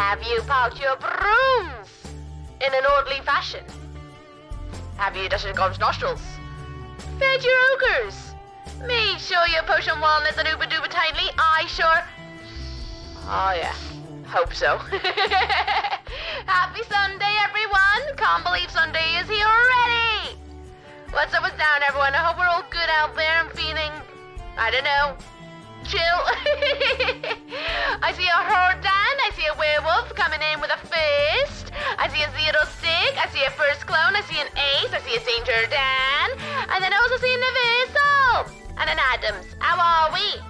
Have you parked your brooms in an orderly fashion? Have you dusted your nostrils? Fed your ogres? Made sure your potion walnuts and uber duper tightly? I sure... Oh yeah, hope so. Happy Sunday, everyone! Can't believe Sunday is here already! What's up, what's down, everyone? I hope we're all good out there and feeling, I don't know, chill. I see a Hordan, I see a werewolf coming in with a fist. I see a zero stick, I see a first clone, I see an ace, I see a Danger Dan, and then I also see an Abyssal and an Adams. How are we?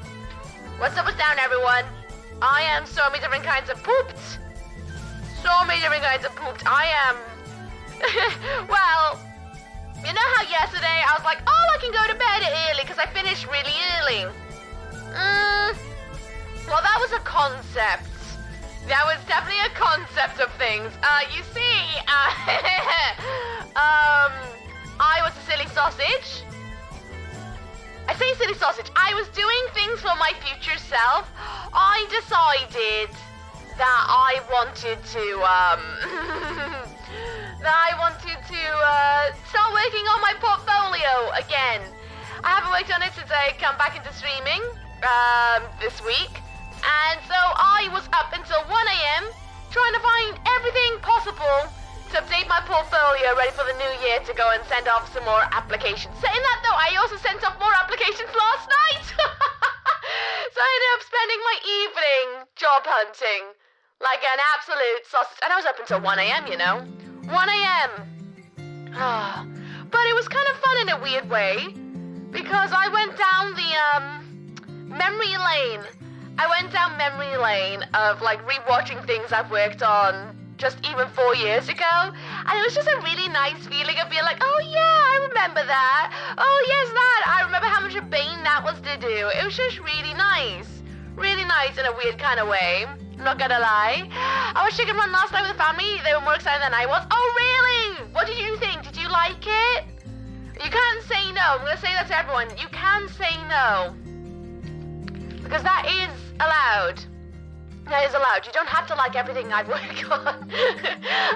What's up, what's down, everyone? I am so many different kinds of pooped. So many different kinds of pooped. I am... Well, you know how yesterday I was like, oh, I can go to bed early because I finished really early. Well, that was a concept. That was definitely a concept of things. You see, I was a silly sausage. I say silly sausage. I was doing things for my future self. I decided that I wanted to, start working on my portfolio again. I haven't worked on it since I come back into streaming, this week. And so I was up until 1 a.m. trying to find everything possible to update my portfolio ready for the new year to go and send off some more applications. Saying that though, I also sent off more applications last night. So I ended up spending my evening job hunting like an absolute sausage. And I was up until 1 a.m., you know. 1 a.m. But it was kind of fun in a weird way because I went down the memory lane. I went down memory lane of like rewatching things I've worked on just even 4 years ago, and it was just a really nice feeling of being like, oh yeah, I remember that. Oh yes, that. I remember how much a bane that was to do. It was just really nice in a weird kind of way. I'm not gonna lie. I was chicken run last night with the family. They were more excited than I was. Oh really? What did you think? Did you like it? You can't say no. I'm gonna say that to everyone. You can say no because that is allowed. That is allowed. You don't have to like everything I work on.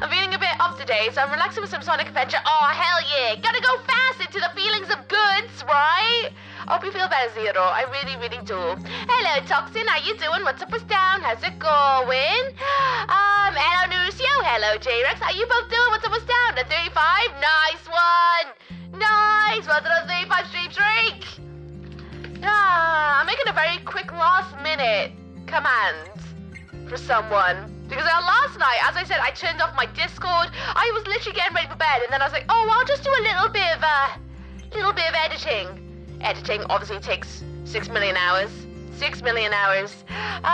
I'm feeling a bit off today, so I'm relaxing with some Sonic Adventure. Oh, hell yeah. Gotta go fast into the feelings of goods, right? I hope you feel better, Zero. I really, really do. Hello, Toxin. How you doing? What's up, what's down? How's it going? Hello, Nucio. Hello, J-Rex. How you both doing? What's up, what's down? The 35? Nice one. Nice. Well done, the 35 stream streak. I'm making a very quick last-minute command for someone because last night, as I said, I turned off my Discord. I was literally getting ready for bed, and then I was like, oh, I'll just do a little bit of editing. Editing obviously takes 6 million hours. 6 million hours. No,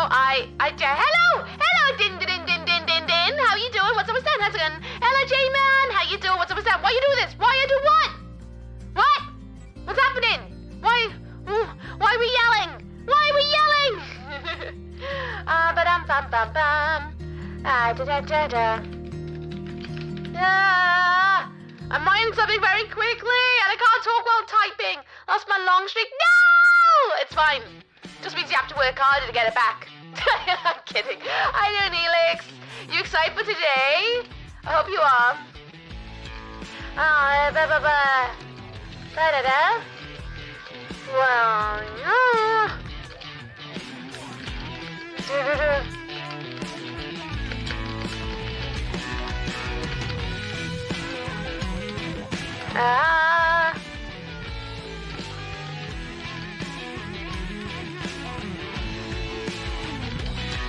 hello, din, how you doing? What's up with that? How's it going? Hello, J-Man, how you doing? What's up with that? Why you doing this? Why you do what? What? What's happening? Why are we yelling? Why are we yelling? I'm writing something very quickly and I can't talk while typing. Lost my long streak. No! It's fine. Just means you have to work harder to get it back. I'm kidding. How you doing, Helix? You excited for today? I hope you are.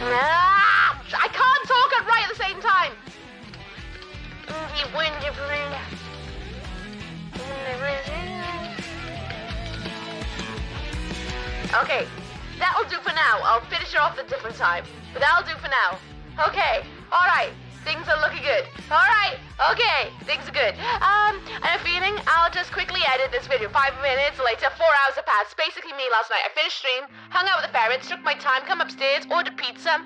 Well, I can't talk and write at the same time. Okay, that'll do for now. I'll finish it off at a different time, but that'll do for now. Okay, alright, things are looking good. Alright, okay, things are good. I have a feeling I'll just quickly edit this video. 5 minutes later, 4 hours have passed. Basically me last night. I finished stream, hung out with the parents, took my time, come upstairs, ordered pizza.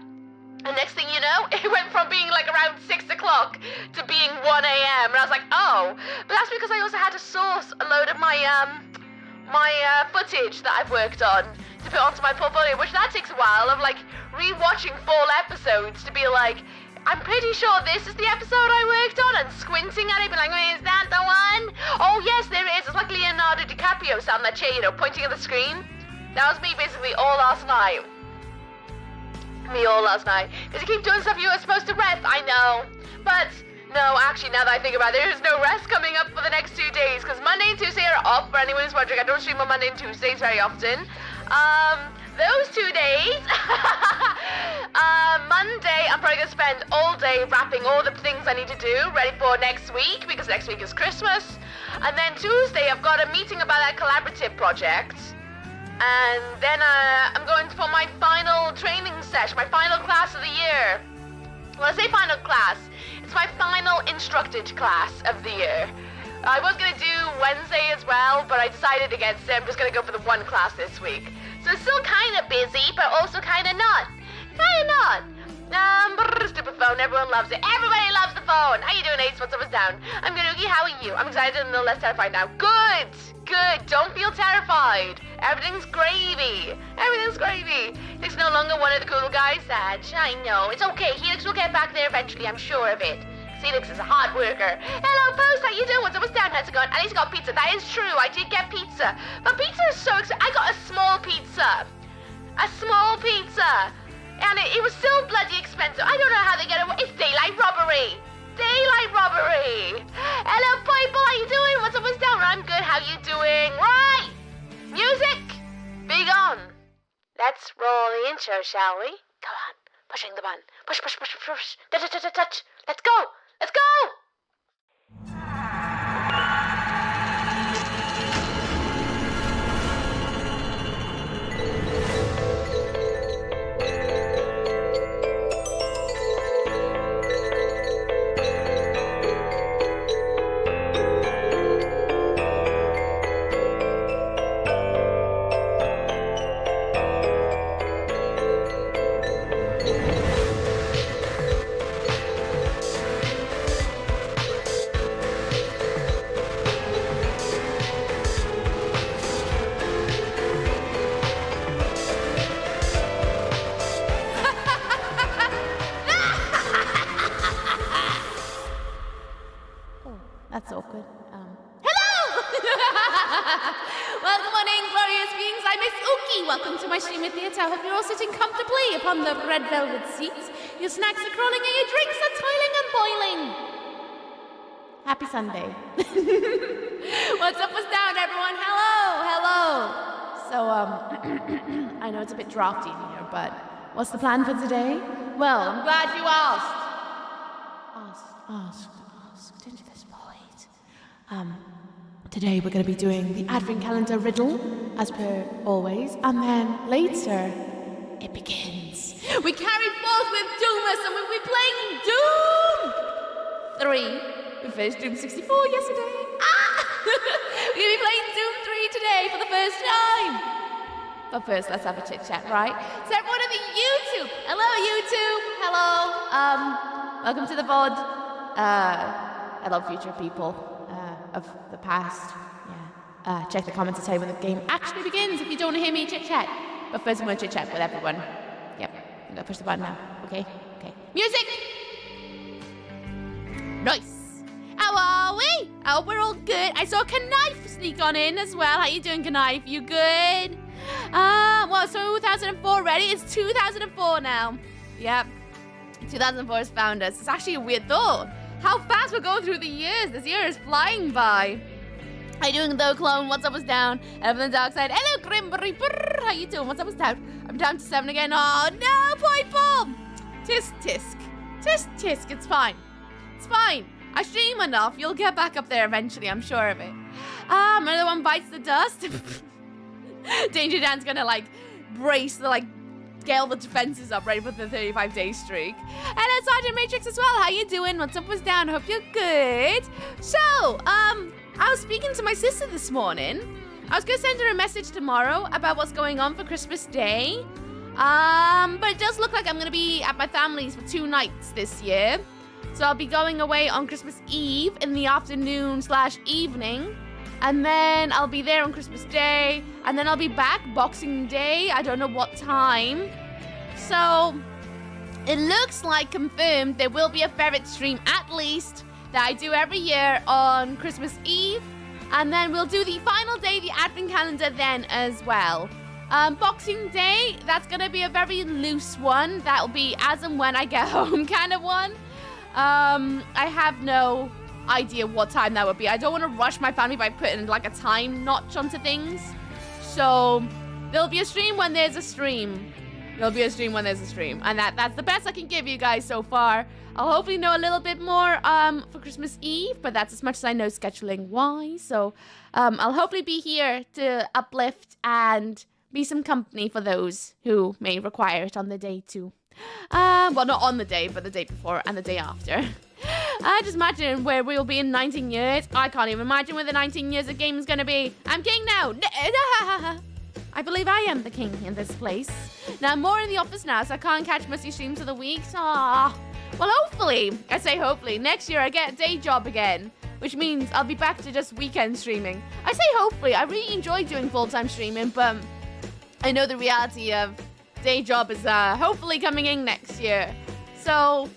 And next thing you know, it went from being like around 6 o'clock to being 1 a.m. And I was like, oh. But that's because I also had to source a load of my my footage that I've worked on to put onto my portfolio, which that takes a while of like re-watching full episodes to be like, I'm pretty sure this is the episode I worked on, and squinting at it, being like, is that the one? Oh yes, there it is. It's like Leonardo DiCaprio sat on that chair, pointing at the screen. That was me basically all last night. Because you keep doing stuff you were supposed to rest, I know. But no, actually, now that I think about it, there is no rest coming up for the next 2 days, because Monday and Tuesday are off. For anyone who's wondering, I don't stream on Monday and Tuesdays very often. Those 2 days, Monday, I'm probably going to spend all day wrapping all the things I need to do, ready for next week, because next week is Christmas. And then Tuesday, I've got a meeting about that collaborative project. And then I'm going for my final training session, my final class of the year. Well, I say final class. It's my final instructed class of the year. I was going to do Wednesday as well, but I decided against it. I'm just going to go for the one class this week. So it's still kind of busy, but also kind of not. Stupid phone, everyone loves it. Everybody loves the phone. How you doing, Ace? What's up, what's down? I'm Ganugi, how are you? I'm excited and no less terrified now. Good. Don't feel terrified. Everything's gravy. Nick's no longer one of the cool guys, Saj. I know. It's okay. Helix will get back there eventually, I'm sure of it. Felix is a hard worker. Hello, Post. How you doing? What's up? What's down? How's it going? At least got pizza. That is true. I did get pizza. But pizza is so expensive. I got a small pizza. And it was so bloody expensive. I don't know how they get away. It's daylight robbery. Hello, people. How you doing? What's up? What's down? I'm good. How you doing? Right. Music. Be gone. Let's roll the intro, shall we? Come on. Pushing the button. Push. Touch. Let's go. That's awkward. Hello! Well, good morning, glorious beings. I'm Miss Ookie. Welcome to my streamer theatre. I hope you're all sitting comfortably upon the red velvet seats. Your snacks are crawling and your drinks are toiling and boiling. Happy Sunday. What's up, what's down, everyone? Hello. So, I know it's a bit drafty in here, but what's the plan for today? Well, I'm glad you asked. Asked into this void. Today we're going to be doing the Advent Calendar riddle, as per always, and then later it begins. We carry forth with Doomus, and we'll be playing Doom 3. We finished Doom 64 yesterday. We're going to be playing Doom 3 today for the first time. But first, let's have a chit-chat, right? So everyone on the YouTube, hello YouTube, hello, welcome to the VOD. I love future people of the past. Yeah. Check the comments to tell you when the game actually begins if you don't want to hear me chit-chat. But first I'm going to chit-chat with everyone. Yep. I'm going to push the button now. Okay. Music! Nice. How are we? I hope we're all good. I saw Knife sneak on in as well. How you doing, Knife? You good? Well, so 2004 ready? It's 2004 now. Yep. 2004 has found us. It's actually a weird thought. How fast we're going through the years. This year is flying by. How you doing, though, clone? What's up, what's down? Over on the dark side. Hello, Grim Reaper. How you doing? What's up, what's down? I'm down to 7 again. Oh, no, point ball. Tisk. It's fine. I stream enough. You'll get back up there eventually. I'm sure of it. Another one bites the dust. Danger Dan's gonna, brace the, scale the defenses up ready for the 35-day streak. Hello, Sergeant Matrix as well. How you doing? What's up, what's down? Hope you're good. So, I was speaking to my sister this morning. I was gonna send her a message tomorrow about what's going on for Christmas Day. But it does look like I'm gonna be at my family's for 2 nights this year. So I'll be going away on Christmas Eve in the afternoon/evening. And then I'll be there on Christmas Day. And then I'll be back Boxing Day. I don't know what time. So it looks like confirmed there will be a ferret stream at least that I do every year on Christmas Eve. And then we'll do the final day, the advent calendar then as well. Boxing Day, that's going to be a very loose one. That'll be as and when I get home kind of one. I have no idea what time that would be. I don't want to rush my family by putting like a time notch onto things. So there'll be a stream when there's a stream. There'll be a stream when there's a stream. And that's the best I can give you guys so far. I'll hopefully know a little bit more for Christmas Eve, but that's as much as I know scheduling-wise. So I'll hopefully be here to uplift and be some company for those who may require it on the day too. Well, not on the day, but the day before and the day after. I just imagine where we'll be in 19 years. I can't even imagine where the 19 years of game is going to be. I'm king now. I believe I am the king in this place. Now, I'm more in the office now, so I can't catch musty streams of the week. Well, hopefully, I say hopefully, next year I get a day job again, which means I'll be back to just weekend streaming. I say hopefully. I really enjoy doing full-time streaming, but I know the reality of day job is hopefully coming in next year. So,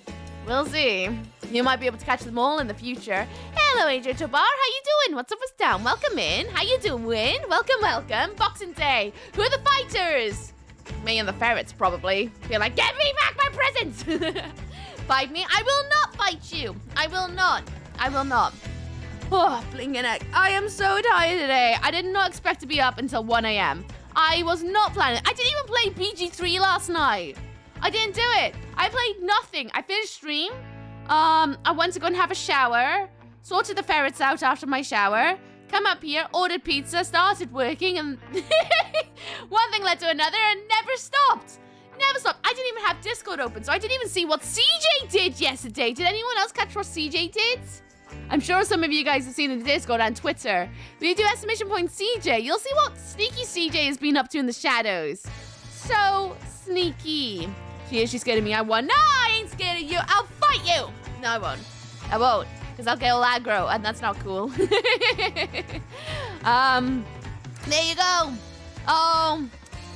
we'll see. You might be able to catch them all in the future. Hello, Adrian Tobar. How you doing? What's up, what's down? Welcome in. How you doing? Welcome, welcome. Boxing Day. Who are the fighters? Me and the ferrets, probably. Be like, give me back my presents. Fight me. I will not fight you. I will not. I will not. Oh, blinking heck. I am so tired today. I did not expect to be up until 1 a.m. I was not planning. I didn't even play BG3 last night. I didn't do it. I played nothing. I finished stream. I went to go and have a shower. Sorted the ferrets out after my shower. Come up here, ordered pizza, started working, and one thing led to another and never stopped. Never stopped. I didn't even have Discord open, so I didn't even see what CJ did yesterday. Did anyone else catch what CJ did? I'm sure some of you guys have seen in the Discord and Twitter. When you do exclamation point CJ, you'll see what sneaky CJ has been up to in the shadows. So sneaky. She's scared of me. I won. No, I ain't scared of you. I'll fight you. No, I won't. I won't. Because I'll get all aggro, and that's not cool. There you go. Oh,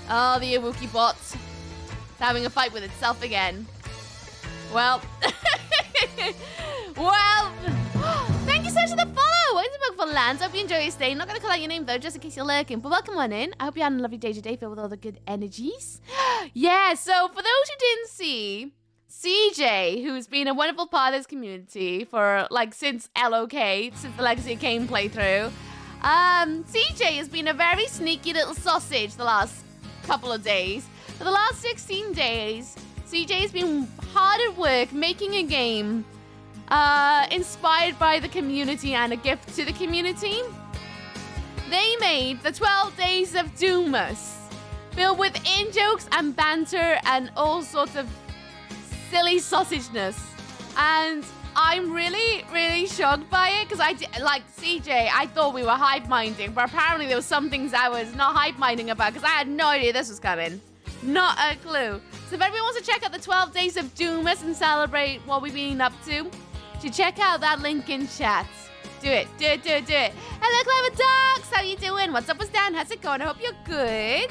the Iwuki bot. It's having a fight with itself again. Well. Well. Thank you so much for the follow. Welcome back for Lands. Hope you enjoy your stay. I'm not going to call out your name, though, just in case you're lurking. But welcome on in. I hope you had a lovely day today filled with all the good energies. Yeah, so for those who didn't see, CJ, who's been a wonderful part of this community for, since LOK, since the Legacy of Kain playthrough, CJ has been a very sneaky little sausage the last couple of days. For the last 16 days, CJ has been hard at work making a game inspired by the community and a gift to the community. They made the 12 Days of Doomus, filled with in-jokes and banter and all sorts of silly sausageness. And I'm really, really shocked by it because CJ, I thought we were hive-minding, but apparently there were some things I was not hive-minding about because I had no idea this was coming. Not a clue. So if everyone wants to check out the 12 Days of Doomus and celebrate what we've been up to, should check out that link in chat. Do it. Hello, Clever Ducks. How you doing? What's up, what's down? How's it going? I hope you're good.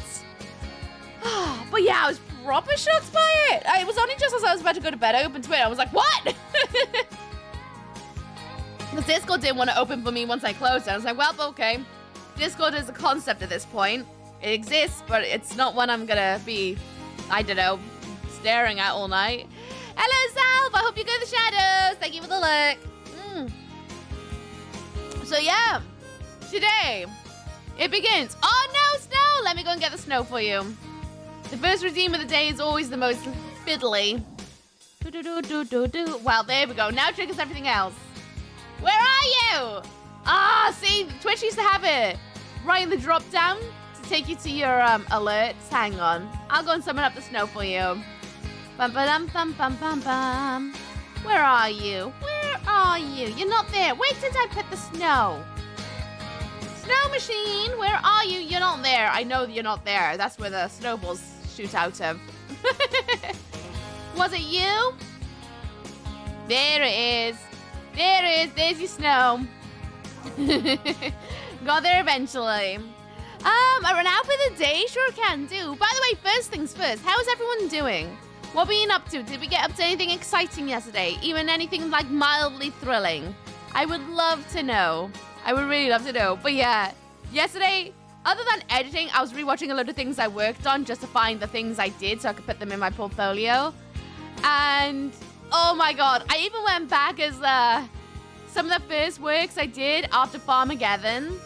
But yeah, I was proper shocked by it. It was only just as I was about to go to bed, I opened Twitter. I was like, what? The Discord didn't want to open for me once I closed it. I was like, well, okay. Discord is a concept at this point. It exists, but it's not one I'm gonna be, I don't know, staring at all night. Hello, Salve. I hope you go to the shadows. Thank you for the look. So yeah, today it begins. Oh no, snow! Let me go and get the snow for you. The first redeem of the day is always the most fiddly. Well, there we go. Now triggers everything else. Where are you? See, Twitch used to have it right in the drop down to take you to your alerts. Hang on, I'll go and summon up the snow for you. Bum ba dum bum bum bum bum. Where are you? Where are you? You're not there. Wait till I put the snow. Snow machine, where are you? You're not there. I know you're not there. That's where the snowballs shoot out of. Was it you? There it is. There it is. There's your snow. Got there eventually. I run out for the day? Sure can do. By the way, first things first, how is everyone doing? What were you up to? Did we get up to anything exciting yesterday? Even anything like mildly thrilling? I would love to know. I would really love to know. But yeah, yesterday, other than editing, I was rewatching a load of things I worked on just to find the things I did so I could put them in my portfolio. And oh my god, I even went back as some of the first works I did after Farmageddon.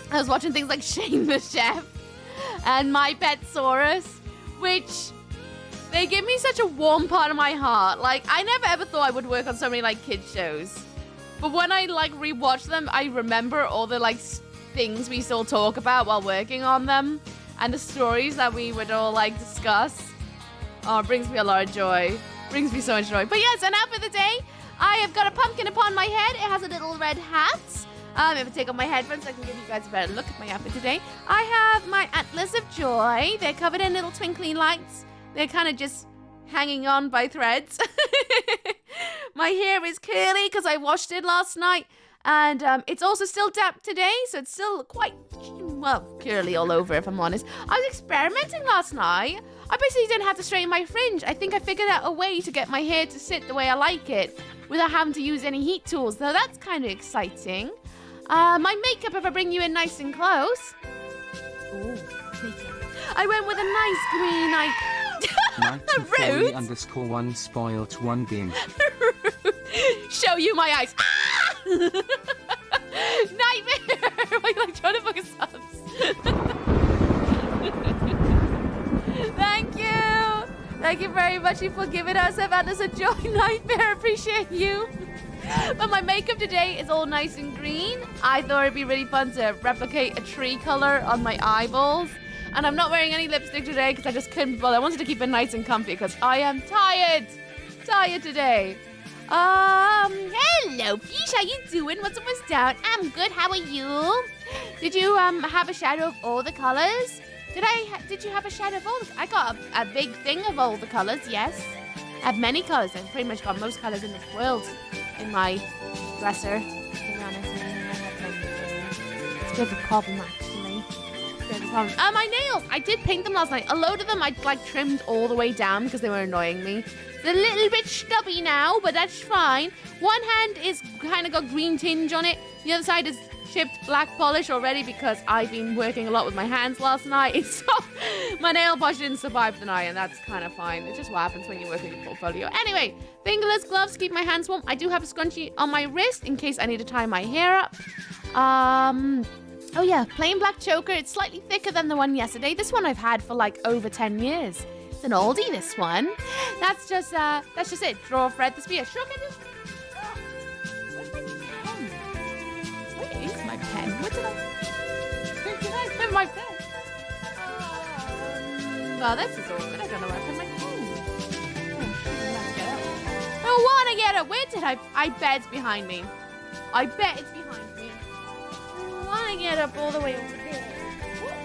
I was watching things like Shane the Chef and My Pet Saurus, which they give me such a warm part of my heart. Like, I never ever thought I would work on so many like kids shows. But when I like rewatch them, I remember all the like things we still talk about while working on them and the stories that we would all like discuss. Oh, it brings me a lot of joy. Brings me so much joy. But yes, and now for the day, I have got a pumpkin upon my head. It has a little red hat. If I take off my headphones, I can give you guys a better look at my outfit today. I have my Antlers of Joy. They're covered in little twinkly lights. They're kind of just hanging on by threads. My hair is curly because I washed it last night. And it's also still damp today, so it's still quite, well, curly all over, if I'm honest. I was experimenting last night. I basically didn't have to straighten my fringe. I think I figured out a way to get my hair to sit the way I like it without having to use any heat tools, though that's kind of exciting. My makeup, if I bring you in nice and close. Ooh, makeup. I went with a nice green, Rude. _1 spoilt 1 game. Show you my eyes. Nightmare! Why are you like trying to fuck us up? Thank you! Thank you very much for giving us Antlers of Joy. Nightmare, appreciate you. But my makeup today is all nice and green. I thought it'd be really fun to replicate a tree color on my eyeballs. And I'm not wearing any lipstick today because I just couldn't bother. I wanted to keep it nice and comfy because I am tired. Tired today. Hello, Peach. How you doing? What's up, what's down? I'm good. How are you? Did you have a shadow of all the colors? Did you have a shadow of all the... I got a big thing of all the colors, yes. I have many colors. I've pretty much got most colors in the world in my dresser. To be honest, it's a bit of a problem, actually. My nails. I did paint them last night. A load of them I like trimmed all the way down because they were annoying me. They're a little bit stubby now, but that's fine. One hand is kind of got green tinge on it. The other side is chipped black polish already because I've been working a lot with my hands last night. So my nail polish didn't survive the night, and that's kind of fine. It's just what happens when you work with your portfolio. Anyway, fingerless gloves keep my hands warm. I do have a scrunchie on my wrist in case I need to tie my hair up. Oh yeah, plain black choker. It's slightly thicker than the one yesterday. This one I've had for like over 10 years. It's an oldie, this one. That's just it. Draw, thread the spear. Sure can do. Where's my pen? Where is my pen? What did I put my pen? Well, this is awkward. I don't know where I put my pen. I want to get it. Where did I bet it's behind me. I bet it's behind me. I want to get up all the way over there.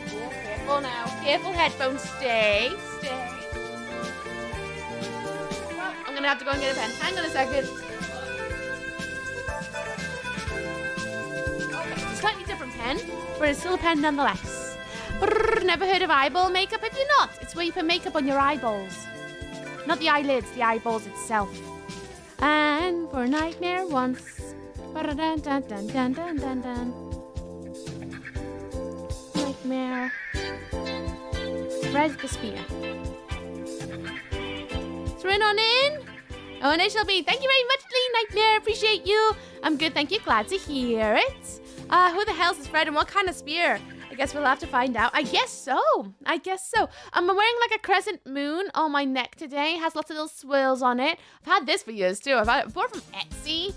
Careful now. Careful headphones. Stay. I'm gonna have to go and get a pen. Hang on a second. Okay, it's a slightly different pen, but it's still a pen nonetheless. Brrr, never heard of eyeball makeup? Have you not? It's where you put makeup on your eyeballs. Not the eyelids, the eyeballs itself. And for nightmare once. Dun, dun, dun, dun, dun, dun, dun. Nightmare. Thread the spear. Throw on in. Oh, and it shall be. Thank you very much, Lee Nightmare. Appreciate you. I'm good, thank you. Glad to hear it. Who the hell's this Fred and what kind of spear? I guess we'll have to find out. I guess so. I'm wearing like a crescent moon on my neck today. It has lots of little swirls on it. I've had this for years too. I bought it from Etsy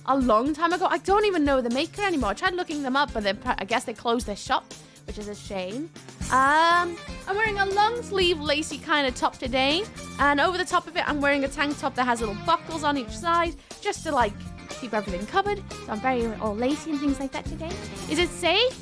a long time ago. I don't even know the maker anymore. I tried looking them up, but I guess they closed their shop, which is a shame. I'm wearing a long sleeve lacy kind of top today, and over the top of it I'm wearing a tank top that has little buckles on each side just to like keep everything covered. So I'm very all lacy and things like that today. Is it safe?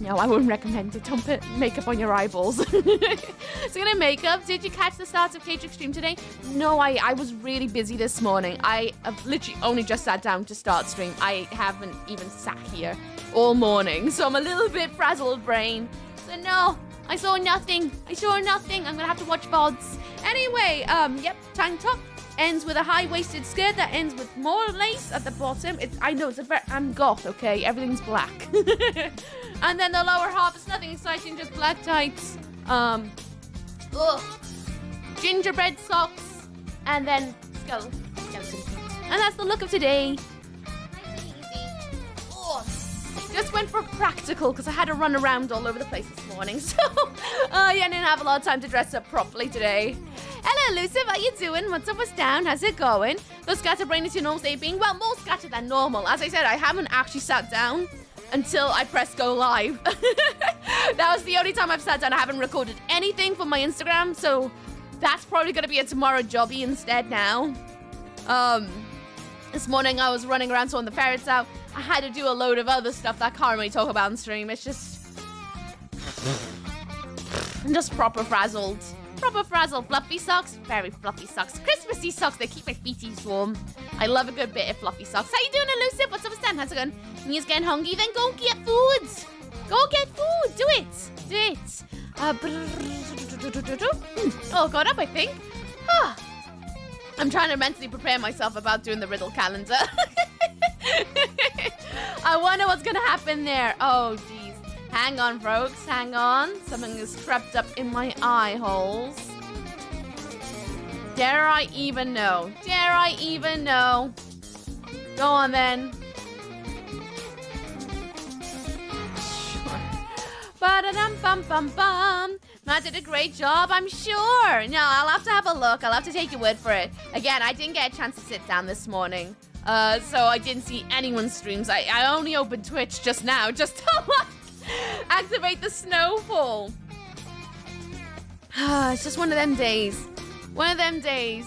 No, I wouldn't recommend it. Don't put makeup on your eyeballs. Speaking of makeup, did you catch the start of K-Trick stream today? No, I was really busy this morning. I have literally only just sat down to start stream. I haven't even sat here all morning, so I'm a little bit frazzled brain. So no, I saw nothing. I'm gonna have to watch VODs. Anyway, yep, tank top. Ends with a high-waisted skirt that ends with more lace at the bottom. I'm goth, okay? Everything's black. And then the lower half is nothing exciting, just black tights. Gingerbread socks. And then skeleton feet. And that's the look of today. Easy. Just went for practical because I had to run around all over the place this morning. So, I didn't have a lot of time to dress up properly today. Hello, Lucifer, how you doing? What's up, what's down? How's it going? The scatterbrain is your normal state being, well, more scattered than normal. As I said, I haven't actually sat down until I pressed go live. That was the only time I've sat down. I haven't recorded anything for my Instagram, so that's probably going to be a tomorrow jobby instead now. This morning I was running around sorting the ferrets out. I had to do a load of other stuff that I can't really talk about on stream. It's just... I'm just proper frazzled. Proper frazzle. Fluffy socks. Very fluffy socks. Christmassy socks. They keep my feeties warm. I love a good bit of fluffy socks. How you doing, Elusive? What's up, Stan? How's it going? You're getting hungry? Then go get food. Go get food. Do it. Do it. Oh, got up, I think. I'm trying to mentally prepare myself about doing the riddle calendar. I wonder what's going to happen there. Oh, geez. Hang on, folks. Hang on. Something is crept up in my eye holes. Dare I even know? Dare I even know? Go on, then. Sure. Ba-da-dum-bum-bum-bum. Matt did a great job, I'm sure. No, I'll have to have a look. I'll have to take your word for it. Again, I didn't get a chance to sit down this morning. So I didn't see anyone's streams. I only opened Twitch just now, just to activate the snowfall. It's just one of them days. One of them days.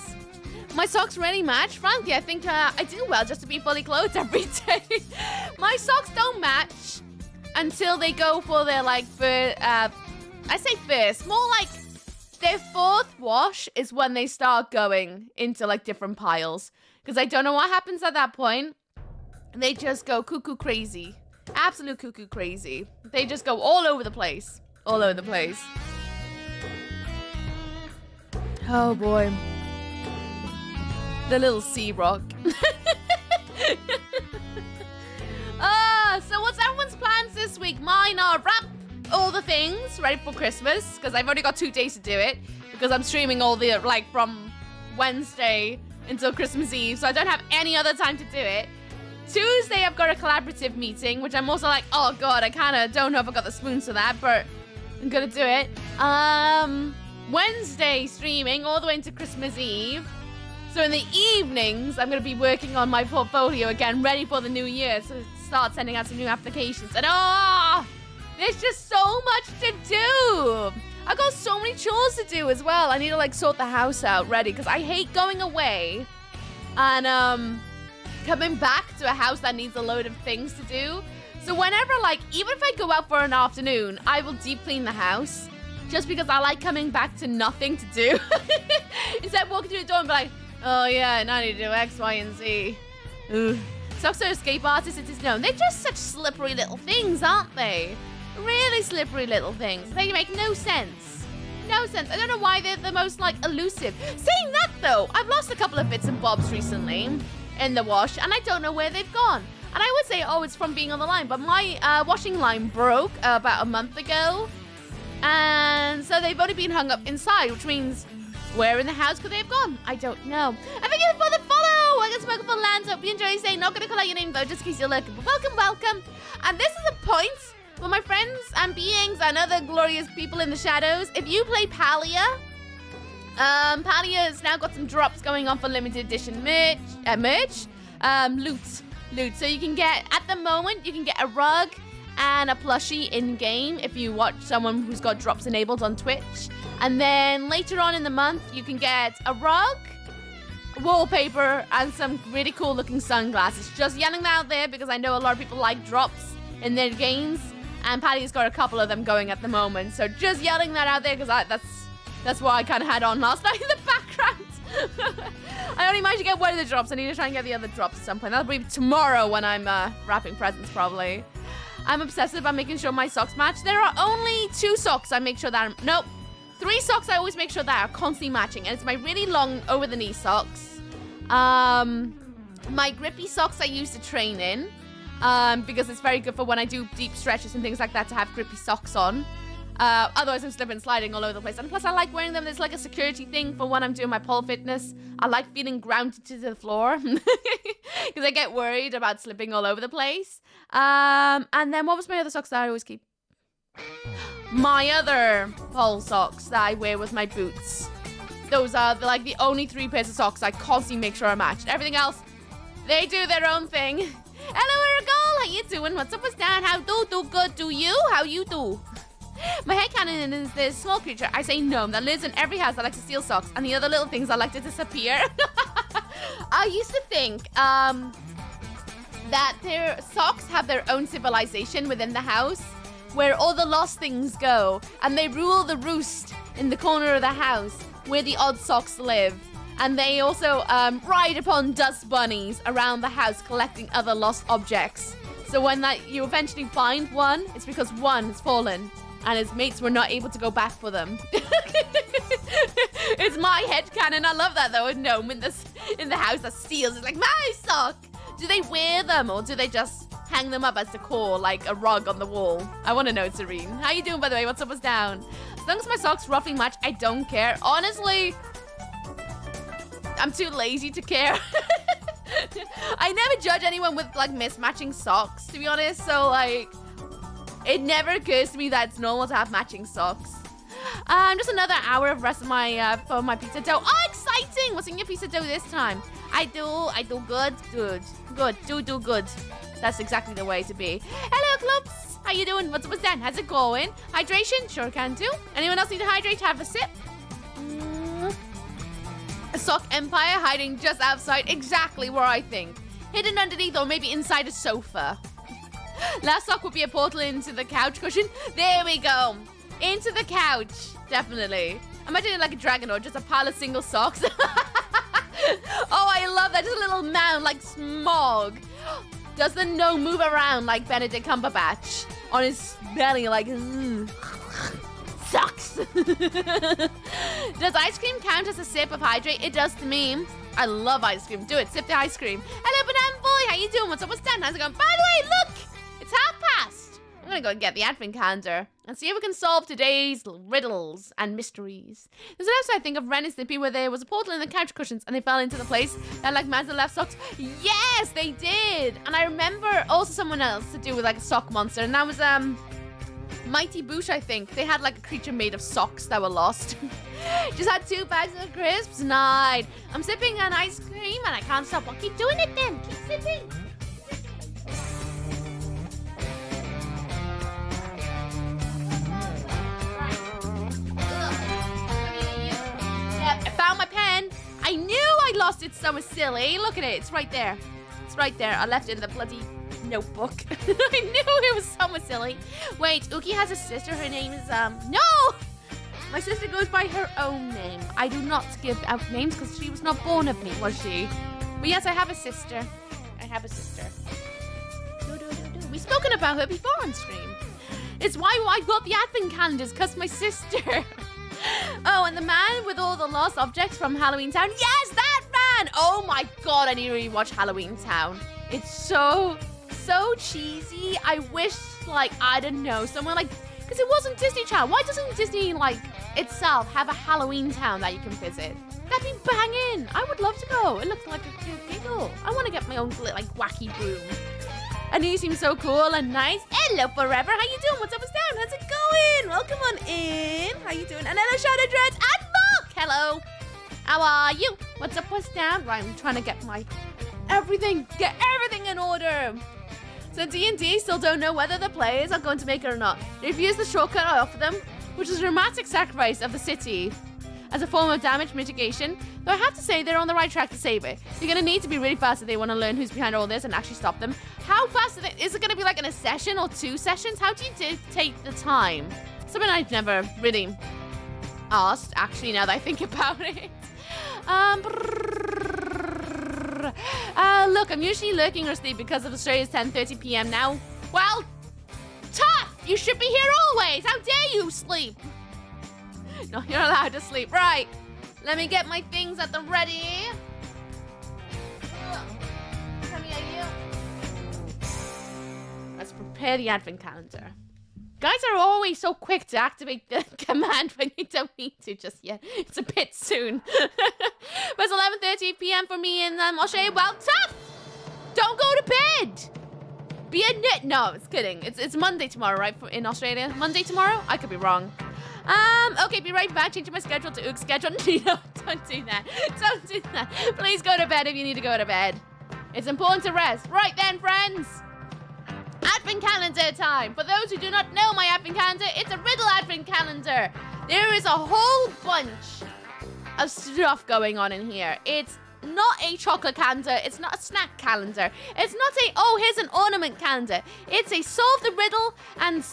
My socks really match. Frankly, I think I do well just to be fully clothed every day. My socks don't match until they go for their, like, I say first, more like their fourth wash is when they start going into, like, different piles. Because I don't know what happens at that point. They just go cuckoo crazy. Absolute cuckoo crazy. They just go all over the place. All over the place. Oh boy. The little sea rock. So what's everyone's plans this week? Mine are wrap all the things ready for Christmas. Because I've only got 2 days to do it. Because I'm streaming all the, like, from Wednesday until Christmas Eve. So I don't have any other time to do it. Tuesday, I've got a collaborative meeting, which I'm also like, oh god, I kind of don't know if I got the spoons for that, but I'm gonna do it. Wednesday, streaming all the way into Christmas Eve. So in the evenings, I'm gonna be working on my portfolio again, ready for the new year, so start sending out some new applications. And there's just so much to do. I got so many chores to do as well. I need to, like, sort the house out ready, because I hate going away and coming back to a house that needs a load of things to do. So whenever, like, even if I go out for an afternoon, I will deep clean the house just because I like coming back to nothing to do. Instead of walking through the door and be like, oh yeah, now I need to do X, Y, and Z. Ugh. Socks are escape artists, it is known. They're just such slippery little things, aren't they? Really slippery little things. They make no sense. No sense. I don't know why they're the most, like, elusive. Saying that, though, I've lost a couple of bits and bobs recently in the wash, and I don't know where they've gone. And I would say, oh, it's from being on the line, but my washing line broke about a month ago, and so they've only been hung up inside, which means where in the house could they have gone? I don't know. And thank you for the follow. I got smoking for lands. Hope you enjoy. Saying not gonna call out your name though, just in case you're lurking. But welcome, welcome. And this is a point for my friends and beings and other glorious people in the shadows. If you play Palia, Palia has now got some drops going on for limited edition loot. So you can get, at the moment, you can get a rug and a plushie in-game if you watch someone who's got drops enabled on Twitch. And then later on in the month, you can get a rug, wallpaper, and some really cool looking sunglasses. Just yelling that out there because I know a lot of people like drops in their games. And Patty's got a couple of them going at the moment. So just yelling that out there because that's what I kind of had on last night in the background. I only managed to get one of the drops. I need to try and get the other drops at some point. That'll be tomorrow when I'm wrapping presents probably. I'm obsessive about making sure my socks match. There are only 2 socks I make sure that nope. 3 socks I always make sure that are constantly matching. And it's my really long over the knee socks. My grippy socks I use to train in. Because it's very good for when I do deep stretches and things like that to have grippy socks on. Otherwise I'm slipping and sliding all over the place. And plus I like wearing them. There's like a security thing for when I'm doing my pole fitness. I like feeling grounded to the floor. Because I get worried about slipping all over the place. And then what was my other socks that I always keep? My other pole socks that I wear with my boots. Those are like the only 3 pairs of socks I constantly make sure are matched. Everything else, they do their own thing. Hello, Ergol. How you doing? What's up? What's down? How do good? Do you? How you do? My headcanon is this small creature, I say gnome, that lives in every house that likes to steal socks and the other little things that like to disappear. I used to think that their socks have their own civilization within the house where all the lost things go and they rule the roost in the corner of the house where the odd socks live. And they also ride upon dust bunnies around the house collecting other lost objects. So when you eventually find one, it's because one has fallen and his mates were not able to go back for them. It's my headcanon. I love that though. A gnome in the house that steals. It's like, my sock! Do they wear them or do they just hang them up as decor like a rug on the wall? I want to know, Serene. How you doing, by the way? What's up, what's down? As long as my socks roughly match, I don't care. Honestly, I'm too lazy to care. I never judge anyone with like mismatching socks, to be honest. So like, it never occurs to me that it's normal to have matching socks. Just another hour of rest of my for my pizza dough. Oh, exciting! What's in your pizza dough this time? I do good. Do good. That's exactly the way to be. Hello, clubs. How you doing? What's Dan? How's it going? Hydration? Sure can do. Anyone else need to hydrate? Have a sip. A sock empire hiding just outside, exactly where I think. Hidden underneath or maybe inside a sofa. Last sock would be a portal into the couch cushion. There we go. Into the couch, definitely. Imagine it like a dragon or just a pile of single socks. Oh, I love that. Just a little mound like Smog. Does the gnome move around like Benedict Cumberbatch on his belly like... Sucks. Does ice cream count as a sip of hydrate? It does to me. I love ice cream. Do it. Sip the ice cream. Hello, Banana Boy. How you doing? What's up? What's down? How's it going? By the way, look. It's past. I'm going to go and get the advent calendar and see if we can solve today's riddles and mysteries. There's an episode, I think, of Ren and Snippy where there was a portal in the couch cushions and they fell into the place that like Mazda left socks. Yes, they did. And I remember also someone else to do with like a sock monster. And that was, Mighty Boosh, I think. They had like a creature made of socks that were lost. Just had 2 bags of crisps. Nice. I'm sipping on ice cream and I can't stop. I'll keep doing it then. Keep sipping. Yep, I found my pen. I knew I lost it somewhere silly. Look at it. It's right there. It's right there. I left it in the bloody notebook. I knew it was somewhere silly. Wait, Uki has a sister. Her name is, no! My sister goes by her own name. I do not give out names because she was not born of me, was she? But yes, I have a sister. I have a sister. We've spoken about her before on stream. It's why I got the advent calendars, because my sister. Oh, and the man with all the lost objects from Halloween Town. Yes, that man! Oh my god, I need to rewatch Halloween Town. It's so cheesy. I wish, like, I don't know, someone like, because it wasn't Disney Channel. Why doesn't Disney, like, itself have a Halloween Town that you can visit? That'd be banging. I would love to go. It looks like a cute giggle. I want to get my own, like, wacky broom. And you seem so cool and nice. Hello, Forever. How you doing? What's up, what's down? How's it going? Welcome on in. How you doing? And hello, Shadow Dreads and Mark. Hello. How are you? What's up, what's down? Right, I'm trying to get my get everything in order. So D&D still don't know whether the players are going to make it or not. They've used the shortcut I offer them, which is a dramatic sacrifice of the city. as a form of damage mitigation. Though I have to say they're on the right track to save it. You're going to need to be really fast if they want to learn who's behind all this and actually stop them. How fast is it going to be, like in a session or 2 sessions? How do you take the time? Something I've never really asked, actually, now that I think about it. Look, I'm usually lurking or asleep because of Australia's 10:30 p.m. now. Well, tough! You should be here always! How dare you sleep? No, you're allowed to sleep. Right. Let me get my things at the ready. Come here, you. Let's prepare the advent calendar. Guys are always so quick to activate the command when you don't need to just yet. It's a bit soon. But it's 11:30 p.m. for me in Australia. Well, tough! Don't go to bed! Be a nit. No, it's kidding. It's Monday tomorrow, right? In Australia? Monday tomorrow? I could be wrong. Okay, be right back. Changing my schedule to Oog's schedule. No, don't do that. Don't do that. Please go to bed if you need to go to bed. It's important to rest. Right then, friends. Advent calendar time. For those who do not know my advent calendar, it's a riddle advent calendar. There is a whole bunch of stuff going on in here. It's not a chocolate calendar. It's not a snack calendar. It's not a, oh, here's an ornament calendar. It's a solve the riddle and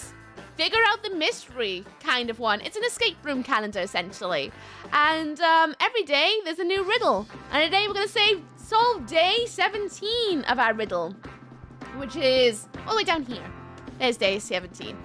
figure out the mystery kind of one. It's an escape room calendar, essentially. And every day, there's a new riddle. And today, we're going to solve day 17 of our riddle, which is all the way down here. There's day 17.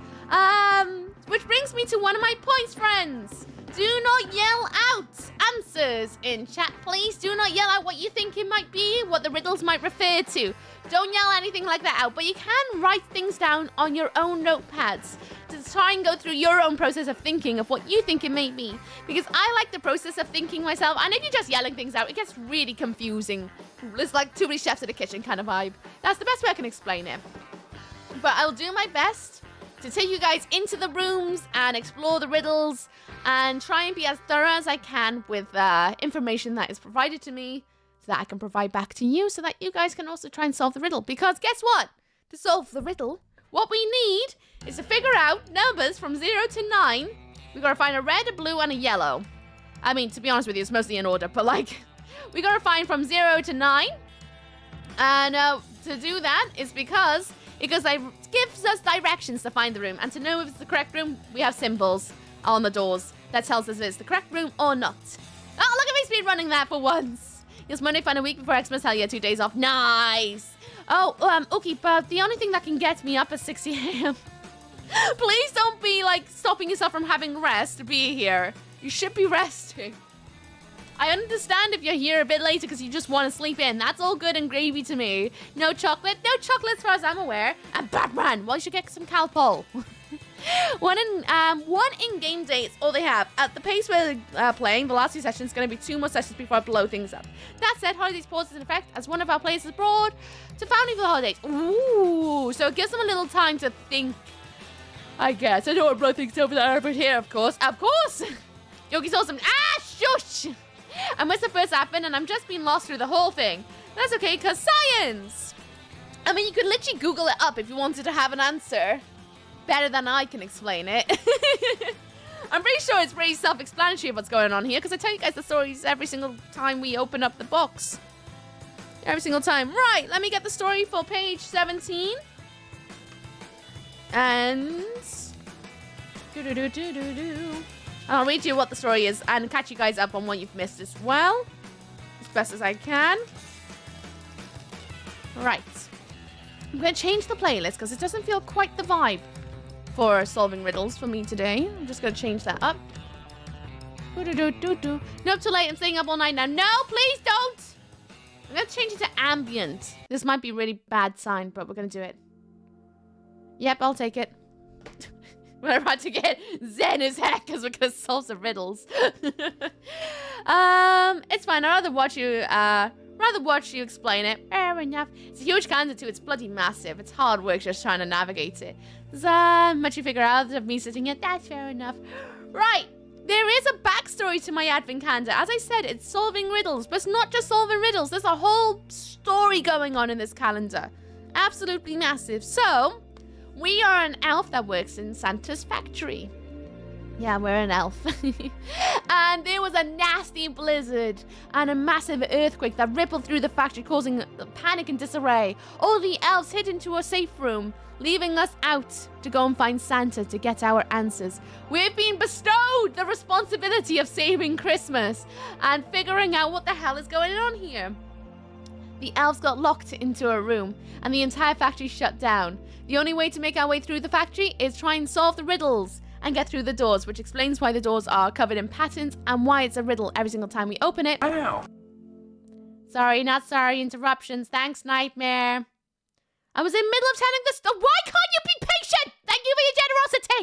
Which brings me to one of my points, friends. Do not yell out answers in chat, please. Do not yell out what you think it might be, what the riddles might refer to. Don't yell anything like that out, but you can write things down on your own notepads to try and go through your own process of thinking of what you think it may be. Because I like the process of thinking myself, and if you're just yelling things out, it gets really confusing. It's like too many chefs in the kitchen kind of vibe. That's the best way I can explain it. But I'll do my best to take you guys into the rooms and explore the riddles and try and be as thorough as I can with information that is provided to me so that I can provide back to you so that you guys can also try and solve the riddle. Because guess what? To solve the riddle, what we need is to figure out numbers from 0 to 9. We gotta find a red, a blue, and a yellow. I mean, to be honest with you, it's mostly in order, but like, we gotta find from 0 to 9. And to do that is because it gives us directions to find the room. And to know if it's the correct room, we have symbols on the doors that tells us if it's the correct room or not. Oh, look at me speed running that for once. It's Monday, fun a week before Xmas. Hell yeah, 2 days off. Nice. Oh, okay, but the only thing that can get me up at 6 a.m. Please don't be like stopping yourself from having rest to be here. You should be resting. I understand if you're here a bit later because you just want to sleep in. That's all good and gravy to me. No chocolate. No chocolate as far as I'm aware. And Batman. Well, you should get some Calpol. One in-game day is all they have. At the pace we're playing, the last 2 sessions is going to be 2 more sessions before I blow things up. That said, Holidays pause is in effect as one of our players is abroad to founding for the holidays. Ooh, so it gives them a little time to think, I guess. I don't want to blow things over there, but here, of course. Of course! Yogi's awesome. Ah, shush! I missed the first advent and I'm just being lost through the whole thing. That's okay, because science! I mean, you could literally Google it up if you wanted to have an answer. Better than I can explain it. I'm pretty sure it's pretty self-explanatory what's going on here, because I tell you guys the stories every single time we open up the box. Every single time. Right, let me get the story for page 17. And... I'll read you what the story is and catch you guys up on what you've missed as well. As best as I can. Right. I'm going to change the playlist because it doesn't feel quite the vibe for solving riddles for me today. I'm just going to change that up. Nope, too late. I'm staying up all night now. No, please don't. I'm going to change it to ambient. This might be a really bad sign, but we're going to do it. Yep, I'll take it. We're about to get zen as heck because we're going to solve some riddles. It's fine. I'd rather watch you explain it. Fair enough. It's a huge calendar too. It's bloody massive. It's hard work just trying to navigate it. There's much you figure out of me sitting here. That's fair enough. Right. There is a backstory to my advent calendar. As I said, it's solving riddles. But it's not just solving riddles. There's a whole story going on in this calendar. Absolutely massive. So... we are an elf that works in Santa's factory. Yeah, we're an elf. And there was a nasty blizzard and a massive earthquake that rippled through the factory, causing panic and disarray. All the elves hid into a safe room, leaving us out to go and find Santa to get our answers. We've been bestowed the responsibility of saving Christmas and figuring out what the hell is going on here. The elves got locked into a room and the entire factory shut down. The only way to make our way through the factory is try and solve the riddles and get through the doors, which explains why the doors are covered in patterns and why it's a riddle every single time we open it. Ow. Sorry, not sorry. Interruptions. Thanks, Nightmare. I was in the middle of telling this. Why can't you be patient? Thank you for your generosity.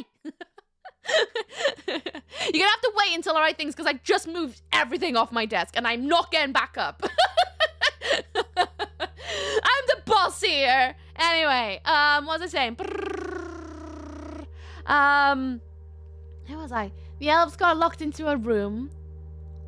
You're gonna have to wait until I write things because I just moved everything off my desk and I'm not getting back up. I'm the boss here. Anyway, what was I saying? Where was I? The elves got locked into a room.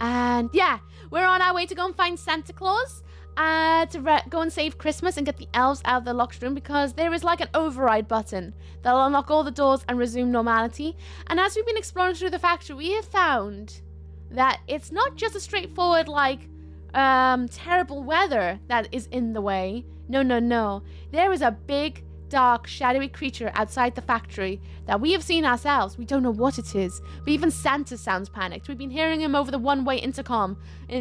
And yeah, we're on our way to go and find Santa Claus. To go and save Christmas and get the elves out of the locked room because there is like an override button that'll unlock all the doors and resume normality. And as we've been exploring through the factory, we have found that it's not just a straightforward like terrible weather that is in the way. No. There is a big, dark, shadowy creature outside the factory that we have seen ourselves. We don't know what it is, but even Santa sounds panicked. We've been hearing him over the one-way intercom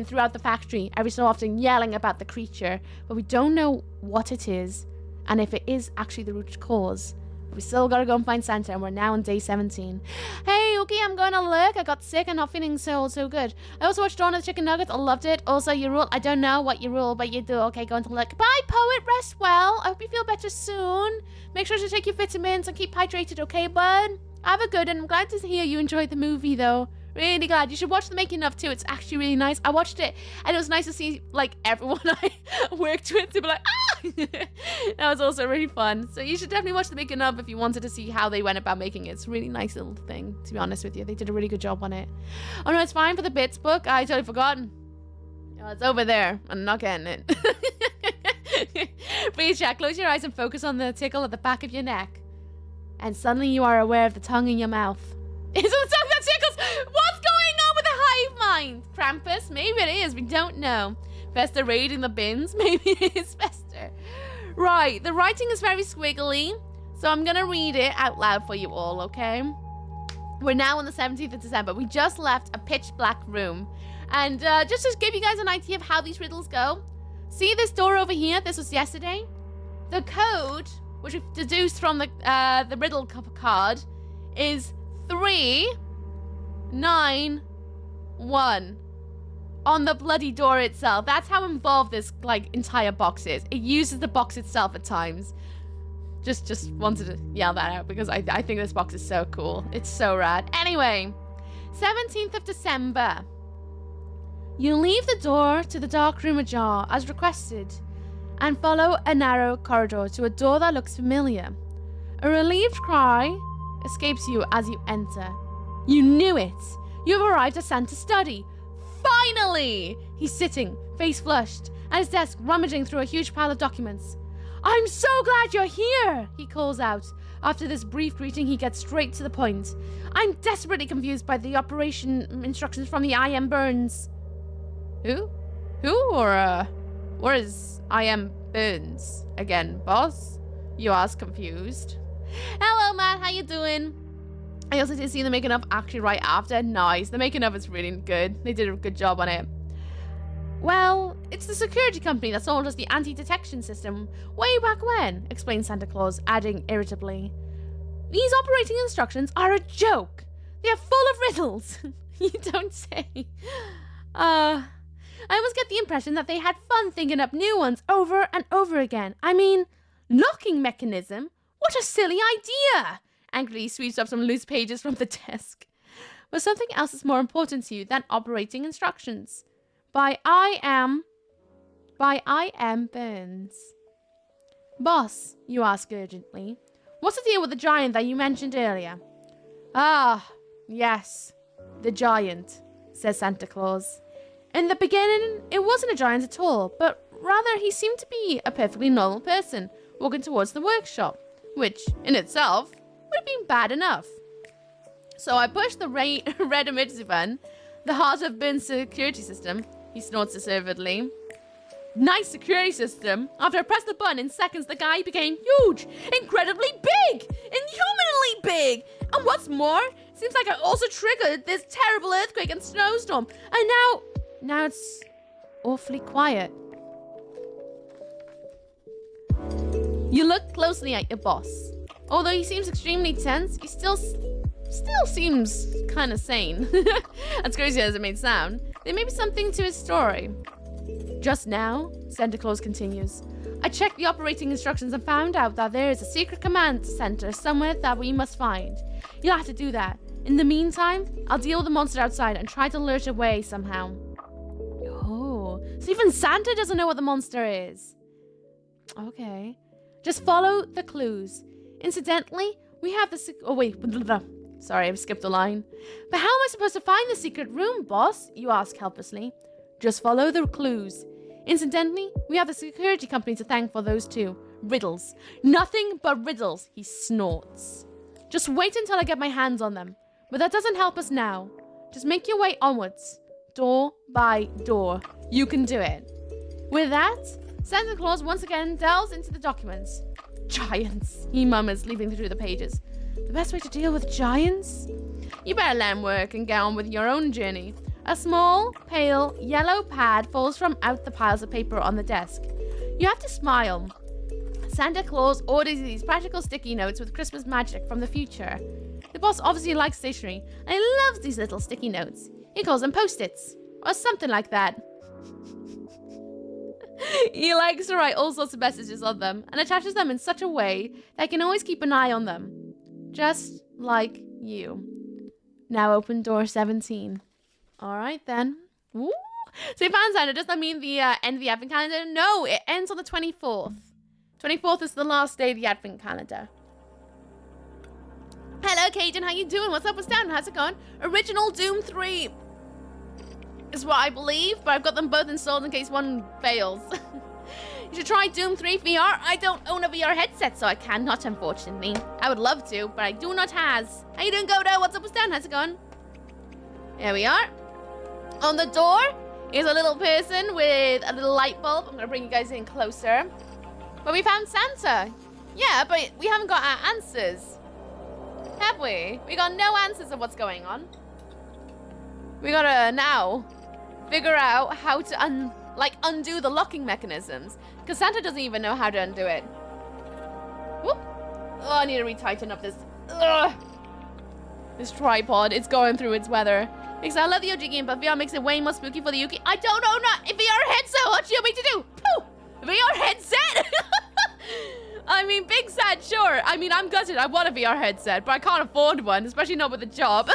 throughout the factory, every so often yelling about the creature, but we don't know what it is and if it is actually the root cause. We still gotta go and find Santa, and we're now on day 17. Hey, okay, I'm going to lurk. I got sick and not feeling so good. I also watched Dawn of the Chicken Nuggets. I loved it. Also, you rule. I don't know what you rule, but you do. Okay, going to lurk. Bye, Poet. Rest well. I hope you feel better soon. Make sure to take your vitamins and keep hydrated, okay, bud? Have a good one. I'm glad to hear you enjoyed the movie, though. Really glad. You should watch the making of too. It's actually really nice. I watched it and it was nice to see like everyone I worked with to be like, ah! That was also really fun. So you should definitely watch the making of if you wanted to see how they went about making it. It's a really nice little thing, to be honest with you. They did a really good job on it. Oh no, it's fine for the bits book. I totally forgotten. Oh, it's over there. I'm not getting it. Please, Jack, close your eyes and focus on the tickle at the back of your neck. And suddenly you are aware of the tongue in your mouth. Is it the tongue that tickles? What's going on with the hive mind? Krampus? Maybe it is. We don't know. Fester raiding the bins? Maybe it is Fester. Right. The writing is very squiggly. So I'm going to read it out loud for you all, okay? We're now on the 17th of December. We just left a pitch black room. And just to give you guys an idea of how these riddles go. See this door over here? This was yesterday. The code, which we've deduced from the riddle card, is 391 on the bloody door itself. That's how involved this like entire box is. It uses the box itself at times. Just wanted to yell that out because I think this box is so cool. It's so rad. Anyway, 17th of December. You leave the door to the dark room ajar as requested and follow a narrow corridor to a door that looks familiar. A relieved cry escapes you as you enter. You knew it. You've arrived at Santa's study. Finally! He's sitting, face flushed, at his desk rummaging through a huge pile of documents. I'm so glad you're here, he calls out. After this brief greeting, he gets straight to the point. I'm desperately confused by the operation instructions from the I.M. Burns. Who? Or is I.M. Burns again, boss? You ask, confused. Hello, Matt. How you doing? I also did see the making of actually right after. Nice. The making of is really good. They did a good job on it. Well, it's the security company that sold us the anti-detection system way back when, explained Santa Claus, adding irritably. These operating instructions are a joke. They are full of riddles. You don't say. I always get the impression that they had fun thinking up new ones over and over again. I mean, locking mechanism? What a silly idea! Angrily sweeps up some loose pages from the desk. But something else is more important to you than operating instructions. By I.M. Burns. Boss, you ask urgently, what's the deal with the giant that you mentioned earlier? Ah, yes, the giant, says Santa Claus. In the beginning, it wasn't a giant at all, but rather he seemed to be a perfectly normal person walking towards the workshop, which, in itself, would have been bad enough. So I push the red emergency button. The heart of Burns security system. He snorts deservedly. Nice security system. After I pressed the button, in seconds, the guy became huge, incredibly big, inhumanly big. And what's more, seems like I also triggered this terrible earthquake and snowstorm. And now it's awfully quiet. You look closely at your boss. Although he seems extremely tense, he still seems kind of sane. As crazy as it may sound, there may be something to his story. Just now, Santa Claus continues, I checked the operating instructions and found out that there is a secret command center somewhere that we must find. You'll have to do that. In the meantime, I'll deal with the monster outside and try to lure it away somehow. Oh, so even Santa doesn't know what the monster is. Okay. Just follow the clues. Incidentally, we have the oh wait, sorry, I've skipped a line. But how am I supposed to find the secret room, boss? You ask helplessly. Just follow the clues. Incidentally, we have the security company to thank for those too. Riddles. Nothing but riddles, he snorts. Just wait until I get my hands on them. But that doesn't help us now. Just make your way onwards. Door by door. You can do it. With that, Santa Claus once again delves into the documents. Giants, he murmurs, leafing through the pages. The best way to deal with giants? You better let him work and get on with your own journey. A small, pale, yellow pad falls from out the piles of paper on the desk. You have to smile. Santa Claus orders these practical sticky notes with Christmas magic from the future. The boss obviously likes stationery, and he loves these little sticky notes. He calls them post-its, or something like that. He likes to write all sorts of messages on them, and attaches them in such a way that I can always keep an eye on them. Just like you. Now open door 17. Alright then. Ooh. So you found Santa. Does that mean the end of the advent calendar? No, it ends on the 24th. 24th is the last day of the advent calendar. Hello, Caden. How you doing? What's up? What's down? How's it going? Original Doom 3 is what I believe, but I've got them both installed in case one fails. You should try Doom 3 VR. I don't own a VR headset, so I cannot, unfortunately. I would love to, but I do not has. How you doing, Godo? What's up? What's down? How's it going? There we are. On the door is a little person with a little light bulb. I'm going to bring you guys in closer. But we found Santa. Yeah, but we haven't got our answers. Have we? We got no answers of what's going on. We gotta now figure out how to undo the locking mechanisms. Because Santa doesn't even know how to undo it. Whoop. Oh, I need to retighten up this. Ugh. This tripod. It's going through its weather. Because I love the OG game, but VR makes it way more spooky for the Yuki. I don't own a VR headset. What do you want me to do? Pooh! VR headset? I mean, big sad, sure. I mean, I'm gutted. I want a VR headset, but I can't afford one, especially not with a job.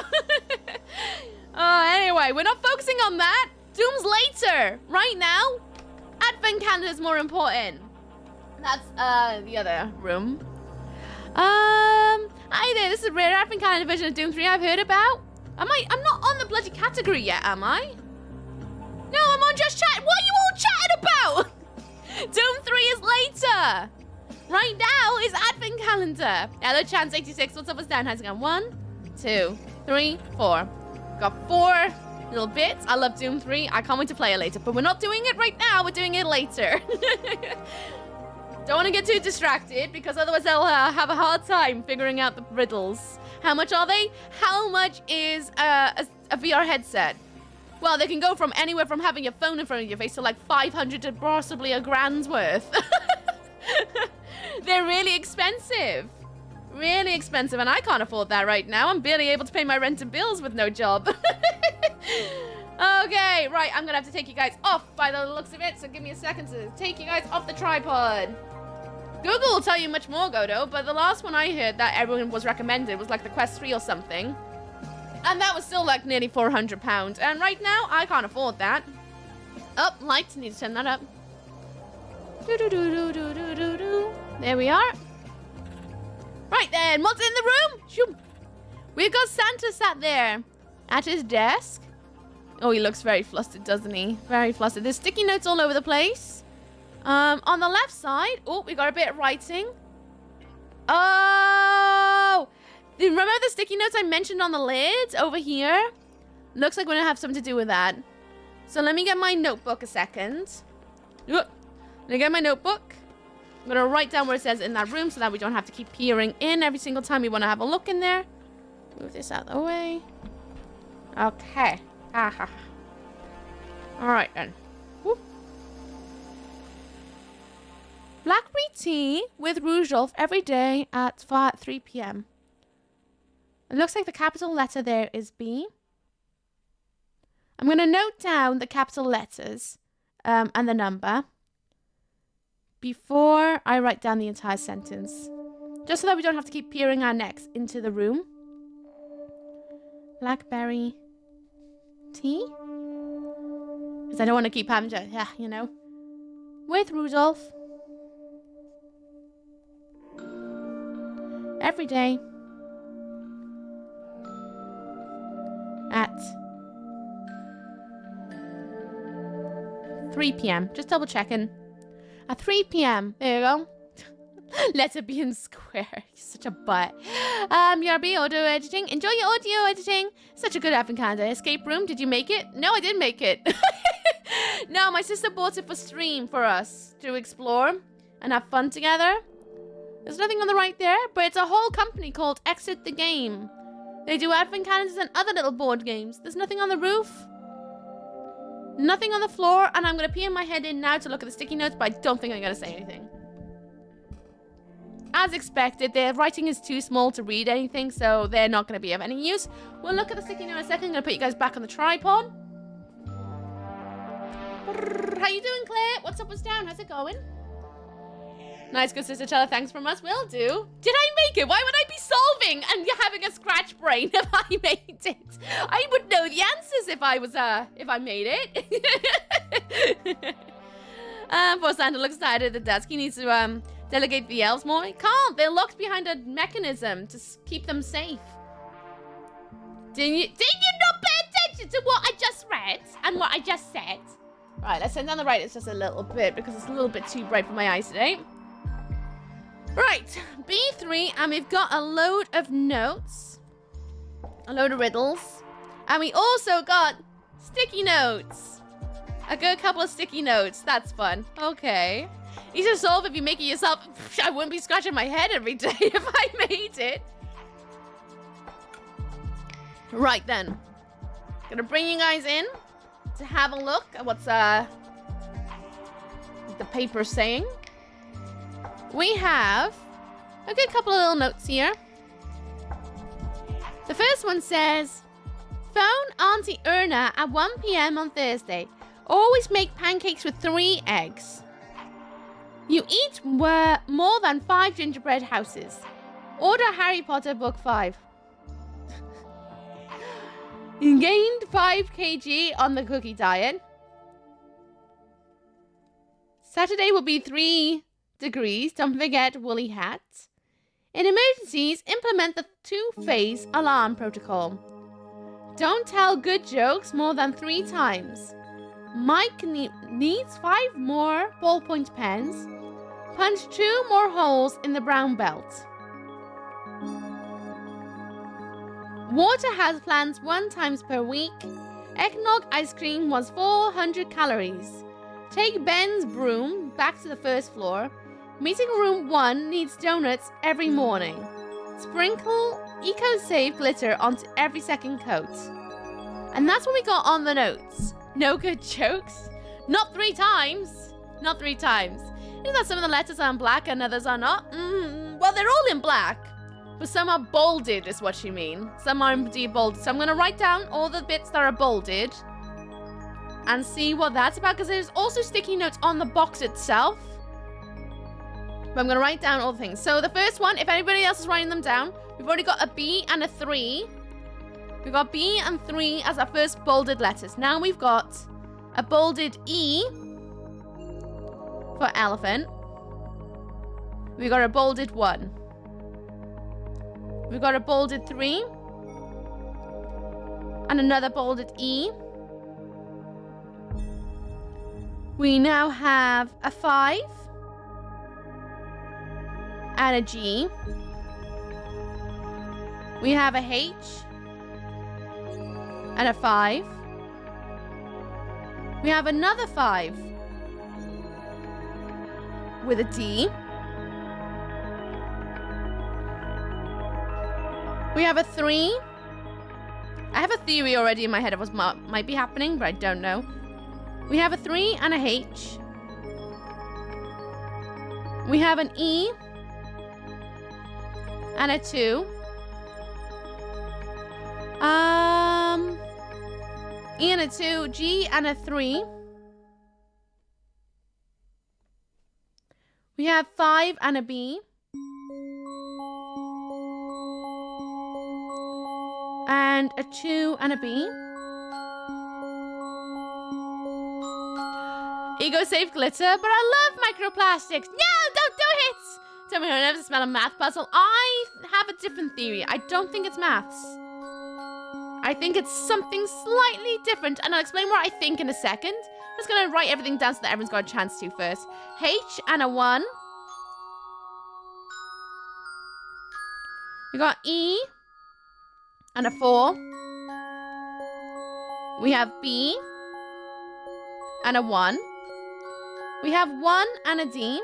Anyway, we're not focusing on that. Doom's later. Right now, Advent calendar is more important. That's the other room. Hi there. This is a rare Advent calendar version of Doom 3 I've heard about. I'm not on the bloody category yet, am I? No, I'm on just chat. What are you all chatting about? Doom 3 is later. Right now is Advent calendar. Hello, Chance86. What's up? What's down? How's it going? 1, 2, 3, 4. Got 4 little bits. I love Doom 3. I can't wait to play it later. But we're not doing it right now. We're doing it later. Don't want to get too distracted because otherwise they'll have a hard time figuring out the riddles. How much are they? How much is a VR headset? Well, they can go from anywhere from having your phone in front of your face to like 500 to possibly a grand's worth. They're really expensive. Really expensive, and I can't afford that right now. I'm barely able to pay my rent and bills with no job. Okay, right, I'm gonna have to take you guys off by the looks of it, so give me a second to take you guys off the tripod. Google will tell you much more, Godo, but the last one I heard that everyone was recommended was like the Quest 3 or something. And that was still like nearly £400. And right now, I can't afford that. Oh, lights, need to turn that up. There we are. Right then, what's in the room? Shoo. We've got Santa sat there at his desk. Oh, he looks very flustered, doesn't he? Very flustered. There's sticky notes all over the place. On the left side, oh, we got a bit of writing. Oh, Remember the sticky notes I mentioned on the lid over here? Looks like we're gonna have something to do with that. So let me get my notebook a second. Let me get my notebook. I'm gonna write down where it says in that room so that we don't have to keep peering in every single time we want to have a look in there. Move this out of the way. Okay. All right then. Whoop. Blackberry tea with Rudolph every day at 3 p.m. It looks like the capital letter there is B. I'm going to note down the capital letters and the number before I write down the entire sentence. Just so that we don't have to keep peering our necks into the room. Blackberry tea? Because I don't want to keep having to, you know. With Rudolph. Every day. At 3 p.m. Just double checking. At 3 p.m. There you go. Letter B in square. You're such a butt. BRB audio editing. Enjoy your audio editing. Such a good advent calendar. Escape room. Did you make it? No, I didn't make it. No, my sister bought it for stream for us to explore and have fun together. There's nothing on the right there, but it's a whole company called Exit the Game. They do advent calendars and other little board games. There's nothing on the roof. Nothing on the floor, and I'm going to pee my head in now to look at the sticky notes, but I don't think I'm going to say anything. As expected, their writing is too small to read anything, so they're not going to be of any use. We'll look at the sticky note in a second. I'm going to put you guys back on the tripod. How you doing, Claire? What's up, what's down? How's it going? Nice, good sister Chella. Thanks from us. Will do. Did I make it? Why would I be solving and having a scratch brain if I made it? I would know the answers if I was, if I made it. Poor Santa looks tired at the desk. He needs to, delegate the elves more. He can't. They're locked behind a mechanism to keep them safe. Did you not pay attention to what I just read and what I just said? Right, let's send down the right. It's just a little bit because it's a little bit too bright for my eyes today. Right, B3, and we've got a load of notes. A load of riddles. And we also got sticky notes. A good couple of sticky notes. That's fun. Okay. Easy to solve if you make it yourself. I wouldn't be scratching my head every day if I made it. Right then. Gonna bring you guys in to have a look at what's the paper saying. We have a good couple of little notes here. The first one says, phone Auntie Erna at 1 p.m. on Thursday. Always make pancakes with 3 eggs. You eat more than 5 gingerbread houses. Order Harry Potter book 5. You gained 5 kg on the cookie diet. Saturday will be 3 degrees. Don't forget woolly hat. In emergencies, implement the 2-phase alarm protocol. Don't tell good jokes more than 3 times. Mike needs 5 more ballpoint pens. Punch 2 more holes in the brown belt. Water has plans 1 time per week. Eggnog ice cream was 400 calories. Take Ben's broom back to the first floor. Meeting room 1 needs donuts every morning. Sprinkle eco-safe glitter onto every second coat. And that's what we got on the notes. No good jokes. Not 3 times. Not 3 times. Isn't that some of the letters are in black and others are not? Well, they're all in black. But some are bolded is what you mean. Some are indeed bolded. So I'm going to write down all the bits that are bolded. And see what that's about. Because there's also sticky notes on the box itself. But I'm going to write down all the things. So the first one, if anybody else is writing them down, we've already got a B and a 3. We've got B and 3 as our first bolded letters. Now we've got a bolded E for elephant. We've got a bolded 1. We've got a bolded 3. And another bolded E. We now have a 5. And a G. We have a H and a 5. We have another 5 with a D. We have a 3. I have a theory already in my head of what might be happening, but I don't know. We have a 3 and a H. We have an E and a 2. E and a 2, G and a 3. We have 5 and a B. And a 2 and a B. Ego safe glitter, but I love microplastics. No, don't do it! Tell me, I never smell a math puzzle. I have a different theory. I don't think it's maths. I think it's something slightly different, and I'll explain what I think in a second. I'm just gonna write everything down so that everyone's got a chance to first. H and a 1. We got E and a 4. We have B and a 1. We have 1 and a D.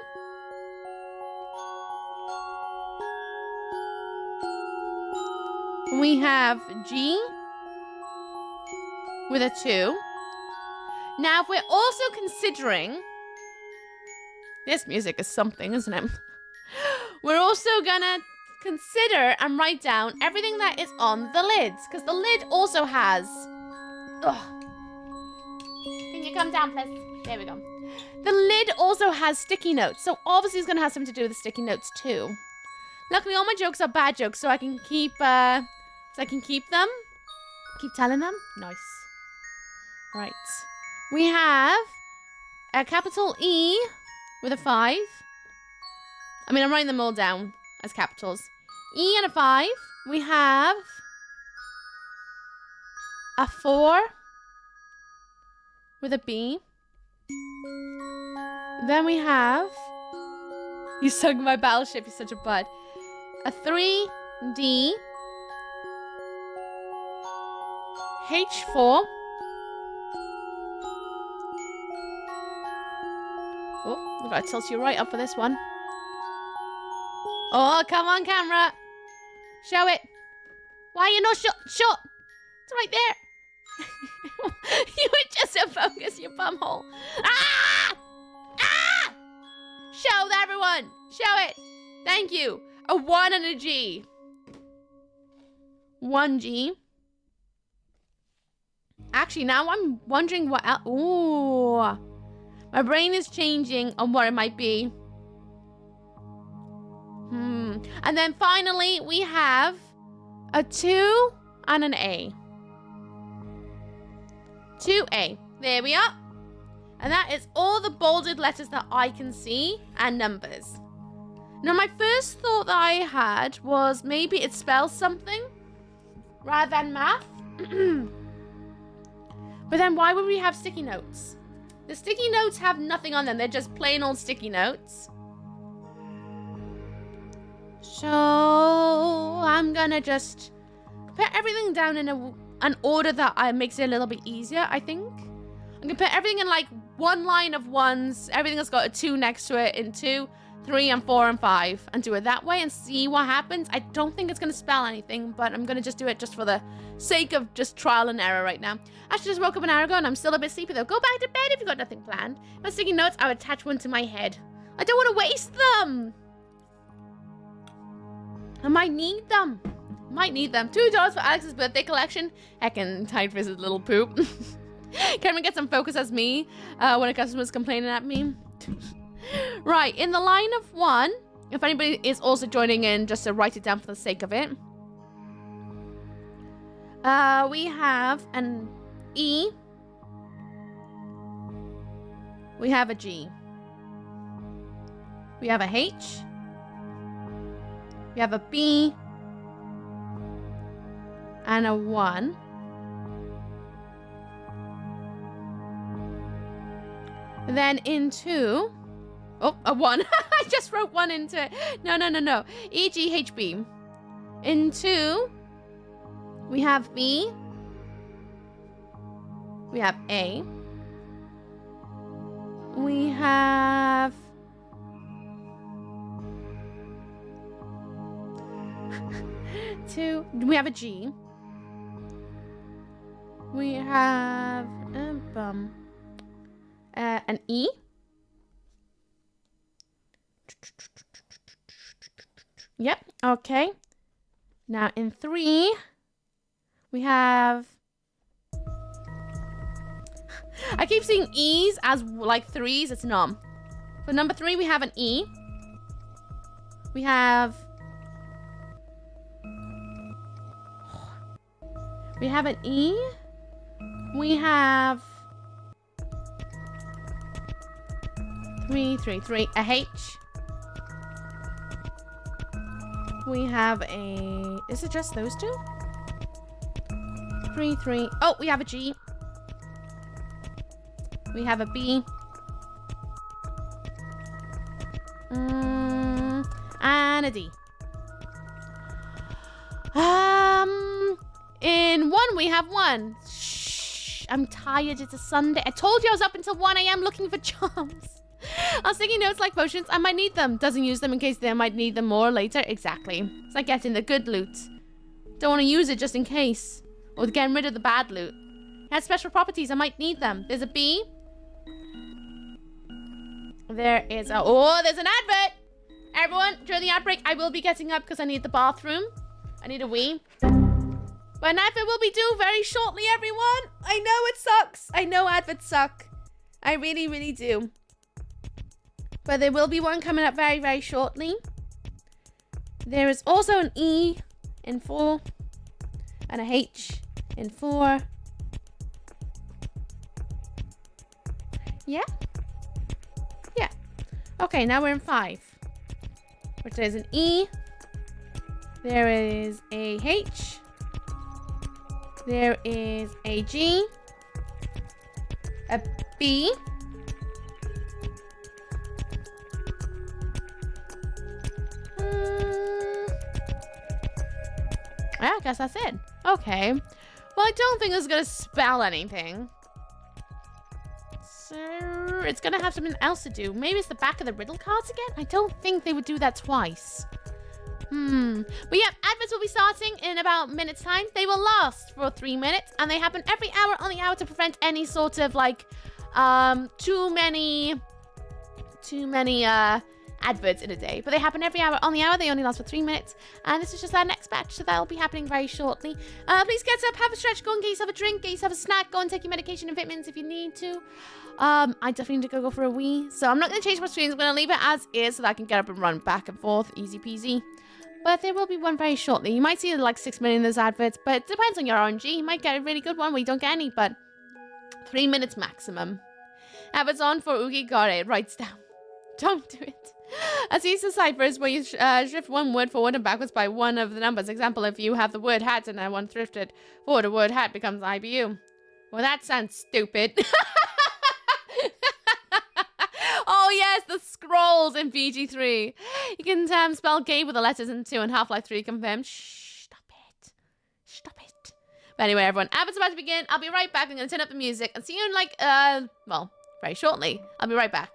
We have G with a 2. Now, if we're also considering... This music is something, isn't it? We're also gonna consider and write down everything that is on the lids, because the lid also has... Ugh. Can you come down, please? There we go. The lid also has sticky notes, so obviously it's gonna have something to do with the sticky notes too. Luckily, all my jokes are bad jokes, so I can keep them. Keep telling them. Nice. Right. We have a capital E with a 5. I mean, I'm writing them all down as capitals. E and a 5. We have a 4 with a B. Then we have... You sunk my battleship, you're such a bud. A 3D. H4. Oh, I've got to tilt you right up for this one. Oh, come on, camera. Show it. Why are you not shut? Shut. It's right there. You were just so focused, you bumhole. Ah! Ah! Show everyone. Show it. Thank you. A 1 and a G. 1G. Actually, now I'm wondering what else. Ooh. My brain is changing on what it might be. And then finally, we have a 2 and an A. 2A. There we are. And that is all the bolded letters that I can see and numbers. Now, my first thought that I had was maybe it spells something rather than math. But then why would we have sticky notes? The sticky notes have nothing on them. They're just plain old sticky notes. So I'm gonna just put everything down in an order that makes it a little bit easier, I think. I'm gonna put everything in like one line of 1s. Everything that's got a 2 next to it in 2, 3, and 4, and 5. And do it that way and see what happens. I don't think it's gonna spell anything, but I'm gonna just do it just for the sake of just trial and error right now. I actually just woke up an hour ago and I'm still a bit sleepy though. Go back to bed if you've got nothing planned. My sticky notes, I would attach one to my head. I don't want to waste them. I might need them. $2 for Alex's birthday collection. Heckin' tight for his little poop. Cameron gets some focus as me when a customer's complaining at me. Right, in the line of 1, if anybody is also joining in, just to write it down for the sake of it. We have an E. We have a G. We have a H. We have a B. And a 1. Then in 2. Oh, a 1. I just wrote 1 into it. No. E, G, H, B. In 2, We have B. We have A. We have... two. We have a G. We have an E. Yep. Okay. Now in 3, we have... I keep seeing E's as like 3s. It's numb. For number 3, we have an E. We have... We have an E. We have... 3, 3, 3. A H. We have a... Is it just those two? 3, 3. Oh, we have a G. We have a B. And a D. In 1, we have 1. Shh. I'm tired. It's a Sunday. I told you I was up until 1 a.m. looking for jobs. I was taking notes like potions. I might need them. Doesn't use them in case they might need them more later. Exactly. It's like getting the good loot. Don't want to use it just in case. Or getting rid of the bad loot. It has special properties. I might need them. There's a B. There is a... Oh, there's an advert. Everyone, during the ad break, I will be getting up because I need the bathroom. I need a wee. But an advert will be due very shortly, everyone. I know it sucks. I know adverts suck. I really, really do. But there will be one coming up very, very shortly. There is also an E in 4. And a H in 4. Yeah? Yeah. Okay, now we're in 5. Which is an E. There is a H. There is a G. A B. Yeah, I guess that's it. Okay. Well, I don't think it's gonna spell anything. So it's gonna have something else to do. Maybe it's the back of the riddle cards again? I don't think they would do that twice. But yeah, adverts will be starting in about a minute's time. They will last for 3 minutes, and they happen every hour on the hour to prevent any sort of like too many adverts in a day. But they happen every hour on the hour. They only last for 3 minutes, and this is just our next batch, so that'll be happening very shortly. Please get up, have a stretch, go and get yourself a drink, get yourself a snack, go and take your medication and vitamins if you need to. I definitely need to go for a wee, so I'm not going to change my screen. I'm going to leave it as is so that I can get up and run back and forth, easy peasy. But there will be one very shortly. You might see like 6 million of those adverts, but it depends on your RNG. You might get a really good one where you don't get any, but 3 minutes maximum. Adverts on for Oogie, got it, writes down. Don't do it. As these are ciphers where you shift one word forward and backwards by one of the numbers. Example, if you have the word hat and I want thrifted forward, the word hat becomes IBU. Well, that sounds stupid. Oh, yes, the scrolls in PG3. You can spell gay with the letters in 2 and Half-Life 3 confirmed. Shh, stop it. Stop it. But anyway, everyone, advert's about to begin. I'll be right back. I'm going to turn up the music and see you in like, well, very shortly. I'll be right back.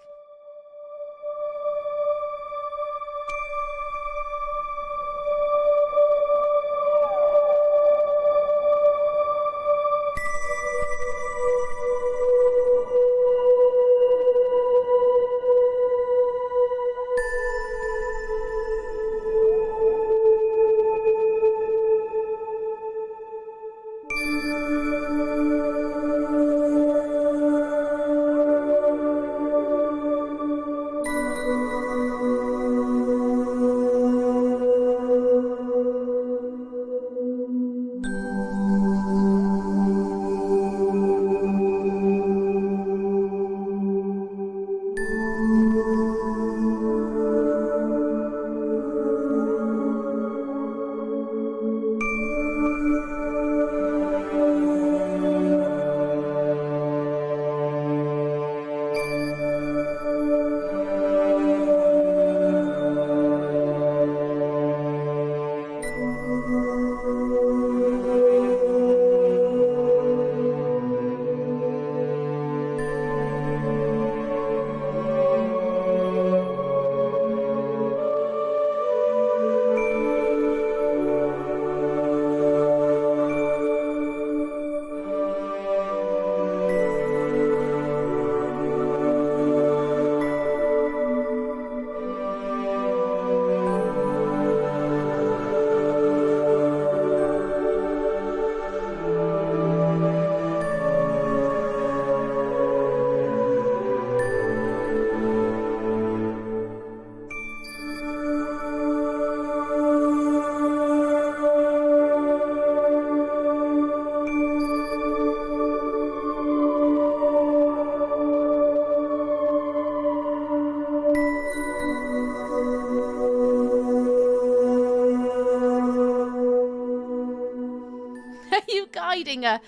Are you guiding a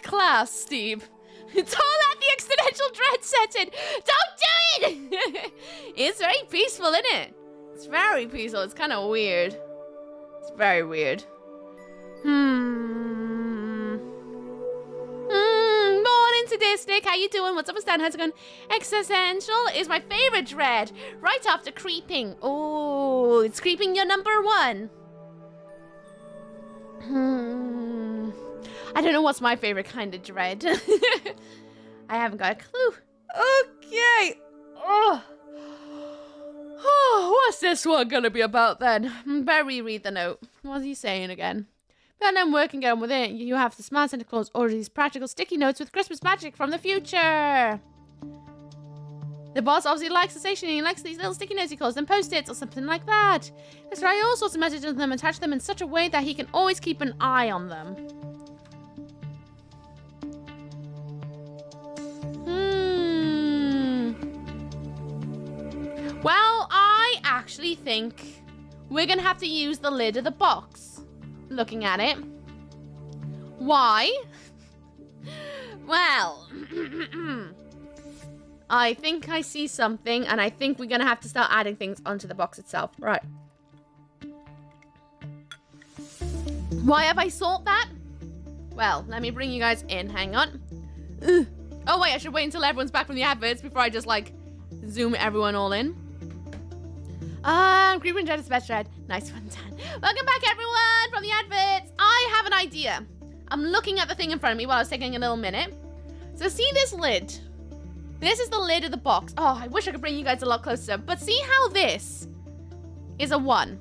class, Steve? Don't let the exponential dread set in. Don't do it! It's very peaceful, isn't it? It's very peaceful. It's kind of weird. It's very weird. Morning, Sadistic. How you doing? What's up, Stan? How's it going? Existential is my favorite dread. Right after creeping. Oh, it's creeping your number one. I don't know what's my favorite kind of dread. I haven't got a clue. Okay. Oh, what's this one gonna be about then? Better reread the note. What's he saying again? Then I'm working on with it. You have the Smart Santa Claus order these practical sticky notes with Christmas magic from the future. The boss obviously likes the station and he likes these little sticky notes. He calls them post-its or something like that. Let's write all sorts of messages on them and attach them in such a way that he can always keep an eye on them. Well, I actually think we're going to have to use the lid of the box. Looking at it. Why? Well, I think I see something, and I think we're going to have to start adding things onto the box itself. Right. Why have I thought that? Well, let me bring you guys in. Hang on. Oh, wait, I should wait until everyone's back from the adverts before I just, like, zoom everyone all in. Creeper and Dread is the best dread. Nice one, Dan. Welcome back, everyone, from the adverts. I have an idea. I'm looking at the thing in front of me while I was taking a little minute. So see this lid? This is the lid of the box. Oh, I wish I could bring you guys a lot closer. But see how this is a 1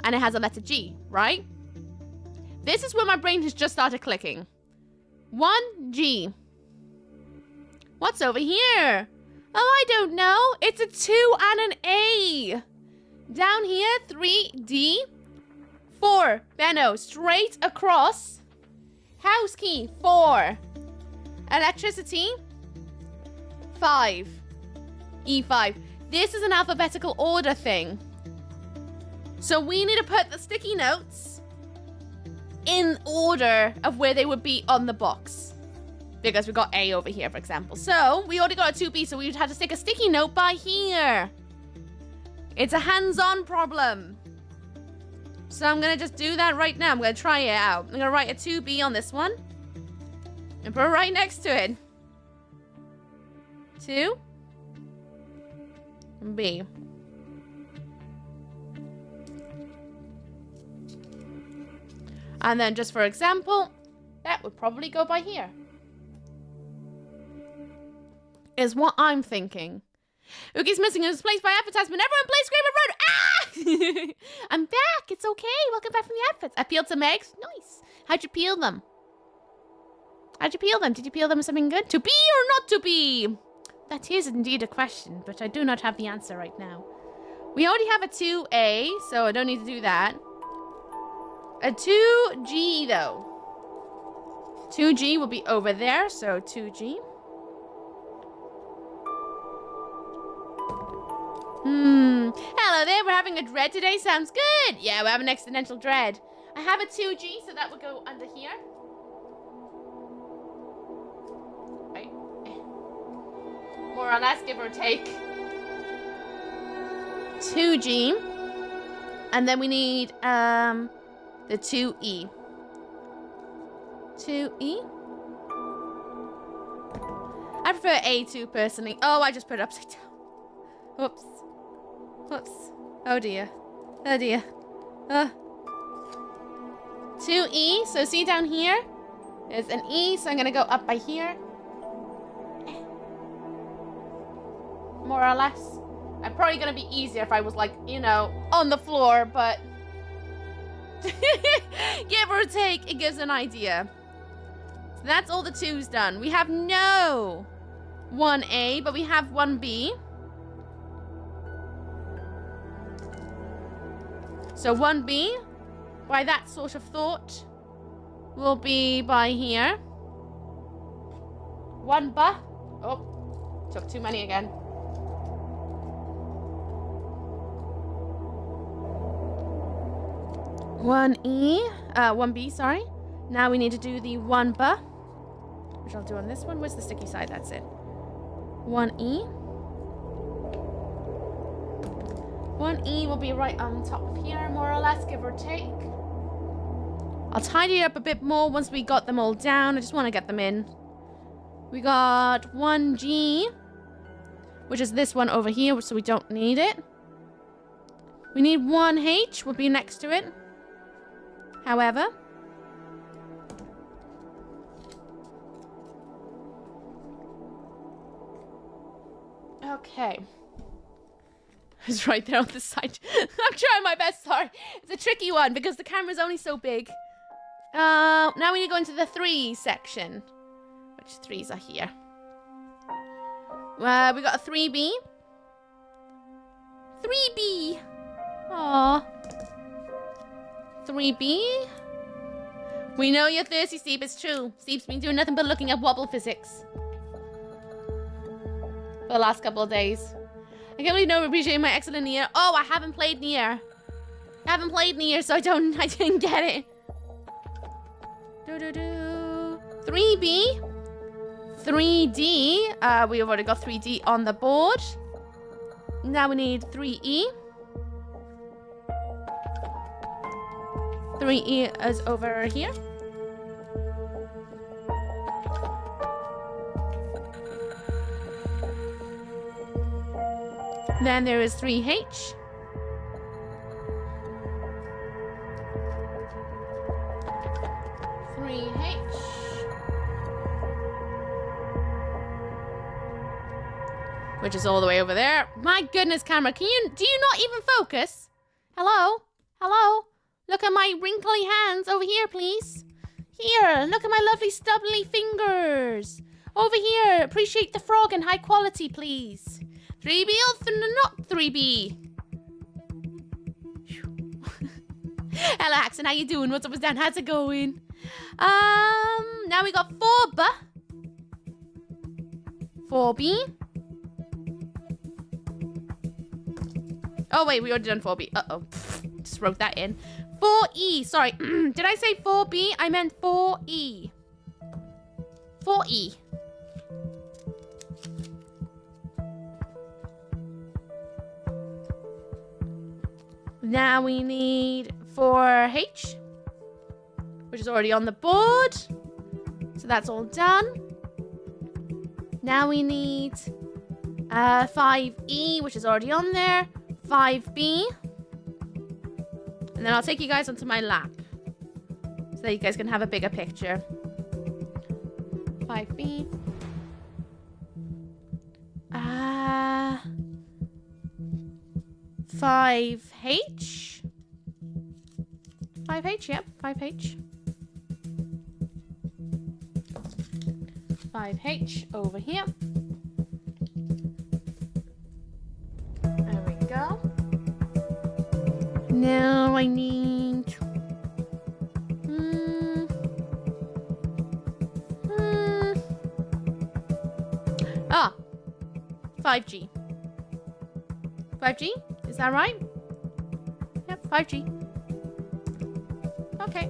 and it has a letter G, right? This is where my brain has just started clicking. 1G. What's over here? Oh, I don't know. It's a 2 and an A. Down here, 3D. 4. Benno, straight across. House key, 4. Electricity, 5. E5. This is an alphabetical order thing. So we need to put the sticky notes in order of where they would be on the box. Because we got A over here, for example. So we already got a 2B, so we would have to stick a sticky note by here. It's a hands-on problem. So I'm going to just do that right now. I'm going to try it out. I'm going to write a 2B on this one. And put it right next to it. 2. B. And then just for example, that would probably go by here. Is what I'm thinking. Oogie's missing his place by advertisement. Everyone play Screamer Road. Ah! I'm back. It's okay. Welcome back from the adverts. I peeled some eggs. Nice. How'd you peel them? How'd you peel them? Did you peel them with something good? To be or not to be? That is indeed a question, but I do not have the answer right now. We already have a 2A, so I don't need to do that. A 2G, though. 2G will be over there, so 2G. Hello there, we're having a dread today. Sounds good. Yeah, we're having an exponential dread. I have a 2G, so that would go under here. Right. More or less, give or take. 2G. And then we need, the 2E. 2E. I prefer A2 personally. Oh, I just put it upside down. Whoops. Whoops. Oh dear. Oh dear. 2E. So see down here? There's an E, so I'm gonna go up by here. More or less. I'm probably gonna be easier if I was like, you know, on the floor, but give or take, it gives an idea. So that's all the 2's done. We have no 1A, but we have 1B. So 1B, by that sort of thought, will be by here. 1B. Oh, took too many again. 1E, 1B, sorry. Now we need to do the 1 which I'll do on this one. Where's the sticky side? That's it. 1E. 1E will be right on top of here, more or less, give or take. I'll tidy it up a bit more once we got them all down. I just want to get them in. We got 1G, which is this one over here, so we don't need it. We need 1H, will be next to it. However. Okay. It's right there on the side. I'm trying my best, sorry. It's a tricky one because the camera's only so big. Now we need to go into the 3 section. Which 3s are here? We got a 3B. 3B. Aww. 3B. We know you're thirsty, Steve. It's true. Steve's been doing nothing but looking at wobble physics for the last couple of days. I can't really know appreciating my excellent Nier. Oh, I haven't played Nier. I haven't played Nier, so I didn't get it. 3B. 3D. We've already got 3D on the board. Now we need 3E. 3E is over here. Then there is 3H. Which is all the way over there. My goodness, camera, do you not even focus? Hello? Hello? Look at my wrinkly hands over here, please. Here, look at my lovely stubbly fingers. Over here, appreciate the frog in high quality, please. 3B or not 3B? Hello, Axon, how you doing? What's up, what's down? How's it going? Now we got 4B. 4B. Oh, wait, we already done 4B. Uh-oh. Just wrote that in. 4E. Sorry. Did I say 4B? I meant 4E. 4E. Now we need 4H, which is already on the board. So that's all done. Now we need 5E, which is already on there. 5B. And then I'll take you guys onto my lap so that you guys can have a bigger picture. 5B. 5H. 5H, yep, 5H. 5H over here. There we go. Now I need... Ah! 5G. 5G? Is that right? Yep, 5G. Okay.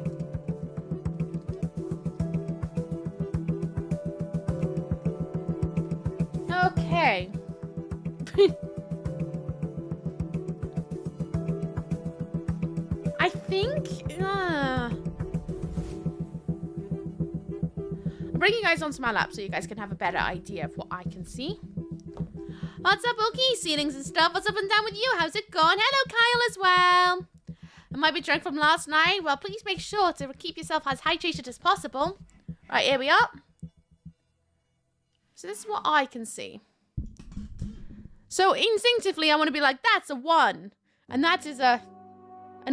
Okay. I think... I'm bringing you guys onto my lap so you guys can have a better idea of what I can see. What's up, Ookie? Ceilings and stuff. What's up and down with you? How's it going? Hello, Kyle, as well. I might be drunk from last night. Well, please make sure to keep yourself as hydrated as possible. Right, here we are. So this is what I can see. So instinctively, I want to be like, that's a 1. And that is an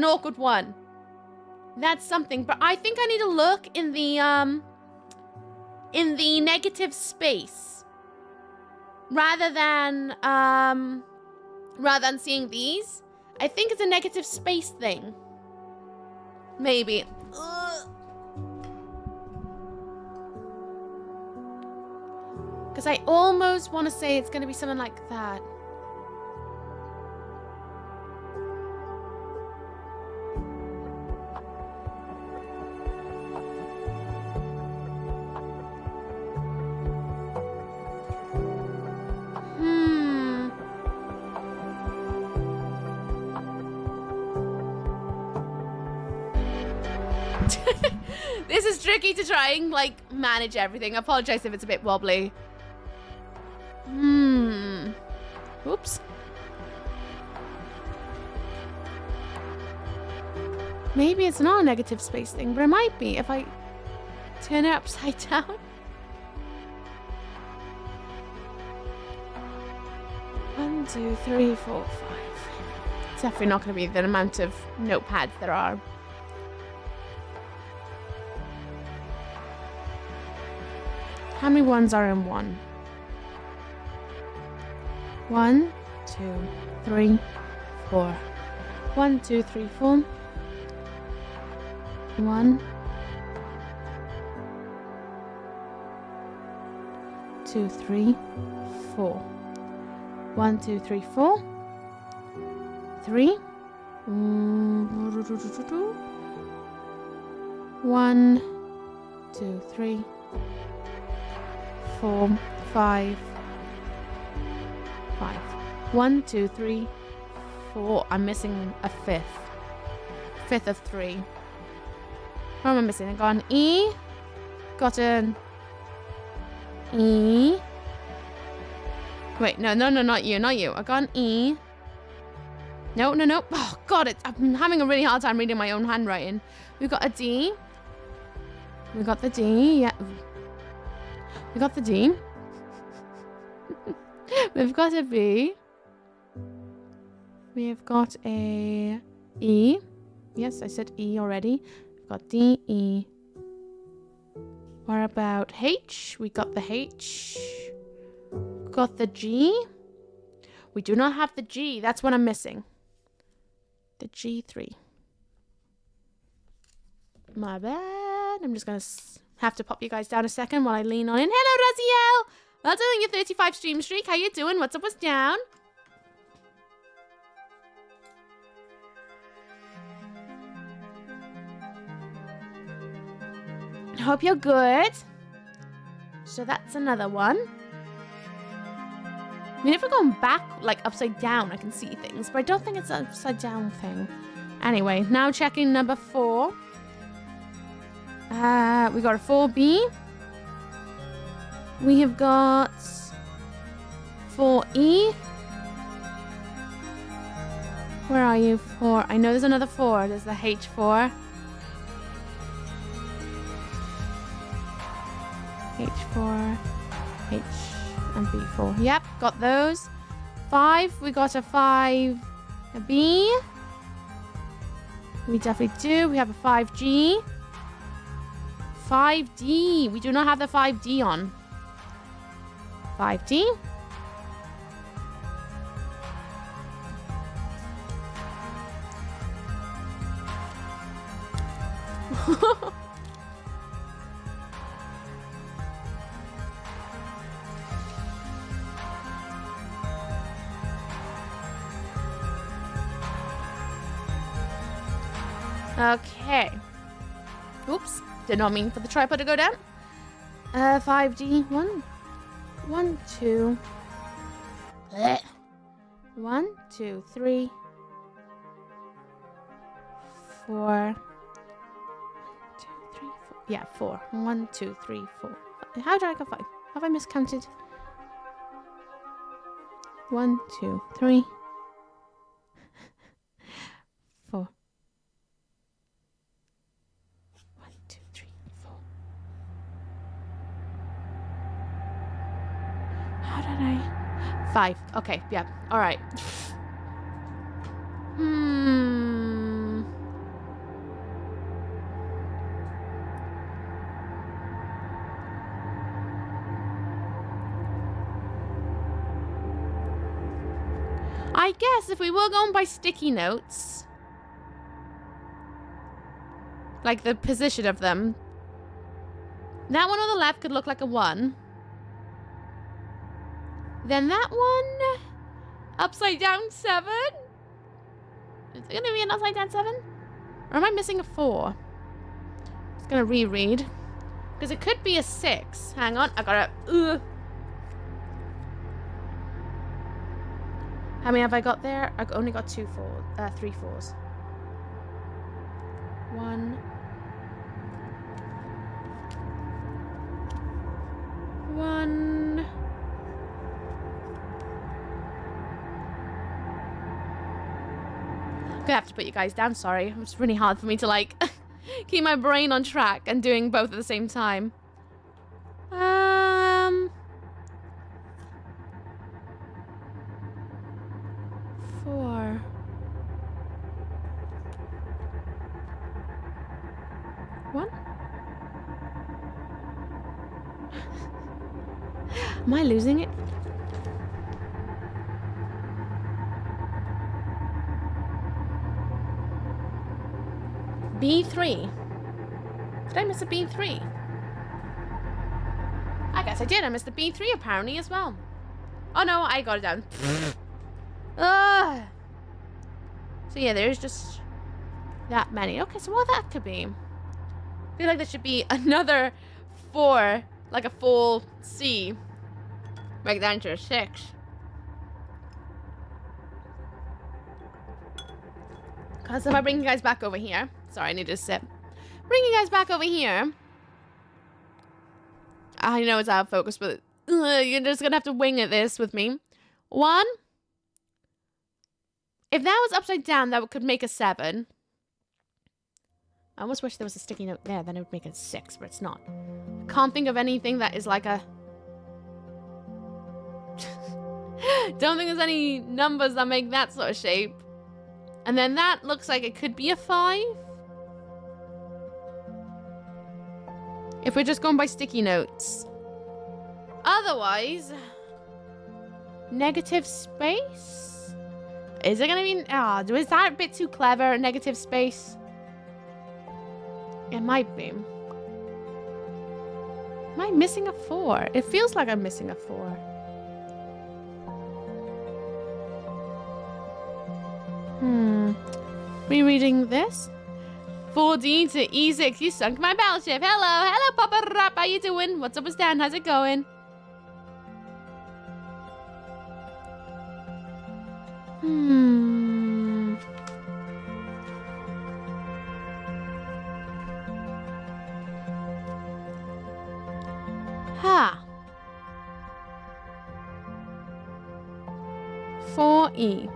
awkward 1. That's something. But I think I need to look in the negative space. Rather than seeing these. I think it's a negative space thing. Maybe. Because I almost want to say it's going to be something like that. This is tricky to try and, like, manage everything. I apologize if it's a bit wobbly. Oops. Maybe it's not a negative space thing, but it might be if I turn it upside down. One, two, three, four, five. It's definitely not going to be the amount of notepads there are. How many ones are in one? 1, 2, 3, 4. 1, 2, 3, 4. 1, 2, 3, 4. 1, 2, 3, 4. 3. 1, 2, 3, 4, 5. 5. 1, 2, 3, 4. I'm missing a fifth. Fifth of 3. What am I missing? I got an E. Got an E. Wait, no, not you, not you. I got an E. No. Oh, God, I'm having a really hard time reading my own handwriting. We've got a D. We got the D, yeah. We got the D. We've got a B. We've got a E. Yes, I said E already. We've got D, E. What about H? We got the H. Got the G. We do not have the G. That's what I'm missing. The G3. My bad. I'm just going to have to pop you guys down a second while I lean on in. Hello, Raziel! Well done on your 35 stream streak. How you doing? What's up, what's down? Hope you're good. So that's another one. I mean, if we're going back, like, upside down, I can see things. But I don't think it's an upside down thing. Anyway, now checking number 4. We got a 4B. We have got 4E. Where are you? 4. I know there's another 4. There's the H4. H4. H and B4. Yep, got those. 5. We got a 5. A B. We definitely do. We have a 5G. 5D. We do not have the 5D on. 5D. Okay. Oops. Did not mean for the tripod to go down. 5D. 1, 2. 1, 2, 3. 4. 2, 3, 4. Yeah, 4. 1, 2, 3, 4. How did I go 5? Have I miscounted? 1, 2, 3. 4. 1, 2, 3, 4. How did I? 5. Okay, yeah. All right. I guess if we were going by sticky notes, like the position of them, that one on the left could look like a 1. Then that one, upside down 7. Is it going to be an upside down 7? Or am I missing a 4? Just going to reread. Because it could be a 6. Hang on, I got to... How many have I got there? I've only got 3 4s. 1, 1. I'm gonna have to put you guys down, sorry. It's really hard for me to like keep my brain on track and doing both at the same time. 4. One. Am I losing it? B3. Did I miss a B3? I guess I did. I missed the B3 apparently as well. Oh no, I got it down. Ugh. So yeah, there's just that many. Okay, so what that could be? I feel like there should be another 4, like a full C. Make that into a 6. Because if I bring you guys back over here. Sorry, I need to sip. Bring you guys back over here. I know it's out of focus, but you're just going to have to wing it this with me. 1. If that was upside down, that could make a 7. I almost wish there was a sticky note there. Then it would make a 6, but it's not. Can't think of anything that is like a... Don't think there's any numbers that make that sort of shape. And then that looks like it could be a 5. If we're just going by sticky notes. Otherwise... Negative space? Is it going to be... Oh, is that a bit too clever? Negative space? It might be. Am I missing a 4? It feels like I'm missing a 4. Rereading this. 4D to E6. You sunk my battleship. Hello. Hello, Papa Rap. How you doing? What's up with Stan? How's it going? Ha. 4E.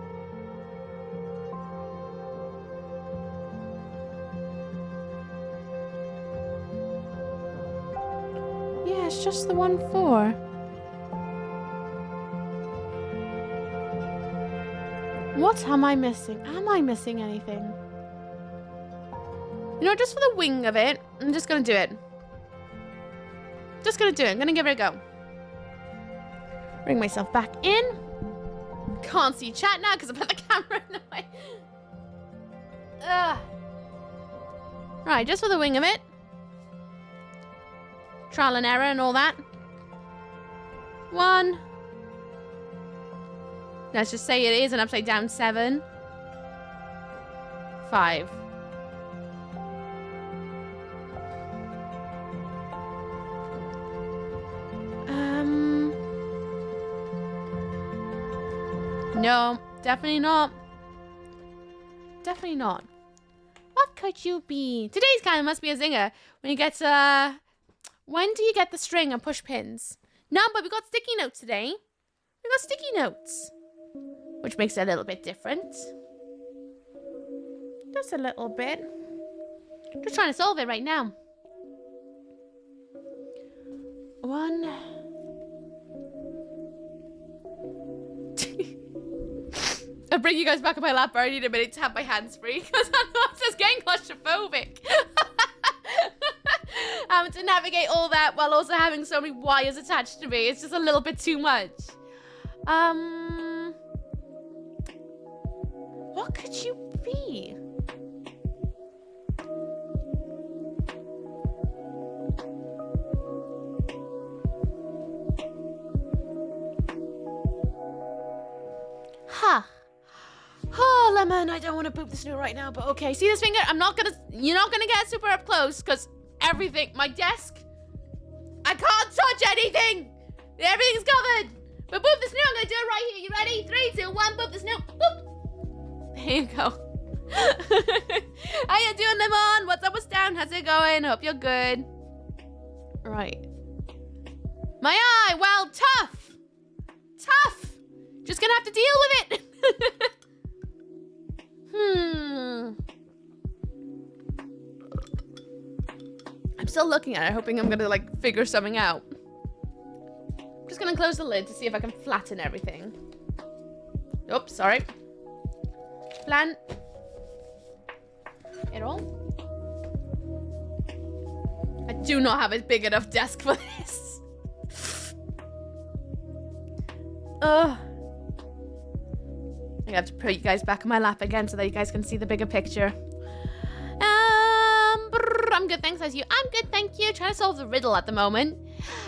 Yeah, it's just the 1 4. What am I missing? Am I missing anything? You know, just for the wing of it, I'm just gonna do it. Just gonna do it. I'm gonna give it a go. Bring myself back in. Can't see chat now because I put the camera in the way. Ugh. Right, just for the wing of it. Trial and error and all that. 1. Let's just say it is an upside down 7. 5. No, definitely not. Definitely not. What could you be? Today's kind of must be a zinger. When you get when do you get the string and push pins? No, but we got sticky notes today. We got sticky notes. Which makes it a little bit different. Just a little bit. Just trying to solve it right now. 1. I'll bring you guys back on my lap, but I need a minute to have my hands free because I'm just getting claustrophobic. Having to navigate all that while also having so many wires attached to me. It's just a little bit too much. What could you be? Huh. Oh, Lemon, I don't want to poop the snoot right now, but okay. See this finger? You're not gonna get super up close, because everything, my desk, I can't touch anything. Everything's covered. But boop the snoot, I'm gonna do it right here. You ready? 3, 2, 1, boop the snoot. Boop. There you go. How you doing, Lemon? What's up with Stan? How's it going? Hope you're good. Right. My eye. Well, tough. Tough. Just gonna have to deal with it. I'm still looking at it, hoping I'm gonna like figure something out. I'm just gonna close the lid to see if I can flatten everything. Oops, sorry. Flatten it all. I do not have a big enough desk for this. Ugh. I have to put you guys back in my lap again so that you guys can see the bigger picture. I'm good, thanks. How's you? I'm good, thank you. Trying to solve the riddle at the moment.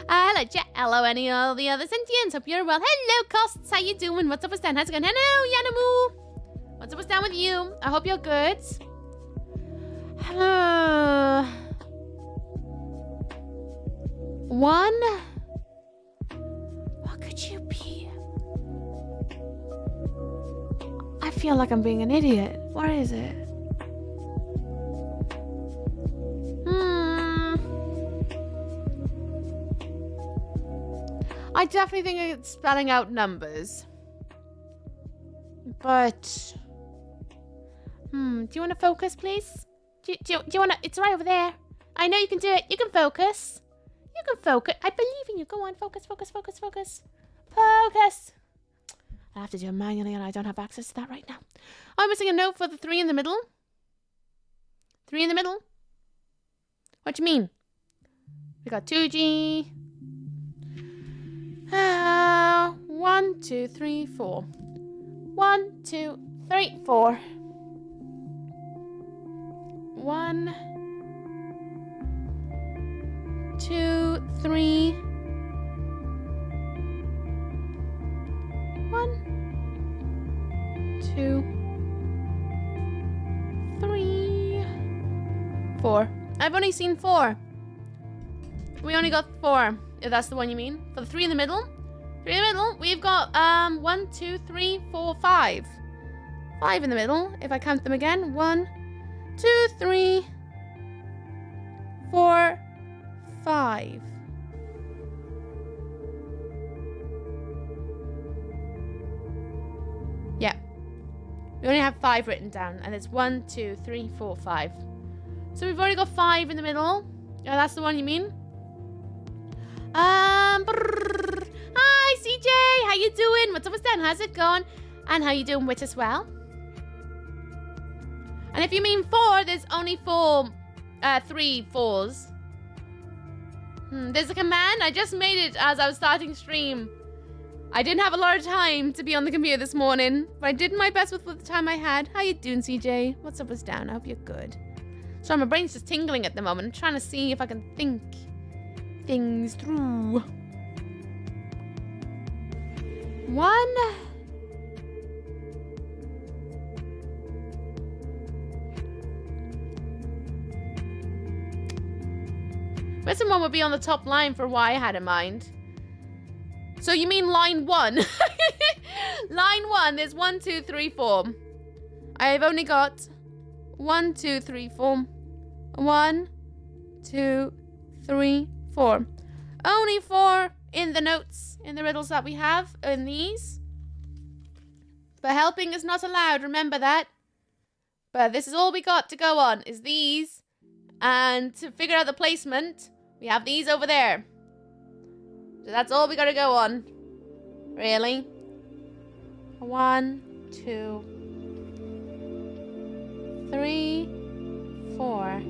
Hello, Jet. Hello, any of the other sentients. Hope you're well. Hello, Costs. How you doing? What's up with Stan? How's it going? Hello, Yanamu. What's up with Stan with you? I hope you're good. One. What could you be? I feel like I'm being an idiot. What is it? I definitely think it's spelling out numbers. But... do you want to focus, please? Do you want to... It's right over there. I know you can do it. You can focus. You can focus. I believe in you. Go on. Focus, focus, focus, focus. Focus. I have to do it manually and I don't have access to that right now. I'm missing a note for the 3 in the middle. 3 in the middle? What do you mean? We got 2G. 1, 2, 3, 4. 1, 2, 3, 4. 1, 2, 3. 1, 2, 3, 4. I've only seen 4. We only got 4. If that's the one you mean. For the 3 in the middle. 3 in the middle. We've got 1, 2, 3, 4, 5. 5 in the middle. If I count them again. 1, 2, 3, 4, 5. Yeah. We only have 5 written down. And it's 1, 2, 3, 4, 5. So we've already got 5 in the middle. Oh, that's the one you mean? Hi CJ, how you doing? What's up with Stan? How's it going? And how you doing, Wit, as well? And if you mean 4, there's only 3 4s. There's a command. I just made it as I was starting stream. I didn't have a lot of time to be on the computer this morning, but I did my best with the time I had. How you doing, CJ? What's up with Stan? I hope you're good. So my brain's just tingling at the moment. I'm trying to see if I can think things through. 1. Question 1 would be on the top line for what I had in mind. So you mean line 1? Line 1, there's 1, 2, 3, 4. I've only got 1, 2, 3, 4. 1, 2, 3, 4. Only 4 in the notes, in the riddles that we have, in these. But helping is not allowed, remember that. But this is all we got to go on, is these. And to figure out the placement, we have these over there. So that's all we gotta go on. Really? 1, 2, 3, 4.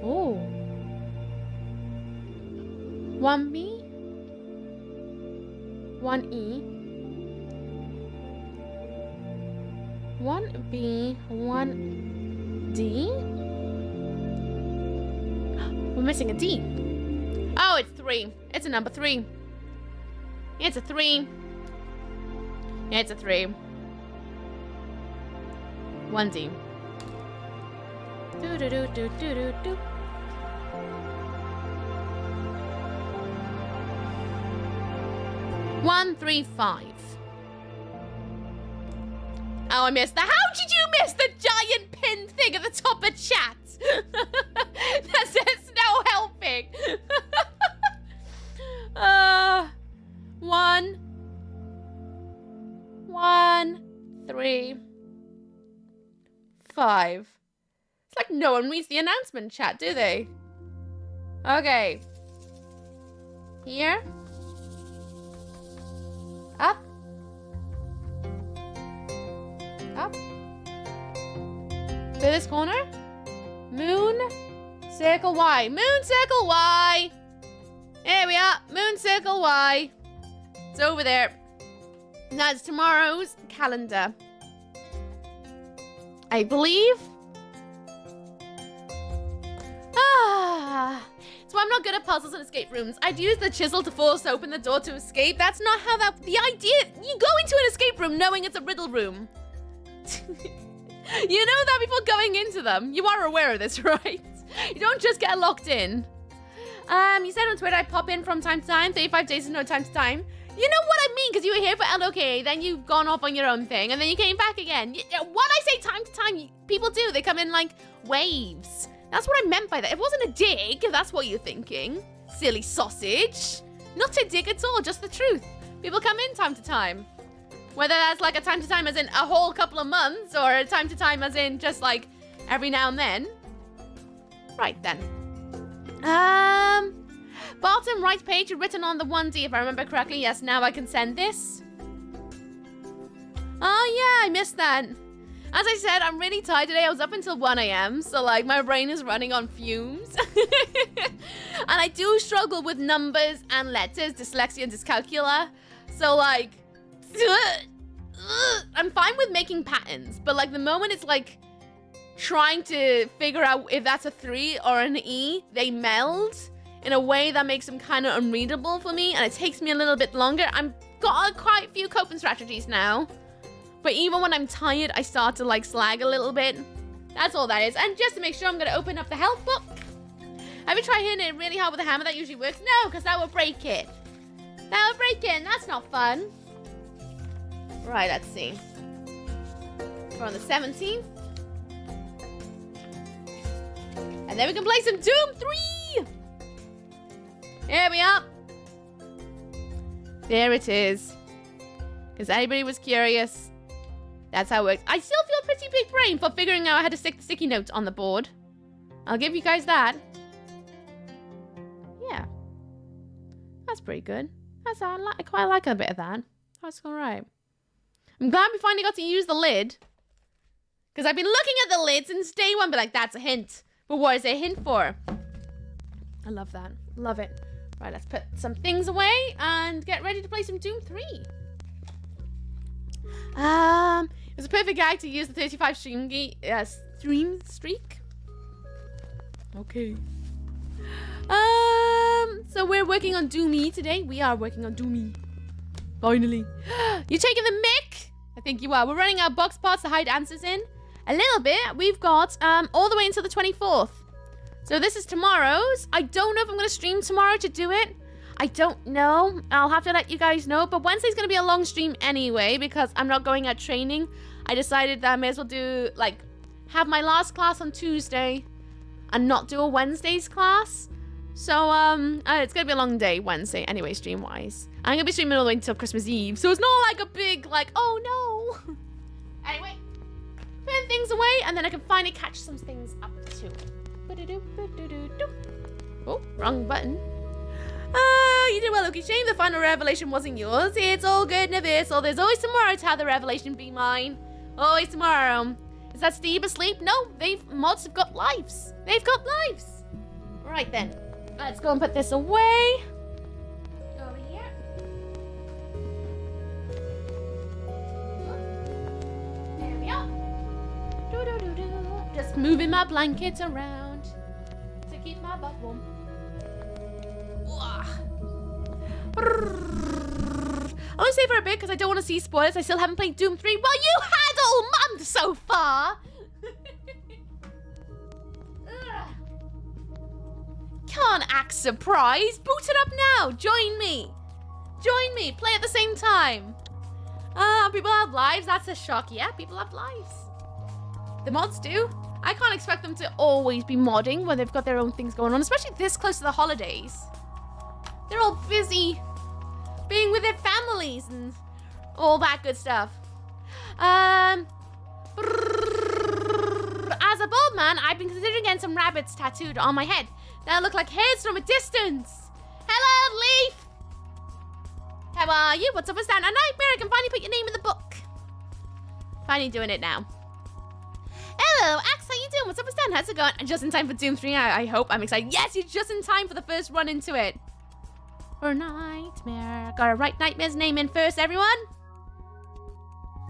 Ooh. 1B, 1E, 1B, 1D. We're missing a D. Oh, it's 3. It's a number 3. It's a 3. It's a 3. 1D. Do do do do do do do. 1, 3, 5. Oh, I missed that. How did you miss the giant pin thing at the top of chat? There's no helping. live. It's like no one reads the announcement chat, do they? Okay. Here. Up. Up. To this corner. Moon. Circle Y. Moon, circle Y. There we are. Moon, circle Y. It's over there. That's tomorrow's calendar. I believe. So I'm not good at puzzles and escape rooms. I'd use the chisel to force open the door to escape. That's not how the idea. You go into an escape room knowing it's a riddle room. You know that before going into them. You are aware of this, right? You don't just get locked in. You said on Twitter I pop in from time to time. 35 days is no time to time. You know what I mean, because you were here for LOK, then you've gone off on your own thing, and then you came back again. What I say time to time, people do. They come in like waves. That's what I meant by that. It wasn't a dig, if that's what you're thinking. Silly sausage. Not a dig at all, just the truth. People come in time to time. Whether that's like a time to time as in a whole couple of months, or a time to time as in just like every now and then. Right then. Bottom right page written on the 1D, if I remember correctly. Yes, now I can send this. Oh yeah, I missed that. As I said, I'm really tired today. I was up until 1 a.m. So like my brain is running on fumes. And I do struggle with numbers and letters, dyslexia and dyscalculia. So like, I'm fine with making patterns. But like the moment it's like trying to figure out if that's a 3 or an E, they meld in a way that makes them kind of unreadable for me. And it takes me a little bit longer. I've got quite a few coping strategies now. But even when I'm tired, I start to like slag a little bit. That's all that is. And just to make sure, I'm going to open up the health book. Have you tried hitting it really hard with a hammer? That usually works. No, because that would break it. That would break it, and that's not fun. Right, let's see. We're on the 17th. And then we can play some Doom 3. Here we are. There it is. Because anybody was curious. That's how it works. I still feel pretty big brain for figuring out how to stick the sticky notes on the board. I'll give you guys that. Yeah. That's pretty good. I quite like a bit of that. That's alright. I'm glad we finally got to use the lid. Because I've been looking at the lid since day one, but like, that's a hint. But what is it a hint for? I love that. Love it. Right, let's put some things away and get ready to play some Doom 3. It was a perfect gag to use the 35 stream streak. Okay. So we're working on Doomy today. We are working on Doomy. Finally. You taking the mic? I think you are. We're running out box parts to hide answers in. A little bit. We've got all the way until the 24th. So this is tomorrow's. I don't know if I'm going to stream tomorrow to do it. I don't know. I'll have to let you guys know. But Wednesday's going to be a long stream anyway because I'm not going out training. I decided that I may as well do, like, have my last class on Tuesday and not do a Wednesday's class. So, it's going to be a long day Wednesday anyway, stream-wise. I'm going to be streaming all the way until Christmas Eve. So it's not like a big, like, oh no. Anyway, putting things away and then I can finally catch some things up too. Oh, wrong button. You did well, okay. Shame the final revelation wasn't yours. It's all good, Universal. There's always tomorrow to have the revelation be mine. Always tomorrow. Is that Steve asleep? No, mods have got lives. They've got lives. Right then. Let's go and put this away. Go over here. There we are. Just moving my blankets around to keep my butt warm. I'll only stay for a bit because I don't want to see spoilers. I still haven't played Doom 3. Well, you had all month so far. Can't act surprised. Boot it up now. Join me. Join me. Play at the same time. People have lives. That's a shock. Yeah, people have lives. The mods do. I can't expect them to always be modding when they've got their own things going on, especially this close to the holidays. They're all busy being with their families and all that good stuff. man, I've been considering getting some rabbits tattooed on my head. That look like heads from a distance. Hello, Leaf. How are you? What's up with Stan? A nightmare. I can finally put your name in the book. Finally doing it now. Hello, Axe. How you doing? What's up with Stan? How's it going? Just in time for Doom 3. I hope. I'm excited. Yes, you're just in time for the first run into it. For Nightmare. Gotta write Nightmare's name in first, everyone.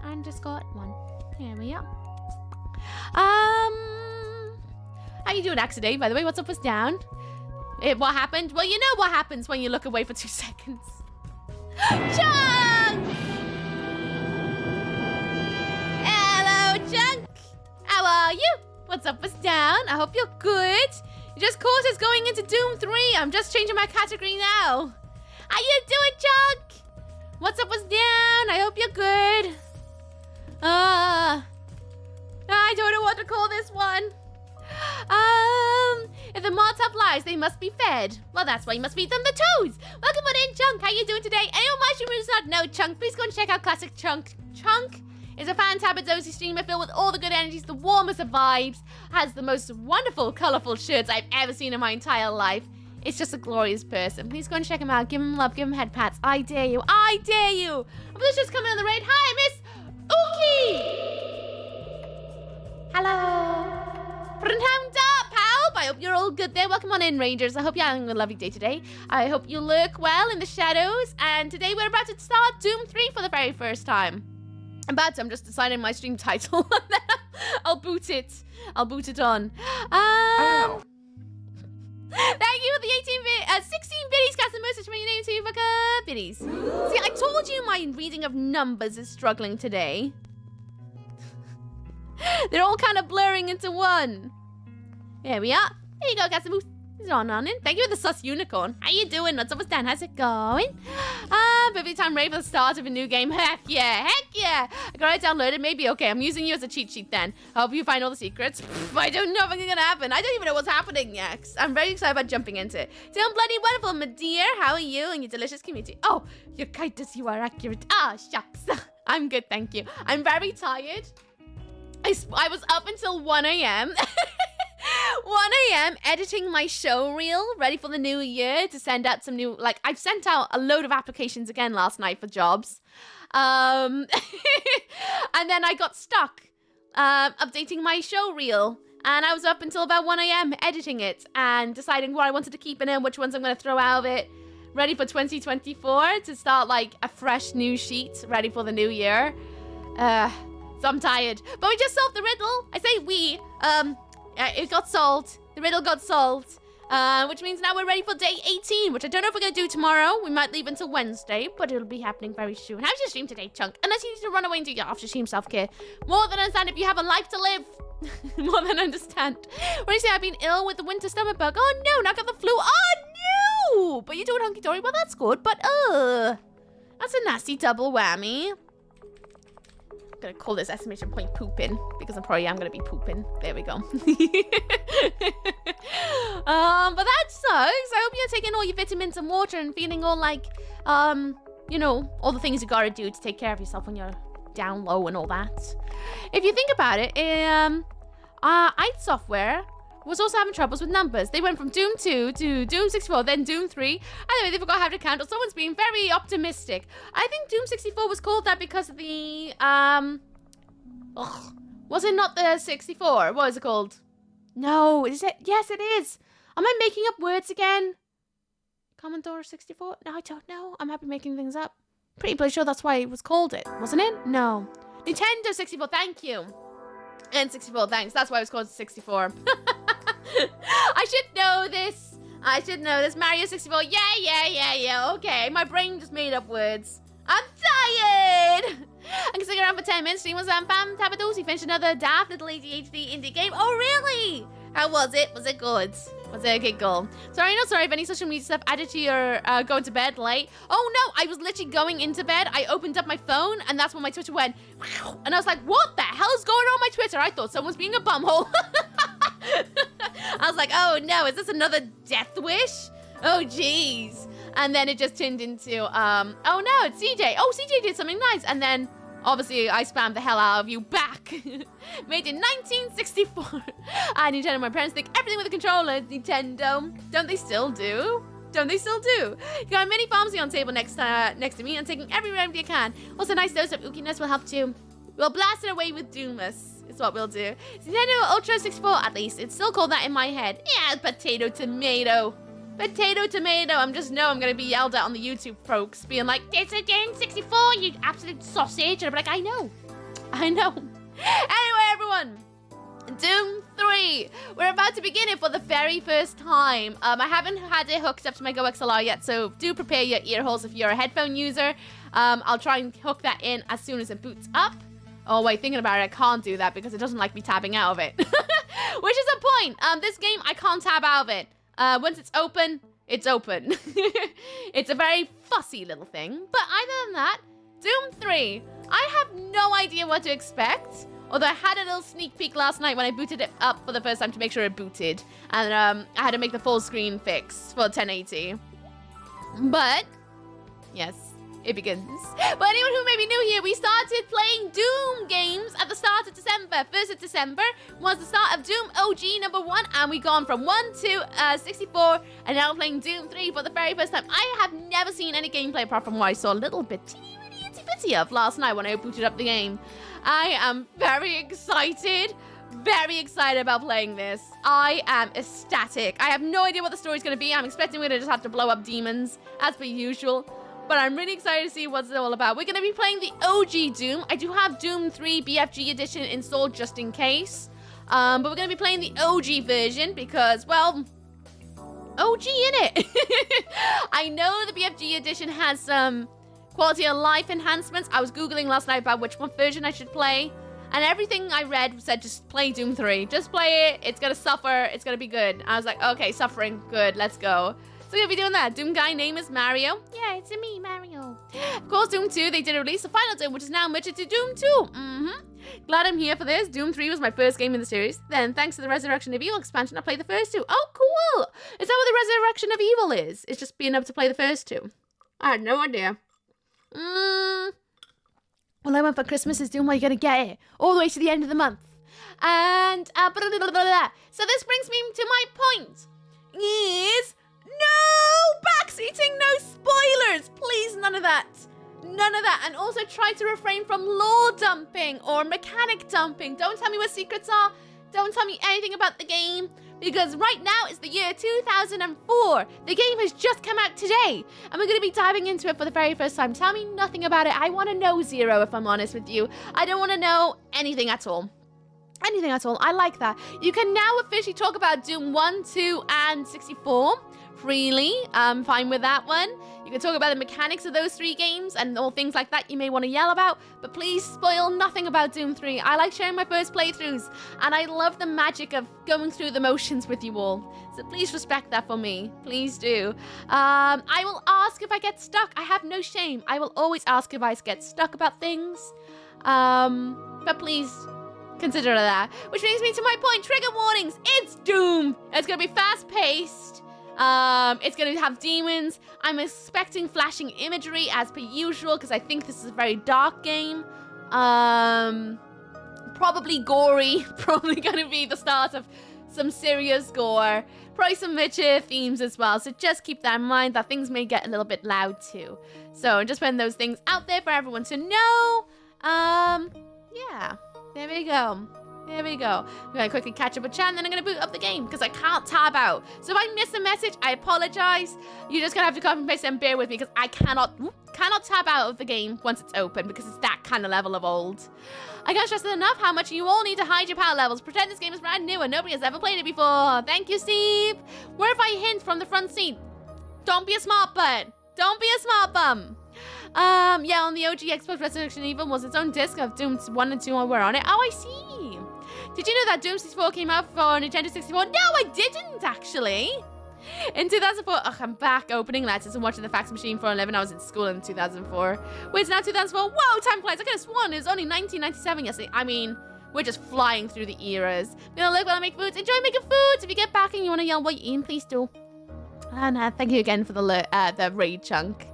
And just got one. Here we are. How you doing, Axe, today? By the way, what's up with Down? What happened? Well, you know what happens when you look away for 2 seconds. Chunk! Hello, Chunk. How are you? What's up with Down? I hope you're good. You just caught us going into Doom 3. I'm just changing my category now. How you doing, Chunk? What's up with Down? I hope you're good. I don't know what to call this one. If the moths have lives, they must be fed. Well, that's why you must feed them the toads. Welcome on in, Chunk. How you doing today? Anyone mushroom does not know Chunk, please go and check out Classic Chunk. Chunk is a fan-tabadozy streamer filled with all the good energies, the warmest of vibes, has the most wonderful, colorful shirts I've ever seen in my entire life. It's just a glorious person. Please go and check him out. Give him love. Give him head pats. I dare you. I dare you. Let's just coming on the raid. Hi, Miss Ookie. Hello. Round up, pal. I hope you're all good there. Welcome on in, Rangers. I hope you're having a lovely day today. I hope you lurk well in the shadows. And today we're about to start Doom 3 for the very first time. I'm just deciding my stream title. I'll boot it. I'll boot it on. Thank you for the 16 biddies. Cast a message from your name to for biddies. See, I told you my reading of numbers is struggling today. They're all kind of blurring into one. There we are. There you go, Casamoose. He's on in. Thank you for the sus unicorn. How you doing? What's up with Stan? How's it going? Every time ready for the start of a new game. Heck yeah. Heck yeah. I got it downloaded. Maybe okay. I'm using you as a cheat sheet then. I hope you find all the secrets. I don't know if it's gonna happen. I don't even know what's happening yet. I'm very excited about jumping into it. Doing bloody wonderful, my dear. How are you and your delicious community? Oh, you're kind as you are accurate. Ah, shucks. I'm good, thank you. I'm very tired. I was up until 1 a.m. 1 a.m. editing my show reel, ready for the new year to send out some new, I've sent out a load of applications again last night for jobs. And then I got stuck updating my show reel. And I was up until about 1 a.m. editing it and deciding what I wanted to keep in it, which ones I'm going to throw out of it. Ready for 2024 to start a fresh new sheet, ready for the new year. So I'm tired. But we just solved the riddle. I say we. It got solved. The riddle got solved. Which means now we're ready for day 18, which I don't know if we're going to do tomorrow. We might leave until Wednesday, but it'll be happening very soon. How's your stream today, Chunk? Unless you need to run away and do your after-stream self-care. More than understand if you have a life to live. More than understand. What do you say? I've been ill with the winter stomach bug. Oh, no. Not got the flu. Oh, no. But you're doing hunky-dory. Well, that's good. But, that's a nasty double whammy. Gonna call this exclamation point pooping because I probably am gonna be pooping. There we go. But that sucks. I hope you're taking all your vitamins and water and feeling all you know, all the things you gotta do to take care of yourself when you're down low and all that. If you think about it, id Software was also having troubles with numbers. They went from Doom 2 to Doom 64, then Doom 3. Anyway, they forgot how to count. Someone's being very optimistic. I think Doom 64 was called that because of the, was it not the 64? What is it called? No, is it? Yes, it is. Am I making up words again? Commodore 64? No, I don't know. I might be making things up. Pretty sure that's why it was called it, wasn't it? No. Nintendo 64, thank you. N64, thanks. That's why it was called 64. I should know this. I should know this. Mario 64. Yeah. Okay, my brain just made up words. I'm tired. I can stick around for 10 minutes. Stream was fam tabadosi. Finished another daft little ADHD indie game. Oh, really? How was it? Was it good? Was it a giggle? Sorry, not sorry if any social media stuff added to your going to bed late. Oh no, I was literally going into bed. I opened up my phone and that's when my Twitter went. And I was like, what the hell's going on my Twitter? I thought someone was being a bumhole. I was like, oh no, is this another death wish? Oh jeez. And then it just turned into, oh no, it's CJ. Oh, CJ did something nice. And then Obviously, I spammed the hell out of you back. Made in 1964. Nintendo, my parents think everything with a controller is Nintendo. Don't they still do? Don't they still do? You got a mini pharmacy on table next to me and taking every remedy I can. Also, nice dose of ookiness will help too. We'll blast it away with Doomus. It's what we'll do. It's Nintendo Ultra 64, at least. It's still called that in my head. Yeah, potato tomato. Potato tomato. I'm gonna be yelled at on the YouTube folks, being like, it's a game 64, you absolute sausage. And I'm like, I know. Anyway, everyone. Doom 3. We're about to begin it for the very first time. I haven't had it hooked up to my Go XLR yet, so do prepare your ear holes if you're a headphone user. I'll try and hook that in as soon as it boots up. Oh wait, thinking about it, I can't do that because it doesn't like me tabbing out of it. Which is a point. This game, I can't tab out of it. Once it's open, it's open. It's a very fussy little thing. But other than that, Doom 3. I have no idea what to expect. Although I had a little sneak peek last night when I booted it up for the first time to make sure it booted. And I had to make the full screen fix for 1080. But, yes, it begins. But anyone who may be new here, we started playing Doom games at the start of December. 1st of December was the start of Doom OG number 1. And we've gone from 1 to 64. And now we're playing Doom 3 for the very first time. I have never seen any gameplay apart from what I saw a little bit itty-bitty of last night when I booted up the game. I am very excited about playing this. I am ecstatic. I have no idea what the story's going to be. I'm expecting we're going to just have to blow up demons, as per usual. But I'm really excited to see what's it all about. We're going to be playing the OG Doom. I do have Doom 3 BFG edition installed just in case. But we're going to be playing the OG version because, well, OG in it. I know the BFG edition has some quality of life enhancements. I was Googling last night about which one version I should play. And everything I read said just play Doom 3. Just play it. It's going to suffer. It's going to be good. I was like, okay, suffering. Good. Let's go. So we're going to be doing that. Doom guy name is Mario. Yeah, it's me, Mario. Of course, Doom 2, they did release the final Doom, which is now merged into Doom 2. Glad I'm here for this. Doom 3 was my first game in the series. Then, thanks to the Resurrection of Evil expansion, I played the first two. Oh, cool. Is that what the Resurrection of Evil is? It's just being able to play the first two. I had no idea. All I want for Christmas is Doom. Well, you're gonna get it all the way to the end of the month. And so this brings me to my point. Is no backseating, no spoilers, please. None of that. And also try to refrain from lore dumping or mechanic dumping. Don't tell me what secrets are. Don't tell me anything about the game. Because right now it's the year 2004. The game has just come out today. And we're going to be diving into it for the very first time. Tell me nothing about it. I want to know zero, if I'm honest with you. I don't want to know anything at all. Anything at all. I like that. You can now officially talk about Doom 1, 2, and 64 freely. I'm fine with that one. You can talk about the mechanics of those three games and all things like that you may want to yell about, but please spoil nothing about Doom 3. I like sharing my first playthroughs, and I love the magic of going through the motions with you all. So please respect that for me. Please do. I will ask if I get stuck. I have no shame. I will always ask if I get stuck about things. But please consider that. Which brings me to my point. Trigger warnings. It's Doom. It's going to be fast-paced. It's gonna have demons. I'm expecting flashing imagery as per usual because I think this is a very dark game. Probably gory. Probably gonna be the start of some serious gore. Probably some mature themes as well. So just keep that in mind that things may get a little bit loud too. So just putting those things out there for everyone to know. Yeah. There we go. There we go. I'm going to quickly catch up with chat and then I'm going to boot up the game because I can't tab out. So if I miss a message, I apologize. You're just going to have to copy and paste and bear with me because I cannot tab out of the game once it's open because it's that kind of level of old. I can't stress it enough how much you all need to hide your power levels. Pretend this game is brand new and nobody has ever played it before. Thank you, Steve. Where if I hint from the front seat? Don't be a smart butt. Don't be a smart bum. Yeah, on the OG Xbox Resurrection Evil was its own disc of Doom 1 and 2 were on it. Oh, I see. Did you know that Doom 64 came out for Nintendo 64? No, I didn't, actually. In 2004, I'm back opening letters and watching the fax machine for 11 hours in school in 2004. Wait, it's now 2004? Whoa, time flies. I could have sworn it was only 1997 yesterday. I mean, we're just flying through the eras. I'm gonna look while I make foods. Enjoy making foods. If you get back and you want to yell what you're eating, please do. And thank you again for the raid chunk.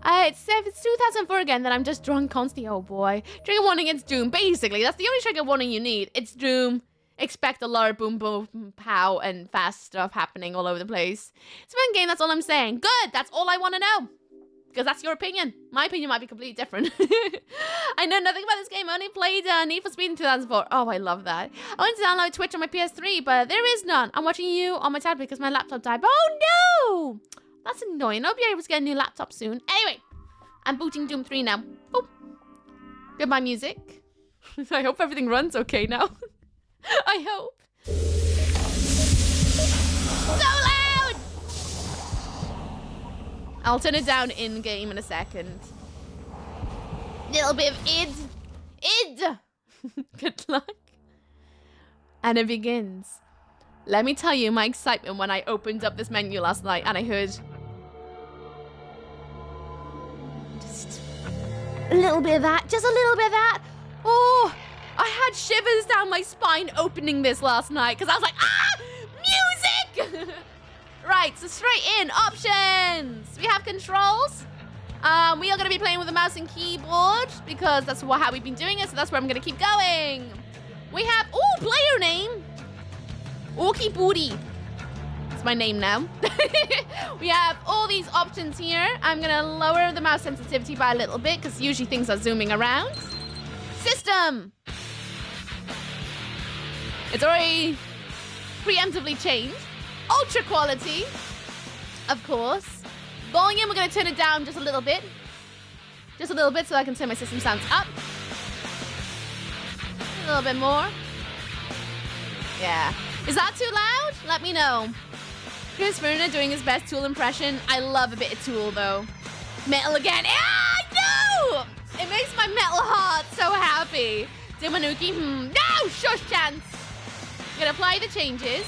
If it's 2004 again, then I'm just drunk constantly. Oh boy. Trigger warning, it's Doom. Basically, that's the only trigger warning you need. It's Doom. Expect a lot of boom, boom, pow, and fast stuff happening all over the place. It's a fun game, that's all I'm saying. Good, that's all I want to know. Because that's your opinion. My opinion might be completely different. I know nothing about this game. I only played Need for Speed in 2004. Oh, I love that. I wanted to download Twitch on my PS3, but there is none. I'm watching you on my tablet because my laptop died. Oh, no! That's annoying. I'll be able to get a new laptop soon. Anyway, I'm booting Doom 3 now. Boop. Goodbye, music. I hope everything runs okay now. I hope. So loud! I'll turn it down in-game in a second. Little bit of id. Good luck. And it begins. Let me tell you my excitement when I opened up this menu last night and I heard... just a little bit of that. Just a little bit of that. Oh, I had shivers down my spine opening this last night because I was like, music! Right, so straight in, options. We have controls. We are going to be playing with a mouse and keyboard because that's how we've been doing it, so that's where I'm going to keep going. We have, player name. Orky Booty. That's my name now. We have all these options here. I'm going to lower the mouse sensitivity by a little bit because usually things are zooming around. System. It's already preemptively changed. Ultra quality, of course. Volume, we're going to turn it down just a little bit. Just a little bit so I can turn my system sounds up. A little bit more. Yeah. Is that too loud? Let me know. Chris Verner doing his best Tool impression. I love a bit of Tool, though. Metal again. No! It makes my metal heart so happy. Dimanuki, no! Shush chance. I'm going to apply the changes.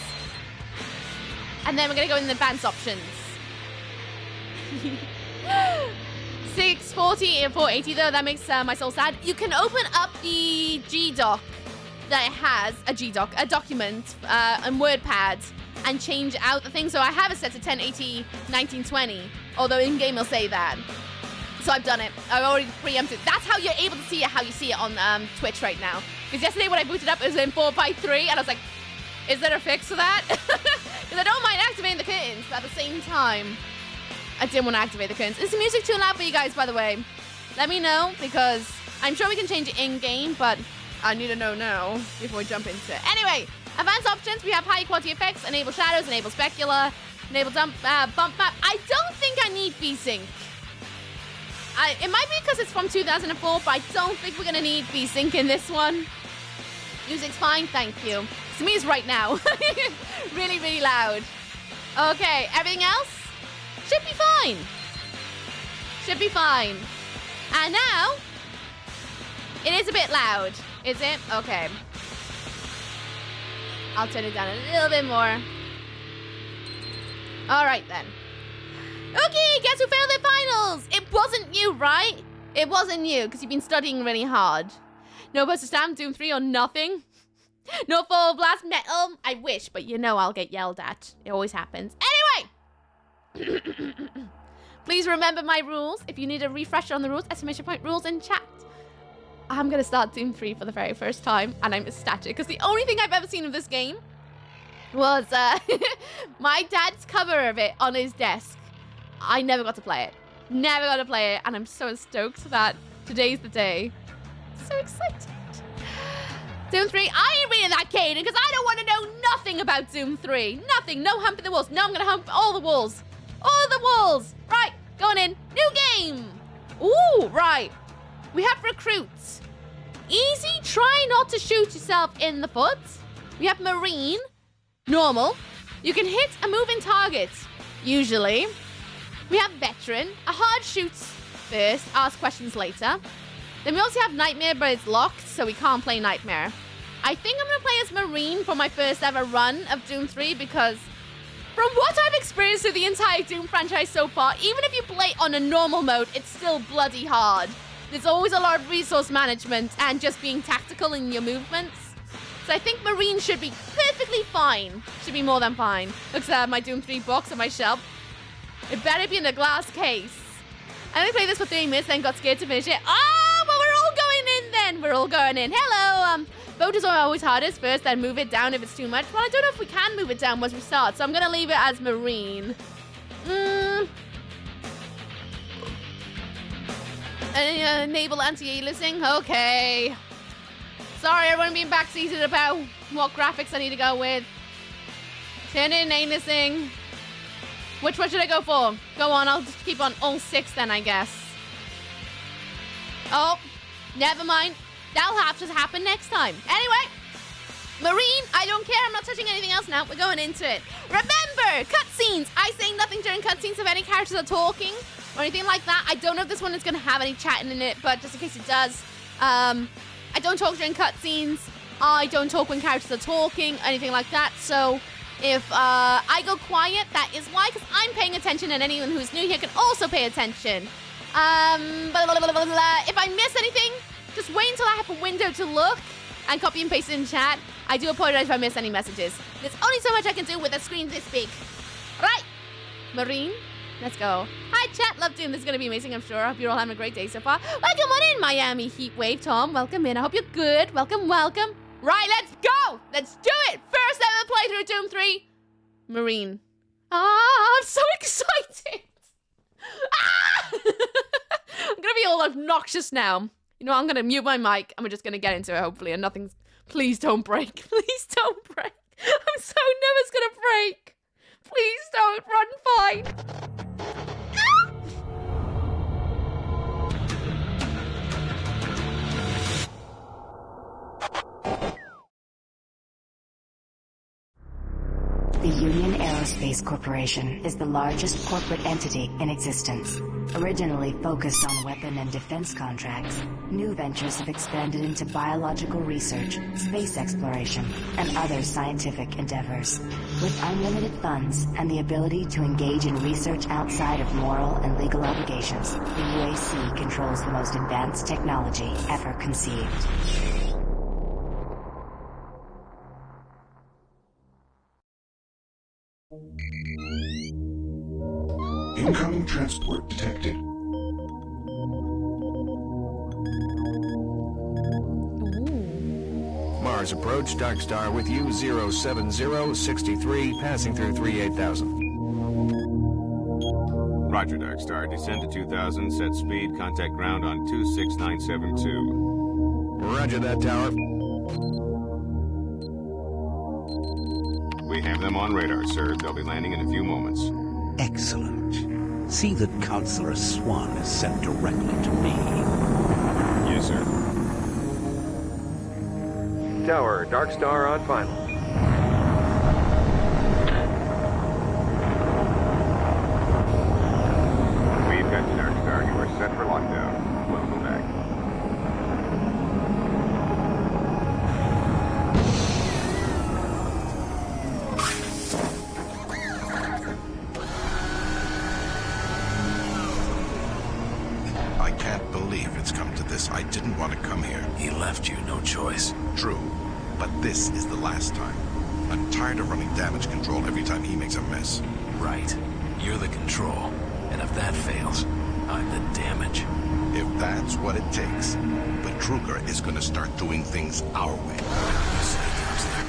And then we're going to go in the advanced options. 640 and 480 though, that makes my soul sad. You can open up the G-Doc that it has, a document, and WordPad, and change out the thing. So I have it set to 1080, 1920, although in-game it'll say that. So I've done it. I've already preempted. That's how you're able to see it, how you see it on Twitch right now. Because yesterday when I booted up, it was in 4x3, and I was like, is there a fix for that? Because I don't mind activating the curtains, but at the same time, I didn't want to activate the curtains. Is the music too loud for you guys, by the way? Let me know, because I'm sure we can change it in-game, but I need to know now before we jump into it. Anyway, advanced options, we have high quality effects, enable shadows, enable specular, enable bump map. I don't think I need VSync. It might be because it's from 2004, but I don't think we're going to need VSync in this one. Music's fine, thank you. To me, it's right now. Really, really loud. Okay, everything else should be fine. Should be fine. And now, it is a bit loud. Is it? Okay. I'll turn it down a little bit more. All right, then. Okay, guess who failed their finals? It wasn't you, right? It wasn't you, because you've been studying really hard. No poster stamp, Doom 3 or nothing. No full blast metal. I wish, but you know I'll get yelled at. It always happens. Anyway. Please remember my rules. If you need a refresher on the rules, exclamation point rules in chat. I'm going to start Doom 3 for the very first time, and I'm ecstatic, because the only thing I've ever seen of this game was my dad's cover of it on his desk. I never got to play it. Never got to play it, and I'm so stoked that today's the day. So excited. Doom 3, I ain't reading that, Caden, because I don't want to know nothing about Doom 3. Nothing. No humping the walls. No, I'm going to hump all the walls. All the walls. Right, going in. New game. Ooh, right. We have recruits. Easy, try not to shoot yourself in the foot. We have marine. Normal. You can hit a moving target, usually. We have veteran. A hard shoots first, ask questions later. Then we also have Nightmare, but it's locked, so we can't play Nightmare. I think I'm going to play as Marine for my first ever run of Doom 3 because from what I've experienced through the entire Doom franchise so far, even if you play on a normal mode, it's still bloody hard. There's always a lot of resource management and just being tactical in your movements. So I think Marine should be perfectly fine. Should be more than fine. Looks at my Doom 3 box on my shelf. It better be in a glass case. I only played this for 3 minutes, then got scared to finish it. Oh, but we're all going in then. We're all going in. Hello. Voters are always hardest first, then move it down if it's too much. Well, I don't know if we can move it down once we start, so I'm going to leave it as marine. Enable anti-aliasing. Okay. Sorry, everyone being backseated about what graphics I need to go with. Turn in aliasing. Which one should I go for? Go on, I'll just keep on all 6 then, I guess. Oh, never mind. That'll have to happen next time. Anyway, marine, I don't care. I'm not touching anything else now. We're going into it. Remember, cutscenes. I say nothing during cutscenes if any characters are talking or anything like that. I don't know if this one is going to have any chatting in it, but just in case it does, I don't talk during cutscenes. I don't talk when characters are talking, anything like that. So if I go quiet, that is why, because I'm paying attention, and anyone who's new here can also pay attention. If I miss anything, just wait until I have a window to look and copy and paste it in chat. I do apologize if I miss any messages. There's only so much I can do with a screen this big. Right, marine, let's go. Hi chat, love doing this. Is going to be amazing, I'm sure. I hope you're all having a great day so far. Welcome on in, Miami Heatwave. Tom, welcome in. I hope you're good. Welcome, welcome. Right, let's go. Let's do it. First ever playthrough Doom 3. Marine. Ah, I'm so excited. Ah! I'm going to be all obnoxious now. You know, I'm going to mute my mic and we're just going to get into it, hopefully, and nothing's... Please don't break. Please don't break. I'm so nervous it's going to break. Please don't. Run fine. Ah! The Union Aerospace Corporation is the largest corporate entity in existence. Originally focused on weapon and defense contracts, new ventures have expanded into biological research, space exploration, and other scientific endeavors. With unlimited funds and the ability to engage in research outside of moral and legal obligations, the UAC controls the most advanced technology ever conceived. Incoming transport detected. Mars approach, Dark Star with you, 07063, passing through 38,000. Roger, Dark Star. Descend to 2,000, set speed, contact ground on 26972. Roger that, tower. We have them on radar, sir. They'll be landing in a few moments. Excellent. See that Counselor Swan is sent directly to me. Yes, sir. Tower, Dark Star on final. We've got you, Dark Star. You are set for lockdown. Welcome back. I can't believe it's come to this. I didn't want to come here. He left you no choice. True, but this is the last time. I'm tired of running damage control every time he makes a mess. Right. You're the control. And if that fails, I'm the damage. If that's what it takes, but Kruger is going to start doing things our way. You say, Counselor.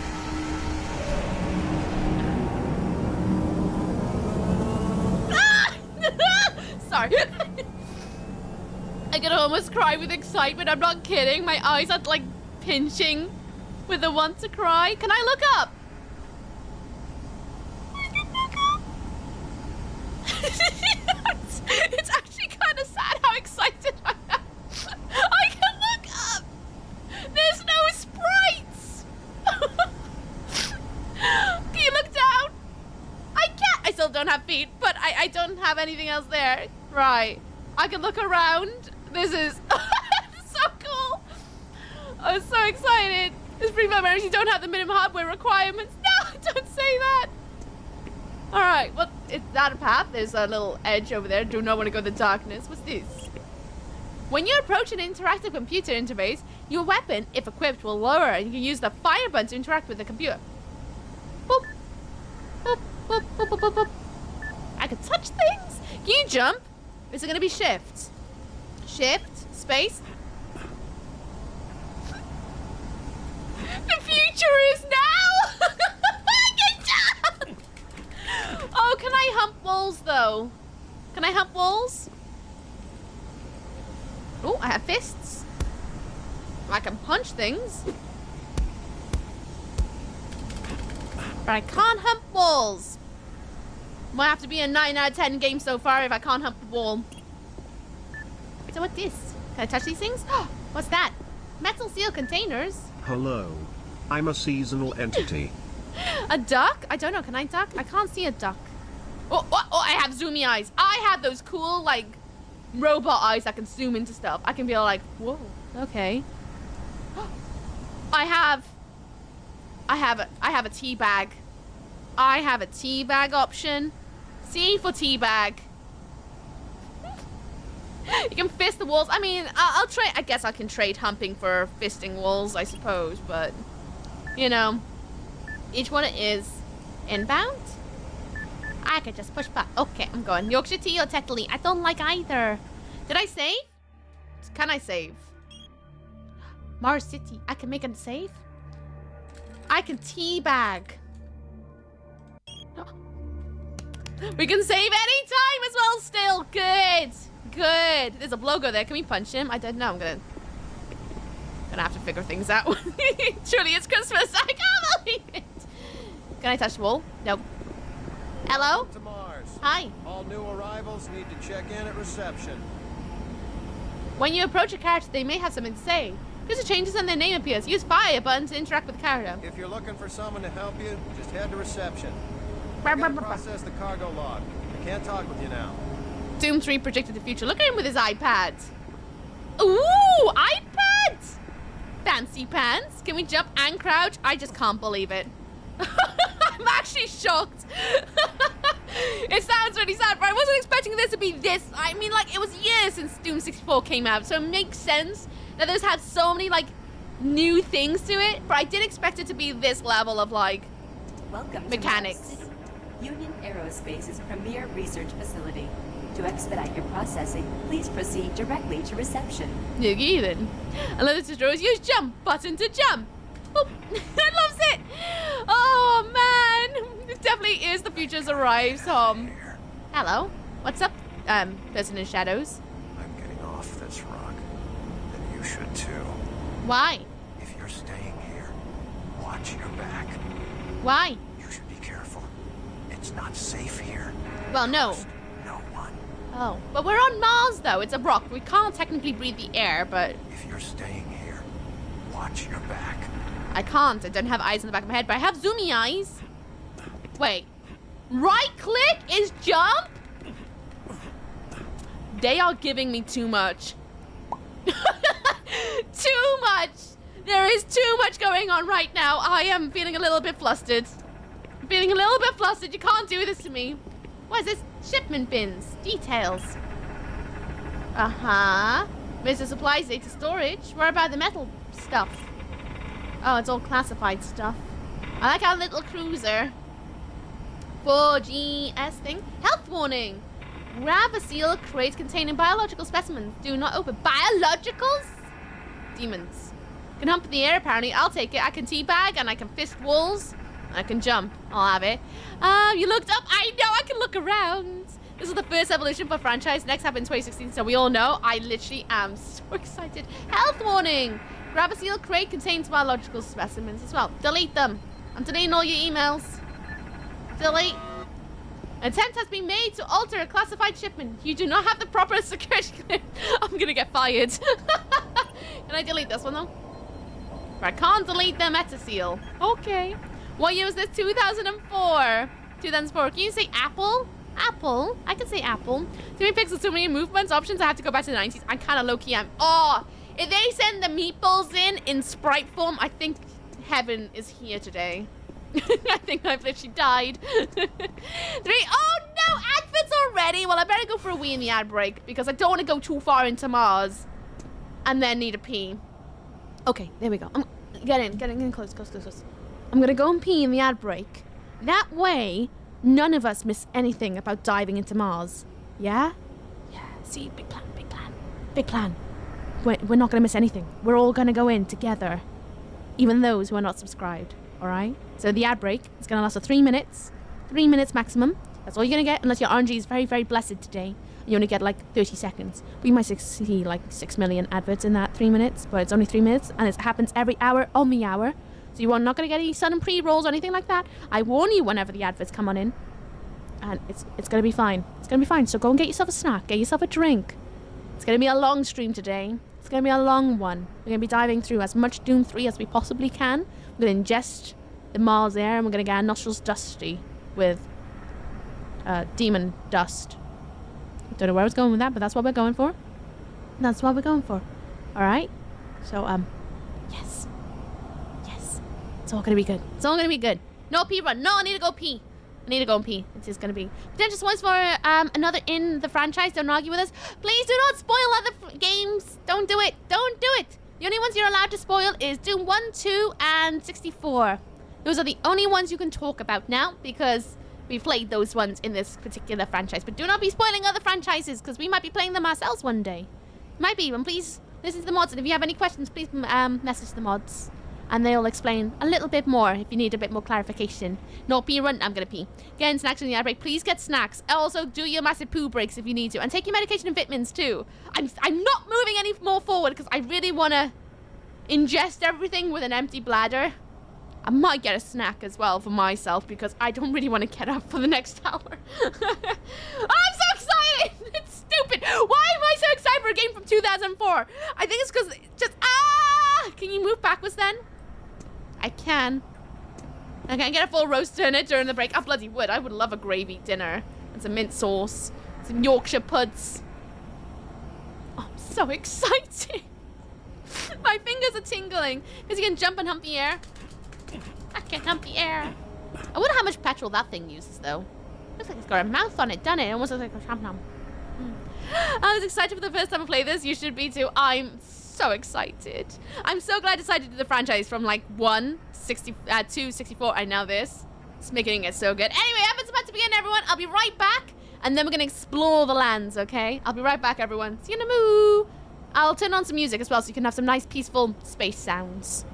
Sorry. I could almost cry with excitement. I'm not kidding. My eyes are like pinching with the want to cry. Can I look up? It's actually kind of sad how excited I am. I can look up. There's no sprites. Can you look down? I can't. I still don't have feet, but I don't have anything else there. Right. I can look around. This is so cool. I'm so excited. This brings my memories. You don't have the minimum hardware requirements. No, don't say that. All right. Well, it's not a path. There's a little edge over there. Do not want to go in the darkness. What's this? When you approach an interactive computer interface, your weapon, if equipped, will lower, and you can use the fire button to interact with the computer. Boop. Boop, boop, boop, boop, boop, boop. I can touch things. Can you jump? Is it gonna be shift? Shift? Space? The future is now! Oh, can I hump walls though? Can I hump walls? Oh, I have fists. I can punch things. But I can't hump walls. Might have to be a 9 out of 10 game so far if I can't hump the wall. So what's this? Can I touch these things? What's that? Metal seal containers. Hello. I'm a seasonal entity. A duck? I don't know. Can I duck? I can't see a duck. Oh, I have zoomy eyes. I have those cool, like, robot eyes that can zoom into stuff. I can be all like, whoa, okay. I have a tea bag. I have a tea bag option. C for tea bag. You can fist the walls. I mean, I'll trade. I guess I can trade humping for fisting walls, I suppose. But, you know, each one is inbound. I could just push back. Okay, I'm going. Yorkshire tea or Tetley? I don't like either. Did I save? Can I save? Mars City. I can make a save? I can teabag. We can save any time as well still. Good. Good. There's a logo there. Can we punch him? I don't know. I'm gonna have to figure things out. Surely it's Christmas. I can't believe it. Can I touch the wall? Nope. Hello? To Mars. Hi. All new arrivals need to check in at reception. When you approach a character, they may have something to say. There's a changes and their name appears. Use fire button to interact with the character. If you're looking for someone to help you, just head to reception. I gotta process the cargo log. I can't talk with you now. Doom 3 predicted the future. Look at him with his iPad. Ooh, iPad! Fancy pants. Can we jump and crouch? I just can't believe it. I'm actually shocked. It sounds really sad, but I wasn't expecting this to be this. I mean, like, it was years since Doom 64 came out, so it makes sense that this had so many, like, new things to it, but I did expect it to be this level of, like, welcome mechanics. To Union Aerospace's premier research facility. To expedite your processing, please proceed directly to reception. Noogie then. Another tutorial, use jump button to jump. Oh, I loves it. Oh man, it definitely is the future's arrives, Tom. Hello, what's up, person in shadows? I'm getting off this rock. And you should too. Why? If you're staying here, watch your back. Why? You should be careful. It's not safe here. Well, no. Trust no one. Oh, but we're on Mars though. It's a rock. We can't technically breathe the air, but If you're staying here, watch your back. I can't. I don't have eyes in the back of my head, but I have zoomy eyes. Wait. Right click is jump? They are giving me too much. Too much. There is too much going on right now. I am feeling a little bit flustered. Feeling a little bit flustered. You can't do this to me. What is this? Shipment bins. Details. Uh-huh. Mr. Supplies data storage. Where about the metal stuff? Oh, it's all classified stuff. I like our little cruiser. 4GS thing. Health warning. Grab a seal crate containing biological specimens. Do not open. Biologicals? Demons. Can hump in the air, apparently. I'll take it. I can teabag and I can fist walls. I can jump. I'll have it. You looked up. I know. I can look around. This is the first evolution for franchise. Next happened in 2016, so we all know. I literally am so excited. Health warning. Grab a seal crate contains biological specimens as well. Delete them. I'm deleting all your emails. Delete. An attempt has been made to alter a classified shipment. You do not have the proper security clearance. I'm gonna get fired. Can I delete this one though? But I can't delete the meta seal. Okay. What year was this? 2004. 2004. Can you say Apple? Apple? I can say Apple. Too many pixels, too many movements, options. I have to go back to the 90s. I kind of low-key am. Oh, if they send the meatballs in sprite form, I think heaven is here today. I think I've literally died. 3. Oh no, adverts already. Well, I better go for a wee in the ad break because I don't want to go too far into Mars and then need a pee. Okay, there we go. Get in close. I'm gonna go and pee in the ad break. That way, none of us miss anything about diving into Mars. Yeah? Yeah, see, big plan, big plan. Big plan. We're not going to miss anything. We're all going to go in together. Even those who are not subscribed. Alright? So the ad break is going to last for 3 minutes. 3 minutes maximum. That's all you're going to get unless your RNG is very, very blessed today. You only get like 30 seconds. We might see like 6 million adverts in that 3 minutes, but it's only 3 minutes and it happens every hour on the hour. So you are not going to get any sudden pre-rolls or anything like that. I warn you whenever the adverts come on in. And it's going to be fine. It's going to be fine. So go and get yourself a snack. Get yourself a drink. It's going to be a long stream today. It's going to be a long one. We're going to be diving through as much Doom 3 as we possibly can. We're going to ingest the Mars air and we're going to get our nostrils dusty with demon dust. Don't know where I was going with that, but that's what we're going for. That's what we're going for. Alright? So, yes. Yes. It's all gonna be good. It's all gonna be good. No pee run. No, I need to go pee. I need to go and pee. It's just gonna be potential spoilers for another in the franchise. Don't argue with us. Please do not spoil other games. Don't do it. Don't do it. The only ones you're allowed to spoil is Doom 1, 2, and 64. Those are the only ones you can talk about now because we've played those ones in this particular franchise. But do not be spoiling other franchises because we might be playing them ourselves one day. Might be. And please listen to the mods. And if you have any questions, please message the mods. And they'll explain a little bit more if you need a bit more clarification. No pee run. I'm going to pee. Getting snacks in the ad break. Please get snacks. Also, do your massive poo breaks if you need to. And take your medication and vitamins too. I'm not moving any more forward because I really want to ingest everything with an empty bladder. I might get a snack as well for myself because I don't really want to get up for the next hour. I'm so excited! It's stupid. Why am I so excited for a game from 2004? I think it's because just can you move backwards then? I can. I can get a full roast in it during the break. I bloody would. I would love a gravy dinner and some mint sauce, some Yorkshire puds. Oh, I'm so excited. My fingers are tingling because you can jump and hump the air. I can hump the air. I wonder how much petrol that thing uses, though. Looks like it's got a mouth on it, doesn't it? It almost looks like a chomp-nom. I was excited for the first time I played this. You should be too. I'm so excited. I'm so glad I decided to do the franchise from like 1, 2, 64, and now this. It's making it so good. Anyway, episode's about to begin, everyone. I'll be right back, and then we're going to explore the lands, okay? I'll be right back, everyone. See you in a moo. I'll turn on some music as well so you can have some nice, peaceful space sounds.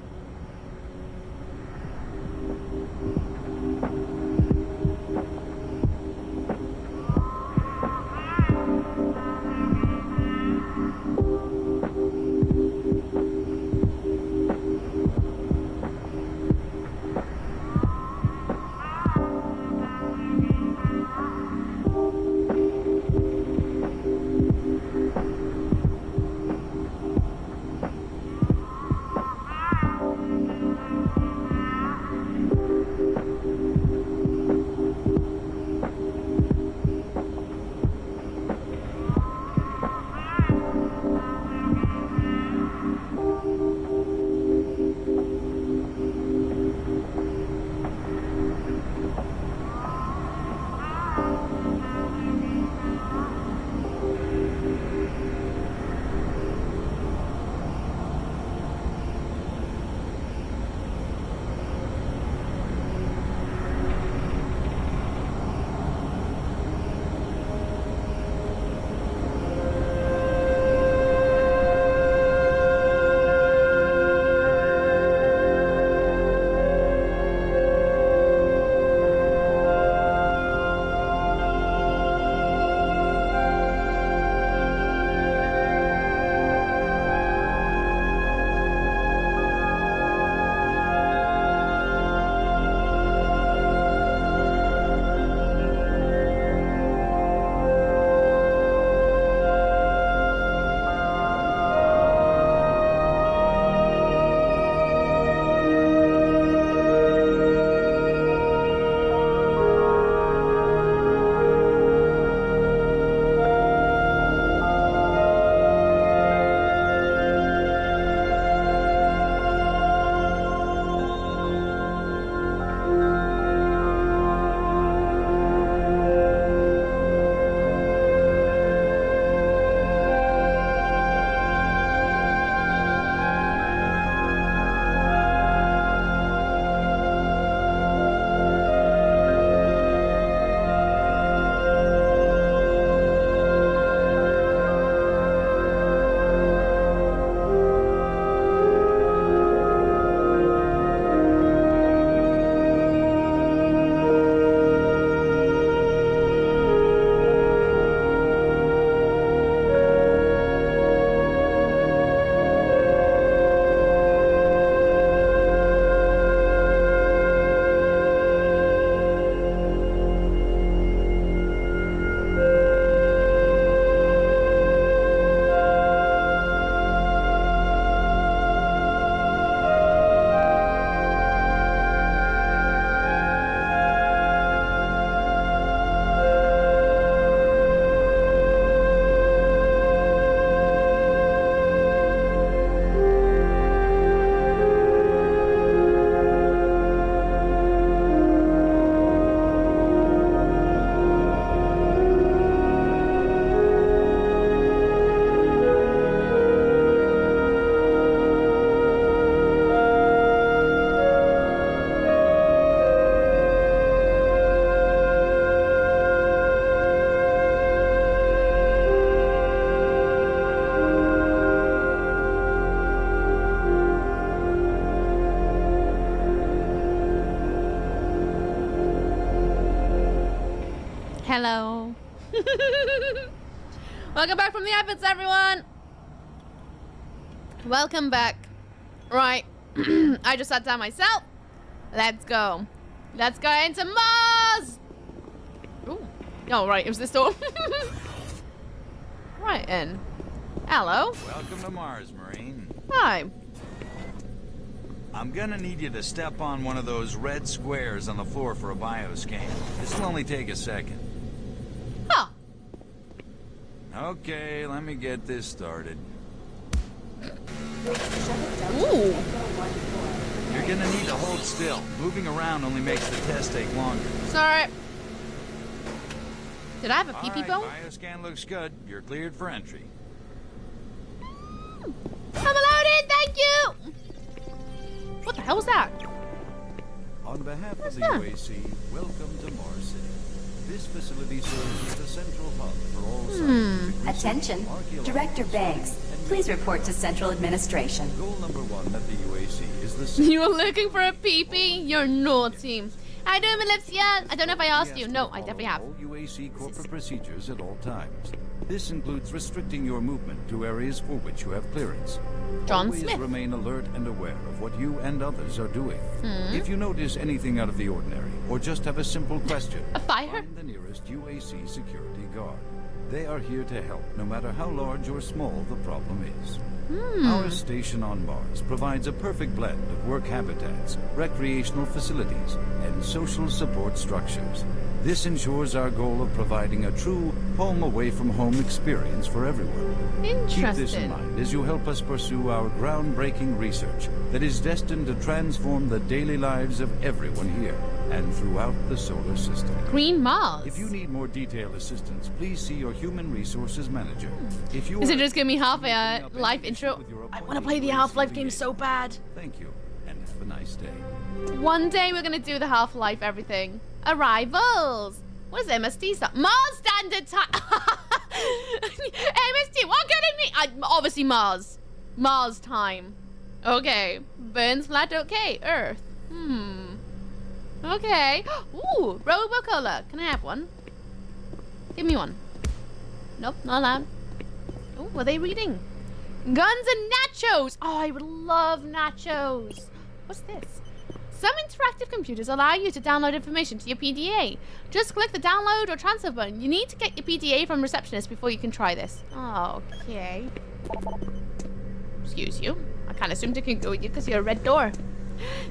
Hello. Welcome back from the efforts, everyone. Welcome back. Right. I just sat down myself. Let's go. Let's go into Mars. Ooh. Oh, right. It was this door. Right in. Hello. Welcome to Mars, Marine. Hi. I'm gonna need you to step on one of those red squares on the floor for a bioscan. This will only take a second. Huh. Okay, let me get this started. Ooh. You're gonna need to hold still. Moving around only makes the test take longer. Sorry. Did I have a pee-pee bone? Bioscan looks good. You're cleared for entry. I'm loaded, thank you! What the hell was that? On behalf What's of the that? UAC, welcome to Mars City. This facility serves as the central hub for all scientific research, Attention, archaeological Director Banks. Please report to Central Administration. Goal number 1 at the UAC is the... You were looking for a pee-pee? You're naughty. How you doing, Melipsia? I don't know if I asked you. No, I definitely have. All UAC corporate procedures at all times. This includes restricting your movement to areas for which you have clearance. John Always Smith. remain alert and aware of what you and others are doing. If you notice anything out of the ordinary, or just have a simple question, A fire? find the nearest UAC security guard. They are here to help, no matter how large or small the problem is. Our station on Mars provides a perfect blend of work habitats, recreational facilities, and social support structures. This ensures our goal of providing a true home-away-from-home experience for everyone. Keep this in Interesting. mind as you help us pursue our groundbreaking research that is destined to transform the daily lives of everyone here and throughout the solar system. Green Mars. If you need more detailed assistance, please see your human resources manager. If you Is are it just give me half coming a up any life issue intro? with your I want to appointment play the with Half-Life CVA, game so bad. Thank you, and have a nice day. One day we're gonna do the Half-Life everything. Arrivals. What is MST stuff? Mars Standard Time. MST. What can it mean? Obviously Mars. Mars time. Okay. Burns flat. Okay. Earth. Okay. Ooh, Robocola. Can I have one? Give me one. Nope, not allowed. Oh, what are they reading? Guns and nachos. Oh, I would love nachos. What's this? Some interactive computers allow you to download information to your PDA. Just click the download or transfer button. You need to get your PDA from receptionist before you can try this. Okay. Excuse you. I kind of assumed I can go with you because you're a red door.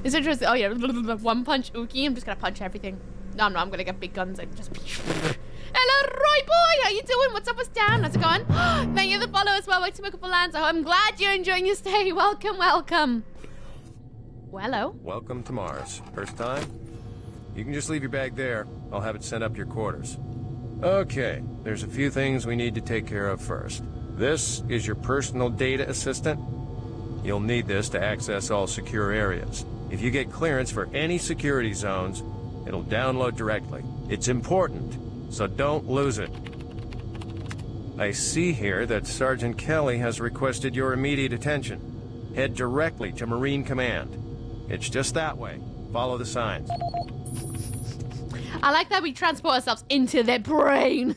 It's interesting. Oh, yeah. One punch Uki. I'm just going to punch everything. No, I'm going to get big guns and just... Hello, Roy boy. How you doing? What's up? What's down? How's it going? Thank you for the follow as well. Welcome to Smoke for Lands. I'm glad you're enjoying your stay. Welcome, welcome. Well, hello. Welcome to Mars. First time? You can just leave your bag there. I'll have it sent up to your quarters. Okay, there's a few things we need to take care of first. This is your personal data assistant. You'll need this to access all secure areas. If you get clearance for any security zones, it'll download directly. It's important, so don't lose it. I see here that Sergeant Kelly has requested your immediate attention. Head directly to Marine Command. It's just that way. Follow the signs. I like that we transport ourselves into their brain.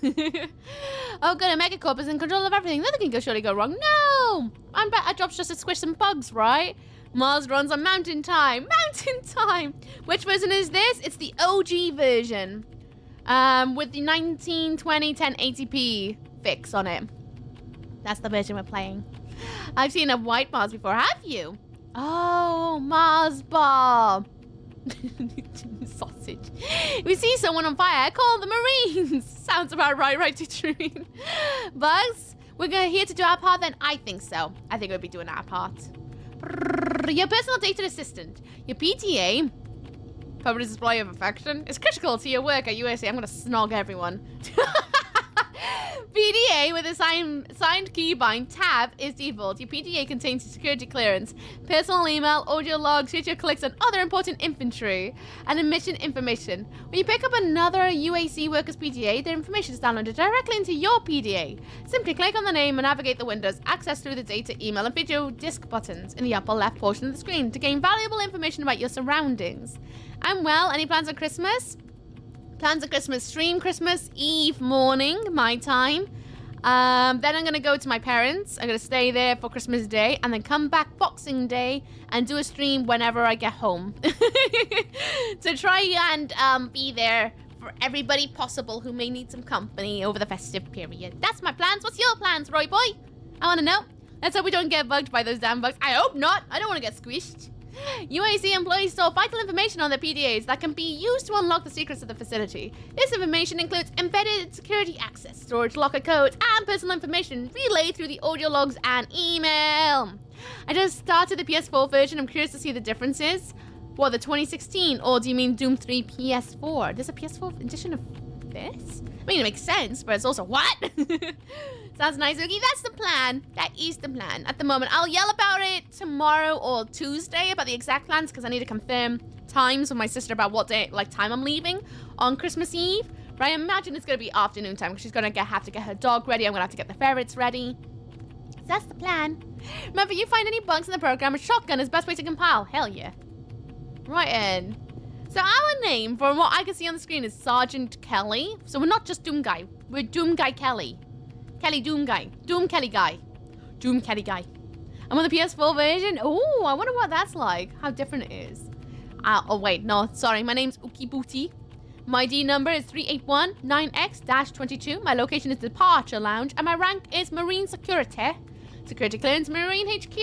Oh, good. A megacorp is in control of everything. Nothing can surely go wrong. No! I bet our job's just to squish some bugs, right? Mars runs on mountain time. Mountain time! Which version is this? It's the OG version. With the 1920 1080p fix on it. That's the version we're playing. I've seen a white Mars before. Have you? Oh, Mars bar. Sausage. If we see someone on fire, call the Marines. Sounds about right, Titrine. Bugs, we're here to do our part then? I think so. I think we'll be doing our part. Your personal data assistant. Your PTA. Public display of affection. It's critical to your work at USA. I'm going to snog everyone. PDA with a signed keybind tab is default. Your PDA contains your security clearance, personal email, audio logs, future clicks, and other important infantry and mission information. When you pick up another UAC worker's PDA, their information is downloaded directly into your PDA. Simply click on the name and navigate the windows, access through the data, email, and video disk buttons in the upper left portion of the screen to gain valuable information about your surroundings. And well, any plans for Christmas? Plans of Christmas. Stream Christmas Eve morning, my time. Then I'm going to go to my parents. I'm going to stay there for Christmas Day. And then come back Boxing Day and do a stream whenever I get home. To try and be there for everybody possible who may need some company over the festive period. That's my plans. What's your plans, Roy boy? I want to know. Let's hope we don't get bugged by those damn bugs. I hope not. I don't want to get squished. UAC employees store vital information on their PDAs that can be used to unlock the secrets of the facility. This information includes embedded security access, storage locker codes, and personal information relayed through the audio logs and email. I just started the PS4 version. I'm curious to see the differences. What, the 2016? Or do you mean Doom 3 PS4? There's a PS4 edition of this? I mean, it makes sense, but it's also what? Sounds nice, Oogie. That's the plan. That is the plan. At the moment, I'll yell about it tomorrow or Tuesday about the exact plans because I need to confirm times with my sister about what day, like time I'm leaving on Christmas Eve. But I imagine it's going to be afternoon time because she's going to have to get her dog ready. I'm going to have to get the ferrets ready. So that's the plan. Remember, if you find any bugs in the program, a shotgun is the best way to compile. Hell yeah. Right in. So our name, from what I can see on the screen, is Sergeant Kelly. So we're not just Doom Guy. We're Doom Guy Kelly. Kelly Doom Guy. Doom Kelly Guy. Doom Kelly Guy. I'm on the PS4 version. Oh, I wonder what that's like. How different it is. Oh, wait. No, sorry. My name's Uki Booty. My ID number is 381-9X-22. My location is Departure Lounge. And my rank is Marine Security. Security clearance, Marine HQ.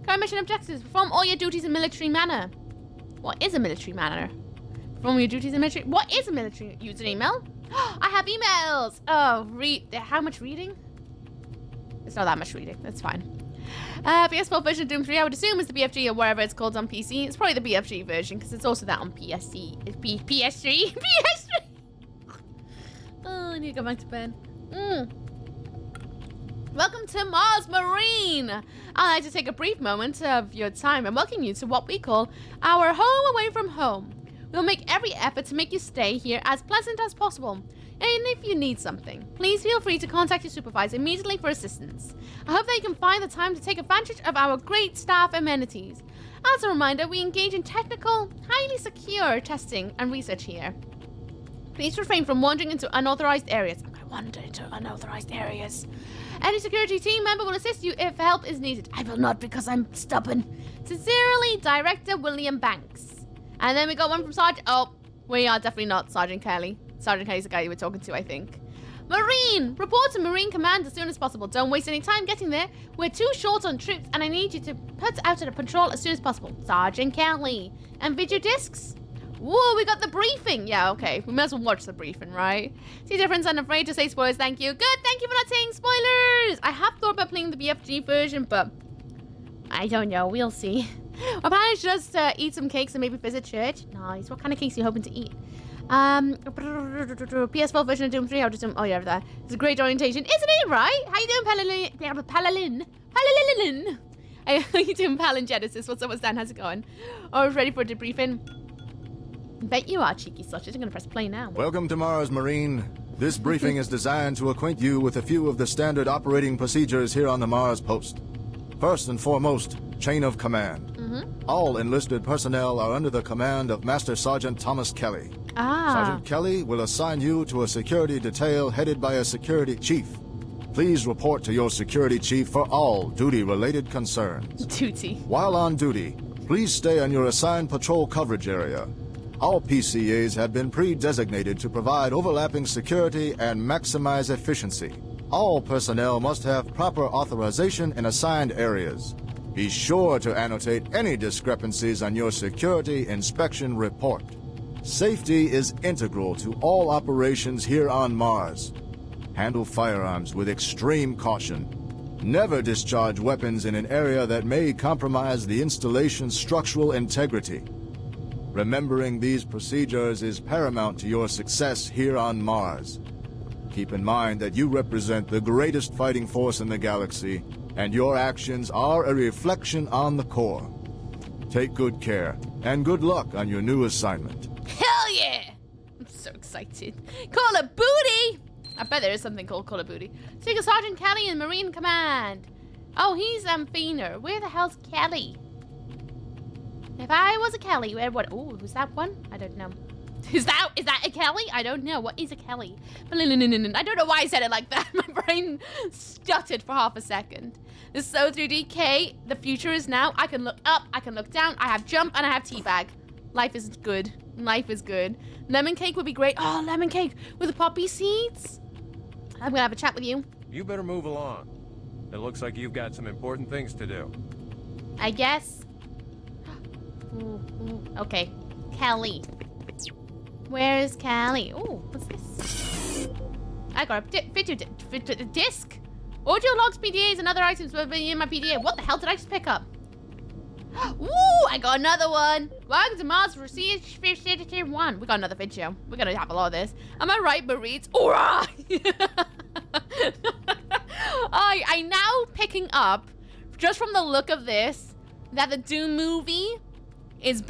Current mission objectives. Perform all your duties in military manner. What is a military manner? Perform your duties in military... What is a military user email? I have emails! Oh, how much reading? It's not that much reading. That's fine. PS4 version of Doom 3, I would assume, is the BFG or wherever it's called on PC. It's probably the BFG version, because it's also that on PSC. It's PS3? PS3! Oh, I need to go back to bed. Welcome to Mars Marine! I'd like to take a brief moment of your time and welcome you to what we call our home away from home. We'll make every effort to make you stay here as pleasant as possible. And if you need something, please feel free to contact your supervisor immediately for assistance. I hope that you can find the time to take advantage of our great staff amenities. As a reminder, we engage in technical, highly secure testing and research here. Please refrain from wandering into unauthorized areas. I'm going to wander into unauthorized areas. Any security team member will assist you if help is needed. I will not because I'm stubborn. Sincerely, Director William Banks. And then we got one from Sergeant... Oh, we are definitely not Sergeant Kelly. Sergeant Kelly's the guy you were talking to, I think. Marine! Report to Marine Command as soon as possible. Don't waste any time getting there. We're too short on troops, and I need you to put out a patrol as soon as possible. Sergeant Kelly. And video discs? Whoa, we got the briefing. Yeah, okay. We might as well watch the briefing, right? See difference? I'm afraid to say spoilers. Thank you. Good, thank you for not saying spoilers. I have thought about playing the BFG version, but I don't know. We'll see. My plan is just eat some cakes and maybe visit church. Nice. What kind of cakes are you hoping to eat? PS4 version of Doom 3. I'll just oh yeah, there. It's a great orientation, isn't it? Right? How you doing, Paladin? How you doing, Palingenesis? What's up, what's down? How's it going? Oh, ready for a debriefing? Bet you are, cheeky suches. I'm gonna press play now. Welcome to Mars, Marine. This briefing is designed to acquaint you with a few of the standard operating procedures here on the Mars post. First and foremost, chain of command. All enlisted personnel are under the command of Master Sergeant Thomas Kelly. Sergeant Kelly will assign you to a security detail headed by a security chief. Please report to your security chief for all duty-related concerns. Duty. While on duty, please stay on your assigned patrol coverage area. All PCAs have been pre-designated to provide overlapping security and maximize efficiency. All personnel must have proper authorization in assigned areas. Be sure to annotate any discrepancies on your security inspection report. Safety is integral to all operations here on Mars. Handle firearms with extreme caution. Never discharge weapons in an area that may compromise the installation's structural integrity. Remembering these procedures is paramount to your success here on Mars. Keep in mind that you represent the greatest fighting force in the galaxy, and your actions are a reflection on the Corps. Take good care, and good luck on your new assignment. Hell yeah! I'm so excited. Call it booty! I bet there is something called Call of Booty. Speak of Sergeant Kelly in Marine Command. Oh, he's Feener. Where the hell's Kelly? If I was a Kelly, where what? Oh, who's that one? I don't know. Is that a Kelly? I don't know. What is a Kelly? I don't know why I said it like that. My brain stuttered for half a second. This is so 3D. The future is now. I can look up, I can look down, I have jump, and I have teabag. Life is good. Life is good. Lemon cake would be great. Oh, lemon cake with the poppy seeds. I'm gonna have a chat with you. You better move along. It looks like you've got some important things to do. I guess. Okay. Kelly. Where's Kelly? Oh, what's this? I got a disc. Audio logs, PDAs, and other items will be in my PDA. What the hell did I just pick up? Ooh, I got another one. Welcome to Mars for CH1. We got another video. We're gonna have a lot of this. Am I right, Maurice? Alright! I'm now picking up, just from the look of this, that the Doom movie is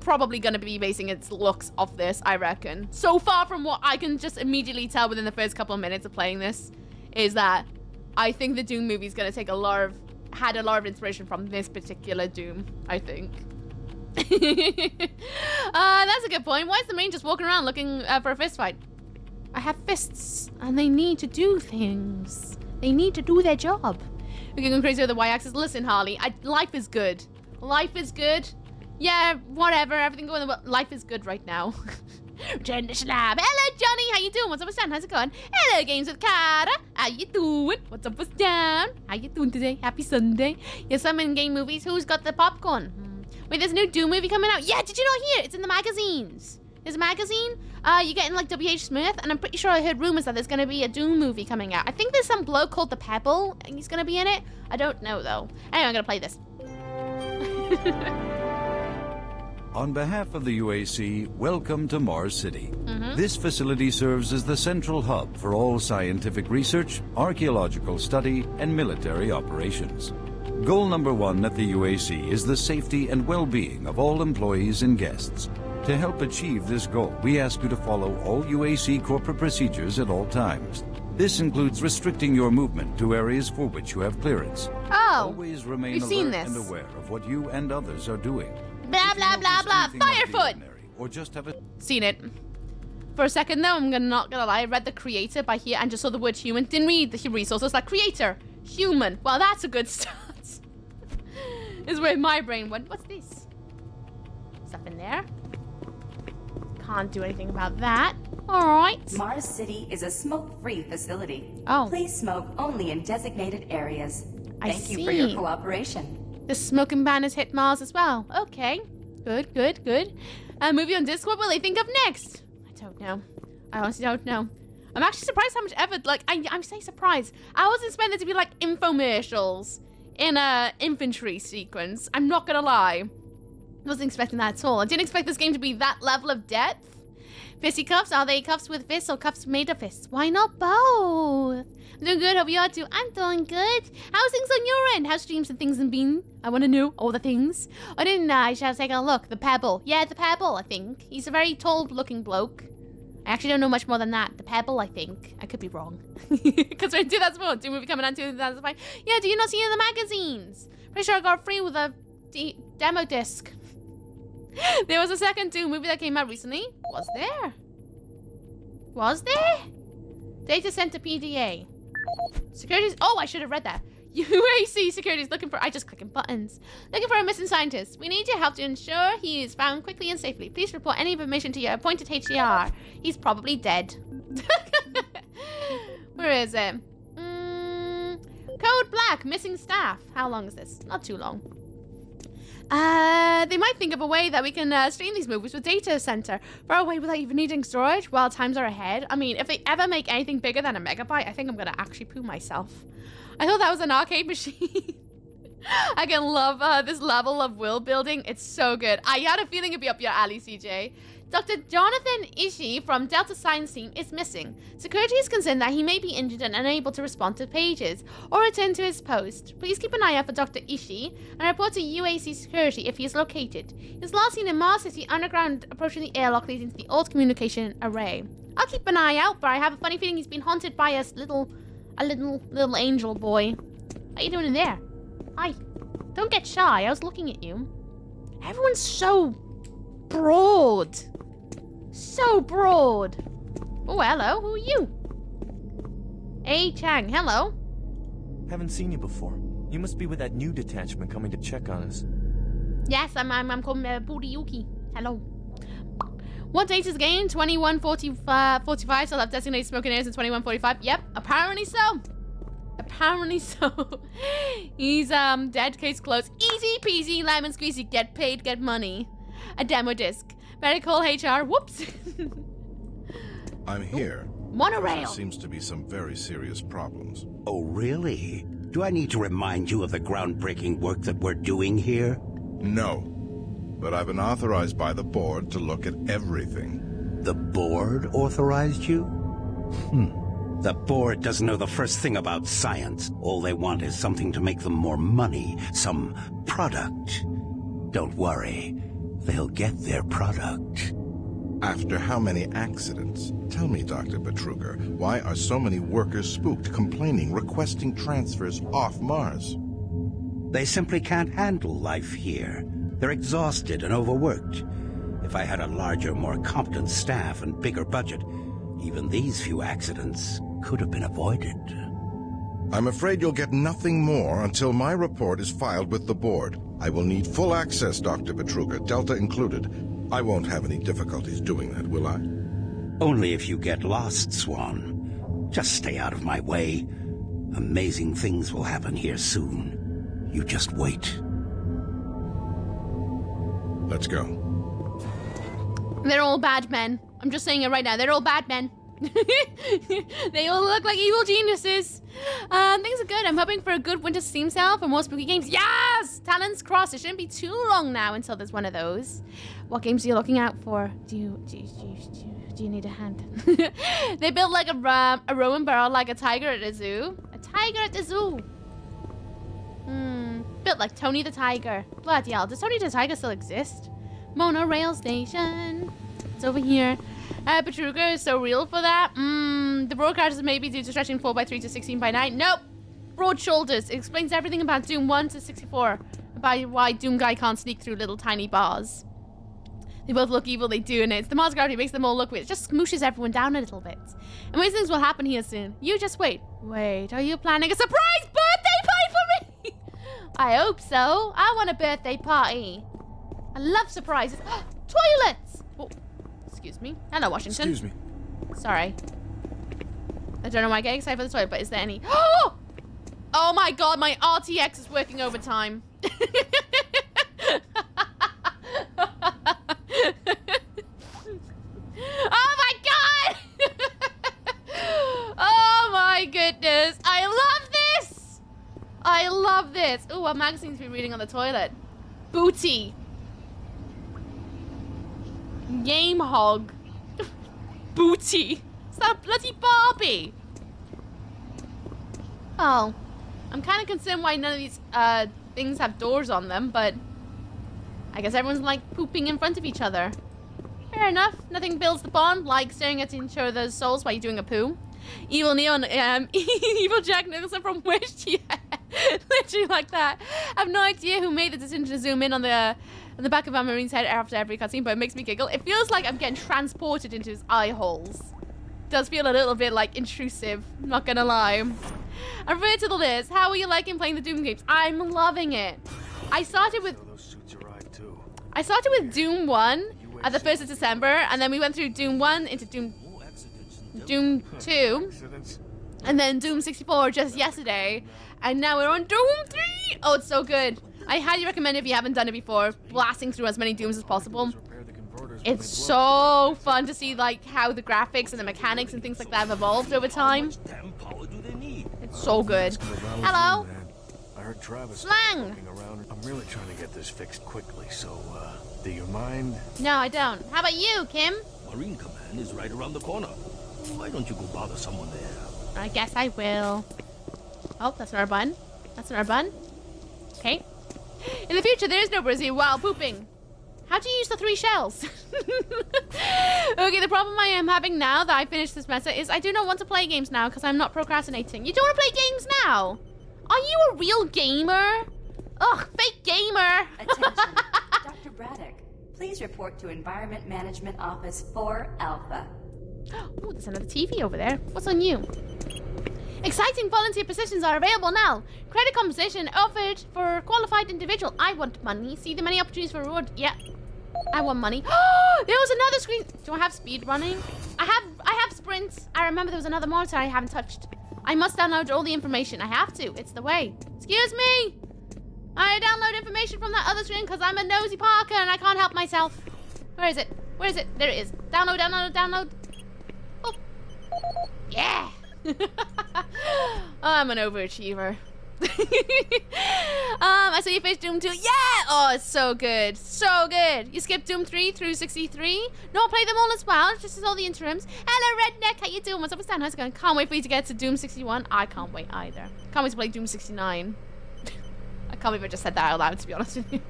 probably gonna be basing its looks off this, I reckon. So far from what I can just immediately tell within the first couple of minutes of playing this, is that I think the Doom movie is gonna take had a lot of inspiration from this particular Doom, I think. That's a good point. Why is the main just walking around looking for a fist fight? I have fists, and they need to do things. They need to do their job. We can go crazy with the Y-axis. Listen, Harley, life is good. Life is good. Yeah, whatever, everything going well. Life is good right now. Return to Slab. Hello, Johnny. How you doing? What's up with Stan? How's it going? Hello, Games with Cara. How you doing? What's up with Stan? How you doing today? Happy Sunday. Yes, I'm in game movies. Who's got the popcorn? Wait, there's a new Doom movie coming out. Yeah, did you not hear? It's in the magazines. There's a magazine. You're getting like W.H. Smith, and I'm pretty sure I heard rumors that there's going to be a Doom movie coming out. I think there's some bloke called the Pebble, and he's going to be in it. I don't know, though. Anyway, I'm going to play this. On behalf of the UAC, welcome to Mars City. This facility serves as the central hub for all scientific research, archaeological study, and military operations. Goal number 1 at the UAC is the safety and well-being of all employees and guests. To help achieve this goal, we ask you to follow all UAC corporate procedures at all times. This includes restricting your movement to areas for which you have clearance. Oh, always remain we've seen alert this. and aware of what you and others are doing. Blah, blah, blah, blah. Firefoot! Or just have a... Seen it. For a second, though, I'm not gonna lie. I read the creator by here and just saw the word human. Didn't read the resources. Like, creator, human. Well, that's a good start. Is where my brain went. What's this? Stuff in there. Can't do anything about that. Alright. Mars City is a smoke-free facility. Oh. Please smoke only in designated areas. Thank you for see. your cooperation. The smoking ban has hit Mars as well. Okay. Good, good, good. Movie on Disc, what will they think of next? I don't know. I honestly don't know. I'm actually surprised how much effort, like, I'm saying surprised. I wasn't expecting there to be, like, infomercials in a infantry sequence. I'm not gonna lie. I wasn't expecting that at all. I didn't expect this game to be that level of depth. Fisty cuffs, are they cuffs with fists or cuffs made of fists? Why not both? I'm doing good, hope you are too. I'm doing good. How's things on your end? How's streams and things been? I want to know all the things. I didn't I shall take a look. The Pebble. Yeah, the Pebble, I think. He's a very tall looking bloke. I actually don't know much more than that. The Pebble, I think. I could be wrong. Because we're in 2004. Doom movie coming out in 2005. Yeah, do you not see it in the magazines? Pretty sure I got it free with a demo disc. There was a second Doom movie that came out recently. Was there? Was there? Data Center PDA. Securities. Oh, I should have read that. UAC Securities looking for. I just clicking buttons. Looking for a missing scientist. We need your help to ensure he is found quickly and safely. Please report any information to your appointed HCR. He's probably dead. Where is it? Code Black. Missing staff. How long is this? Not too long. They might think of a way that we can stream these movies with data center far away without even needing storage while times are ahead. I mean, if they ever make anything bigger than a megabyte, I think I'm gonna actually poo myself. I thought that was an arcade machine. I can love this level of world building. It's so good. I had a feeling it'd be up your alley, CJ. Dr. Jonathan Ishii from Delta Science Team is missing. Security is concerned that he may be injured and unable to respond to pages or return to his post. Please keep an eye out for Dr. Ishii and report to UAC Security if he is located. He was last seen in Mars City Underground approaching the airlock leading to the old communication array. I'll keep an eye out, but I have a funny feeling he's been haunted by a little angel boy. How you doing in there? Hi. Don't get shy. I was looking at you. Everyone's so broad. So broad. Oh, hello. Who are you? Hey, Chang. Hello. Haven't seen you before. You must be with that new detachment coming to check on us. Yes, I'm called Buriyuki. Hello. What date is the game? 21:45. So I'll have designated smoking areas in 21:45. Yep, apparently so. Apparently so. He's dead, case closed. Easy peasy, lemon squeezy. Get paid, get money. A demo disc. Better call HR. Whoops. I'm here. Monorail. There seems to be some very serious problems. Oh, really? Do I need to remind you of the groundbreaking work that we're doing here? No. But I've been authorized by the board to look at everything. The board authorized you? The board doesn't know the first thing about science. All they want is something to make them more money, some product. Don't worry, they'll get their product. After how many accidents? Tell me, Dr. Betruger, why are so many workers spooked, complaining, requesting transfers off Mars? They simply can't handle life here. They're exhausted and overworked. If I had a larger, more competent staff and bigger budget, even these few accidents could have been avoided. I'm afraid you'll get nothing more until my report is filed with the board. I will need full access, Dr. Betruger, Delta included. I won't have any difficulties doing that, will I? Only if you get lost, Swan. Just stay out of my way. Amazing things will happen here soon. You just wait. Let's go. They're all bad men. I'm just saying it right now. They're all bad men. They all look like evil geniuses. Things are good. I'm hoping for a good winter Steam sale for more spooky games. Yes! Talon's Cross. It shouldn't be too long now until there's one of those. What games are you looking out for? Do you need a hand? They built like a rowing barrel like a tiger at the zoo. A tiger at the zoo. Built like Tony the Tiger. Bloody hell. Does Tony the Tiger still exist? Monorail station. It's over here. Betruger is so real for that. The broadcasters may be due to stretching 4x3 to 16x9. Nope. Broad shoulders. It explains everything about Doom 1 to 64. About why Doom Guy can't sneak through little tiny bars. They both look evil, they do, and it's the Mars gravity makes them all look weird. It just smooshes everyone down a little bit. And most things will happen here soon. You just wait. Wait, are you planning a surprise birthday party for me? I hope so. I want a birthday party. I love surprises. Toilets! Oh, excuse me. Hello, Washington. Excuse me. Sorry. I don't know why I get excited for the toilet, but is there any... Oh my god, my RTX is working overtime. Oh my god! Oh my goodness. I love this! I love this. Ooh, what magazines are we reading on the toilet? Booty. Game Hog. Booty. Is that a bloody Barbie? Oh. I'm kind of concerned why none of these things have doors on them, but I guess everyone's like pooping in front of each other. Fair enough. Nothing builds the bond like staring at each other's souls while you're doing a poo. Evil Neon, Evil Jack Nicholson from Wish, yeah. Literally like that. I have no idea who made the decision to zoom in on the back of our Marine's head after every cutscene, but it makes me giggle. It feels like I'm getting transported into his eye holes. It does feel a little bit like intrusive, not gonna lie. I refer to the list. How are you liking playing the Doom games? I'm loving it. I started with Doom 1 at the 1st of December, and then we went through Doom 1 into Doom 2, and then Doom 64 just yesterday, and now we're on Doom 3. Oh, it's so good. I highly recommend it if you haven't done it before, blasting through as many Dooms as possible. It's so fun to see like how the graphics and the mechanics and things like that have evolved over time. It's so good. Hello. I heard Travis Slang. around. I'm really trying to get this fixed quickly, so do you mind? No, I don't. How about you, Kim? Marine Command is right around the corner. Why don't you go bother someone there? I guess I will. Oh, that's not our bun. That's not our bun. Okay. In the future, there is no Brizzy while pooping. How do you use the 3 shells? Okay, the problem I am having now that I finished this mesa is I do not want to play games now because I'm not procrastinating. You don't want to play games now? Are you a real gamer? Ugh, fake gamer. Attention, Dr. Braddock. Please report to Environment Management Office 4 Alpha. Oh, there's another TV over there. What's on you? Exciting volunteer positions are available now. Credit compensation offered for qualified individual. I want money. See the many opportunities for reward. Yeah, I want money. Oh, there was another screen. Do I have speed running? I have sprints. I remember there was another monitor I haven't touched. I must download all the information. I have to. It's the way. Excuse me. I download information from that other screen because I'm a nosy Parker and I can't help myself. Where is it? Where is it? There it is. Download, download, download. Oh. Yeah. I'm an overachiever. I saw you face Doom 2. Yeah! Oh, it's so good. So good. You skipped Doom 3 through 63. No, I played them all as well. Just as all the interims. Hello, Redneck. How you doing? What's up, Stan? How's it going? Can't wait for you to get to Doom 61. I can't wait either. Can't wait to play Doom 69. I can't believe I just said that out loud, to be honest with you.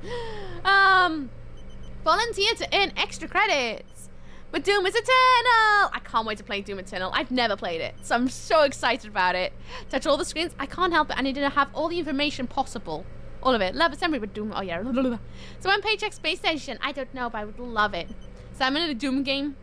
Volunteer to earn extra credits. But Doom is Eternal! I can't wait to play Doom Eternal. I've never played it, so I'm so excited about it. Touch all the screens. I can't help it. I need to have all the information possible. All of it. Love assembly with Doom. Oh, yeah. So when Paycheck Space Station, I don't know, but I would love it. Salmon in a Doom game.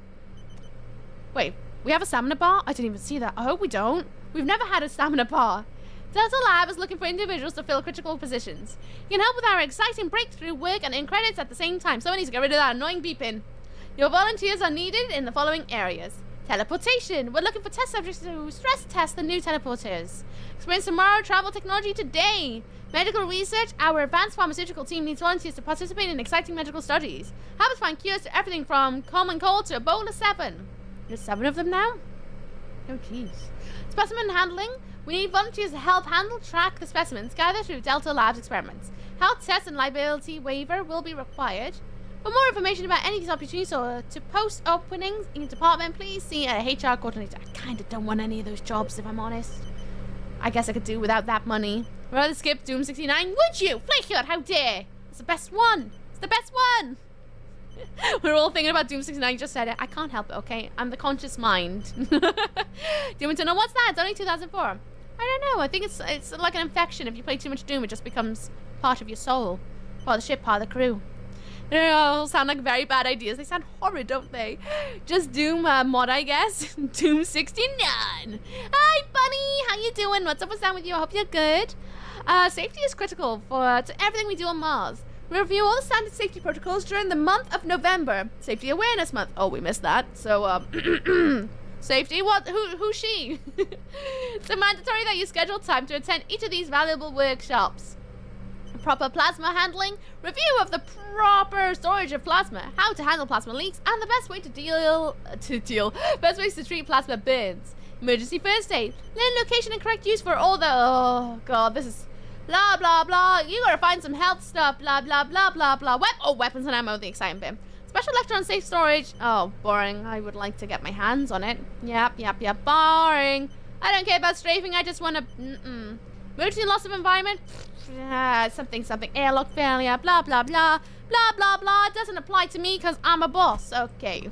Wait, we have a stamina bar? I didn't even see that. I hope we don't. We've never had a stamina bar. Delta Lab is looking for individuals to fill critical positions. You can help with our exciting breakthrough work and earn credits at the same time. Someone needs to get rid of that annoying beeping. Your volunteers are needed in the following areas. Teleportation. We're looking for test subjects to stress test the new teleporters. Experience tomorrow, travel technology today. Medical research. Our advanced pharmaceutical team needs volunteers to participate in exciting medical studies. Help us find cures to everything from common cold to Ebola 7. There's 7 of them now? Oh, jeez. Specimen handling. We need volunteers to help handle, track the specimens gathered through Delta Labs experiments. Health tests and liability waiver will be required. For more information about any of these opportunities or to post openings in your department, please see a HR coordinator. I kind of don't want any of those jobs, if I'm honest. I guess I could do without that money. Rather skip Doom 69, would you? Flakeout, how dare! It's the best one! It's the best one! We're all thinking about Doom 69, you just said it. I can't help it, okay? I'm the conscious mind. Doom Eternal, what's that? It's only 2004. I don't know, I think it's like an infection. If you play too much Doom, it just becomes part of your soul. Part of the ship, part of the crew. They all sound like very bad ideas. They sound horrid, don't they? Just Doom mod, I guess. Doom 69. Hi, Bunny. How you doing? What's up? What's down with you? I hope you're good. Safety is critical to everything we do on Mars. We review all the standard safety protocols during the month of November. Safety Awareness Month. Oh, we missed that. So, safety? What? Who's she? It's mandatory that you schedule time to attend each of these valuable workshops. Proper plasma handling, review of the proper storage of plasma, how to handle plasma leaks, and the best way best ways to treat plasma burns. Emergency first aid, learn location and correct use for all the, oh god, this is blah blah blah. You gotta find some health stuff, blah blah blah blah blah. Weapons and ammo, the exciting bit. Special lecture on safe storage. Oh, boring. I would like to get my hands on it. Yep, boring. I don't care about strafing, I just wanna, Emergency loss of environment. Something. Airlock failure. Blah, blah, blah. Blah, blah, blah. It doesn't apply to me because I'm a boss. Okay.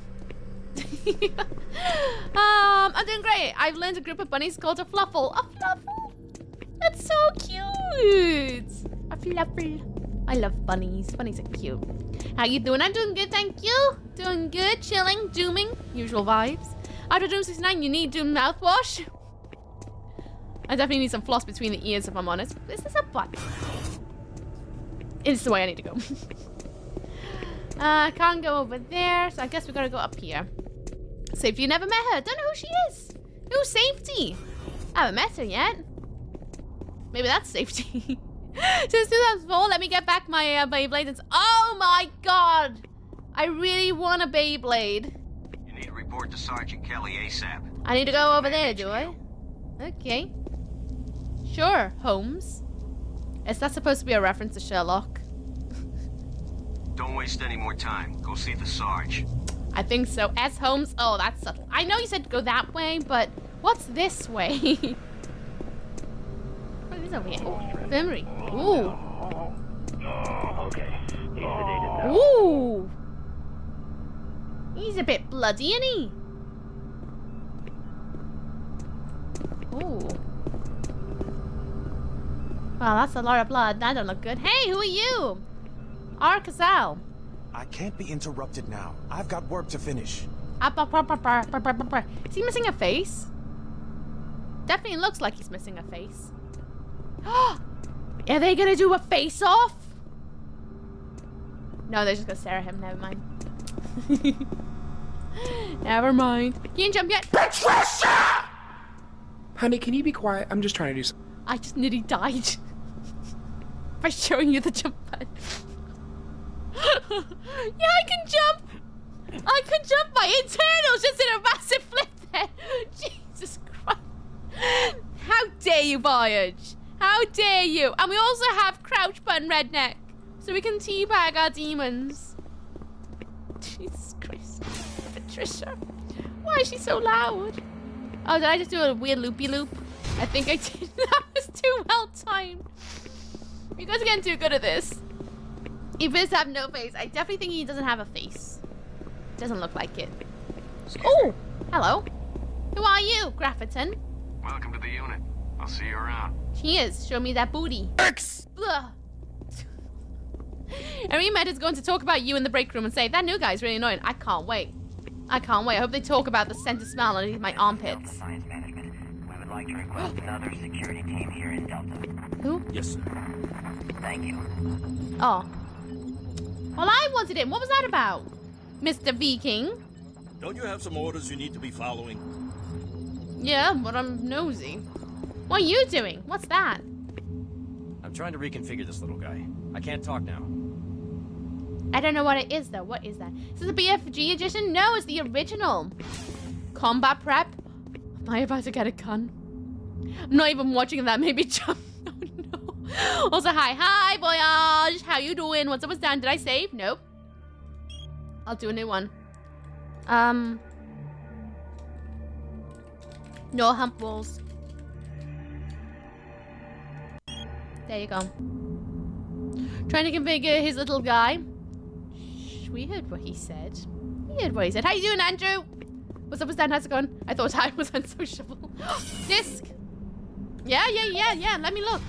I'm doing great. I've learned a group of bunnies called a fluffle. A fluffle? That's so cute. A fluffle. I love bunnies. Bunnies are cute. How you doing? I'm doing good, thank you. Doing good. Chilling. Dooming. Usual vibes. After Doom 69, you need Doom mouthwash. I definitely need some floss between the ears, if I'm honest. Is this a button? It's the way I need to go. Can't go over there, so I guess we gotta go up here. Safety, you never met her. Don't know who she is. Who's Safety? I haven't met her yet. Maybe that's Safety. Since 2004, let me get back my Beyblade. Oh my god! I really want a Beyblade. You need to report to Sergeant Kelly ASAP. I need to go over there, do I? Okay. Sure, Holmes. Is that supposed to be a reference to Sherlock? Don't waste any more time. Go see the Sarge. I think so. S. Holmes. Oh, that's subtle. I know you said go that way, but what's this way? What is over here? Oh, infirmary. Ooh. Okay. Ooh. He's a bit bloody, isn't he? Ooh. Wow, that's a lot of blood. That don't look good. Hey, who are you? Arcazal. I can't be interrupted now. I've got work to finish. Is he missing a face? Definitely looks like he's missing a face. Are they gonna do a face-off? No, they're just gonna stare at him. Never mind. Never mind. You didn't jump yet? Patricia! Honey, can you be quiet? I'm just trying to do something. I just nearly died. By showing you the jump button. Yeah, I can jump! I can jump! My internals just did a massive flip there! Jesus Christ. How dare you, Voyage? How dare you? And we also have crouch button redneck. So we can teabag our demons. Jesus Christ. Patricia. Why is she so loud? Oh, did I just do a weird loopy loop? I think I did. That was too well timed. You guys are getting too good at this. He does have no face. I definitely think he doesn't have a face. Doesn't look like it. Oh, hello. Who are you, Grafferton? Welcome to the unit. I'll see you around. Cheers. Show me that booty. Every med is going to talk about you in the break room and say, that new guy's really annoying. I can't wait. I can't wait. I hope they talk about the scent of smell underneath my armpits. Science management. We would like to request another security team here in Delta. Who? Yes, sir. Thank you. Oh. Well, I wanted him. What was that about? Mr. Viking? Don't you have some orders you need to be following? Yeah, but I'm nosy. What are you doing? What's that? I'm trying to reconfigure this little guy. I can't talk now. I don't know what it is, though. What is that? Is this the BFG edition? No, it's the original. Combat prep? Am I about to get a gun? I'm not even watching that. Maybe jump. Oh, no. Also, hi. Hi, Voyage. How you doing? What's up, what's down? Did I save? Nope. I'll do a new one. No hump walls. There you go. Trying to configure his little guy. Shh, we heard what he said. We heard what he said. How you doing, Andrew? What's up, what's down? How's it going? I thought I was unsociable. Disc. Yeah. Let me look.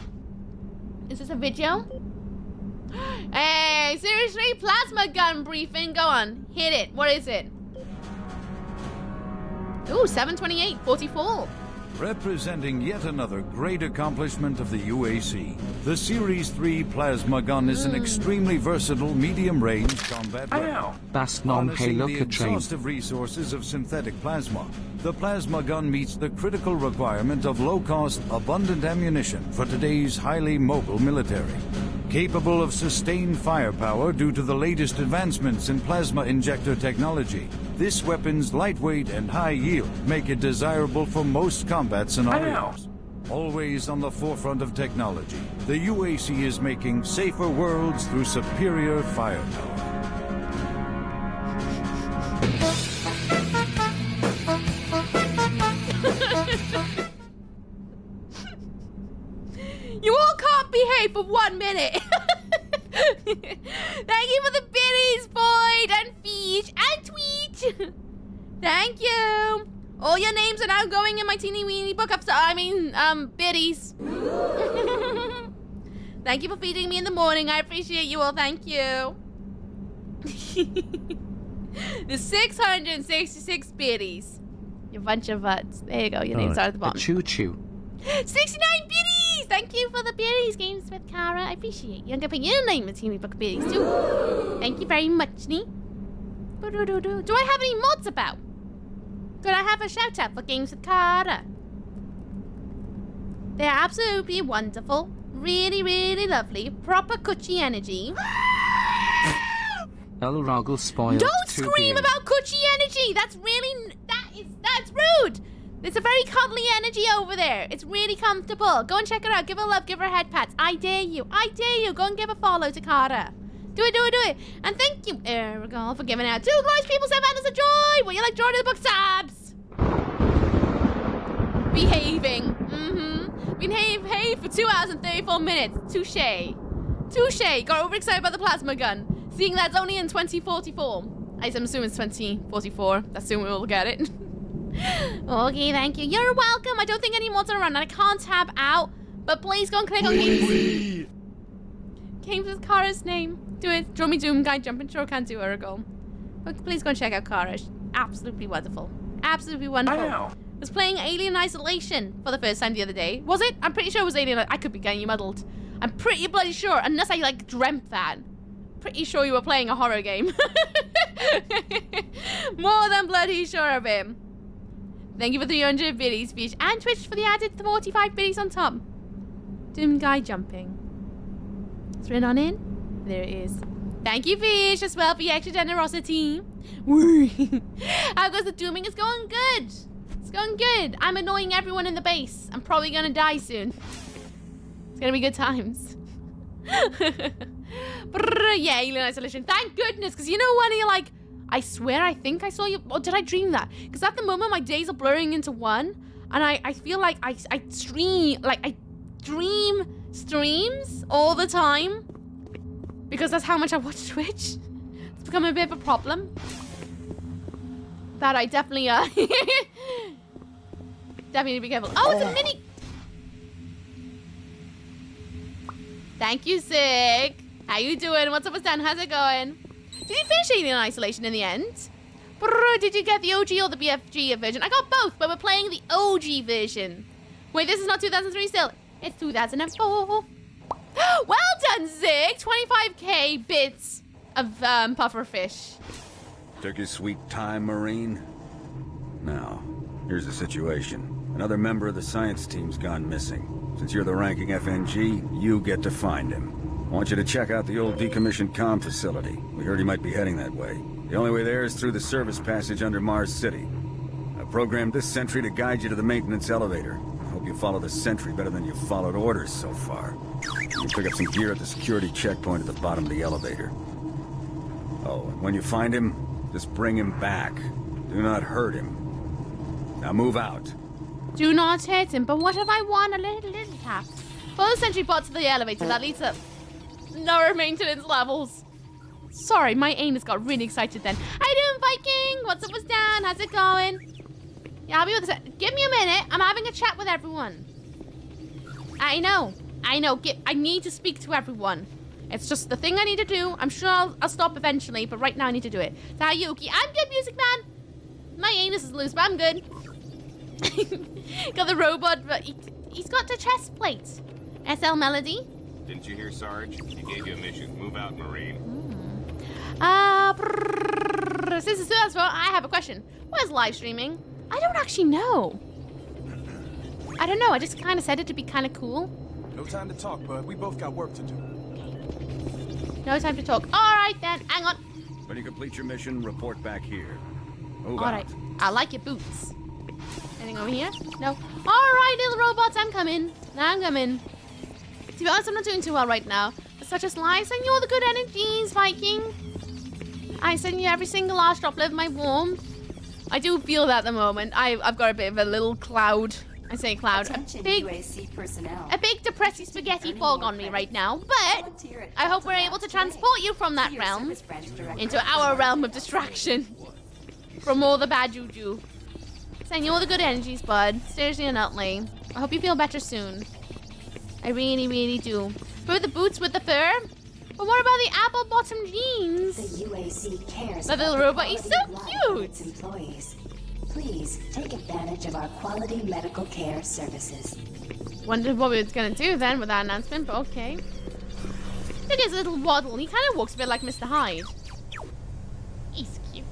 Is this a video? Hey, seriously? Plasma gun briefing. Go on. Hit it. What is it? Ooh, 728-44. Representing yet another great accomplishment of the UAC, the Series 3 plasma gun is an extremely versatile medium-range combat weapon. Harnessing the exhaustive resources of synthetic plasma, the plasma gun meets the critical requirement of low-cost, abundant ammunition for today's highly mobile military. Capable of sustained firepower due to the latest advancements in plasma injector technology, this weapon's lightweight and high yield make it desirable for most combat scenarios. Always on the forefront of technology, the UAC is making safer worlds through superior firepower. You all can't behave for 1 minute. Thank you for the biddies, Boyd and Feech and Tweet. Thank you. All your names are now going in my teeny weeny book up. Biddies. Thank you for feeding me in the morning. I appreciate you all. Thank you. The 666 biddies. You bunch of butts. There you go. Your names are at the bottom. Choo-choo. 69 biddies! Thank you for the biddies, Games with Kara. I appreciate you. I'm gonna put your name in the teeny book of biddies too. Thank you very much, Nee. Do I have any mods about? Could I have a shout out for Games with Kara? They're absolutely wonderful. Really, really lovely. Proper coochie energy. Elroggle spoiled. Don't scream about coochie energy! That's rude! It's a very cuddly energy over there. It's really comfortable. Go and check her out. Give her love. Give her head pats. I dare you. I dare you. Go and give a follow to Kara. Do it. And thank you, Ergal, for giving out 2 glorious people 7 hours of joy. Will you like joy to the book tabs? Behaving. Behave for 2 hours and 34 minutes. Touche. Got overexcited about the plasma gun. Seeing that's only in 2044. I'm assuming it's 2044. That's soon we will get it. Okay, thank you. You're welcome. I don't think any mods are around and I can't tab out. But please go and click on Games with Kara's name. Do it. Draw me Doom Guy jumping. Sure can do, Urgle. But please go and check out Kara. She's absolutely wonderful. Absolutely wonderful. I know. I was playing Alien Isolation for the first time the other day. Was it? I'm pretty sure it was Alien. I could be getting you muddled. I'm pretty bloody sure, unless I like dreamt that. Pretty sure you were playing a horror game. More than bloody sure of it. Thank you for 300 biddies, Fish, and Twitch for the added 45 biddies on top. Doom Guy jumping. It's written on in. There it is. Thank you, Fish, as well for your extra generosity. How goes the dooming? It's going good. It's going good. I'm annoying everyone in the base. I'm probably gonna die soon. It's gonna be good times. Yeah, Alien Isolation. Thank goodness, because you know when you're like, I swear I think I saw you, or did I dream that? Because at the moment my days are blurring into one, and I feel like I dream streams all the time, because that's how much I watch Twitch. It's become a bit of a problem. That I definitely definitely need to be careful. Oh, it's a mini. Thank you, Sig. How you doing? What's up with Dan? How's it going? Did you finish Alien Isolation in the end? Did you get the OG or the BFG version? I got both, but we're playing the OG version. Wait, this is not 2003 still. It's 2004. Well done, Zig. 25k bits of pufferfish. Took your sweet time, Marine. Now, here's the situation. Another member of the science team's gone missing. Since you're the ranking FNG, you get to find him. I want you to check out the old decommissioned comm facility. We heard he might be heading that way. The only way there is through the service passage under Mars City. I programmed this sentry to guide you to the maintenance elevator. I hope you follow the sentry better than you've followed orders so far. You can pick up some gear at the security checkpoint at the bottom of the elevator. Oh, and when you find him, just bring him back. Do not hurt him. Now move out. Do not hurt him, but what if I want a little tap? Follow the sentry bot to the elevator that leads up lower maintenance levels. Sorry, my anus got really excited then. How you doing, Viking? What's up with Dan? How's it going? Yeah, I'll be with this. Give me a minute. I'm having a chat with everyone. I know. I need to speak to everyone. It's just the thing I need to do. I'm sure I'll stop eventually, but right now I need to do it. Tayuki, I'm good, Music Man. My anus is loose, but I'm good. Got the robot, but he's got the chest plate. SL Melody. Didn't you hear, Sarge? He gave you a mission. Move out, Marine. Since it's 2004, I have a question. What is live streaming? I don't actually know. I don't know. I just kind of said it to be kind of cool. No time to talk, bud. We both got work to do. No time to talk. All right, then. Hang on. When you complete your mission, report back here. Move All out. right. I like your boots. Anything over here? No. All right, little robots. I'm coming. I'm coming. To be honest, I'm not doing too well right now. But such as life, send you all the good energies, Viking. I send you every single last droplet of my warmth. I do feel that at the moment. I've got a bit of a little cloud. I say cloud. Attention, A big UAC personnel. depressing spaghetti fog on me right now. But I hope we're able to transport you from that realm into our realm of distraction. From all the bad juju. Send you all the good energies, bud. Seriously and utterly. I hope you feel better soon. I really, really do. But the boots with the fur? But what about the apple bottom jeans? The UAC cares The little about robot, the he's so quality of life of cute. its employees. Please take advantage of our quality medical care services. Wondered what we were going to do then with that announcement, but okay. Look at his little waddle. He kind of walks a bit like Mr. Hyde. He's cute.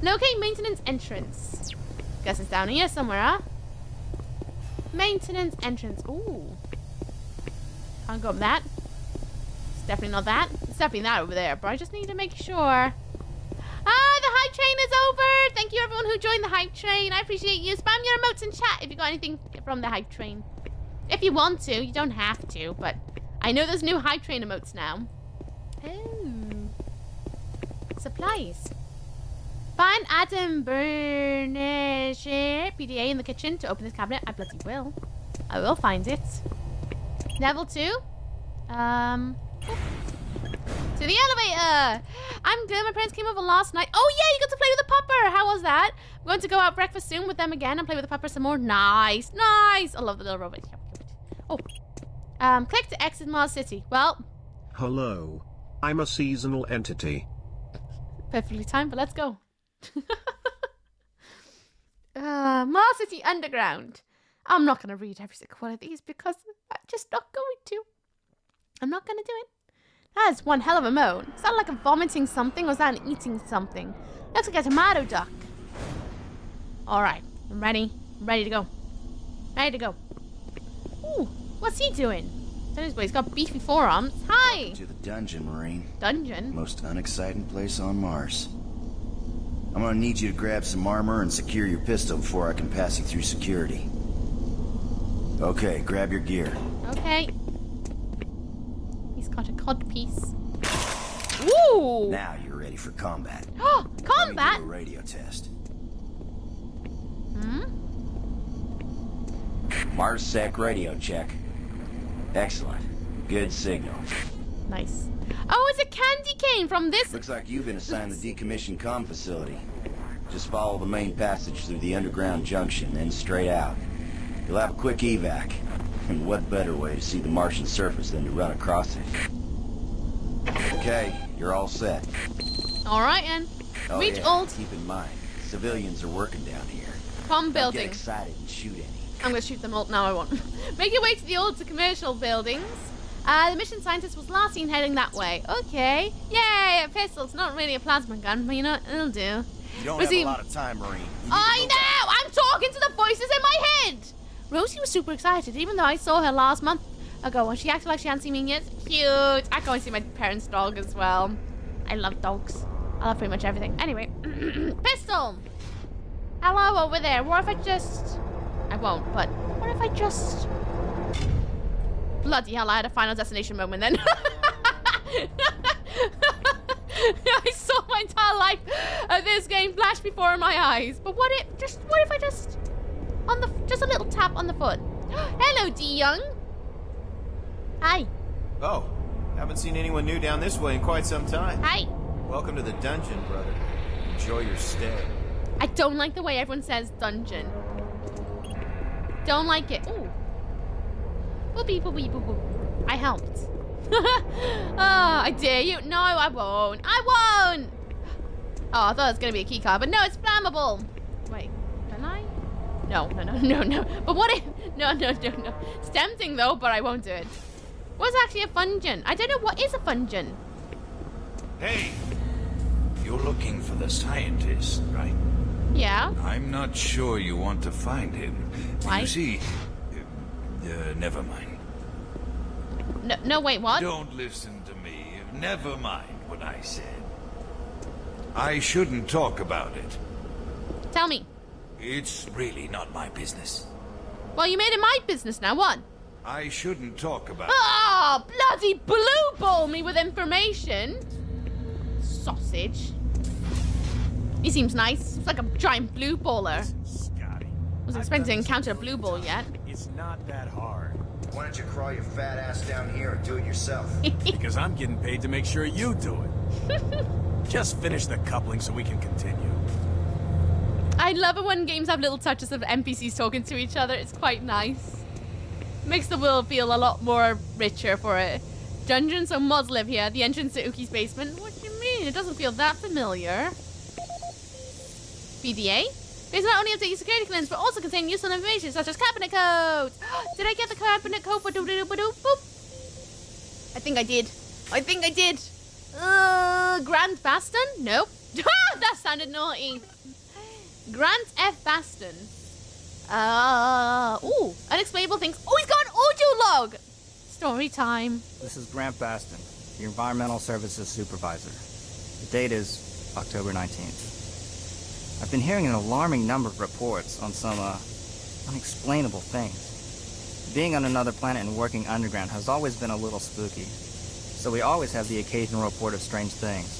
Locate maintenance entrance. Guess it's down here somewhere, huh? Maintenance entrance. Ooh. Can't go up that. It's definitely not that. It's definitely that over there, but I just need to make sure. Ah, the hype train is over. Thank you everyone who joined the hype train. I appreciate you. Spam your emotes in chat if you got anything from the hype train. If you want to, you don't have to, but I know there's new hype train emotes now. Oh. Supplies. Find Adam Burnish PDA in the kitchen to open this cabinet. I bloody will. I will find it. Level 2. To the elevator! I'm good. My parents came over last night. Oh yeah, you got to play with the pupper. How was that? I'm going to go out breakfast soon with them again and play with the pupper some more. Nice, nice. I love the little robot. Oh, click to exit Mars City. Well, hello. I'm a seasonal entity. Perfectly timed, but let's go. Mars City Underground. I'm not going to read every single one of these because I'm just not going to. I'm not going to do it. That is one hell of a moan. Is that like a vomiting something or is that an eating something? Looks like a tomato duck. Alright, I'm ready. I'm ready to go. Ready to go. Ooh, what's he doing? He's got beefy forearms. Hi! Welcome to the dungeon, Marine. Dungeon? Most unexciting place on Mars. I'm gonna need you to grab some armor and secure your pistol before I can pass you through security. Okay, grab your gear. Okay. He's got a codpiece. Woo! Now you're ready for combat. Oh, combat? Let me do a radio test. MarsSec radio check. Excellent. Good signal. Nice. Oh, it's a candy cane from this. Looks like you've been assigned the decommissioned comm facility. Just follow the main passage through the underground junction, then straight out. You'll have a quick evac. And what better way to see the Martian surface than to run across it? Okay, you're all set. Alright, and reach yeah. ult. Keep in mind, civilians are working down here. Comm building. Don't get excited and shoot any. I'm gonna shoot them ult now. I won't. Make your way to the old commercial buildings. The mission scientist was last seen heading that way. Okay. Yay, a pistol. It's not really a plasma gun, but you know what? It'll do. You don't have a lot of time, Marine. I know! I'm talking to the voices in my head! Rosie was super excited, even though I saw her last month ago and she acted like she hadn't seen me yet. Cute! I go and see my parents' dog as well. I love dogs. I love pretty much everything. Anyway. Pistol! Hello over there. What if I just... I won't, but what if I just... Bloody hell, I had a Final Destination moment then. I saw my entire life of this game flash before my eyes. But what if I just on the just a little tap on the foot? Hello, D Young. Hi. Oh, haven't seen anyone new down this way in quite some time. Hi. Welcome to the dungeon, brother. Enjoy your stay. I don't like the way everyone says dungeon. Don't like it. Ooh. Boopy boopy boop boop. I helped. I dare you. No, I won't. I won't. Oh, I thought it was going to be a key card, but no, it's flammable. Wait, can I? No. But what if... No. It's tempting, though, but I won't do it. What's actually a fungeon? I don't know what is a fungeon. Hey, you're looking for the scientist, right? Yeah. I'm not sure you want to find him. Why? You see... never mind. No, wait, what? Don't listen to me. Never mind what I said. I shouldn't talk about it. Tell me. It's really not my business. Well, you made it my business now. What? I shouldn't talk about Oh, bloody blue ball me with information. Sausage. He seems nice. It's like a giant blue baller. Scotty. Wasn't expecting to encounter a blue ball yet. It's not that hard. Why don't you crawl your fat ass down here and do it yourself? Because I'm getting paid to make sure you do it. Just finish the coupling so we can continue. I love it when games have little touches of NPCs talking to each other. It's quite nice. Makes the world feel a lot more richer for it. Dungeons, so mods live here. The entrance to Uki's basement. What do you mean? It doesn't feel that familiar. BDA? It's not only update your security clearance, but also contain useful information such as cabinet codes. Did I get the cabinet code for boop? I think I did. Grand Baston? Nope. That sounded naughty. Grant F. Baston. Ooh, unexplainable things. Oh, he's got an audio log. Story time. This is Grant Baston, the Environmental Services Supervisor. The date is October 19th. I've been hearing an alarming number of reports on some, unexplainable things. Being on another planet and working underground has always been a little spooky, so we always have the occasional report of strange things.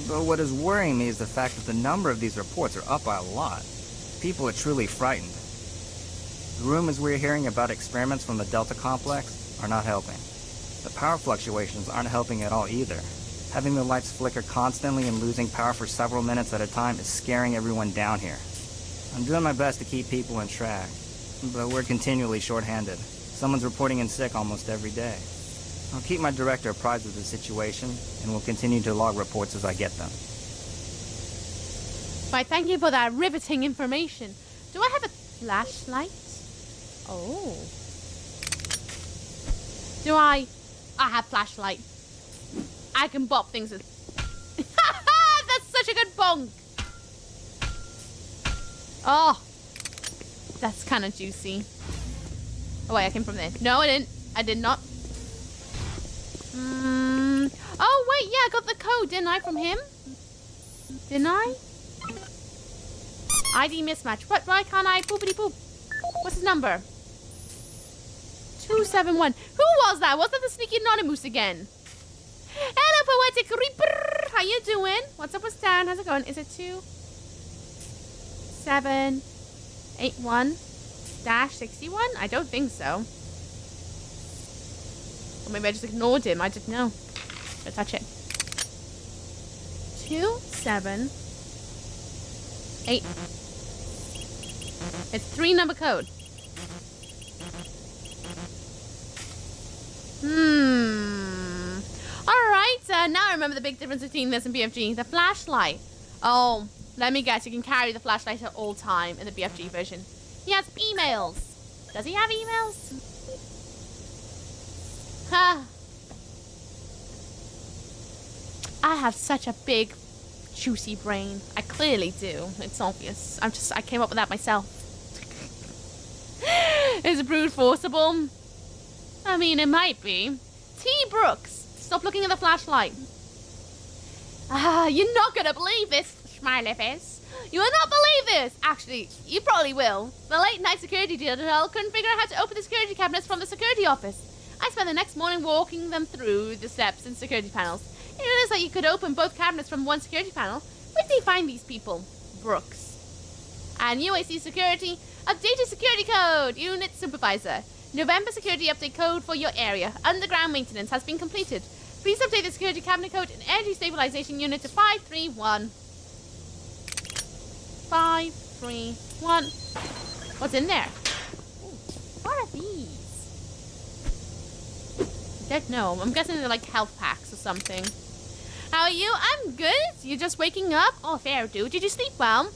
But what is worrying me is the fact that the number of these reports are up by a lot. People are truly frightened. The rumors we're hearing about experiments from the Delta Complex are not helping. The power fluctuations aren't helping at all either. Having the lights flicker constantly and losing power for several minutes at a time is scaring everyone down here. I'm doing my best to keep people in track, but we're continually short-handed. Someone's reporting in sick almost every day. I'll keep my director apprised of the situation, and will continue to log reports as I get them. Right, thank you for that riveting information. Do I have a flashlight? Oh. Do I have flashlight. I can bop things with... That's such a good bonk. Oh. That's kind of juicy. Oh wait, I came from there. No, I didn't. I did not. Oh wait, yeah, I got the code, didn't I, from him? Didn't I? ID mismatch. What? Why can't I? Boopity boop. What's his number? 271. Who was that? Was that the sneaky anonymous again? Hello, Poetic Reaper. How you doing? What's up with Stan? How's it going? Is it 2781-61? I don't think so. Or maybe I just ignored him. I didn't know. Gotta touch it. 278. It's 3-number code. Alright, now I remember the big difference between this and BFG. The flashlight. Oh, let me guess. You can carry the flashlight at all time in the BFG version. He has emails. Does he have emails? Huh. I have such a big, juicy brain. I clearly do. It's obvious. I came up with that myself. Is it brute forcible? I mean, it might be. T. Brooks, stop looking at the flashlight. You're not gonna believe this, smiley face. You will not believe this. Actually, you probably will. The late night security detail couldn't figure out how to open the security cabinets from the security office. I spent the next morning walking them through the steps and security panels. It is that you could open both cabinets from one security panel. Where did they find these people? Brooks. And UAC security, updated security code, unit supervisor. November security update code for your area. Underground maintenance has been completed. Please update the security cabinet code and energy stabilization unit to 531. 531. What's in there? Ooh, what are these? I don't know. I'm guessing they're like health packs or something. How are you? I'm good. You're just waking up? Oh, fair, dude. Did you sleep well?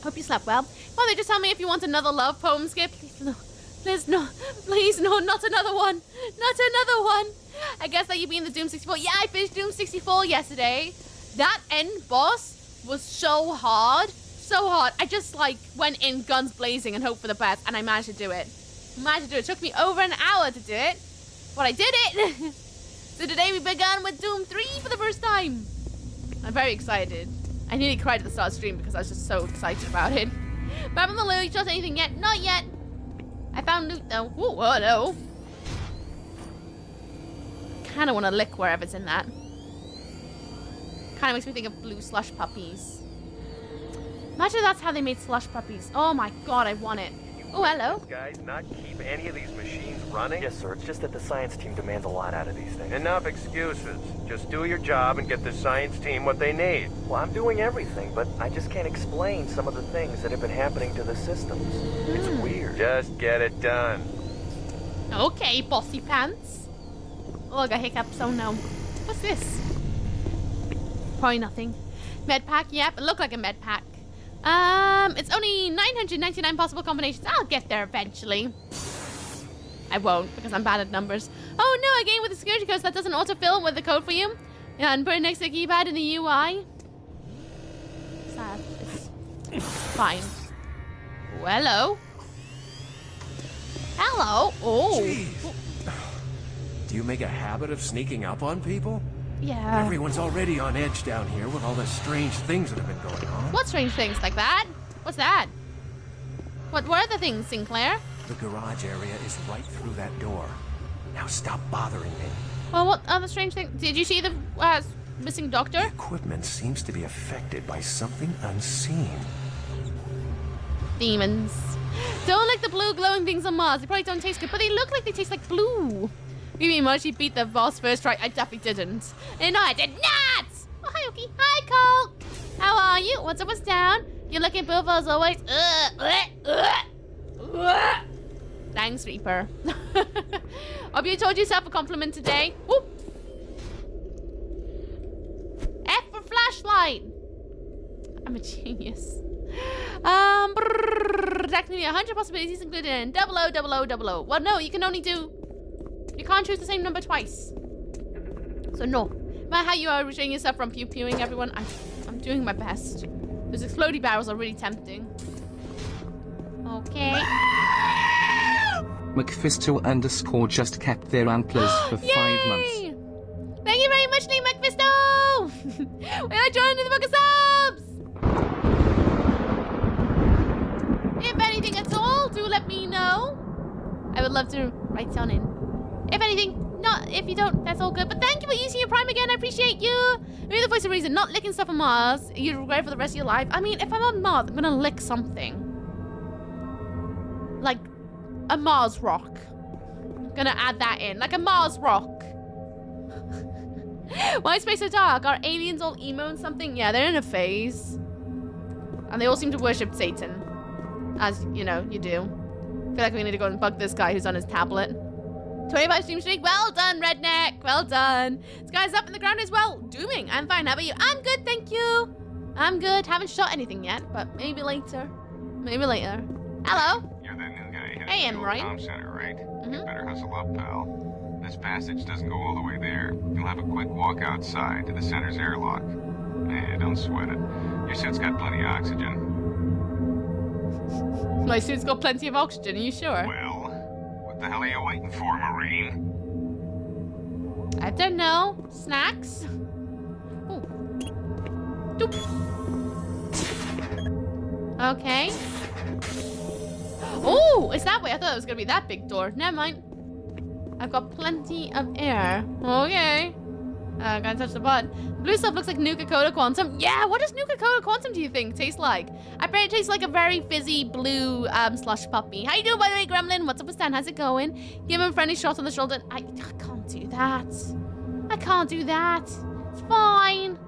Hope you slept well. Mother, just tell me if you want another love poem, Skip. Please, no. Please, no. Please, no. Not another one. Not another one. I guess that you being the Doom 64. Yeah, I finished Doom 64 yesterday. That end boss was so hard. So hard. I just, like, went in guns blazing and hoped for the best, and I managed to do it. It took me over an hour to do it. But I did it. So today we began with Doom 3 for the first time. I'm very excited. I nearly cried at the start of the stream because I was just so excited about it. Back on the loot, you shot anything yet? Not yet. I found loot though. Ooh, hello. Kinda wanna lick wherever's in that. Kinda makes me think of blue slush puppies. Imagine that's how they made slush puppies. Oh my god, I want it. Oh, hello. Guys, not keep any of these machines running? Yes, sir. It's just that the science team demands a lot out of these things. Enough excuses. Just do your job and get the science team what they need. Well, I'm doing everything, but I just can't explain some of the things that have been happening to the systems. It's weird. Just get it done. Okay, bossy pants. Oh, I got hiccups. Oh no. What's this? Probably nothing. Med pack. Yep, it looked like a med pack. It's only 999 possible combinations. I'll get there eventually. I won't, because I'm bad at numbers. Oh no, again with the security codes that doesn't autofill with the code for you. Yeah, and put it next to the keypad in the UI. Sad. It's fine. Oh, hello. Hello. Oh. Jeez. Do you make a habit of sneaking up on people? Yeah. Everyone's already on edge down here with all the strange things that have been going on. What strange things like that? What's that? What were the things, Sinclair? The garage area is right through that door. Now stop bothering me. Well, what other strange thing? Did you see the missing doctor? The equipment seems to be affected by something unseen. Demons. Don't like the blue glowing things on Mars. They probably don't taste good, but they look like they taste like blue. You mean Margie beat the boss first try? I definitely didn't. And no, I did not! Oh, hi, Oki. Hi, Cole. How are you? What's up, what's down? You're looking beautiful as always. Thanks, Reaper. Hope you told yourself a compliment today. Ooh. F for flashlight. I'm a genius. Technically 100 possibilities included in 000000. Well, no, you can only do... You can't choose the same number twice. So no. No matter how you are restraining yourself from pew-pewing everyone, I'm doing my best. Those explodey barrels are really tempting. Okay. McFisto_ just kept their antlers for 5 months. Thank you very much, Lee McFisto! Will I join in the book of subs? If anything at all, do let me know. I would love to write down in. If anything, not if you don't, that's all good. But thank you for using your Prime again. I appreciate you. Maybe the voice of reason, not licking stuff on Mars. You'd regret it for the rest of your life. I mean, if I'm on Mars, I'm gonna lick something. Like a Mars rock. I'm gonna add that in. Like a Mars rock. Why is space so dark? Are aliens all emo and something? Yeah, they're in a phase. And they all seem to worship Satan. As, you know, you do. I feel like we need to go and bug this guy who's on his tablet. 25 stream streak. Well done, Redneck. Well done. This guy's up in the ground as well. Dooming. I'm fine. How about you? I'm good, thank you. I'm good. Haven't shot anything yet, but maybe later. Maybe later. Hello. You're that new guy. Hey, I'm right. Center, right? You better hustle up, pal. This passage doesn't go all the way there. You'll have a quick walk outside to the center's airlock. Eh, don't sweat it. Your suit's got plenty of oxygen. My suit's got plenty of oxygen, are you sure? Well, what the hell are you waiting for, Marine? I don't know. Snacks? Ooh. Doop. Okay. Oh, it's that way. I thought it was gonna be that big door. Never mind. I've got plenty of air. Okay. Gotta touch the button. The blue stuff looks like Nuka-Cola Quantum. Yeah, what does Nuka-Cola Quantum do you think taste like? I bet it tastes like a very fizzy blue slush puppy. How you doing, by the way, Gremlin? What's up with Stan? How's it going? Give him a friendly shot on the shoulder. I can't do that. I can't do that. It's fine.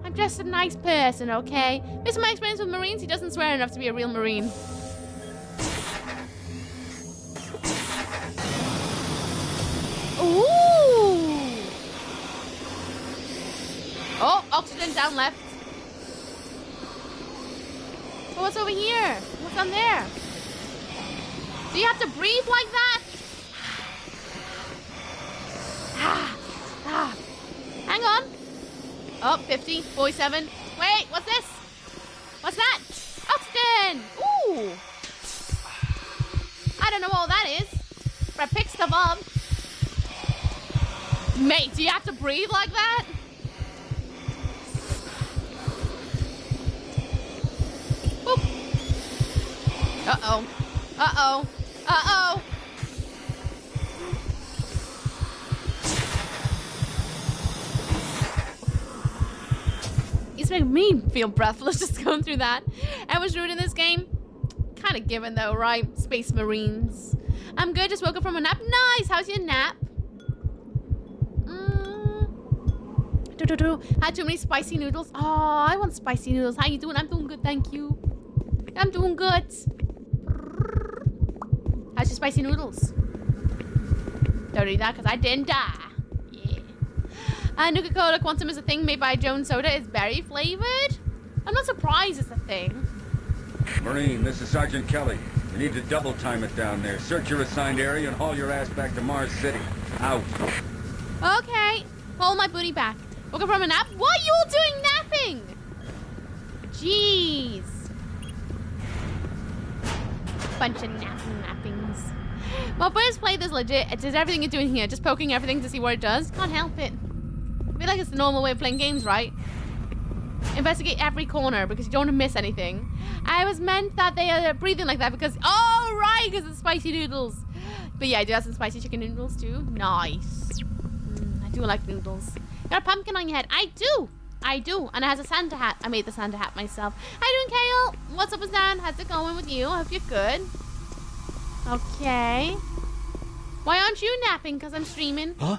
I'm just a nice person, okay? Based on my experience with Marines, he doesn't swear enough to be a real Marine. Ooh! Oh, oxygen down left. Oh, what's over here? What's on there? Do you have to breathe like that? Hang on. Oh, 50, 47. Wait, what's this? What's that? Oxygen! Ooh! I don't know what that is, but I picked stuff up. Mate, do you have to breathe like that? Boop. Uh-oh. Uh-oh. Uh-oh. It's making me feel breathless just going through that. I was rude in this game. Kind of given though, right? Space Marines. I'm good, just woke up from a nap. Nice! How's your nap? Had too many spicy noodles. Oh, I want spicy noodles. How you doing? I'm doing good, thank you. I'm doing good. How's your spicy noodles? Don't eat that because I didn't die. Yeah. Nuka-Cola Quantum is a thing made by Jones Soda. It's berry flavored. I'm not surprised it's a thing. Marine, this is Sergeant Kelly. We need to double time it down there. Search your assigned area and haul your ass back to Mars City. Out. Okay. Hold my booty back. Woke up from a nap? What are you all doing napping? Jeez. Bunch of nappings. Well, first play this legit. It does everything you're doing here. Just poking everything to see what it does. Can't help it. I feel like it's the normal way of playing games, right? Investigate every corner because you don't want to miss anything. I was meant that they are breathing like that because... Oh, right, because it's spicy noodles. But yeah, I do have some spicy chicken noodles too. Nice. I do like noodles. Got a pumpkin on your head. I do. And it has a Santa hat. I made the Santa hat myself. How you doing, Kale? What's up with Stan? How's it going with you? I hope you're good. Okay. Why aren't you napping? Because I'm streaming. Huh?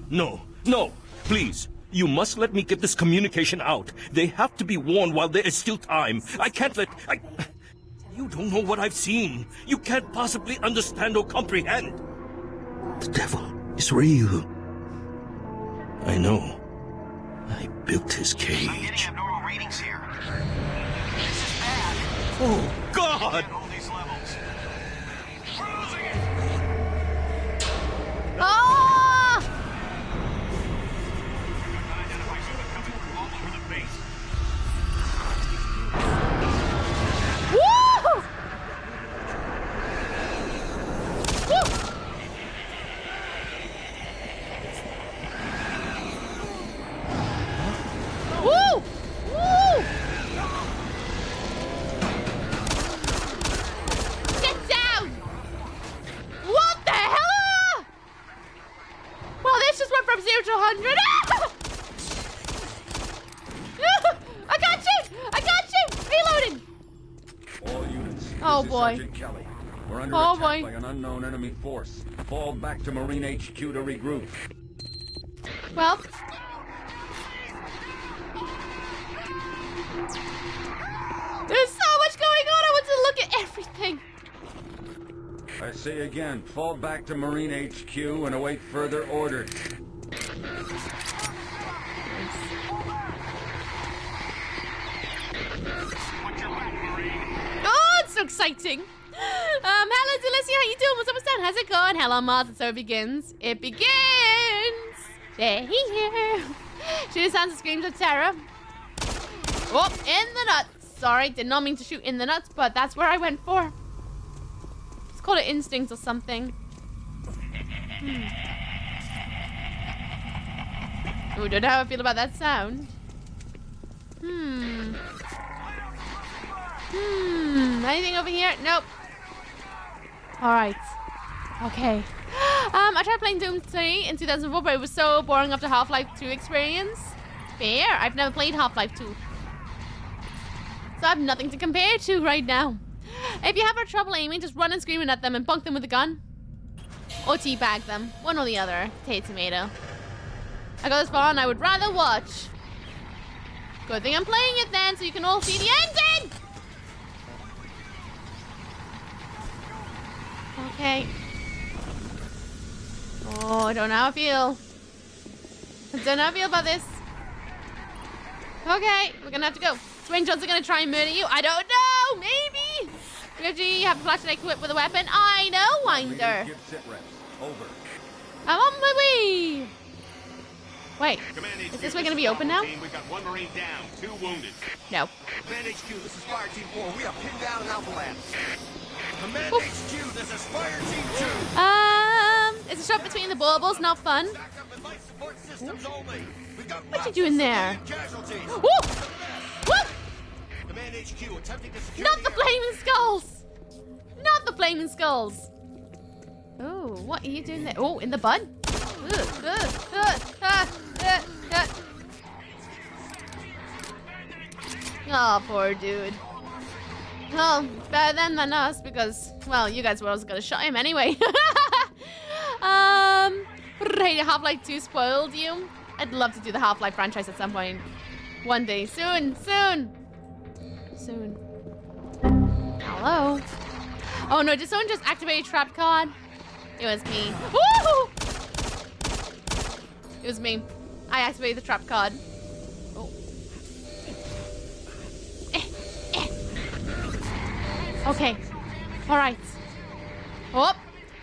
No. Please. You must let me get this communication out. They have to be warned while there is still time. I can't let... You don't know what I've seen. You can't possibly understand or comprehend. The devil is real. I know. I built his cage. I'm getting abnormal readings here. This is bad. Oh, God! All these levels. Ah! Woo! Woo! Woo! Get down! What the hell? Well, this just went from 0 to 100. I got you! I got you! Reloading! All units. Oh, this is boy. Sergeant Kelly. We're under Oh, attack boy. by an unknown enemy force. Fall back to Marine HQ to regroup. Well. There's so much going on. I want to look at everything. I say again, fall back to Marine HQ and await further orders. Oh, it's so exciting. Hello, Delicia. How you doing? What's up, what's down? How's it going? Hello, Mars. And so it begins. It begins. They're here. She just sounds and screams of terror. Oh, in the nuts. Sorry, did not mean to shoot in the nuts, but that's where I went for. Let's call it instinct or something. Oh, don't know how I feel about that sound. Anything over here? Nope. Alright. Okay. I tried playing Doom 3 in 2004, but it was so boring after Half-Life 2 experience. Fair. I've never played Half-Life 2. So I have nothing to compare to right now. If you have trouble aiming, just run and screaming at them and bunk them with a gun. Or teabag them. One or the other. Potato, tomato. I got this far and I would rather watch. Good thing I'm playing it then, so you can all see the ending! Okay. Oh, I don't know how I feel. I don't know how I feel about this. Okay, we're gonna have to go. Dwayne Johnson gonna try and murder you? I don't know, maybe. We have a flashlight equipped with a weapon. I know, Winder. Over. I'm on my way. Wait, is this way gonna be open now? We've got one Marine down, 2 wounded. No. Command HQ, this is Fire Team 4. We are pinned down in Alpha Lab. Command Oof. HQ, this is Fire Team 2. It's a shot between the baubles, not fun. What you doing there? Woo! Woo! Command HQ, attempting to secure Not the flaming skulls! Not the flaming skulls! Oh, what are you doing there? Oh, in the bud? Oh, poor dude. Well, better them than us because, well, you guys were also gonna shot him anyway. Half-Life 2 spoiled you. I'd love to do the Half-Life franchise at some point. One day. Soon. Hello? Oh no, did someone just activate a trap card? It was me. Woo! It was me. I activated the trap card. Oh. Okay. Alright. Oh.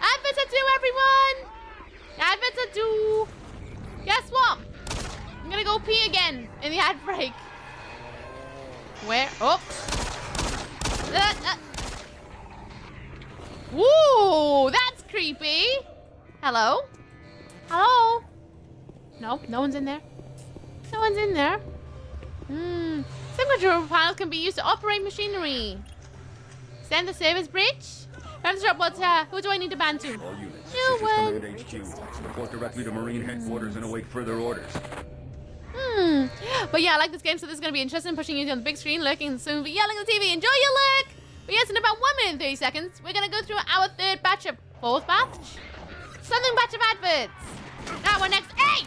Adverts are due, everyone! Adverts are due! Guess what? I'm gonna go pee again in the ad break. Where? Oh. Ooh, that's creepy. Hello? Hello? Nope, no one's in there. No one's in there. Some control panels can be used to operate machinery. Send the service bridge. Who do I need to ban to? All units. No This one. is Command HQ. Report directly to Marine headquarters and await further orders. But yeah, I like this game, so this is going to be interesting. Pushing you on the big screen, lurking, and soon be yelling at the TV. Enjoy your lurk! But yes, in about 1 minute and 30 seconds, we're going to go through our fourth batch? Something batch of adverts. Now we're next. Hey!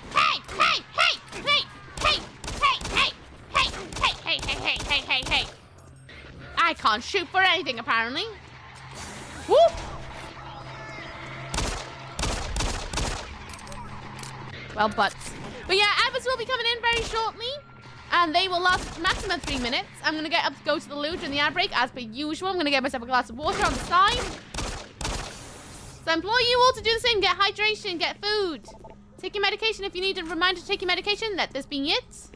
I can't shoot for anything, apparently. Whoop! Well, butts. But yeah, adverts will be coming in very shortly. And they will last maximum 3 minutes. I'm going to get up to go to the loo during the ad break, as per usual. I'm going to get myself a glass of water on the side. So I implore you all to do the same. Get hydration, get food. Take your medication if you need a reminder to take your medication. Let this be it.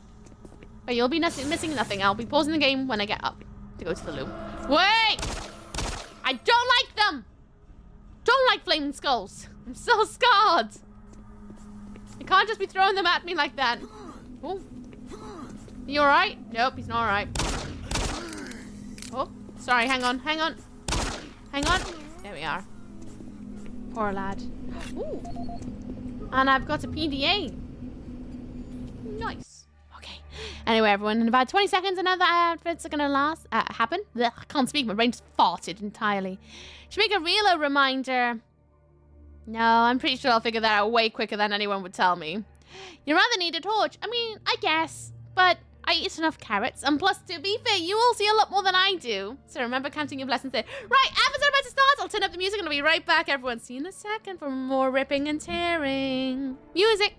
But you'll be missing nothing. I'll be pausing the game when I get up to go to the loo. Wait! I don't like them! Don't like flaming skulls. I'm so scarred. I can't just be throwing them at me like that. Oh. You alright? Nope, he's not alright. Oh, sorry, hang on. Hang on. There we are. Poor lad. Ooh. And I've got a PDA. Nice. Okay. Anyway, everyone, in about 20 seconds, another adverts are going to happen. Ugh, I can't speak, my brain just farted entirely. Should make a real reminder. No, I'm pretty sure I'll figure that out way quicker than anyone would tell me. You rather need a torch. I mean, I guess. But I eat enough carrots. And plus, to be fair, you all see a lot more than I do. So remember counting your blessings there. Right, adverts are about to start. I'll turn up the music and I'll be right back, everyone. See you in a second for more ripping and tearing. Music.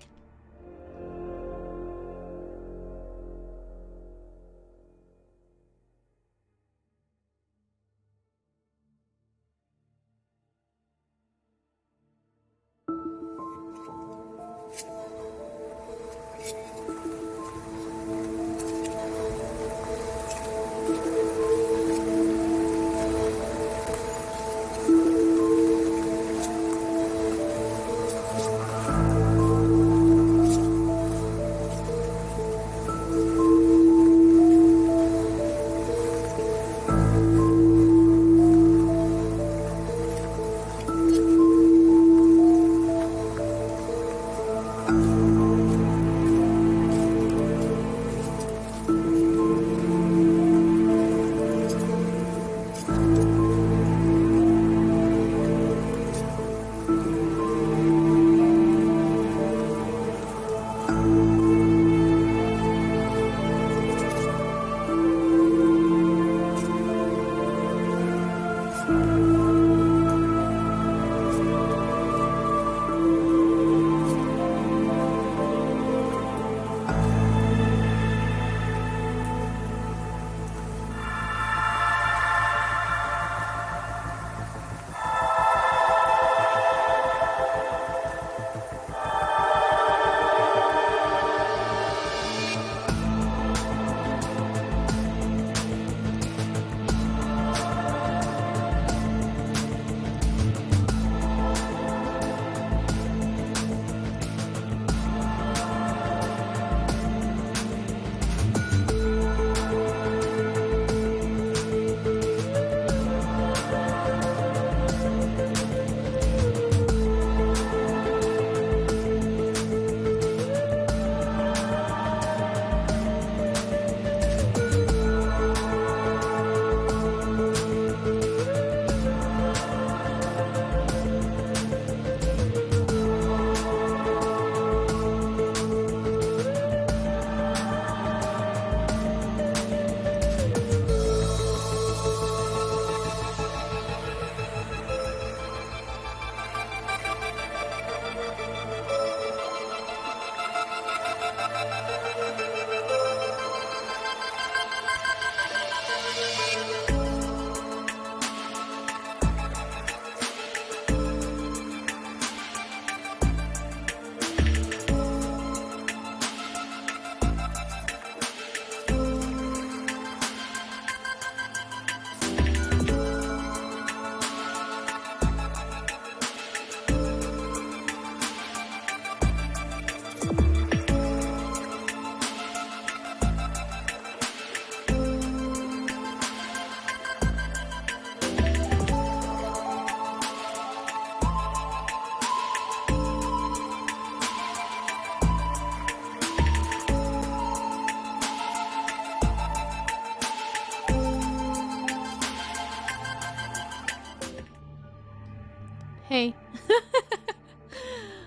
Hey.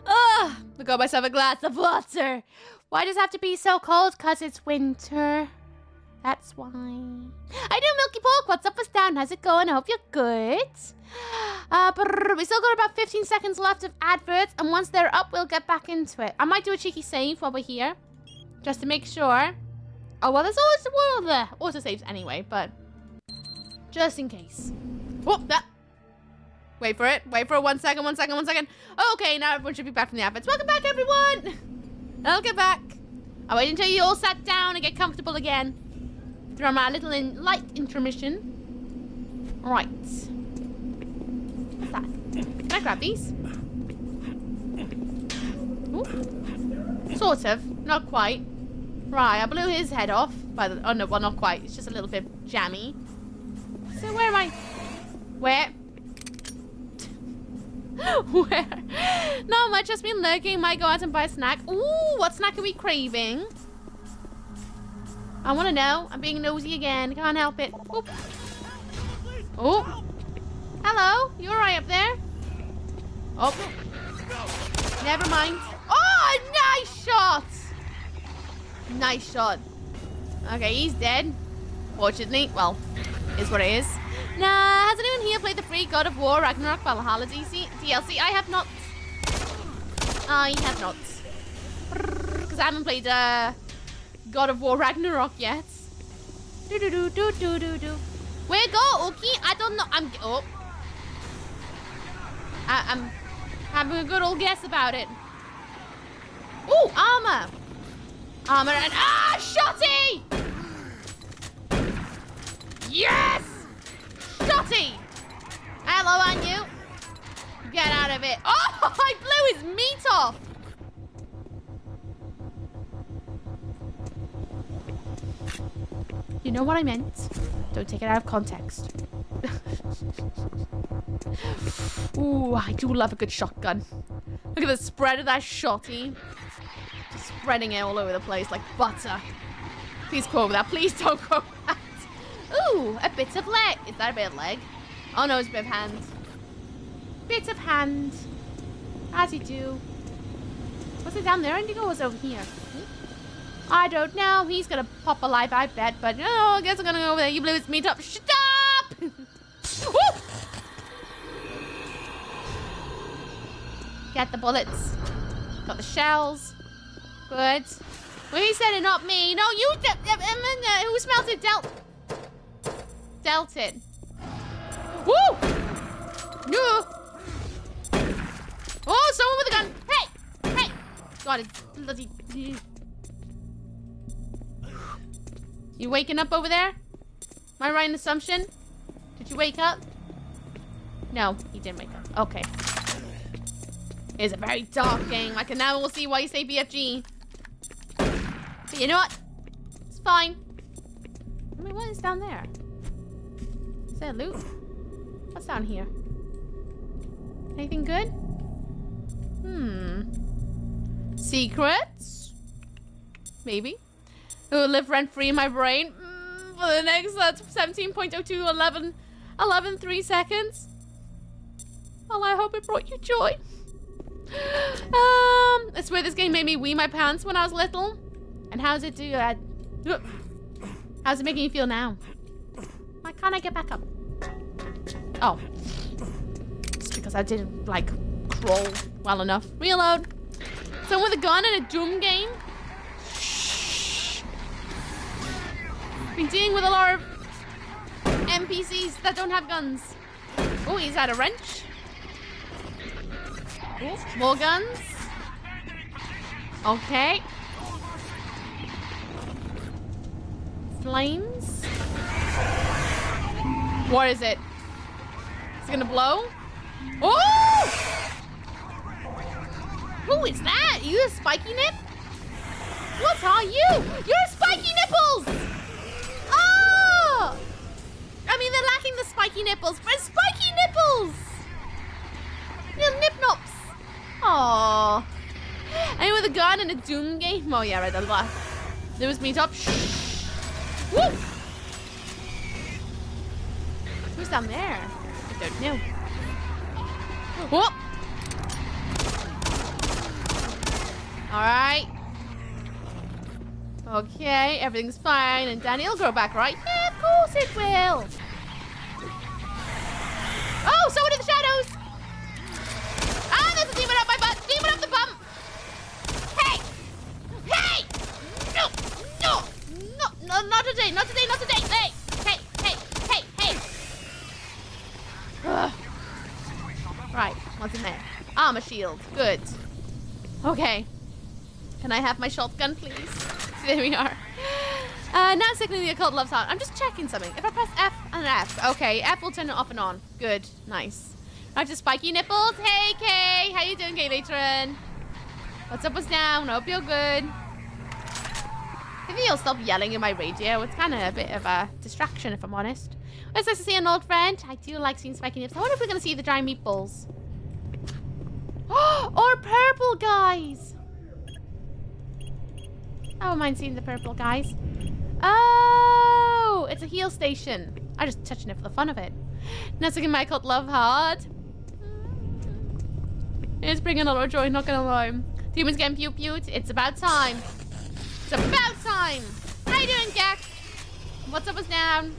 Oh, I got myself a glass of water. Why does it have to be so cold? 'Cause it's winter. That's why. I do, Milky Pork. What's up, what's down? How's it going? I hope you're good. We still got about 15 seconds left of adverts, and once they're up, we'll get back into it. I might do a cheeky save while we're here, just to make sure. Oh, well, there's always the auto saves anyway, but just in case. Oh, that. Wait for it. Wait for it. 1 second, 1 second, 1 second. Okay, now everyone should be back from the adverts. Welcome back, everyone. I'll get back. I'll wait until you all sat down and get comfortable again. From our little light intermission. All right. What's that? Can I grab these? Ooh. Sort of. Not quite. Right, I blew his head off. Oh no, well, not quite. It's just a little bit jammy. So where am I? Where? Where? Not much. Just been lurking. Might go out and buy a snack. Ooh, what snack are we craving? I want to know. I'm being nosy again. Can't help it. Oop. Oh. Hello. You alright up there? Oh. Never mind. Oh, nice shot. Nice shot. Okay, he's dead. Fortunately. Well, is what it is. Nah, has anyone here played the free God of War Ragnarok Valhalla DLC? I have not. I have not. Because I haven't played God of War Ragnarok yet. Where go, Oki? I don't know. I'm having a good old guess about it. Ooh, armor. Armor and shotty! Yes! Shotty! Hello, on you. Get out of it. Oh, I blew his meat off. You know what I meant. Don't take it out of context. Ooh, I do love a good shotgun. Look at the spread of that shotty. Just spreading it all over the place like butter. Please quote that. Please don't quote that. Ooh, a bit of leg. Is that a bit of leg? Oh no, it's a bit of hand. Bit of hand. As you do. Was it down there? I think it was over here. I don't know. He's gonna pop alive, I bet. But no, I guess I'm gonna go over there. You blew his meat up. Stop! Get the bullets. Got the shells. Good. Well, he said it, not me. No, you. Who smelt it? Dealt it. Woo! No. Oh, someone with a gun. Hey! Hey! God, it's bloody. You waking up over there? Am I right in assumption? Did you wake up? No, he didn't wake up. Okay. It's a very dark game. I can now we'll see why you say BFG. But you know what? It's fine. I mean, what is down there? Is that loot? What's down here? Anything good? Secrets? Maybe. Who will live rent-free in my brain for the next 17.02 11 seconds. Well, I hope it brought you joy. I swear this game made me wee my pants when I was little. And how's it do that? How's it making you feel now? Why can't I get back up? Oh. It's because I didn't, like, crawl well enough. Reload. Someone with a gun in a Doom game? Been dealing with a lot of NPCs that don't have guns. Oh, he's had a wrench. Ooh, more guns. Okay. Flames. What is it? Is it gonna blow? Oh! Who is that? Are you a spiky nip? What are you? You're a spiky nipples! Oh! I mean, they're lacking the spiky nipples, but spiky nipples! Little nip nops. Aww. Anyone with a gun in a Doom game? Oh yeah, right, that's left. There was meat up. Shh. Woo! Who's down there? I don't know. Whoop! Alright. Okay, everything's fine, and Danny will grow back, right? Yeah, of course it will. Oh, someone in the shadows! Ah, there's a demon up my butt! Demon up the bum! Hey! Hey! No! No! No! No! Not today! Not today! Not today! Hey! Hey! Hey! Hey! Hey! Ugh. Right, what's in there? Armor shield. Good. Okay. Can I have my shotgun, please? There we are. Now signaling the occult love sound. I'm just checking something. If I press F and F. Okay, F will turn it off and on. Good. Nice. I have to spiky nipples. Hey, Kay. How you doing, Kay Latron? What's up, what's down? Hope you're good. Maybe you'll stop yelling in my radio. It's kind of a bit of a distraction, if I'm honest. It's nice to see an old friend. I do like seeing spiky nips. I wonder if we're going to see the giant meatballs. Or purple guys. I don't mind seeing the purple guys. Oh, it's a heal station. I'm just touching it for the fun of it. Now taking my cult love hard. It's bringing a lot of joy, not gonna lie. Demons getting pew-pewed. It's about time. It's about time. How you doing, Jack? What's up, what's down?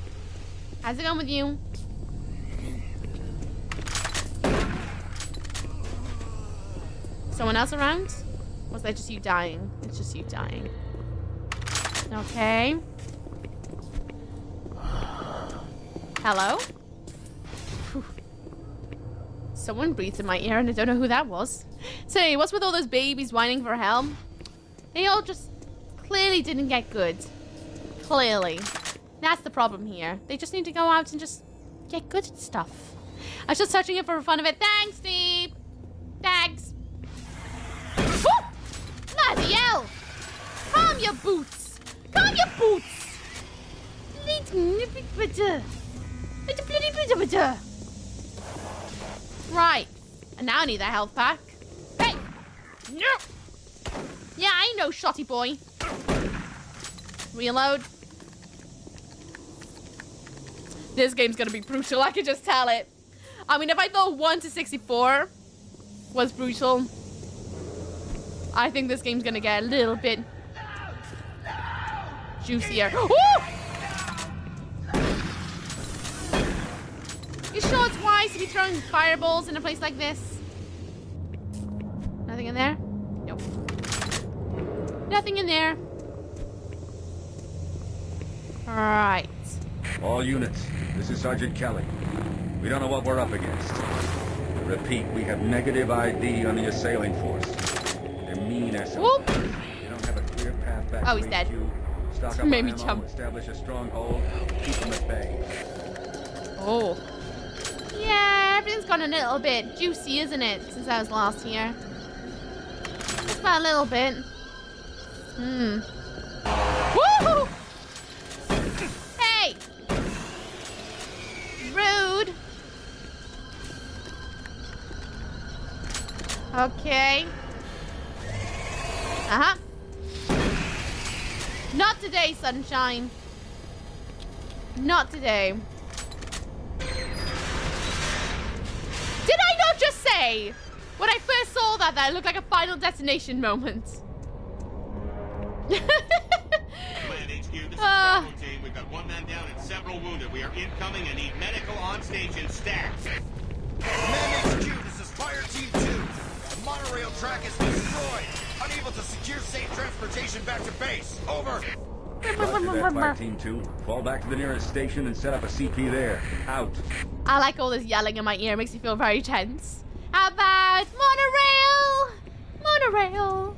How's it going with you? Someone else around? Or was that just you dying? It's just you dying. Okay. Hello? Whew. Someone breathed in my ear and I don't know who that was. Say, what's with all those babies whining for help? They all just clearly didn't get good. Clearly. That's the problem here. They just need to go out and just get good at stuff. I was just touching it for the fun of it. Thanks, Steve. Thanks. Woo! Bloody hell! Calm your boots. Calm your boots. Right. And now I need that health pack. Hey! No! Yeah, I know, shotty boy. Reload. This game's gonna be brutal, I can just tell it. I mean, if I thought 1 to 64 was brutal, I think this game's gonna get a little bit juicier. Woo! You sure it's wise to be throwing fireballs in a place like this? Nothing in there? Nope. Nothing in there. Alright. All units, this is Sergeant Kelly. We don't know what we're up against. Repeat, we have negative ID on the assailing force. They're mean as Whoop. They don't have a clear path back. Oh, he's dead. Stock up Made on me ammo, jump. establish a stronghold, keep them at bay. Oh. Yeah, everything's gone a little bit juicy, isn't it, since I was last here? Just about a little bit. Woo! Hey! Rude. Okay. Uh-huh. Not today, sunshine. Not today. Did I not just say, when I first saw that it looked like a Final Destination moment? Command HQ, this is Bravo team. We've got one man down and several wounded. We are incoming and need medical on station stat. Command HQ, this is Fire Team 2. The monorail track is destroyed. Unable to secure safe transportation back to base. Over. Roger that, Fire Team 2. Fall back to the nearest station and set up a CP there. Out. I like all this yelling in my ear. It makes me feel very tense. How about monorail? Monorail.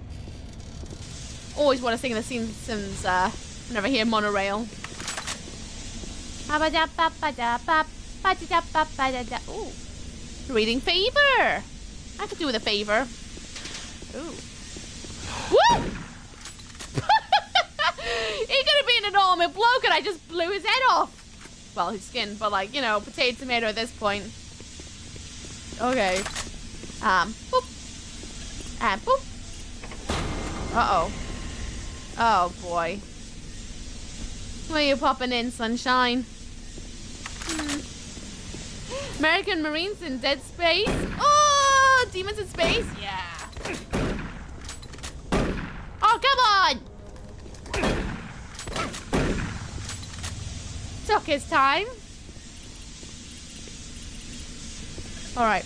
Always want to sing the Simpsons whenever I hear monorail. Ooh. Reading favor. I could do with a favor. Ooh. Woo! He could have been an normal bloke and I just blew his head off. Well, his skin, but like, you know, potato tomato at this point. Okay. Boop. And boop. Uh-oh. Oh, boy. Where are you popping in, sunshine? American Marines in dead space? Oh, demons in space? Yeah. Oh, come on! took his time. Alright.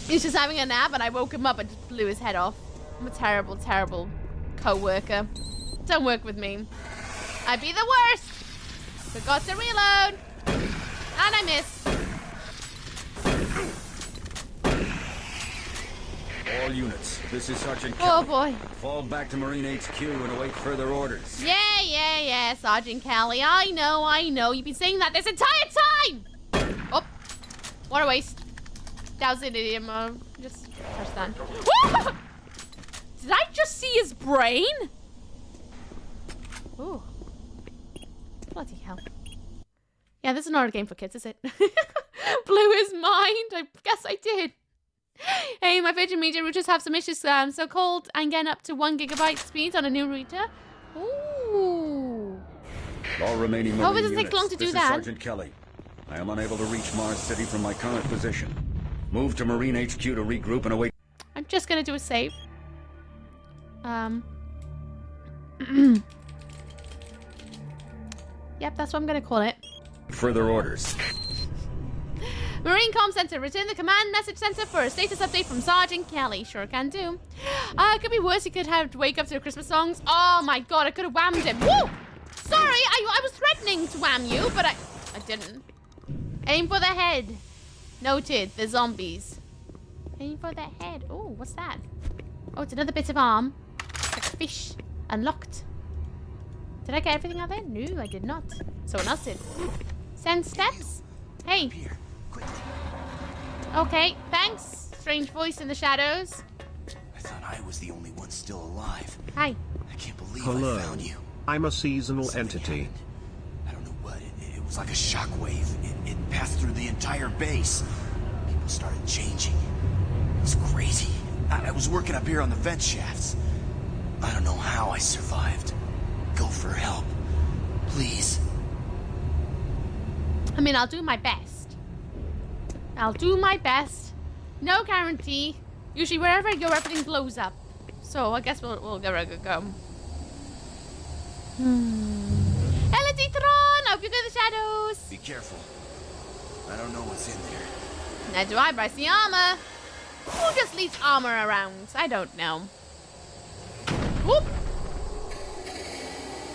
He's just having a nap and I woke him up and just blew his head off. I'm a terrible, terrible co-worker. Don't work with me. I'd be the worst. Forgot to reload. And I missed. All units, this is Sergeant Oh Kelly. boy. Fall back to Marine HQ and await further orders. Yeah, Sergeant Kelly. I know. You've been saying that this entire time! Oh. What a waste. That was an idiom. Just press that. Did I just see his brain? Ooh. Bloody hell. Yeah, this is not a game for kids, is it? Blew his mind. I guess I did. Hey, my Virgin Media routers have some issues. So cold and getting up to 1 GB speed on a new router. Ooh. All remaining Hope it Marine doesn't take units, long to do this that. is Sergeant Kelly. I am unable to reach Mars City from my current position. Move to Marine HQ to regroup and await. I'm just gonna do a save. Yep, that's what I'm gonna call it. Further orders. Marine Comm Center, return the command message center for a status update from Sergeant Kelly. Sure can do. It could be worse. He could have to wake up to the Christmas songs. Oh my god, I could have whammed him. Woo! Sorry, I was threatening to wham you, but I didn't. Aim for the head. Noted, the zombies. Aim for the head. Oh, what's that? Oh, it's another bit of arm. Like a fish. Unlocked. Did I get everything out there? No, I did not. Someone else did. Send steps? Hey. Okay, thanks. Strange voice in the shadows. I thought I was the only one still alive. Hi. I can't believe Hello. I found you. I'm a seasonal entity. I don't know what. It was like a shockwave. It passed through the entire base. People started changing. It was crazy. I was working up here on the vent shafts. I don't know how I survived. Go for help. Please. I mean, I'll do my best. I'll do my best. No guarantee. Usually wherever I go, everything blows up. So I guess we'll give it a go. Hello, Titron! I hope you go in the shadows. Be careful. I don't know what's in there. Neither do I, but I see armor. Who just leaves armor around? I don't know. Whoop!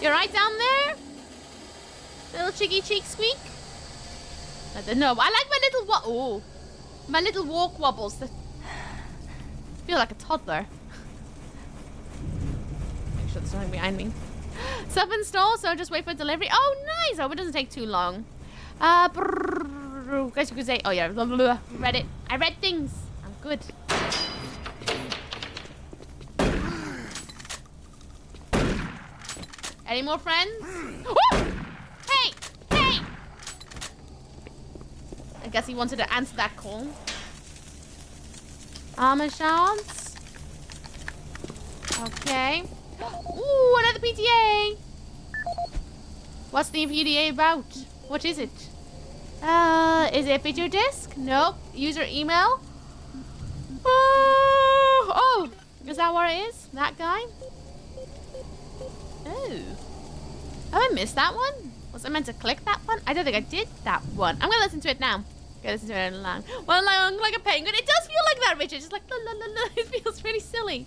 You right down there? Little cheeky cheek squeak? I don't know. I like my little walk wobbles. That feel like a toddler. Make sure there's nothing behind me. Sub install, so just wait for delivery. Oh, nice! I hope it doesn't take too long. Guess you could say, oh yeah, blah, blah, blah. Read it. I read things. I'm good. Any more friends? Woo! Hey! Hey! I guess he wanted to answer that call. Armor shards. Okay. Ooh, another PTA! What's the PTA about? What is it? Is it a video disc? Nope. User email? Oh! Is that what it is? That guy? Oh. Have I missed that one? Was I meant to click that one? I don't think I did that one. I'm gonna listen to it now. Go listen to it along. Well, like a penguin. It does feel like that, Richard. Just like la la la la. It feels really silly.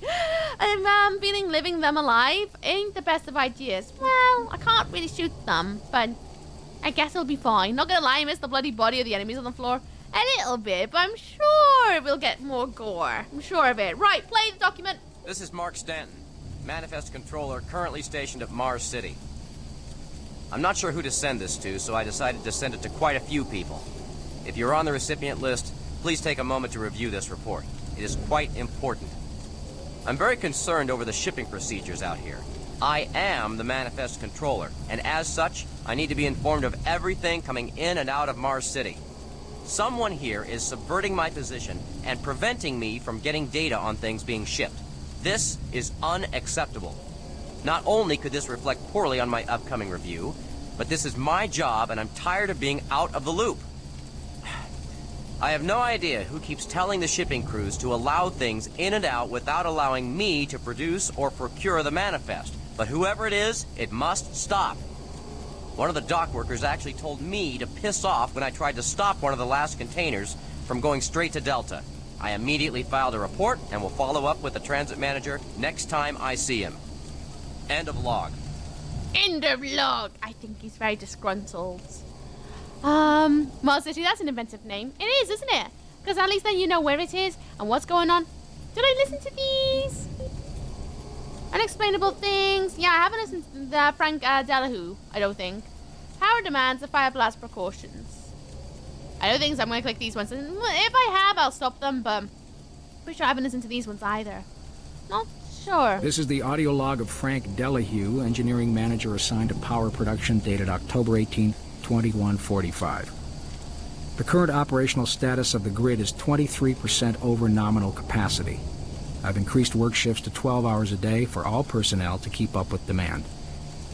I'm feeling living them alive ain't the best of ideas. Well, I can't really shoot them, but I guess it'll be fine. Not gonna lie, I miss the bloody body of the enemies on the floor a little bit, but I'm sure we'll get more gore. I'm sure of it. Right, play the document. This is Mark Stanton, Manifest Controller, currently stationed at Mars City. I'm not sure who to send this to, so I decided to send it to quite a few people. If you're on the recipient list, please take a moment to review this report. It is quite important. I'm very concerned over the shipping procedures out here. I am the Manifest Controller, and as such, I need to be informed of everything coming in and out of Mars City. Someone here is subverting my position and preventing me from getting data on things being shipped. This is unacceptable. Not only could this reflect poorly on my upcoming review, but this is my job and I'm tired of being out of the loop. I have no idea who keeps telling the shipping crews to allow things in and out without allowing me to produce or procure the manifest, but whoever it is, it must stop. One of the dock workers actually told me to piss off when I tried to stop one of the last containers from going straight to Delta. I immediately filed a report and will follow up with the transit manager next time I see him. End of log. End of log. I think he's very disgruntled. Mars City, that's an inventive name. It is, isn't it? Because at least then you know where it is and what's going on. Did I listen to these? Unexplainable things. Yeah, I haven't listened to the Frank Delahoo, I don't think. Power demands the fire blast precautions. I don't think so. I'm going to click these ones. And if I have, I'll stop them, but pretty sure I haven't listened to these ones either. Not sure. This is the audio log of Frank Delahoo, engineering manager assigned to power production, dated October 18th, 2145. The current operational status of the grid is 23% over nominal capacity. I've increased work shifts to 12 hours a day for all personnel to keep up with demand.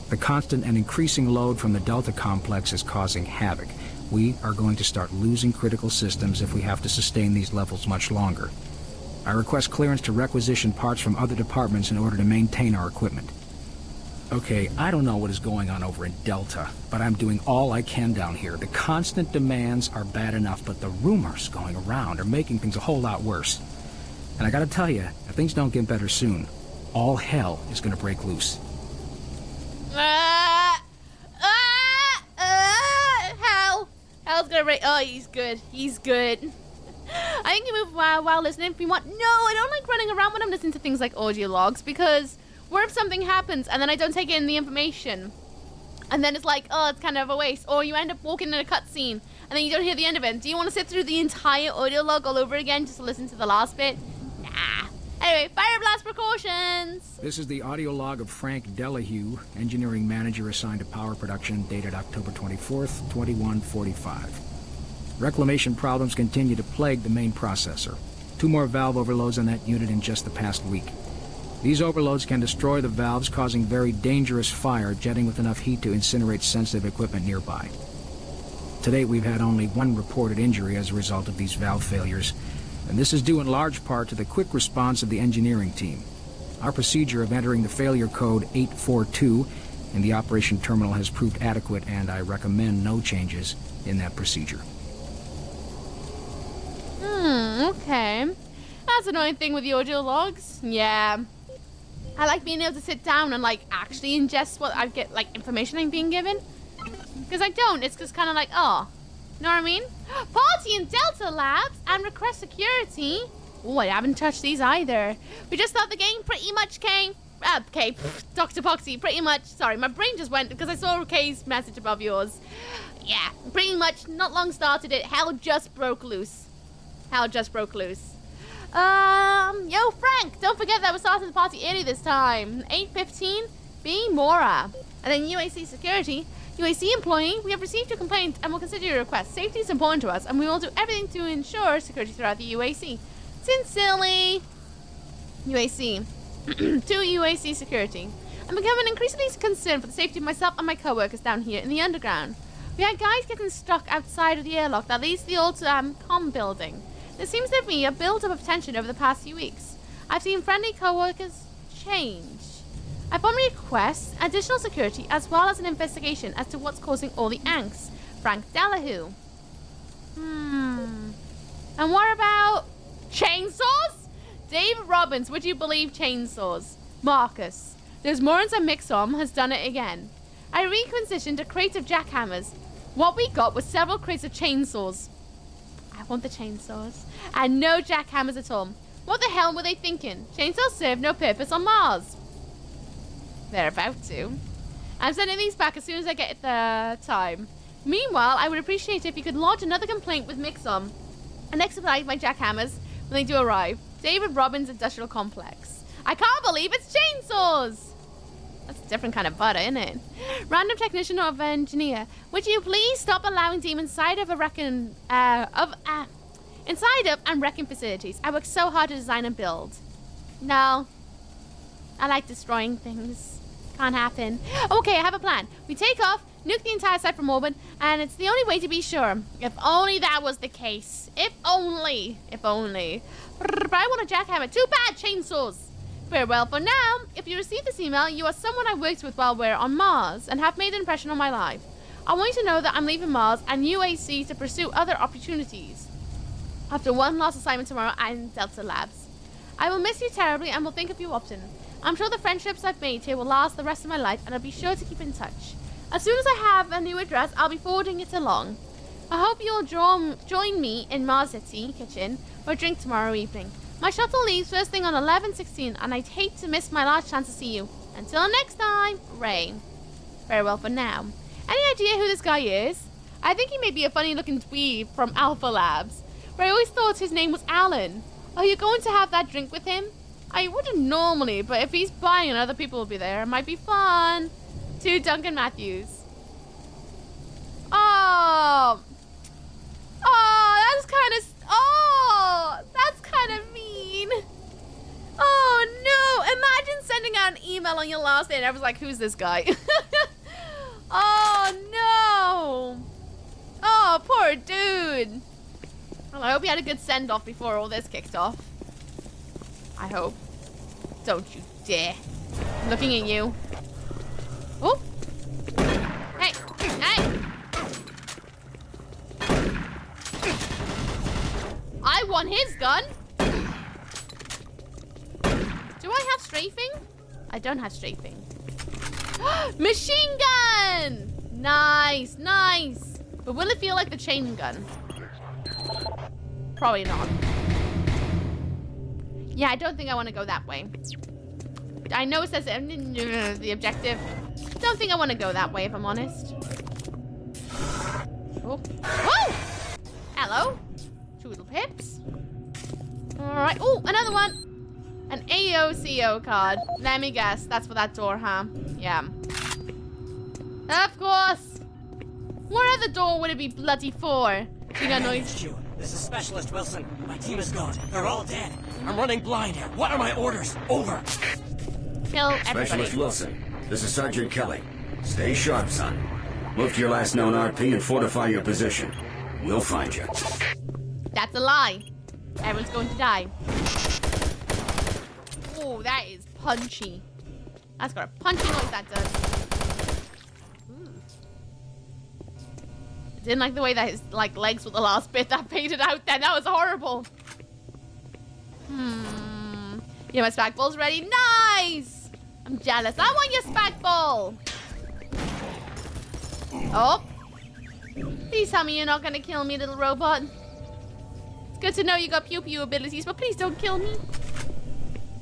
The constant and increasing load from the Delta complex is causing havoc. We are going to start losing critical systems if we have to sustain these levels much longer. I request clearance to requisition parts from other departments in order to maintain our equipment. Okay, I don't know what is going on over in Delta, but I'm doing all I can down here. The constant demands are bad enough, but the rumors going around are making things a whole lot worse. And I gotta tell you, if things don't get better soon, all hell is gonna break loose. Hell's gonna break. Oh, he's good. He's good. I think you move while listening if you want. No, I don't like running around when I'm listening to things like audio logs, because what if something happens and then I don't take in the information? And then it's like, oh, it's kind of a waste. Or you end up walking in a cutscene and then you don't hear the end of it. Do you want to sit through the entire audio log all over again just to listen to the last bit? Nah. Anyway, fire blast precautions. This is the audio log of Frank Delahoo, engineering manager assigned to power production, dated October 24th, 2145. Reclamation problems continue to plague the main processor. 2 more valve overloads on that unit in just the past week. These overloads can destroy the valves, causing very dangerous fire, jetting with enough heat to incinerate sensitive equipment nearby. To date, we've had only 1 reported injury as a result of these valve failures, and this is due in large part to the quick response of the engineering team. Our procedure of entering the failure code 842 in the operation terminal has proved adequate, and I recommend no changes in that procedure. Okay. That's the annoying thing with the audio logs. Yeah. I like being able to sit down and, like, actually ingest what I get, like, information I'm being given. Because I don't. It's just kind of like, oh. You know what I mean? Party in Delta Labs and request security. Oh, I haven't touched these either. We just thought the game pretty much came... okay, Dr. Poxy, pretty much... Sorry, my brain just went because I saw Kay's message above yours. Yeah, pretty much not long started it. Hell just broke loose. Hell just broke loose. Yo, Frank, don't forget that we're starting the party early this time. 8:15, be Mora. And then UAC security. UAC employee, we have received your complaint and will consider your request. Safety is important to us, and we will do everything to ensure security throughout the UAC. Sincerely, UAC. To UAC security. I'm becoming increasingly concerned for the safety of myself and my co-workers down here in the underground. We had guys getting stuck outside of the airlock that leads to the old comm building. There seems to be a build-up of tension over the past few weeks. I've seen friendly co-workers change. I formally request additional security as well as an investigation as to what's causing all the angst. Frank Delahoo. And what about chainsaws? Dave Robbins, would you believe chainsaws? Marcus. Those morons at Mixom has done it again. I requisitioned a crate of jackhammers. What we got was several crates of chainsaws. I want the chainsaws. And no jackhammers at all. What the hell were they thinking? Chainsaws serve no purpose on Mars. They're about to. I'm sending these back as soon as I get the time. Meanwhile, I would appreciate it if you could lodge another complaint with Mixom and expedite my jackhammers when they do arrive. David Robbins Industrial Complex. I can't believe it's chainsaws! That's a different kind of butter, isn't it? Random technician of engineer. Would you please stop allowing demons inside of and wrecking facilities? I work so hard to design and build. No. I like destroying things. Can't happen. Okay, I have a plan. We take off, nuke the entire site from orbit, and it's the only way to be sure. If only that was the case. If only. If only. But I want a jackhammer. Too bad, chainsaws. Farewell for now. If you receive this email, you are someone I worked with while we're on Mars and have made an impression on my life. I want you to know that I'm leaving Mars and UAC to pursue other opportunities. After one last assignment tomorrow and Delta Labs. I will miss you terribly and will think of you often. I'm sure the friendships I've made here will last the rest of my life, and I'll be sure to keep in touch. As soon as I have a new address, I'll be forwarding it along. I hope you'll join me in Mars City Kitchen for a drink tomorrow evening. My shuttle leaves first thing on 11:16, and I'd hate to miss my last chance to see you. Until next time, Ray. Farewell for now. Any idea who this guy is? I think he may be a funny-looking dweeb from Alpha Labs, but I always thought his name was Alan. Are you going to have that drink with him? I wouldn't normally, but if he's buying and other people will be there, it might be fun. To Duncan Matthews. Oh, that's kind of mean. Oh no! Imagine sending out an email on your last day and everyone's like, "Who's this guy?" Oh no! Oh, poor dude. Well, I hope he had a good send-off before all this kicked off. I hope. Don't you dare! I'm looking at you. Oh! Hey! Hey! I want his gun! Do I have strafing? I don't have strafing. Machine gun! Nice, nice. But will it feel like the chain gun? Probably not. Yeah, I don't think I want to go that way. I know it says the objective. Don't think I want to go that way, if I'm honest. Oh. Whoa! Hello. Two little pips. Alright. Oh, another one. An AOCO card. Let me guess. That's for that door, huh? Yeah. Of course. What other door would it be bloody for? You got noise? This is Specialist Wilson. My team is gone. They're all dead. I'm running blind here. What are my orders? Over. Kill everybody. Specialist Wilson, this is Sergeant Kelly. Stay sharp, son. Move to your last known RP and fortify your position. We'll find you. That's a lie. Everyone's going to die. Oh, that is punchy. That's got a punchy noise, that does. I didn't like the way that his legs were the last bit that faded out then. That was horrible. Yeah, my spag ball's ready. Nice! I'm jealous. I want your spag ball. Oh. Please tell me you're not gonna kill me, little robot. It's good to know you got pew-pew abilities, but please don't kill me.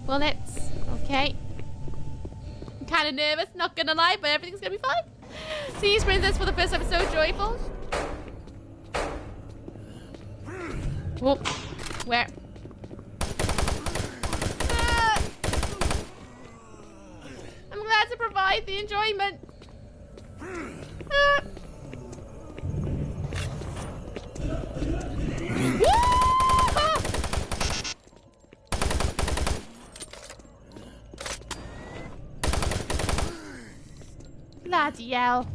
Bullets. Okay. I'm kind of nervous, not gonna lie, but everything's gonna be fine. See, Princess, for the first time, so joyful. Whoop. Where? I'm glad to provide the enjoyment. Bloody hell.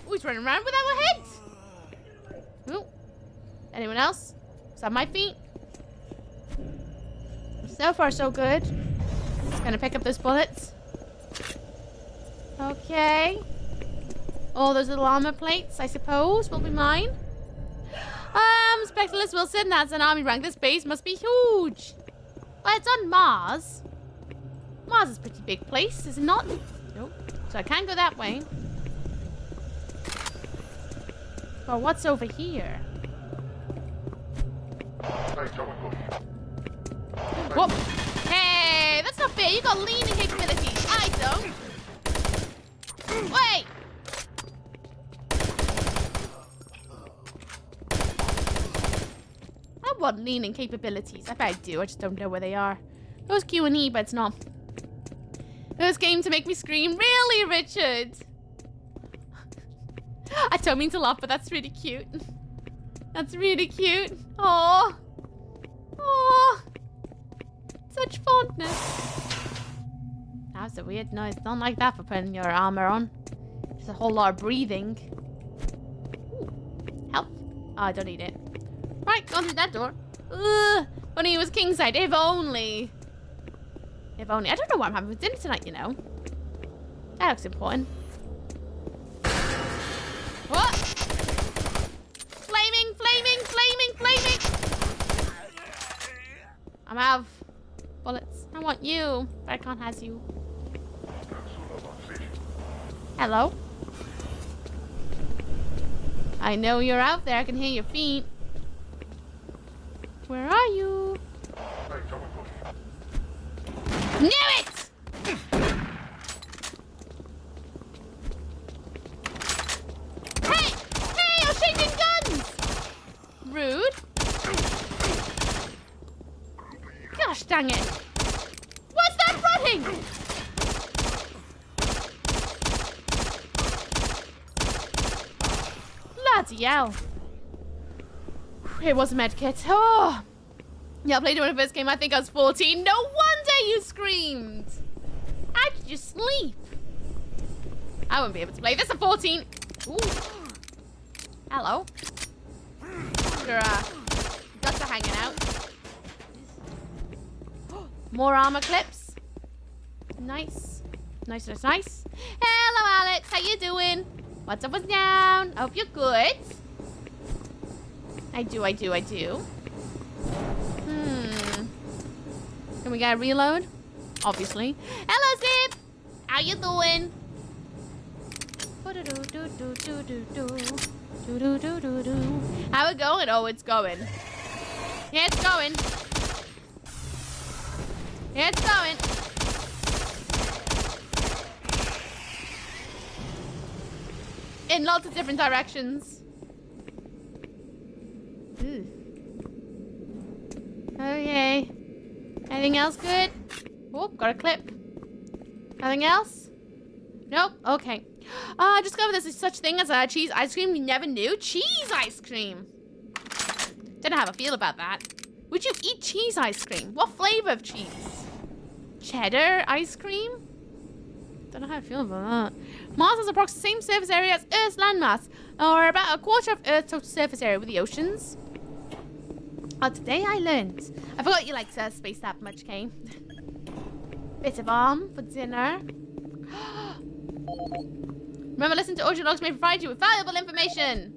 Oh, he's running around without a head. Ooh. Anyone else? Is that my feet? So far, so good. Gonna pick up those bullets. Okay. All those little armor plates, I suppose, will be mine. Specialist Wilson, that's an army rank. This base must be huge. Well, it's on Mars. Mars is a pretty big place, is it not? Nope. So I can't go that way. But what's over here? Whoop. Hey, that's not fair. You got leaning capabilities. I don't. Wait. I want leaning capabilities. I bet I do. I just don't know where they are. Those Q and E, but it's not. Those came to make me scream. Really, Richard? I don't mean to laugh, but that's really cute. That's really cute. Aww. Aww. Such fondness. That was a weird noise. Don't like that for putting your armor on. There's a whole lot of breathing. Ooh. Help. Oh, I don't need it. Right, go through that door. Ugh. Funny it was kingside, if only. If only. I don't know what I'm having for dinner tonight, you know. That looks important. What? Flaming, flaming, flaming, flaming! I'm out of bullets. I want you, but I can't have you. Hello? I know you're out there. I can hear your feet. Where are you? Knew it! Hey! Hey! I'm changing guns! Rude. Gosh dang it. What's that running? Bloody hell. It was a medkit. Oh! Yeah, I played it when it first came. I think I was 14. No wonder you screamed. How did you sleep? I won't be able to play this at 14. Ooh. Hello. Your guts are hanging out. More armor clips. Nice. Nice, nice, nice. Hello, Alex. How you doing? What's up, what's down? I hope you're good. I do. Can we get a reload? Obviously. Hello, Zip! How you doing? How it going? Oh, it's going. Yeah, it's going. Yeah, it's going. In lots of different directions. Ooh. Okay. Anything else good? Oh, got a clip. Nothing else? Nope. Okay. I discovered there's such thing as a cheese ice cream. You never knew. Cheese ice cream. Don't know how I feel about that. Would you eat cheese ice cream? What flavor of cheese? Cheddar ice cream? Don't know how I feel about that. Mars has approximately the same surface area as Earth's landmass, or about a quarter of Earth's total surface area with the oceans. Oh, today I learned. I forgot you like space that much, Kay. Bit of arm for dinner. Remember, listen to audio logs may provide you with valuable information.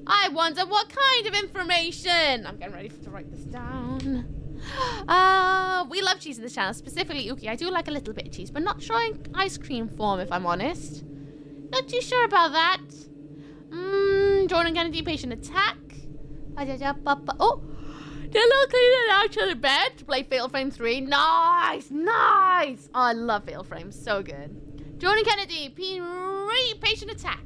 I wonder what kind of information. I'm getting ready to write this down. We love cheese in this channel, specifically Uki. I do like a little bit of cheese, but not sure in ice cream form, if I'm honest. Not too sure about that. Jordan Kennedy, patient attack. Oh, they're not cleaning out to the bed to play Fatal Frame 3. Nice, nice. Oh, I love Fatal Frame, so good. Jordan Kennedy, patient attack.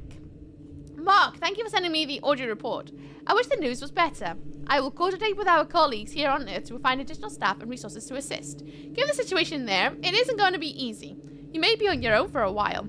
Mark, thank you for sending me the audio report. I wish the news was better. I will coordinate with our colleagues here on Earth to find additional staff and resources to assist. Given the situation there, it isn't going to be easy. You may be on your own for a while.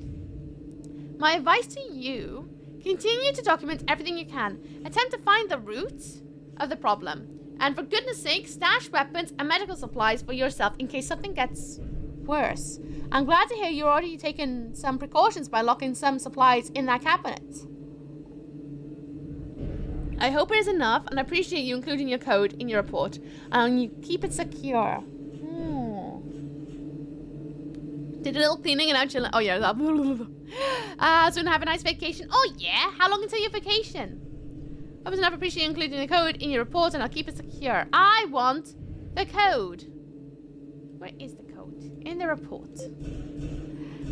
My advice to you, continue to document everything you can. Attempt to find the root of the problem. And for goodness sake, stash weapons and medical supplies for yourself in case something gets worse. I'm glad to hear you're already taking some precautions by locking some supplies in that cabinet. I hope it is enough, and I appreciate you including your code in your report, and you keep it secure. Did a little cleaning and out chilling. Oh yeah, that. Soon have a nice vacation. Oh yeah, how long until your vacation? I was enough appreciate you including the code in your report, and I'll keep it secure. I want the code. Where is the code? In the report.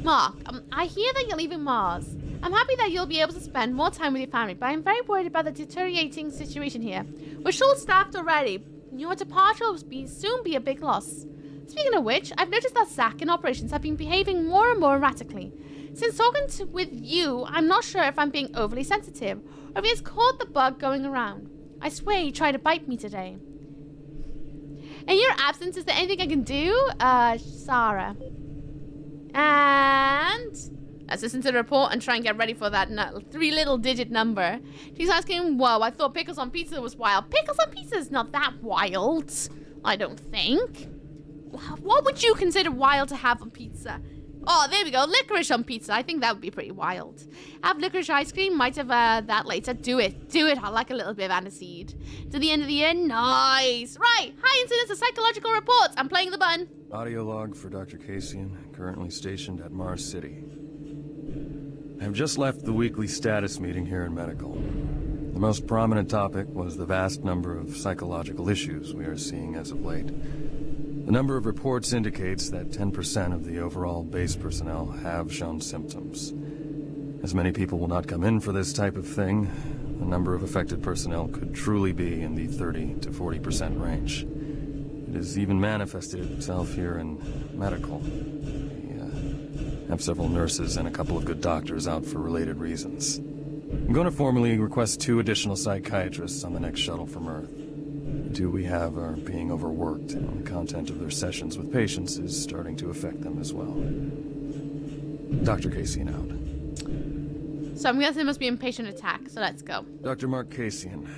Mark, I hear that you're leaving Mars. I'm happy that you'll be able to spend more time with your family, but I'm very worried about the deteriorating situation here. We're short-staffed already. Your departure will soon be a big loss. Speaking of which, I've noticed that Zack and operations have been behaving more and more erratically. Since talking with you, I'm not sure if I'm being overly sensitive, or if he has caught the bug going around. I swear he tried to bite me today. In your absence, is there anything I can do? Sarah. And let's listen to the report and try and get ready for that 3 little digit number. She's asking, whoa, I thought pickles on pizza was wild. Pickles on pizza is not that wild, I don't think. What would you consider wild to have on pizza? Oh, there we go. Licorice on pizza. I think that would be pretty wild. Have licorice ice cream. Might have that later. Do it. Do it. I like a little bit of aniseed. To the end of the year. Nice. Right. High incidence of psychological reports. I'm playing the button. Audio log for Dr. Kasian, currently stationed at Mars City. I have just left the weekly status meeting here in Medical. The most prominent topic was the vast number of psychological issues we are seeing as of late. The number of reports indicates that 10% of the overall base personnel have shown symptoms. As many people will not come in for this type of thing, the number of affected personnel could truly be in the 30 to 40% range. It has even manifested itself here in Medical. We have several nurses and a couple of good doctors out for related reasons. I'm going to formally request 2 additional psychiatrists on the next shuttle from Earth. The 2 we have are being overworked, and the content of their sessions with patients is starting to affect them as well. Dr. Kasian out. So I'm guessing it must be inpatient attack, so let's go. Dr. Mark Kasian.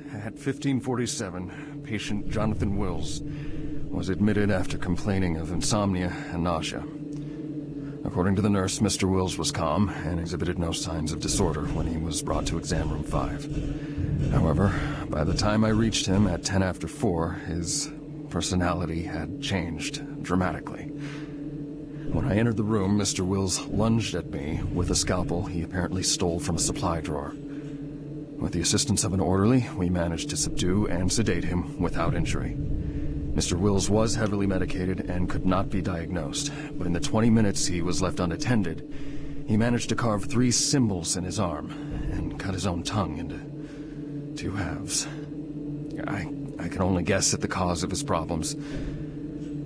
At 1547, patient Jonathan Wills was admitted after complaining of insomnia and nausea. According to the nurse, Mr. Wills was calm and exhibited no signs of disorder when he was brought to exam room 5. However, by the time I reached him at 10 after 4, his personality had changed dramatically. When I entered the room, Mr. Wills lunged at me with a scalpel he apparently stole from a supply drawer. With the assistance of an orderly, we managed to subdue and sedate him without injury. Mr. Wills was heavily medicated and could not be diagnosed, but in the 20 minutes he was left unattended, he managed to carve 3 symbols in his arm and cut his own tongue into 2 halves. I can only guess at the cause of his problems.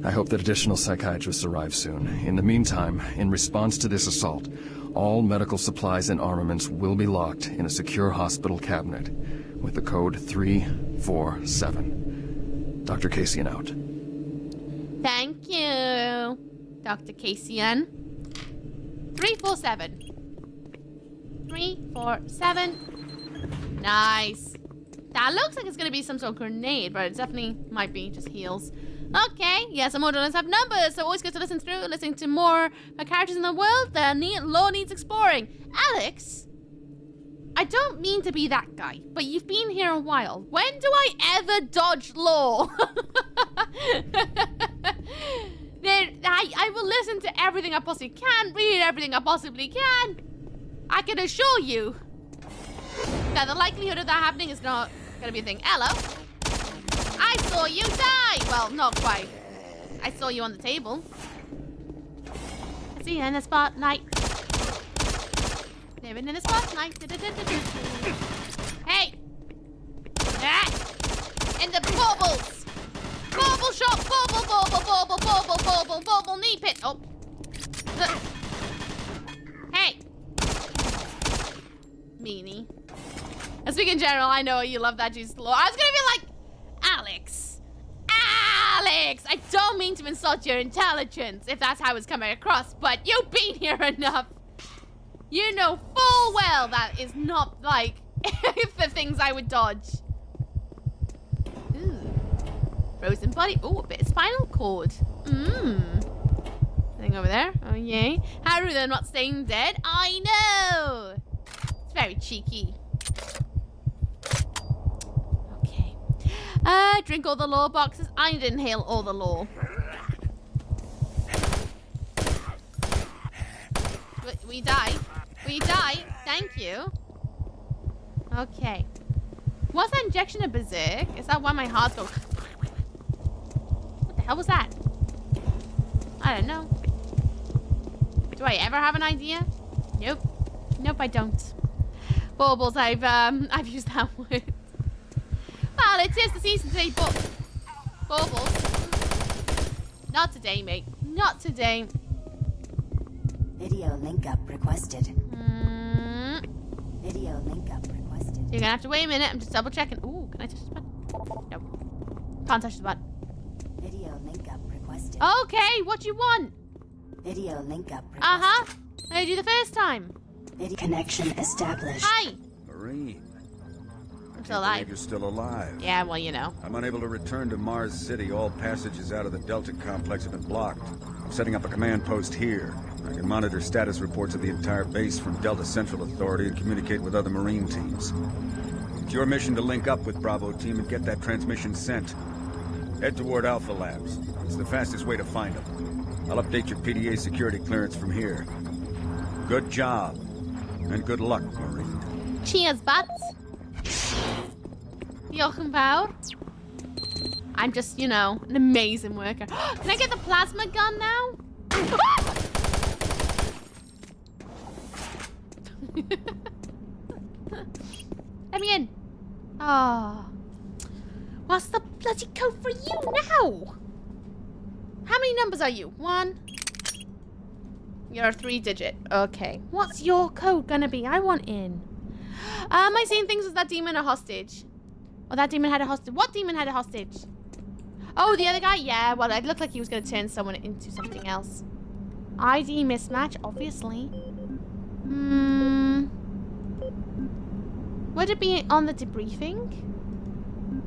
I hope that additional psychiatrists arrive soon. In the meantime, in response to this assault, all medical supplies and armaments will be locked in a secure hospital cabinet with the code 347. Dr. Kasian out. Thank you, Dr. Kasian. 347. 347. Nice. That looks like it's going to be some sort of grenade, but it definitely might be just heals. Okay, yeah, some more journalists have numbers, so always good to listen through, listening to more characters in the world. The law needs exploring. Alex, I don't mean to be that guy, but you've been here a while. When do I ever dodge law? I will listen to everything I possibly can, read everything I possibly can. I can assure you that the likelihood of that happening is not going to be a thing. Hello? I saw you die! Well, not quite. I saw you on the table. I see you in the spotlight. Living in the spotlight. Hey! Ah! In the baubles! Bauble shop! Bauble knee pit! Oh. Hey! Meanie. And speaking in general, I know you love that juice law. I was gonna be like, Alex! Alex! I don't mean to insult your intelligence, if that's how it's coming across, but you've been here enough. You know full well that is not, like, the things I would dodge. Ooh. Frozen body. Ooh, a bit of spinal cord. Thing over there. Oh, yay. How rude they're not staying dead. I know! It's very cheeky. Drink all the law boxes. I need to inhale all the law. We die. We die. Thank you. Okay. Was that injection a berserk? Is that why my heart's going? What the hell was that? I don't know. Do I ever have an idea? Nope. Nope, I don't. Baubles, I've used that word. Well, it is the season today, but baubles. Not today, mate. Not today. Video link up requested. Video link up requested. You're gonna have to wait a minute. I'm just double checking. Ooh, can I touch this button? Nope. Can't touch the button. Video link up requested. Okay, what do you want? Video link up requested. Uh-huh. I did you the first time. Video connection established. Hi. Marine. I'm still alive. You're still alive. Yeah, well, you know. I'm unable to return to Mars City. All passages out of the Delta complex have been blocked. I'm setting up a command post here. I can monitor status reports of the entire base from Delta Central Authority and communicate with other Marine teams. It's your mission to link up with Bravo Team and get that transmission sent. Head toward Alpha Labs. It's the fastest way to find them. I'll update your PDA security clearance from here. Good job. And good luck, Marine. Cheers, butts. Jochen Bauer. I'm just, you know, an amazing worker. Can I get the plasma gun now? Let me in. Oh. What's the bloody code for you now? How many numbers are you? 1. You're a 3-digit. Okay. What's your code gonna be? I want in. Am I seeing things? Was that demon a hostage? Oh, that demon had a hostage. What demon had a hostage? Oh, the other guy? Yeah, well, it looked like he was going to turn someone into something else. ID mismatch, obviously. Would it be on the debriefing?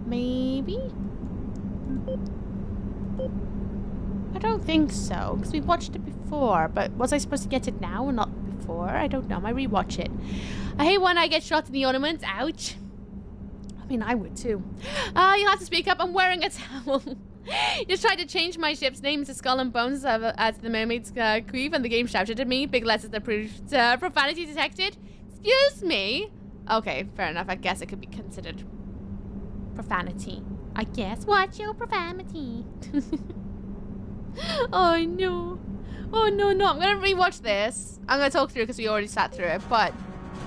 Maybe? I don't think so, because we watched it before. But was I supposed to get it now or not before? I don't know. I might rewatch it. I hate when I get shot in the ornaments. Ouch. I mean, I would too. You'll have to speak up. I'm wearing a towel. Just tried to change my ship's name to Skull and Bones as the Mermaid's Queen, and the game shouted at me. Big letters that proved profanity detected. Excuse me? Okay, fair enough. I guess it could be considered profanity. I guess. What's your profanity? Oh, no. Oh, no. I'm going to rewatch this. I'm going to talk through it because we already sat through it. But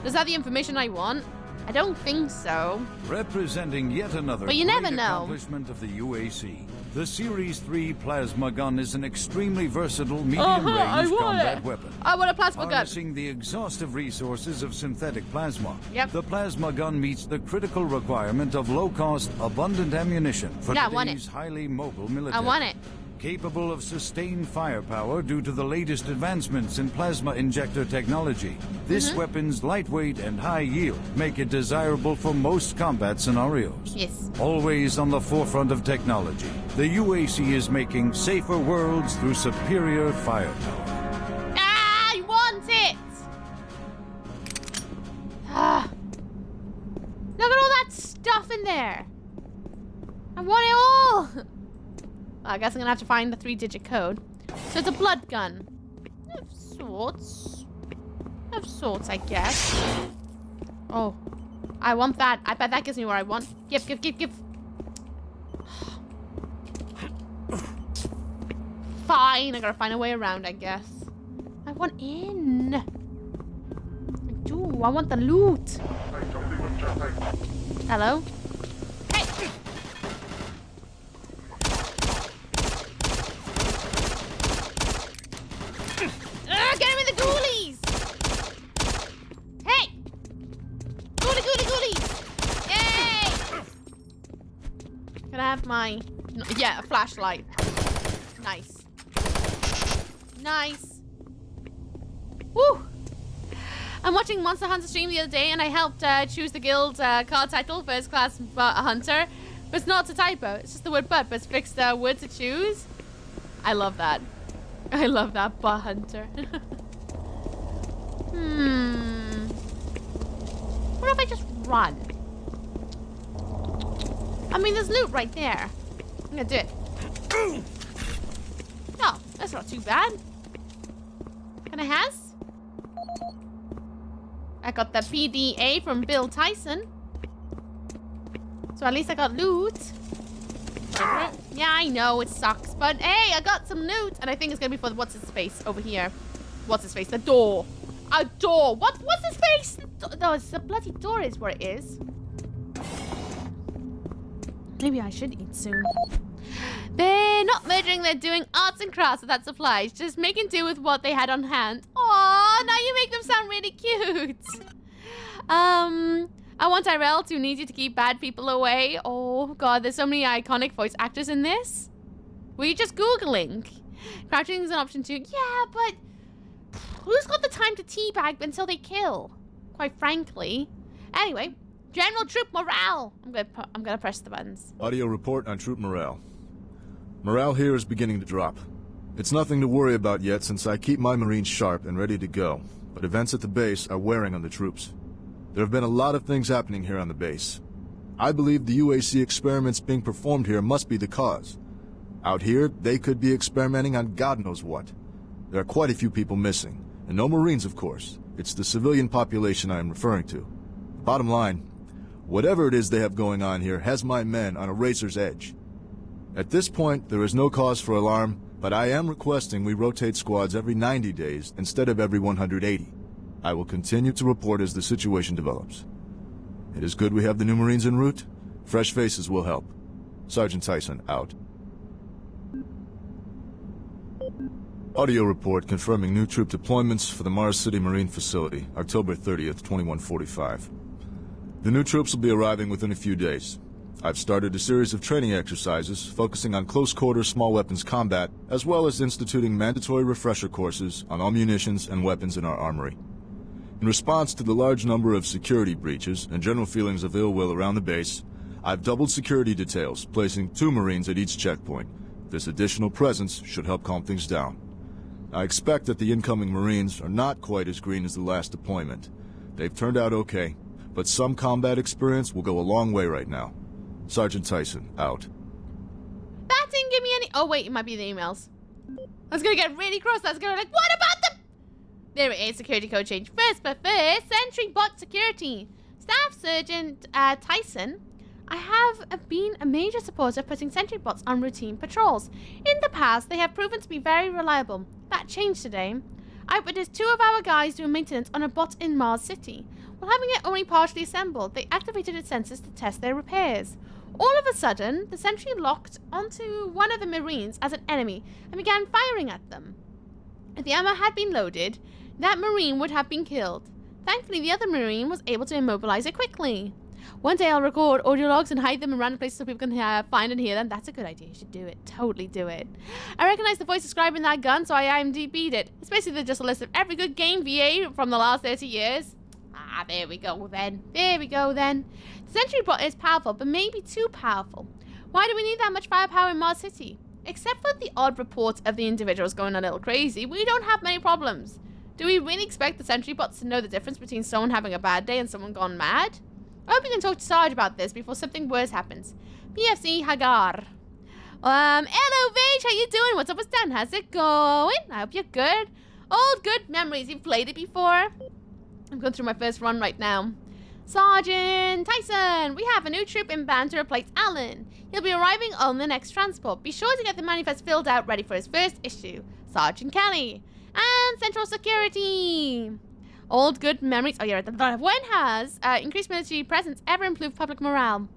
does that have the information I want? I don't think so. Representing yet another but you never know. Accomplishment of the UAC, the Series 3 plasma gun is an extremely versatile medium-range combat weapon. I want a plasma gun. Harnessing the exhaustive resources of synthetic plasma, yep. The plasma gun meets the critical requirement of low-cost, abundant ammunition for today's highly mobile military. I want it. Capable of sustained firepower due to the latest advancements in plasma injector technology. This weapon's lightweight and high yield make it desirable for most combat scenarios. Yes. Always on the forefront of technology, the UAC is making safer worlds through superior firepower. Ah, I want it! Ah. Look at all that stuff in there. I want it all! I guess I'm gonna have to find the 3-digit code. So it's a blood gun. Of sorts. Of sorts, I guess. Oh. I want that. I bet that gives me what I want. Give. Fine, I gotta find a way around, I guess. I want in. I do. I want the loot. Hello? Hey! Get him in the ghoulies! Hey! Ghoulies! Yay! Can I have my... Yeah, a flashlight. Nice. Woo! I'm watching Monster Hunter stream the other day and I helped choose the guild card title, First Class Hunter. But it's not a typo. It's just the word but it's fixed word to choose. I love that. I love that, butt hunter. What if I just run? I mean, there's loot right there. I'm gonna do it. Oh, that's not too bad. Can I has? I got the PDA from Bill Tyson. So at least I got loot. Yeah, I know, it sucks. But hey, I got some loot. And I think it's going to be for what's-his-face over here. What's-his-face? The door. A door. What's his face? No, it's the bloody door is where it is. Maybe I should eat soon. They're not murdering, they're doing arts and crafts without supplies. Just making do with what they had on hand. Aww, now you make them sound really cute. I want Tyrell to need you to keep bad people away. Oh god, there's so many iconic voice actors in this. Were you just Googling? Crouching is an option too. Yeah, but who's got the time to teabag until they kill? Quite frankly. Anyway, general troop morale. I'm gonna press the buttons. Audio report on troop morale. Morale here is beginning to drop. It's nothing to worry about yet since I keep my Marines sharp and ready to go, but events at the base are wearing on the troops. There have been a lot of things happening here on the base. I believe the UAC experiments being performed here must be the cause. Out here, they could be experimenting on God knows what. There are quite a few people missing, and no Marines, of course. It's the civilian population I am referring to. Bottom line, whatever it is they have going on here has my men on a razor's edge. At this point, there is no cause for alarm, but I am requesting we rotate squads every 90 days instead of every 180. I will continue to report as the situation develops. It is good we have the new Marines en route. Fresh faces will help. Sergeant Tyson, out. Audio report confirming new troop deployments for the Mars City Marine Facility, October 30th, 2145. The new troops will be arriving within a few days. I've started a series of training exercises focusing on close-quarter small weapons combat, as well as instituting mandatory refresher courses on all munitions and weapons in our armory. In response to the large number of security breaches and general feelings of ill will around the base, I've doubled security details, placing 2 Marines at each checkpoint. This additional presence should help calm things down. I expect that the incoming Marines are not quite as green as the last deployment. They've turned out okay, but some combat experience will go a long way right now. Sergeant Tyson, out. That didn't give me any... Oh, wait, it might be the emails. I was going to get really cross. I was going to be like, what about them? There it is, security code change. First, Sentry Bot Security. Staff Sergeant Tyson, I have been a major supporter of putting sentry bots on routine patrols. In the past, they have proven to be very reliable. That changed today. I witnessed 2 of our guys doing maintenance on a bot in Mars City. While having it only partially assembled, they activated its sensors to test their repairs. All of a sudden, the sentry locked onto one of the Marines as an enemy and began firing at them. If the ammo had been loaded, that Marine would have been killed. Thankfully, the other Marine was able to immobilize it quickly. One day I'll record audio logs and hide them in random places so people can find and hear them. That's a good idea. You should do it. Totally do it. I recognize the voice describing that gun, so I IMDb'd it. It's basically just a list of every good game VA from the last 30 years. Ah, there we go then. There we go then. The sentry bot is powerful, but maybe too powerful. Why do we need that much firepower in Mars City? Except for the odd reports of the individuals going a little crazy, we don't have many problems. Do we really expect the sentry bots to know the difference between someone having a bad day and someone gone mad? I hope you can talk to Sarge about this before something worse happens. PFC Hagar. Hello, Vage, how you doing? What's up with Stan? How's it going? I hope you're good. Old good memories. You've played it before? I'm going through my first run right now. Sergeant Tyson, we have a new troop inbound to replace Alan. He'll be arriving on the next transport. Be sure to get the manifest filled out ready for his first issue. Sergeant Kelly. And Central Security. Old good memories. Oh, yeah, right. When has increased military presence ever improved public morale?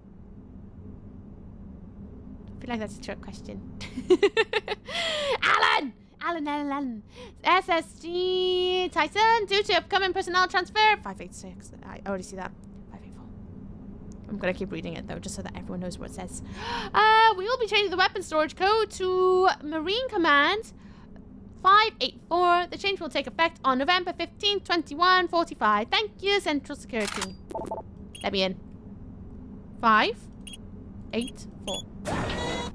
I feel like that's a trick question. Alan! Alan. SSG Tyson, due to upcoming personnel transfer. 586. I already see that. 584. I'm going to keep reading it, though, just so that everyone knows what it says. We will be changing the weapon storage code to Marine Command 584. The change will take effect on November 15th, 2145. Thank you, Central Security. Let me in. 584.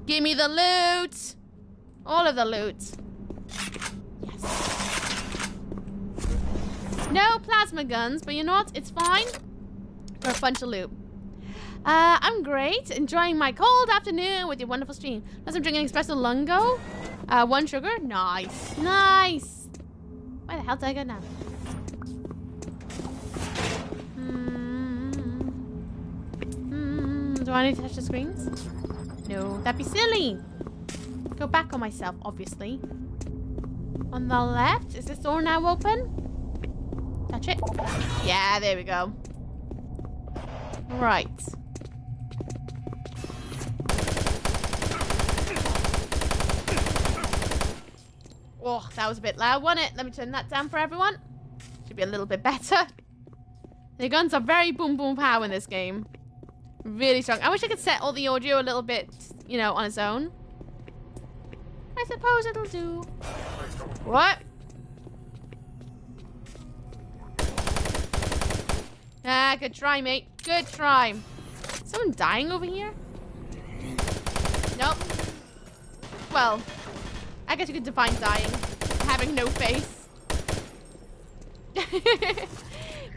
Give me the loot. All of the loot. Yes. No plasma guns, but you know what? It's fine. For a bunch of loot. I'm great. Enjoying my cold afternoon with your wonderful stream. Plus, I'm drinking espresso lungo. 1 sugar. Nice. Nice. Where the hell did I go now? Do I need to touch the screens? No, that'd be silly. Go back on myself, obviously. On the left. Is this door now open? Touch it. Yeah, there we go. Right. Oh, that was a bit loud, wasn't it? Let me turn that down for everyone. Should be a little bit better. The guns are very boom boom pow in this game. Really strong. I wish I could set all the audio a little bit, you know, on its own. I suppose it'll do. What? Ah, good try, mate. Good try. Is someone dying over here? Nope. Well, I guess you could define dying. Having no face.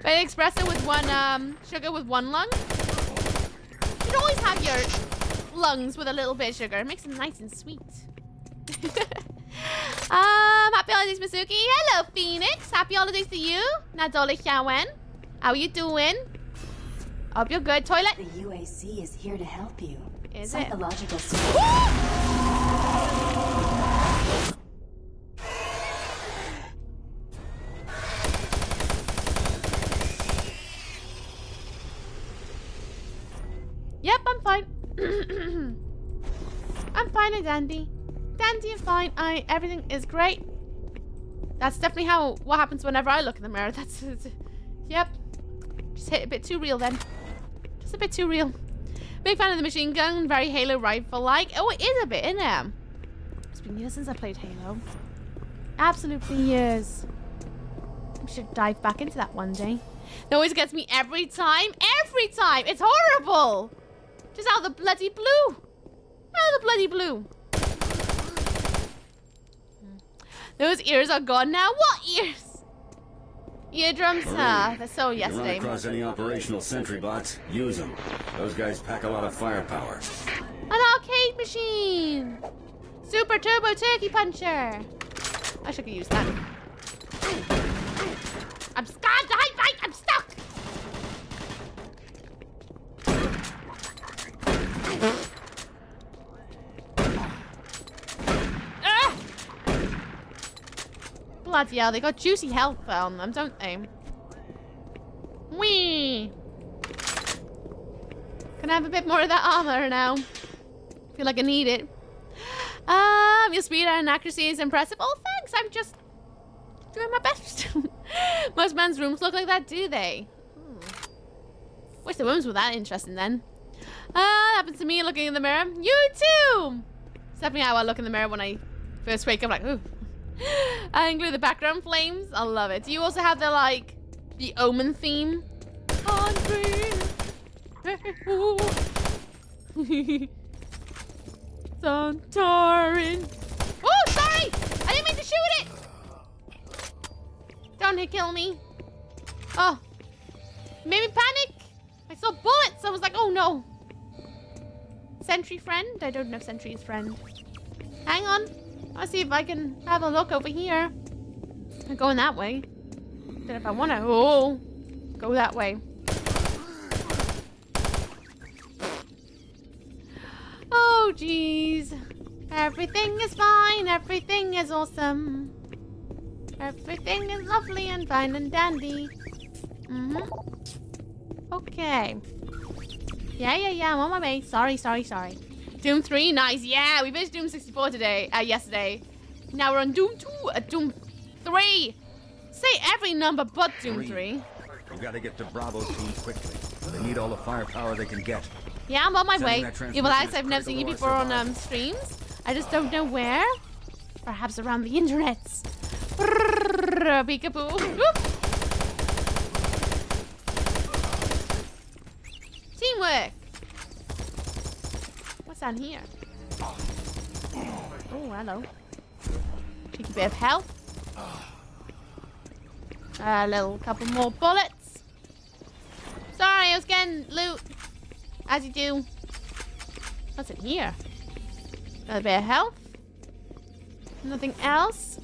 But espresso with one, sugar with one lung. You should always have your lungs with a little bit of sugar. It makes them nice and sweet. Happy holidays, Masuki. Hello, Phoenix. Happy holidays to you. Nadole Xiaowen. How you doing? Hope you're good. Toilet. The UAC is here to help you. Is Psychological it? support. Yep, I'm fine. I'm fine and dandy. Dandy and fine. Everything is great. That's definitely what happens whenever I look in the mirror. Yep. Just hit a bit too real then. Just a bit too real. Big fan of the machine gun. Very Halo rifle-like. Oh, it is a bit, isn't it? It's been years since I played Halo. Absolutely years. We should dive back into that one day. It always gets me every time. Every time. It's horrible. Just out of the bloody blue. Out of the bloody blue. Those ears are gone now. What ears? Eardrums? That's so yesterday. If you run across any operational sentry bots, use them. Those guys pack a lot of firepower. An arcade machine. Super Turbo Turkey Puncher. I should have used that. I'm stuck. I'm stuck. Bloody hell, they got juicy health on them, don't they? Whee! Can I have a bit more of that armor now? Feel like I need it. Your speed and accuracy is impressive. Oh, thanks. I'm just doing my best. Most men's rooms look like that, do they? Wish the women's were that interesting then. Happens to me looking in the mirror. You too! It's definitely how I look in the mirror when I first wake up, like, ooh. I include the background flames. I love it. Do you also have the Omen theme? Santorin. Oh, sorry! I didn't mean to shoot it! Don't kill me. Oh. Made me panic. I saw bullets. I was like, oh no. Sentry friend? I don't know if Sentry is friend. Hang on. I'll see if I can have a look over here. I'm going that way. Don't know if I want to. Oh. Go that way. Oh, jeez. Everything is fine. Everything is awesome. Everything is lovely and fine and dandy. Okay. Yeah. I'm on my way. Sorry. Doom 3, nice. Yeah, we finished Doom 64 yesterday. Now we're on Doom 2, Doom 3. Say every number but Doom 3. We gotta get to Bravo team quickly. They need all the firepower they can get. Yeah, I'm on my way. Transmission Evil Alex, is I've never seen you critical to our before on streams. I just don't know where. Perhaps around the internets. Peekaboo. Whoop. Teamwork. What's down here? Oh, hello. Cheeky bit of health. A little couple more bullets. Sorry, I was getting loot. As you do. What's in here? Got a bit of health. Nothing else.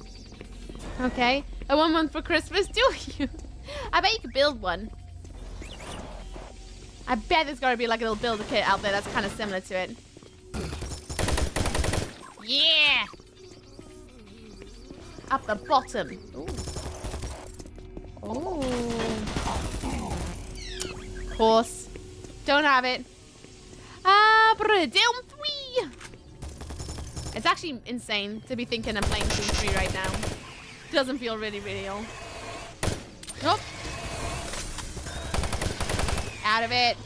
Okay. A 1 month for Christmas, do you? I bet you could build one. I bet there's gotta be like a little builder kit out there that's kind of similar to it. Yeah! Up the bottom. Ooh. Oh. Of course. Don't have it. Doom 3! It's actually insane to be thinking I'm playing Doom 3 right now. Doesn't feel really real. Nope. Out of it.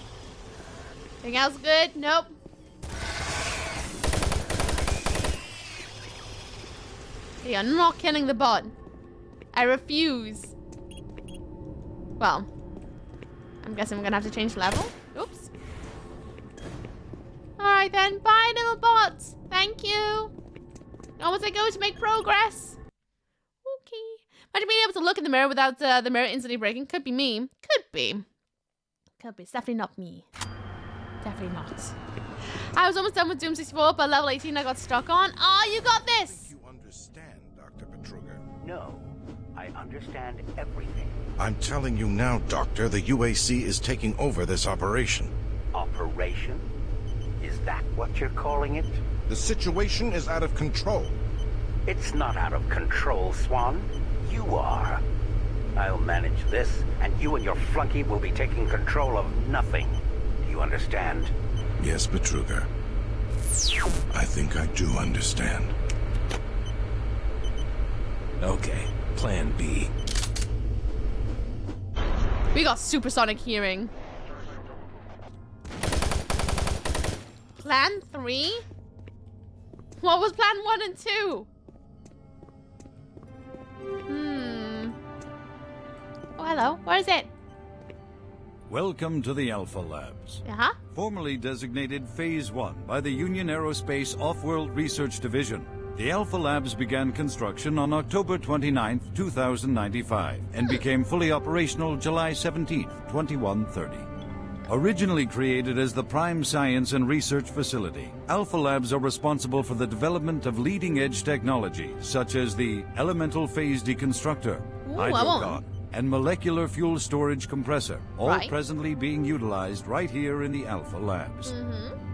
Anything else good? Nope. They are not killing the bot. I refuse. Well, I'm guessing we're gonna have to change level. Oops. Alright then. Bye, little bot. Thank you. Once I go to make progress. Okay. Imagine being able to look in the mirror without the mirror instantly breaking. Could be me. Could be. Could be. It's definitely not me. Definitely not. I was almost done with Doom 64, but level 18 I got stuck on. Oh, you got this! You understand, Dr. Petruga? No, I understand everything. I'm telling you now, Doctor, the UAC is taking over this operation. Operation? Is that what you're calling it? The situation is out of control. It's not out of control, Swan. You are. I'll manage this, and you and your flunky will be taking control of nothing. Do you understand? Yes, Petruga. I think I do understand. Okay, plan B. We got supersonic hearing. Plan 3? What was plan 1 and 2? Oh, hello. Where is it? Welcome to the Alpha Labs. Uh-huh. Formerly designated Phase 1 by the Union Aerospace Off-World Research Division. The Alpha Labs began construction on October 29, 2095, and became fully operational July 17, 2130. Originally created as the prime science and research facility, Alpha Labs are responsible for the development of leading-edge technology, such as the elemental phase deconstructor, hydrocon, and molecular fuel storage compressor, all presently being utilized right here in the Alpha Labs.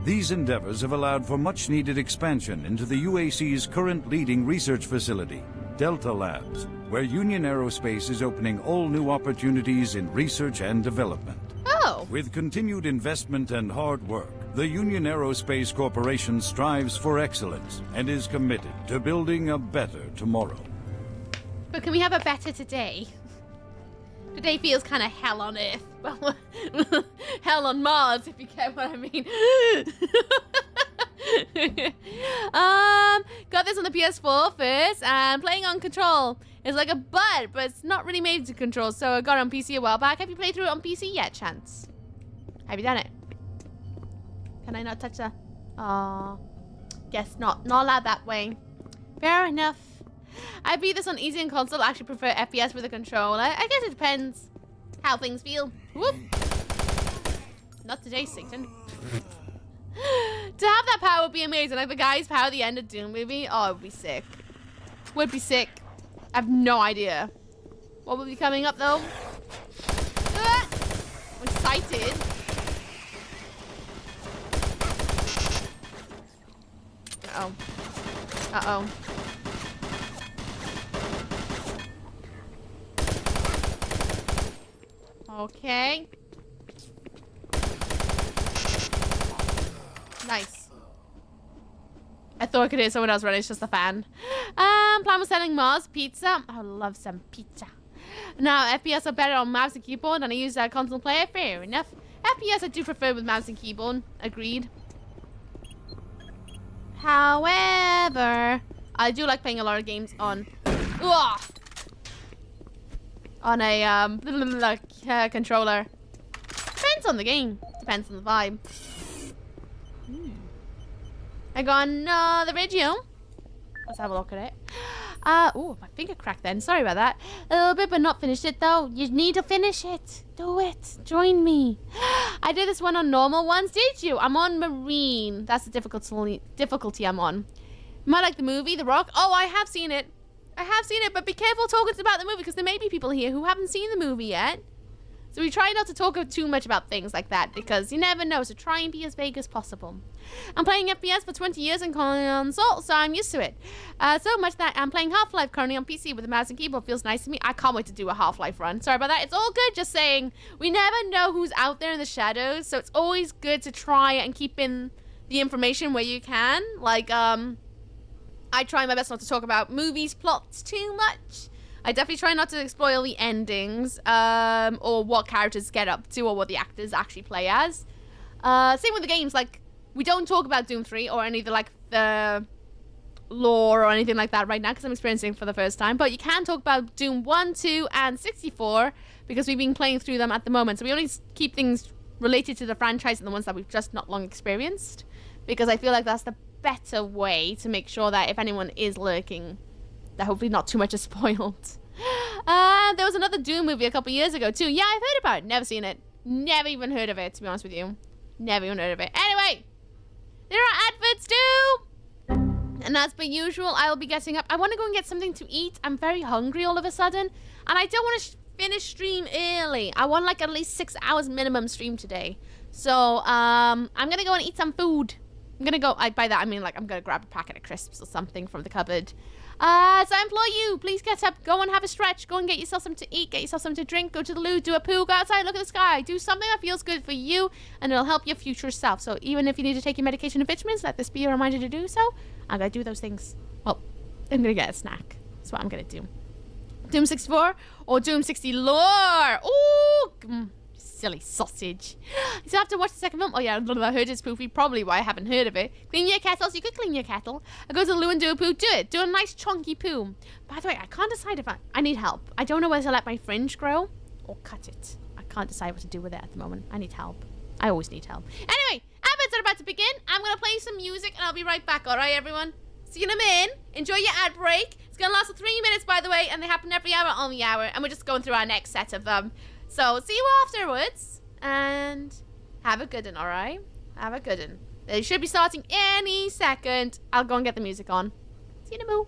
These endeavors have allowed for much-needed expansion into the UAC's current leading research facility, Delta Labs, where Union Aerospace is opening all new opportunities in research and development. Oh! With continued investment and hard work, the Union Aerospace Corporation strives for excellence and is committed to building a better tomorrow. But can we have a better today? Today feels kind of hell on Earth. Well, hell on Mars, if you get what I mean. Got this on the PS4 first, and playing on Control is like a bud, but it's not really made to control, so I got it on PC a while back. Have you played through it on PC yet, Chance? Have you done it? Can I not touch that? Aw. Guess not. Not allowed that way. Fair enough. I beat this on easy and console. I actually prefer FPS with a controller. I guess it depends how things feel. Whoop. Not today, Satan. To have that power would be amazing. Like the guy's power at the end of Doom movie. Oh, it would be sick. Would be sick. I have no idea. What will be coming up, though? I'm excited. Uh-oh. Uh-oh. Okay. Nice. I thought I could hear someone else running. It's just a fan. Plan was selling Mars pizza. I love some pizza. Now, FPS are better on mouse and keyboard, and I use that console player. Fair enough. FPS I do prefer with mouse and keyboard. Agreed. However, I do like playing a lot of games on... Ugh! On a controller. Depends on the game. Depends on the vibe. I got another video. Let's have a look at it. Oh, my finger cracked then. Sorry about that. A little bit, but not finished it though. You need to finish it. Do it. Join me. I did this one on normal ones. Did you? I'm on Marine. That's the difficulty I'm on. You might like the movie, The Rock. Oh, I have seen it. I have seen it, but be careful talking about the movie because there may be people here who haven't seen the movie yet. So we try not to talk too much about things like that because you never know, so try and be as vague as possible. I'm playing FPS for 20 years on console, so I'm used to it. So much that I'm playing Half-Life currently on PC with a mouse and keyboard. Feels nice to me. I can't wait to do a Half-Life run. Sorry about that. It's all good, just saying. We never know who's out there in the shadows, so it's always good to try and keep in the information where you can. Like, I try my best not to talk about movies, plots too much. I definitely try not to spoil the endings, or what characters get up to, or what the actors actually play as. Same with the games, like, we don't talk about Doom 3 or any of the, like, the lore or anything like that right now, because I'm experiencing it for the first time, but you can talk about Doom 1, 2, and 64, because we've been playing through them at the moment, so we only keep things related to the franchise and the ones that we've just not long experienced, because I feel like that's the better way to make sure that if anyone is lurking, that hopefully not too much is spoiled. There was another Doom movie a couple years ago too. Yeah, I've heard about it. Never seen it. Never even heard of it, to be honest with you. Never even heard of it. Anyway, there are adverts too. And as per usual, I will be getting up. I want to go and get something to eat. I'm very hungry all of a sudden. And I don't want to finish stream early. I want like at least 6 hours minimum stream today. So, I'm going to go and eat some food. I'm going to go, by that I mean like I'm going to grab a packet of crisps or something from the cupboard. So I implore you, please get up, go and have a stretch, go and get yourself something to eat, get yourself something to drink, go to the loo, do a poo, go outside, look at the sky, do something that feels good for you, and it'll help your future self. So even if you need to take your medication and vitamins, let this be a reminder to do so. I'm going to do those things. Well, I'm going to get a snack. That's what I'm going to do. Doom 64 or Doom 60 lore. Ooh, silly sausage. You still have to watch the second film. Oh yeah, I heard it's poofy. Probably why I haven't heard of it. Clean your kettles. You could clean your kettle. I go to the loo and do a poo. Do it. Do a nice chunky poo. By the way, I can't decide if I need help. I don't know whether to let my fringe grow or cut it. I can't decide what to do with it at the moment. I need help. I always need help. Anyway, adverts are about to begin. I'm going to play some music and I'll be right back. All right, everyone? See you in a minute. Enjoy your ad break. It's going to last for 3 minutes, by the way, and they happen every hour on the hour, and we're just going through our next set of them. So, see you afterwards, and have a good one, alright? Have a good one. They should be starting any second. I'll go and get the music on. See you in a moo.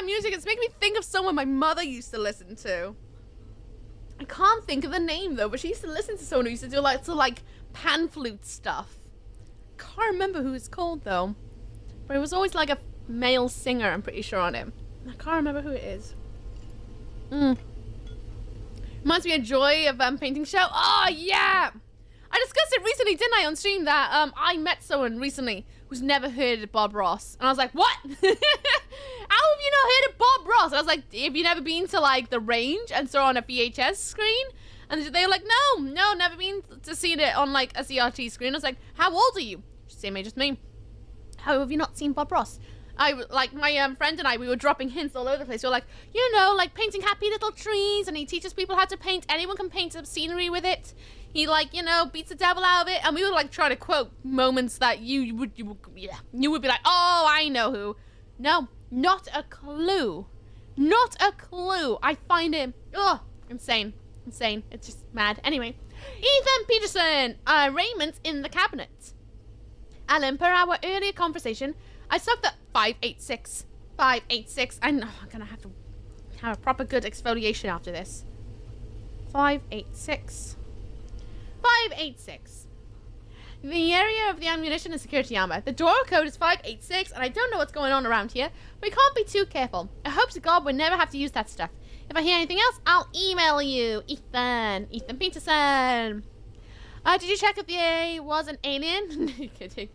that music. It's making me think of someone my mother used to listen to. I can't think of the name though, but she used to listen to someone who used to do like pan flute stuff. Can't remember who it's called though, but it was always like a male singer. I'm pretty sure on it. I can't remember who it is. Reminds me of joy of painting show. Oh yeah, I discussed it recently, didn't I, on stream that I met someone recently who's never heard of Bob Ross, and I was like, what? How have you not heard of Bob Ross? And I was like, have you never been to like the range and saw on a VHS screen? And they were like, no, never been to see it on like a CRT screen. I was like, how old are you? Same age as me. How have you not seen Bob Ross? Like my friend and I, we were dropping hints all over the place. We were like, you know, like painting happy little trees, and he teaches people how to paint. Anyone can paint some scenery with it. He like, you know, beats the devil out of it. And we would like try to quote moments that you would be like, oh, I know who. No, not a clue. Not a clue. I find it, insane. It's just mad. Anyway, Ethan Peterson, arraignment in the cabinet. Alan, per our earlier conversation, I sucked at 586. 586. I know I'm gonna have to have a proper good exfoliation after this. 586. 586. The area of the ammunition and security armor. The door code is 586, and I don't know what's going on around here, but we can't be too careful. I hope to God we never have to use that stuff. If I hear anything else, I'll email you. Ethan Peterson. Did you check if the A was an alien? Kidding.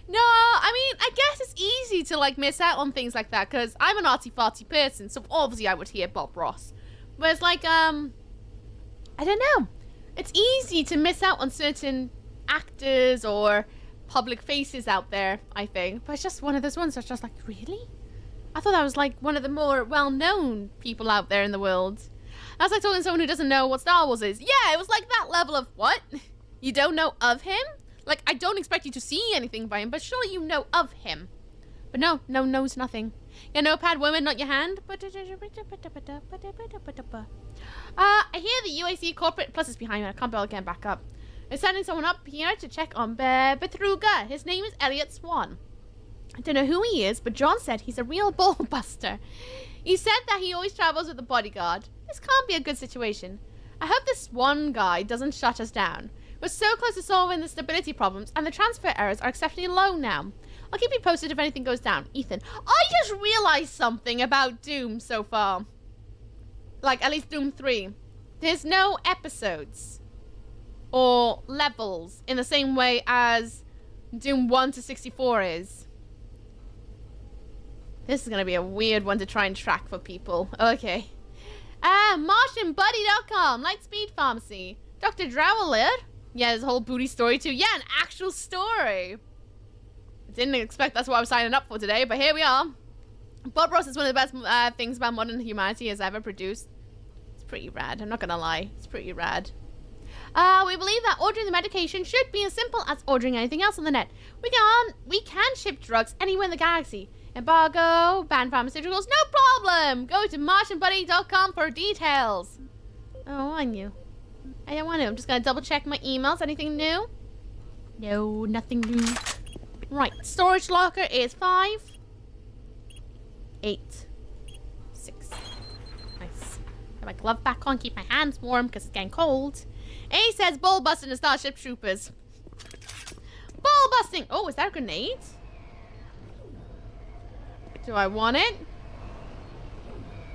No, I mean, I guess it's easy to like miss out on things like that because I'm an arty-farty person, so obviously I would hear Bob Ross. But it's like, I don't know. It's easy to miss out on certain actors or public faces out there, I think. But it's just one of those ones that's just like, really? I thought that was like one of the more well-known people out there in the world. That's like talking to someone who doesn't know what Star Wars is. Yeah, it was like that level of, what? You don't know of him? Like, I don't expect you to see anything by him, but surely you know of him. But no, knows nothing. Your notepad, woman, not your hand. I hear the UAC corporate plus is behind me. I can't bother getting back up. I'm sending someone up here to check on Betruga. His name is Elliot Swan. I don't know who he is, but John said he's a real ball buster. He said that he always travels with a bodyguard. This can't be a good situation. I hope this Swan guy doesn't shut us down. We're so close to solving the stability problems, and the transfer errors are exceptionally low now. I'll keep you posted if anything goes down. Ethan, I just realized something about Doom so far. Like, at least Doom 3. There's no episodes or levels in the same way as Doom 1 to 64 is. This is going to be a weird one to try and track for people. Okay. MartianBuddy.com, Lightspeed Pharmacy. Dr. Drowler. Yeah, there's a whole booty story too. Yeah, an actual story. I didn't expect that's what I was signing up for today, but here we are. Bob Ross is one of the best things about modern humanity has ever produced. It's pretty rad, I'm not gonna lie. It's pretty rad. We believe that ordering the medication should be as simple as ordering anything else on the net. We can ship drugs anywhere in the galaxy. Embargo, ban pharmaceuticals, no problem! Go to MartianBuddy.com for details. Oh, I knew. I don't want to. I'm just going to double check my emails. Anything new? No, nothing new. Right. Storage locker is 5, 8, 6. Nice. Put my glove back on. Keep my hands warm because it's getting cold. A says ball busting the Starship Troopers. Ball busting. Oh, is that a grenade? Do I want it?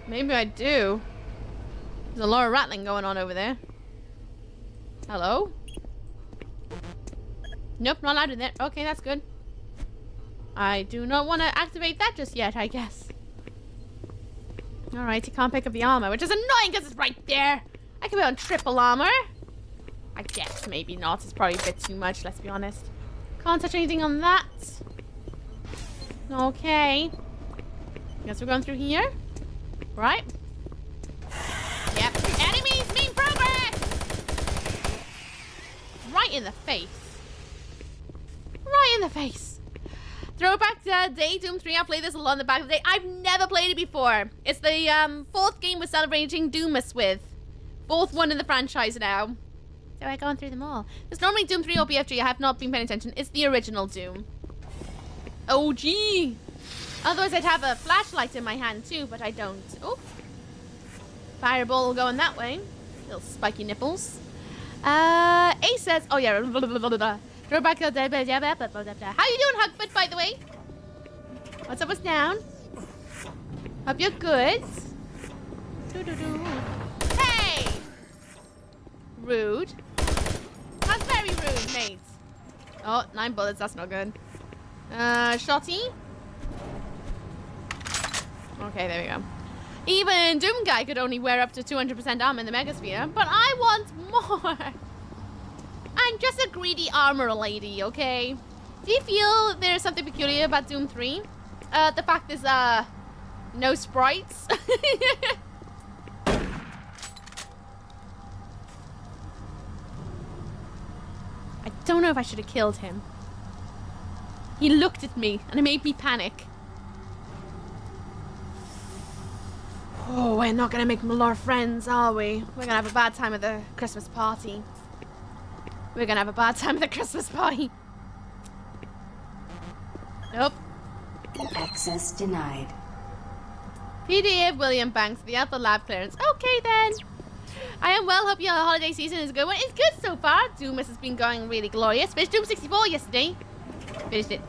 Maybe I do. There's a lot of rattling going on over there. Hello? Nope, not allowed in there. Okay, that's good. I do not want to activate that just yet, I guess. Alright, you can't pick up the armor, which is annoying because it's right there. I can put on triple armor. I guess, maybe not. It's probably a bit too much, let's be honest. Can't touch anything on that. Okay. Guess we're going through here. Right? Yep. Enemies mean progress! Right in the face. Right in the face. Throwback to Day Doom 3. I played this a lot in the back of the day. I've never played it before. It's the 4th game we're celebrating Doomus with. 4th one in the franchise now. So we're going through them all. There's normally Doom 3 or BFG. I have not been paying attention. It's the original Doom. OG. Otherwise, I'd have a flashlight in my hand too, but I don't. Oh, fireball going that way. Little spiky nipples. Ace says, "Oh yeah." Throw back. How you doing, Hugfoot? By the way, what's up? What's down? Hope you're good. Hey, rude. That's very rude, mate. Oh, 9 bullets. That's not good. Shotty. Okay, there we go. Even Doom Guy could only wear up to 200% armor in the Megasphere, but I want more. I'm just a greedy armor lady, okay? Do you feel there's something peculiar about Doom 3? The fact there's, no sprites? I don't know if I should have killed him. He looked at me, and it made me panic. Oh, we're not gonna make more friends, are we? We're gonna have a bad time at the Christmas party. We're gonna have a bad time at the Christmas party. Nope. Access denied. PDF William Banks, the Alpha Lab clearance. Okay then. I am well. Hope your holiday season is a good one. It's good so far. Doom has been going really glorious. Finished Doom 64 yesterday. Finished it.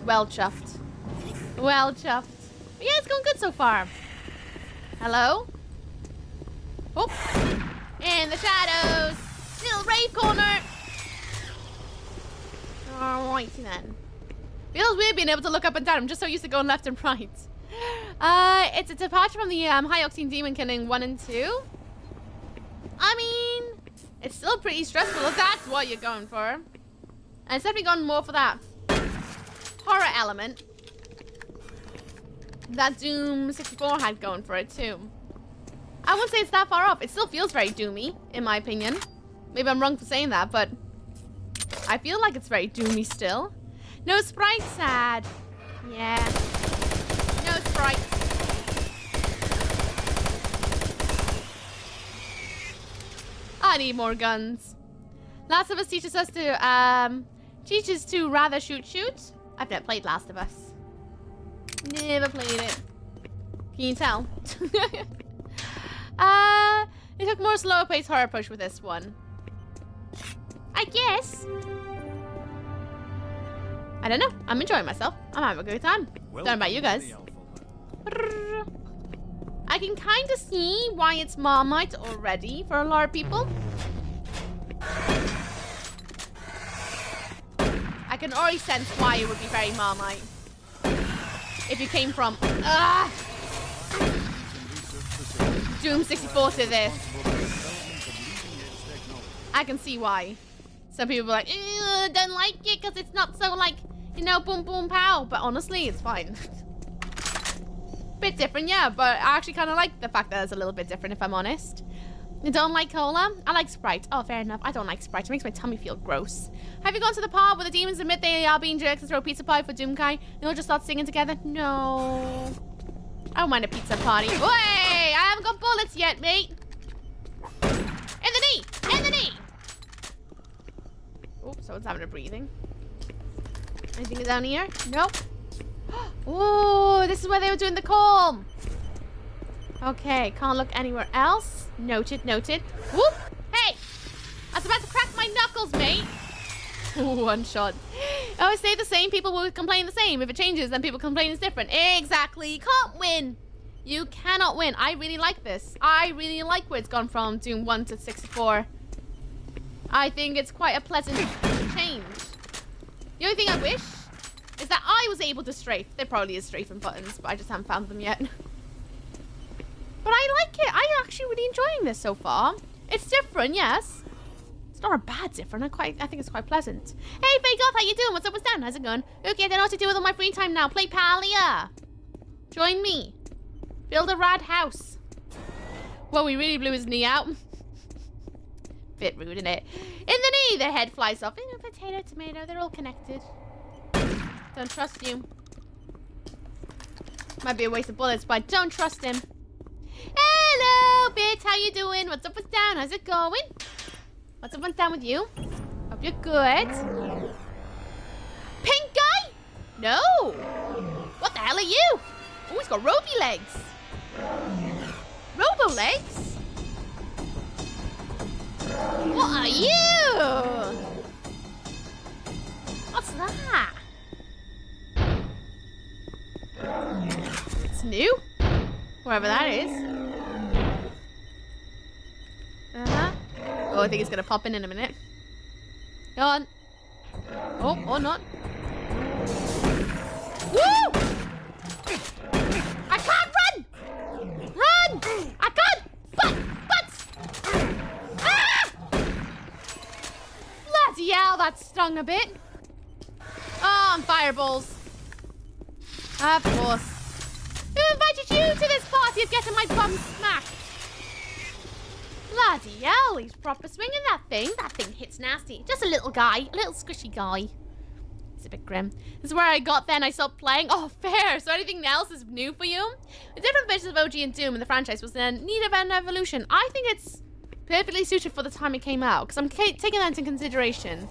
Well chuffed. Well chuffed. But yeah, it's going good so far. Hello? Oh. In the shadows. Little rave corner. Alrighty then. Feels weird being able to look up and down. I'm just so used to going left and right. It's a departure from the high octane demon killing 1 and 2. I mean, it's still pretty stressful if that's what you're going for. And it's definitely gone more for that horror element that Doom 64 had going for it too. I wouldn't say it's that far off. It still feels very doomy, in my opinion. Maybe I'm wrong for saying that, but I feel like it's very doomy still. No sprite, sad. Yeah. No sprite. I need more guns. Last of Us teaches us to rather shoot. I've never played Last of Us. Never played it. Can you tell? It took more slower paced horror push with this one. I guess. I don't know. I'm enjoying myself. I'm having a good time. Don't know about you guys. I can kind of see why it's Marmite already for a lot of people. I can already sense why it would be very Marmite. If you came from Doom 64 to this. I can see why. Some people are like, don't like it because it's not so like, you know, boom boom pow. But honestly, it's fine. Bit different, yeah, but I actually kind of like the fact that it's a little bit different, if I'm honest. You don't like cola? I like Sprite. Oh, fair enough. I don't like Sprite. It makes my tummy feel gross. Have you gone to the pub where the demons admit they are being jerks and throw pizza pie for Doomkai? They'll just start singing together? No. I don't mind a pizza party. Wait, I haven't got bullets yet, mate. In the knee! In the knee! Oh, someone's having a breathing. Anything down here? Nope. Oh, this is where they were doing the call. Okay, can't look anywhere else. Noted, noted. Whoop! Hey! I was about to crack my knuckles, mate. One shot. I always say the same people will complain the same. If it changes, then people complain it's different. Exactly. You can't win. You cannot win. I really like this. I really like where it's gone from Doom 1 to 64. I think it's quite a pleasant change. The only thing I wish is that I was able to strafe. There probably is strafing buttons, but I just haven't found them yet. But I like it. I'm actually really enjoying this so far. It's different, yes. It's not a bad different. I think it's quite pleasant. Hey, Fake Goth, how you doing? What's up, what's down? How's it going? Okay, I don't know what to do with all my free time now. Play Palia. Join me. Build a rad house. Well, we really blew his knee out. Bit rude, isn't it? In the knee, the head flies off. Potato, tomato, they're all connected. Don't trust you. Might be a waste of bullets, but I don't trust him. Hello, bitch. How you doing? What's up, what's down? How's it going? What's up, what's down with you? Hope you're good. Pink guy? No. What the hell are you? Oh, he's got ropey legs. Robo legs? What are you? What's that? It's new? Wherever that is. Uh-huh. Oh, I think it's gonna pop in a minute. Go on. Oh, or not. Woo! I can't run! Run! I can't! But! Ah! Bloody hell, that stung a bit. Oh, and fireballs. Of course. Who invited you to this party of getting my bum smacked? Bloody hell, he's proper swinging that thing. That thing hits nasty. Just a little guy. A little squishy guy. It's a bit grim. This is where I got then. I stopped playing. Oh, fair. So anything else is new for you? The different versions of OG and Doom in the franchise was in need of an evolution. I think it's perfectly suited for the time it came out. Because I'm taking that into consideration.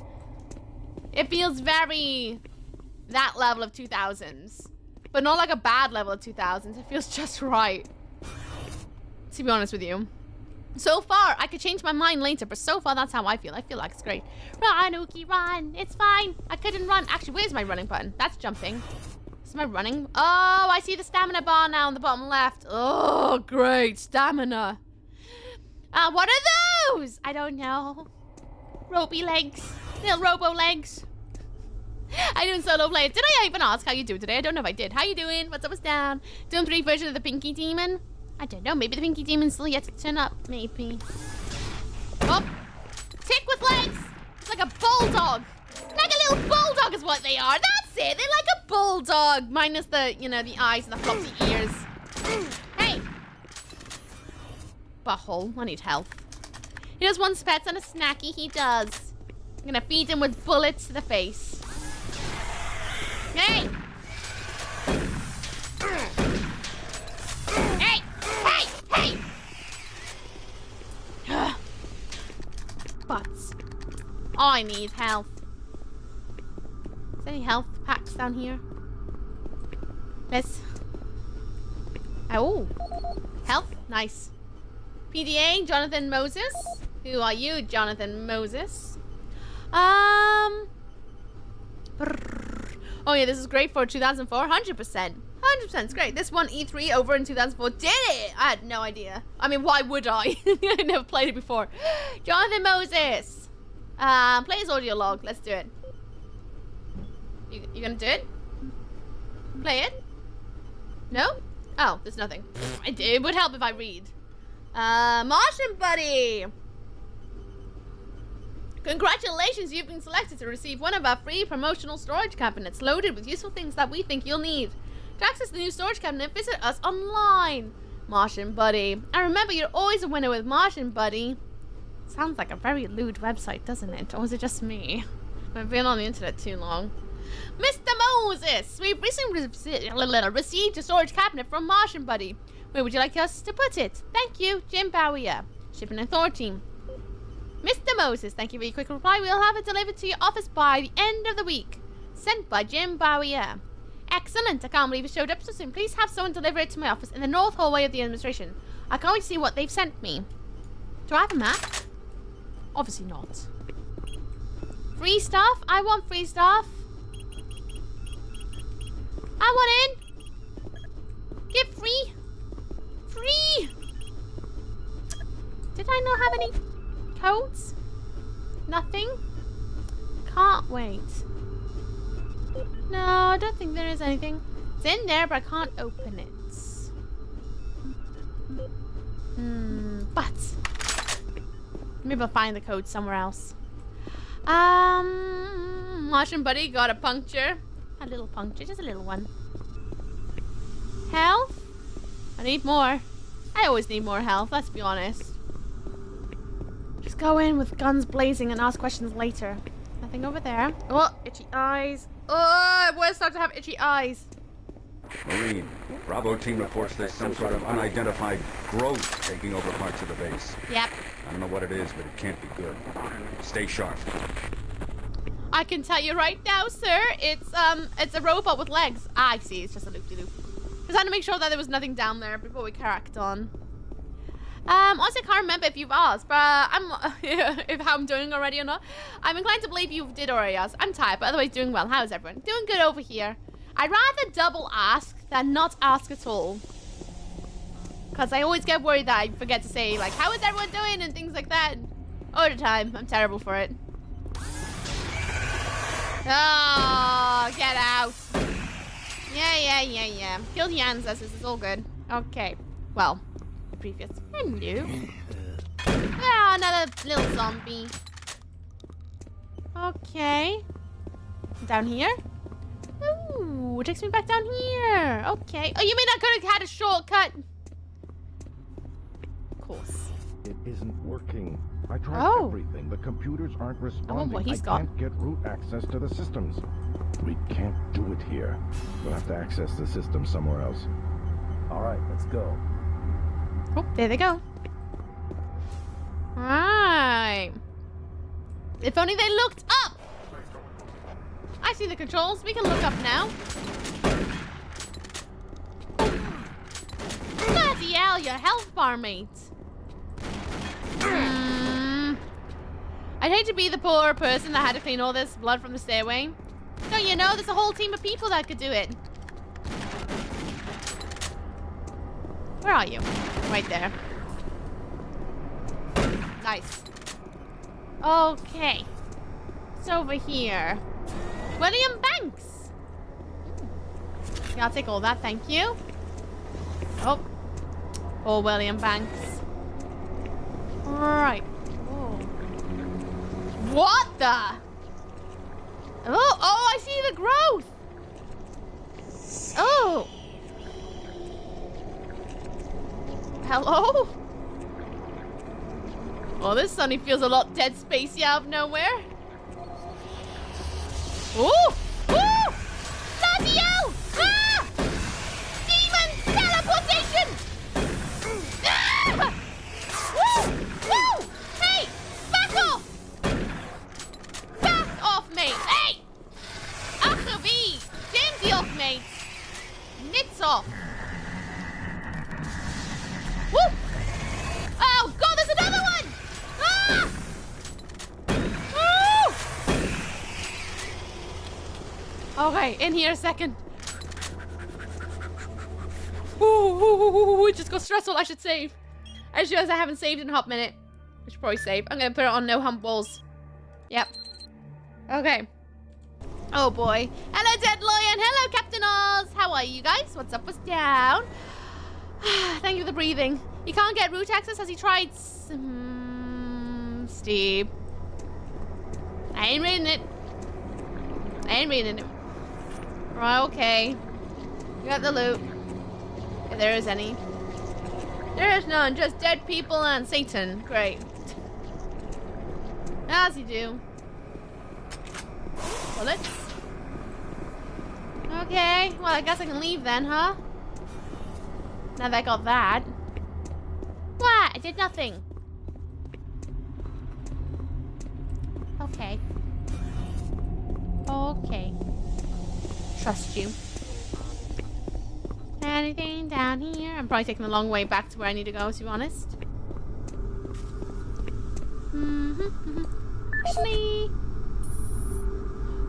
It feels very that level of 2000s. But not like a bad level of 2000s. It feels just right. To be honest with you. So far, I could change my mind later, but so far that's how I feel. I feel like it's great. Run, Ookie, run. It's fine. I couldn't run. Actually, where's my running button? That's jumping. Is my running? Oh, I see the stamina bar now on the bottom left. Oh, great. Stamina. What are those? I don't know. Ropey legs. Little robo legs. I'm doing solo play. Did I even ask how you do today? I don't know if I did. How you doing? What's up, what's down? Doom 3 version of the Pinky Demon? I don't know. Maybe the Pinky Demon's still yet to turn up. Maybe. Oh. Tick with legs. It's like a bulldog. Like a little bulldog is what they are. That's it. They're like a bulldog. Minus the, you know, the eyes and the floppy ears. Hey. Butthole. I need health. He does want pets and a snacky. He does. I'm gonna feed him with bullets to the face. Hey. Hey! Hey! Hey! Butts. I need health. Is there any health packs down here? Yes. Oh. Health? Nice. PDA, Jonathan Moses. Who are you, Jonathan Moses? Oh yeah, this is great for 2004. 100%. 100%, it's great. This one E3 over in 2004 did it! I had no idea. I mean, why would I? I never played it before. Jonathan Moses. Play his audio log. Let's do it. You gonna do it? Play it? No? Oh, there's nothing. It would help if I read. Martian Buddy! Congratulations, you've been selected to receive one of our free promotional storage cabinets loaded with useful things that we think you'll need. To access the new storage cabinet, visit us online. Martian Buddy. And remember, you're always a winner with Martian Buddy. Sounds like a very lewd website, doesn't it? Or is it just me? I've been on the internet too long. Mr. Moses, we've recently received a storage cabinet from Martian Buddy. Where would you like us to put it? Thank you, Jim Bowyer. Shipping Authority. Mr. Moses, thank you for your quick reply. We'll have it delivered to your office by the end of the week. Sent by Jim Bowyer. Excellent. I can't believe it showed up so soon. Please have someone deliver it to my office in the north hallway of the administration. I can't wait to see what they've sent me. Do I have a map? Obviously not. Free stuff? I want free stuff. I want in. Get free. Free. Did I not have any codes? Nothing? Can't wait. No, I don't think there is anything. It's in there, but I can't open it. But maybe I'll find the code somewhere else. Martian Buddy got a puncture. A little puncture, just a little one. Health? I need more. I always need more health, let's be honest. Just go in with guns blazing and ask questions later. Nothing over there. Oh, itchy eyes. Oh, I always start to have itchy eyes. Marine, Bravo team reports there's some sort of unidentified growth taking over parts of the base. Yep. I don't know what it is, but it can't be good. Stay sharp. I can tell you right now, sir. It's a robot with legs. Ah, I see. It's just a loop-de-loop. Just had to make sure that there was nothing down there before we cracked on. Also, I can't remember if you've asked, but if how I'm doing already or not. I'm inclined to believe you did already ask. I'm tired, but otherwise doing well. How's everyone? Doing good over here. I'd rather double ask than not ask at all. Because I always get worried that I forget to say, like, how is everyone doing and things like that. All the time. I'm terrible for it. Oh, get out. Yeah. Kill the ancestors. It's all good. Okay. Well, previous. Hello. Ah, another little zombie. Okay. Down here? Ooh, it takes me back down here. Okay. Oh, you mean I could have had a shortcut? Of course. It isn't working. I tried everything. The computers aren't responding. Well, he's I gone. can't get root access to the systems. We can't do it here. We'll have to access the system somewhere else. All right, let's go. Oh, there they go. Right. If only they looked up. I see the controls. We can look up now. Bloody hell, your health bar, mate. I'd hate to be the poor person that had to clean all this blood from the stairway. Don't you know, there's a whole team of people that could do it. Where are you? Right there. Nice. Okay. It's over here. William Banks. Yeah, I'll take all that, thank you. Oh. Oh, William Banks. Right. Oh. What the? Oh, I see the growth. Oh. Hello? Oh, this suddenly feels a lot Dead Spacey out of nowhere. Ooh! Ooh! Bloody hell! Ah! Demon teleportation! Ah! Woo! Woo! Hey! Back off! Back off, mate! Hey! Achterwie! Stem die op, mate! Nits off! Woo! Oh, God, there's another one! Ah! Okay, in here a second. Ooh, it just got stressful. I should save. I just realized I haven't saved in a hot minute. I should probably save. I'm gonna put it on no humbles. Yep. Okay. Oh boy. Hello, Dead Lion. Hello, Captain Oz. How are you guys? What's up? What's down? Thank you for the breathing. You can't get root access. Has he tried? Steve. I ain't reading it. I ain't reading it. Right, okay. You got the loot. If there is any. There is none, just dead people and Satan. Great. As you do. Bullets. Okay, well I guess I can leave then, huh? Now that I got that. What? I did nothing. Okay. Okay. Trust you. Anything down here? I'm probably taking the long way back to where I need to go, to be honest. Actually,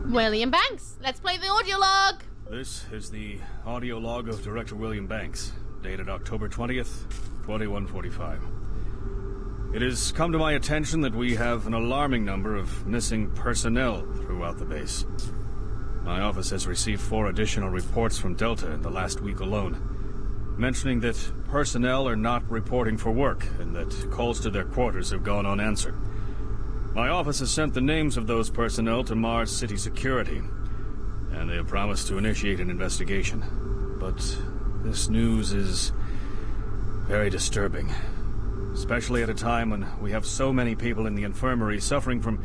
William Banks. Let's play the audio log. This is the audio log of Director William Banks, dated October 20th, 2145. It has come to my attention that we have an alarming number of missing personnel throughout the base. My office has received 4 additional reports from Delta in the last week alone, mentioning that personnel are not reporting for work and that calls to their quarters have gone unanswered. My office has sent the names of those personnel to Mars City Security, and they have promised to initiate an investigation. But this news is very disturbing, especially at a time when we have so many people in the infirmary suffering from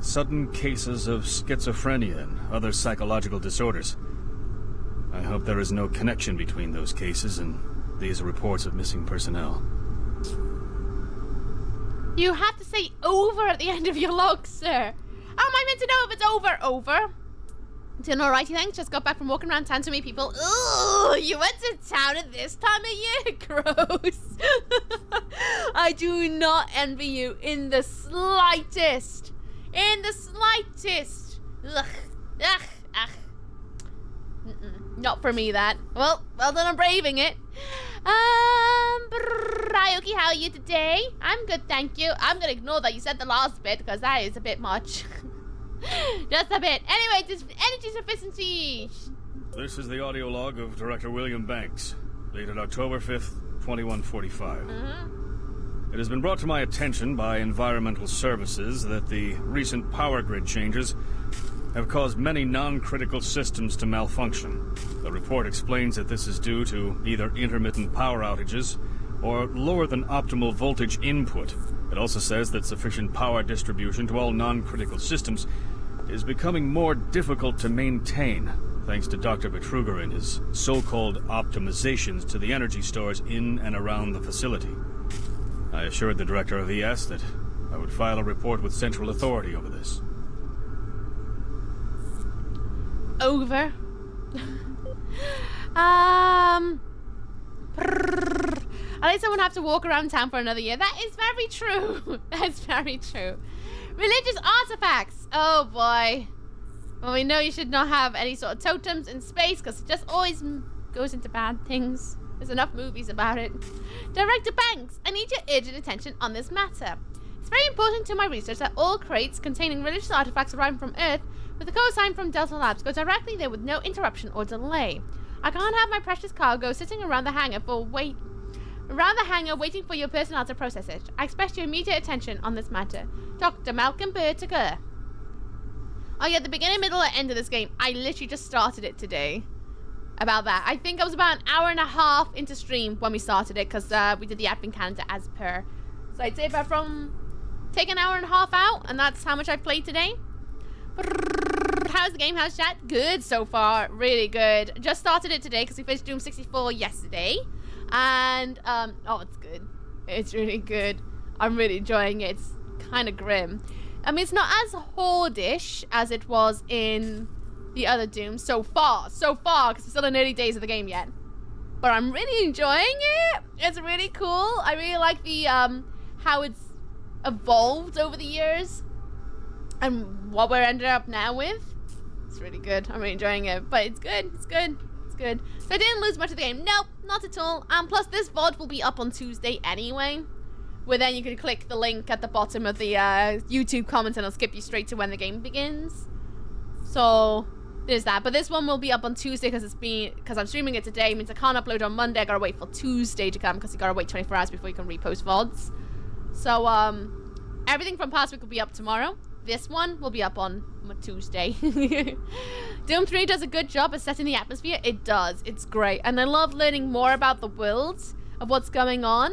sudden cases of schizophrenia and other psychological disorders. I hope there is no connection between those cases and these reports of missing personnel. You have to say over at the end of your log, sir. How am I meant to know if it's over. Over. Doing alrighty, thanks. Just got back from walking around town to meet people. Ooh, you went to town at this time of year? Gross. I do not envy you in the slightest. In the slightest. Ugh. Ugh. Ugh. Not for me, that. Well done on braving it. Ryuki, how are you today? I'm good, thank you. I'm gonna ignore that you said the last bit, because that is a bit much. Just a bit. Anyway, this energy sufficiency. This is the audio log of Director William Banks, dated October 5th, 2145. It has been brought to my attention by Environmental Services that the recent power grid changes have caused many non-critical systems to malfunction. The report explains that this is due to either intermittent power outages or lower than optimal voltage input. It also says that sufficient power distribution to all non-critical systems is becoming more difficult to maintain, thanks to Dr. Betruger and his so-called optimizations to the energy stores in and around the facility. I assured the director of ES that I would file a report with central authority over this. Over. At least I won't have to walk around town for another year. That is very true. That's very true. Religious artifacts. Oh boy. Well, we know you should not have any sort of totems in space because it just always goes into bad things. There's enough movies about it. Director Banks, I need your urgent attention on this matter. It's very important to my research that all crates containing religious artifacts arriving from Earth with a code sign from Delta Labs go directly there with no interruption or delay. I can't have my precious cargo sitting around the hangar waiting for your personnel to process it. I expect your immediate attention on this matter. Dr. Malcolm Bertiger. Oh yeah, the beginning, middle, and end of this game. I literally just started it today. About that. I think I was about an hour and a half into stream when we started it because we did the admin calendar as per. So I'd say if I take an hour and a half out, and that's how much I've played today. How's the game? How's chat? Good so far. Really good. Just started it today because we finished Doom 64 yesterday. And, oh, it's good. It's really good. I'm really enjoying it. It's kind of grim. I mean, it's not as horde-ish as it was in the other Doom so far, because it's still in early days of the game yet. But I'm really enjoying it. It's really cool. I really like the, how it's evolved over the years. And what we're ended up now with. It's really good. I'm really enjoying it. But it's good. It's good. It's good. So I didn't lose much of the game. Nope, not at all. Plus this VOD will be up on Tuesday anyway. Where then you can click the link at the bottom of the YouTube comments and it'll skip you straight to when the game begins. So there's that. But this one will be up on Tuesday because I'm streaming it today. It means I can't upload on Monday. I gotta wait for Tuesday to come because you gotta wait 24 hours before you can repost VODs. So everything from past week will be up tomorrow. This one will be up on Tuesday. Doom 3 does a good job at setting the atmosphere. It does. It's great. And I love learning more about the worlds of what's going on.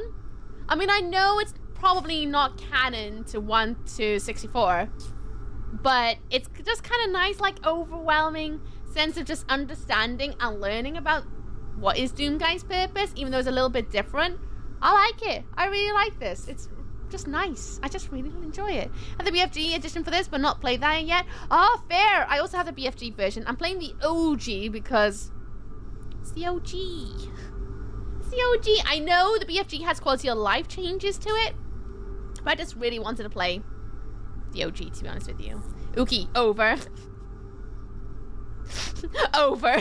I mean, I know it's probably not canon to 1 to 64. But it's just kind of nice, like, overwhelming sense of just understanding and learning about what is Doomguy's purpose, even though it's a little bit different. I like it. I really like this. It's just nice. I just really enjoy it. I have the BFG edition for this, but not played that yet. Oh, fair. I also have the BFG version. I'm playing the OG because it's the OG. It's the OG. I know the BFG has quality of life changes to it, but I just really wanted to play the OG, to be honest with you. Okay, over. Over.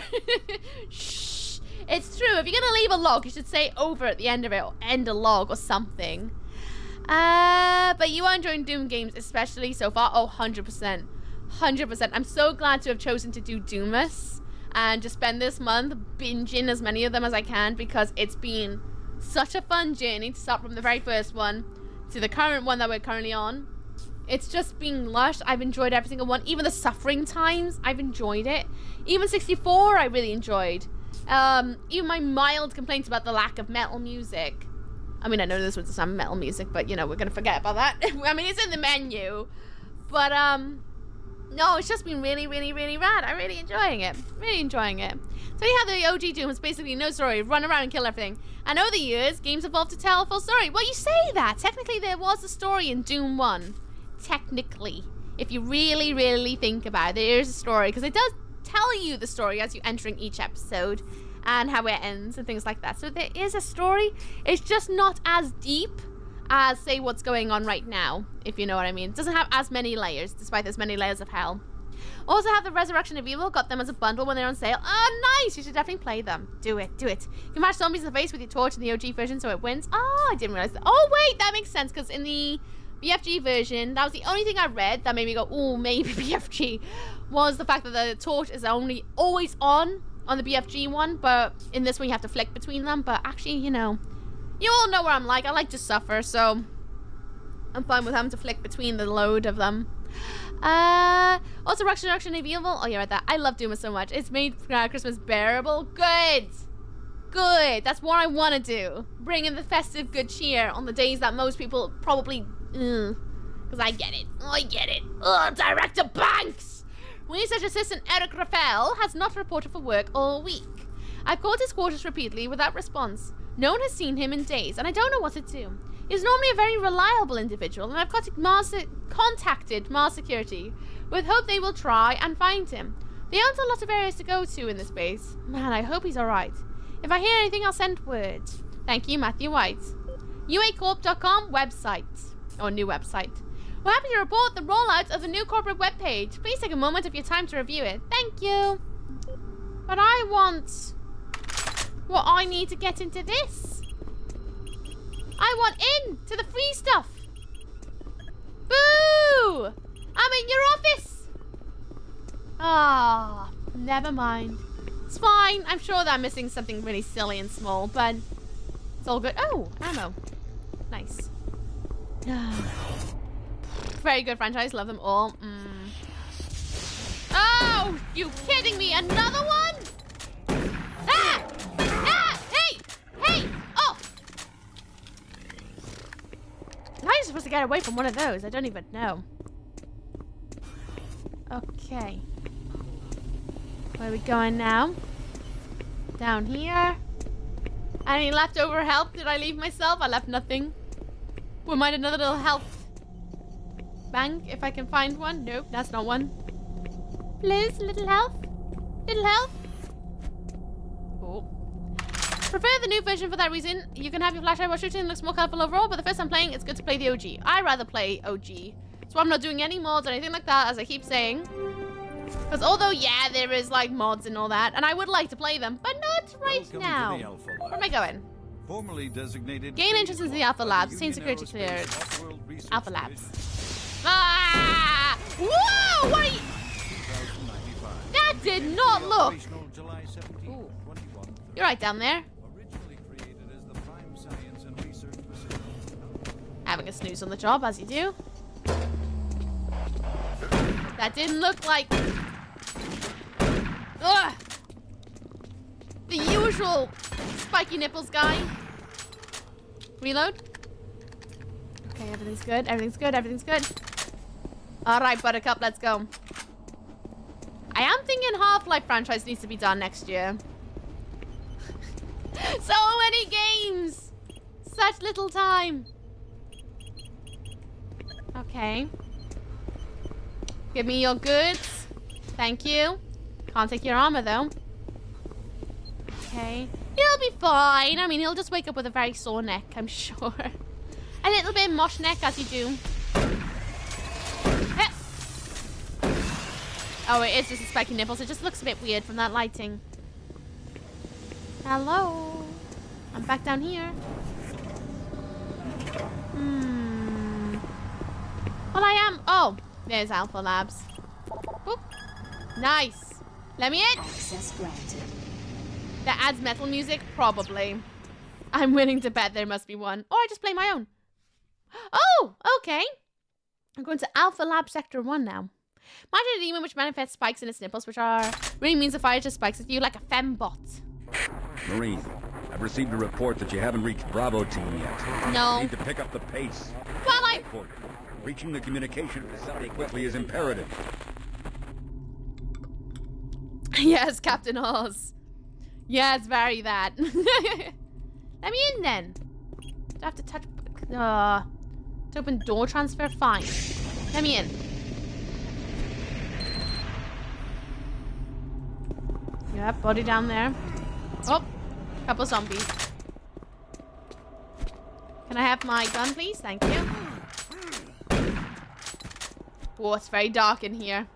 Shh. It's true. If you're gonna leave a log, you should say over at the end of it, or end a log or something. But you are enjoying Doom games, especially so far. Oh, 100%. 100%. I'm so glad to have chosen to do Doomus and just spend this month binging as many of them as I can because it's been such a fun journey to start from the very first one to the current one that we're currently on. It's just been lush. I've enjoyed every single one. Even the suffering times, I've enjoyed it. Even 64, I really enjoyed. Even my mild complaints about the lack of metal music. I mean, I know this was some metal music, but, you know, we're going to forget about that. I mean, it's in the menu. But, no, it's just been really, really, really rad. I'm really enjoying it. Really enjoying it. So you have the OG Doom. It's basically no story. Run around and kill everything. And over the years, games evolved to tell a full story. Well, you say that. Technically, there was a story in Doom 1. Technically. If you really, really think about it, there is a story, because it does tell you the story as you entering each episode and how it ends and things like that. So there is a story. It's just not as deep as, say, what's going on right now, if you know what I mean. It doesn't have as many layers, despite there's many layers of hell. Also have the Resurrection of Evil. Got them as a bundle when they're on sale. Oh, nice! You should definitely play them. Do it. Do it. You can match zombies in the face with your torch in the OG version so it wins. Oh, I didn't realize that. Oh, wait, that makes sense, because in the BFG version, that was the only thing I read that made me go, oh, maybe BFG, was the fact that the torch is only always on the BFG one, but in this one you have to flick between them. But actually, you know, you all know what I'm like. I like to suffer, so I'm fine with having to flick between the load of them. Also Resurrection of Evil. Oh, yeah, right, that. I love Doom so much. It's made Christmas bearable. Good. Good. That's what I want to do. Bring in the festive good cheer on the days that most people probably... Because I get it. I get it. Ugh, Director Banks! Research Assistant Eric Raphael has not reported for work all week. I've called his quarters repeatedly without response. No one has seen him in days, and I don't know what to do. He's normally a very reliable individual, and I've contacted Mars Security with hope they will try and find him. There aren't a lot of areas to go to in this base. Man, I hope he's alright. If I hear anything, I'll send word. Thank you, Matthew White. UAcorp.com website. Or new website. We're happy to report the rollout of the new corporate webpage. Please take a moment of your time to review it. Thank you. But I want... Well, I need to get into this. I want in to the free stuff. Boo! I'm in your office. Ah, never mind. It's fine. I'm sure that I'm missing something really silly and small, but it's all good. Oh, ammo. Nice. Very good franchise. Love them all. Oh, you kidding me? Another one? Ah! Ah! Hey! Hey! Oh! How are you supposed to get away from one of those? I don't even know. Okay. Where are we going now? Down here. Any leftover help? Did I leave myself? I left nothing. Wouldn't mind another little health bank if I can find one. Nope, that's not one. Please, little health. Little health. Oh. Prefer the new version for that reason. You can have your flashlight while shooting. It looks more colorful overall, but the first time playing, it's good to play the OG. I rather play OG. So I'm not doing any mods or anything like that, as I keep saying. Because although, yeah, there is like mods and all that, and I would like to play them, but not right now. Where am I going? Formerly designated. Gain entrance into the Alpha Labs. Same security cleared. Alpha Labs. Ah! Whoa! What are you... That did not look. Ooh. You're right down there. Having a snooze on the job, as you do. That didn't look like... Ugh! The usual spiky nipples guy. Reload. Okay, everything's good. Everything's good. Everything's good. Alright, Buttercup, let's go. I am thinking Half-Life franchise needs to be done next year. So many games! Such little time. Okay. Give me your goods. Thank you. Can't take your armor, though. Okay. He'll be fine. I mean, he'll just wake up with a very sore neck, I'm sure. A little bit mosh neck, as you do. Oh, it is just a spiky nipples. It just looks a bit weird from that lighting. Hello. I'm back down here. Well, I am... Oh, there's Alpha Labs. Boop. Nice. Let me in. Access granted. That adds metal music? Probably. I'm willing to bet there must be one. Or I just play my own. Oh, okay. I'm going to Alpha Lab Sector 1 now. Imagine a demon which manifests spikes in its nipples, which are really means the fire just spikes at you like a fembot. Marine, I've received a report that you haven't reached Bravo team yet. No. You need to pick up the pace. Well, Reaching the communication facility quickly is imperative. Yes, Captain Oz. Yes, very that. Let me in then. Do I have to touch... to open door transfer? Fine. Let me in. Yep, body down there. Oh, couple zombies. Can I have my gun, please? Thank you. Oh, it's very dark in here.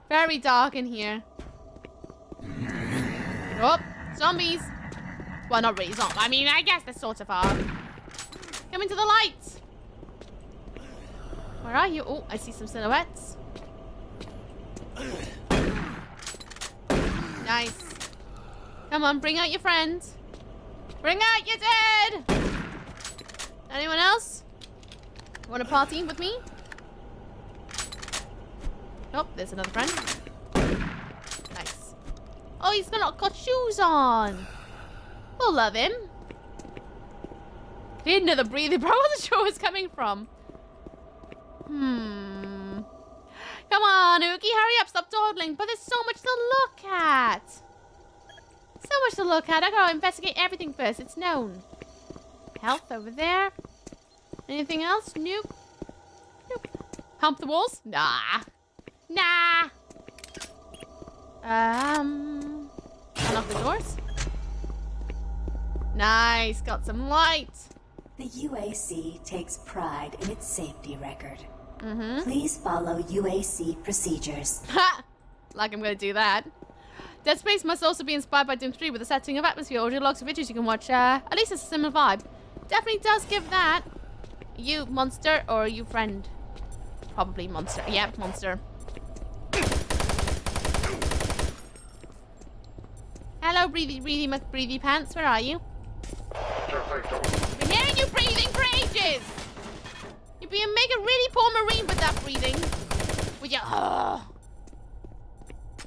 Very dark in here. Oh, zombies. Well, not really zombies. I mean, I guess they sort of are. Come into the light. Where are you? Oh, I see some silhouettes. Nice. Come on, bring out your friends. Bring out your dead. Anyone else? Want to party with me? Oh, there's another friend. Nice. Oh, he's not got shoes on. We'll love him. He had another breathing, bro. I wasn't sure where it was coming from. Come on, Oogie, hurry up. Stop dawdling. But there's so much to look at. So much to look at. I gotta investigate everything first. It's known. Health over there. Anything else? Nope. Nope. Hump the walls? Nah. Nah. Unlock the doors. Nice. Got some light. The UAC takes pride in its safety record. Mm-hmm. Please follow UAC procedures. Ha! Like I'm gonna do that. Dead Space must also be inspired by Doom 3 with the setting of atmosphere. Audio logs of videos you can watch. At least it's a similar vibe. Definitely does give that. You monster or you friend? Probably monster. Yeah, monster. Hello, breathy McBreathy Pants. Where are you? I've been hearing you breathing for ages. You'd be make a really poor Marine with that breathing. Would you?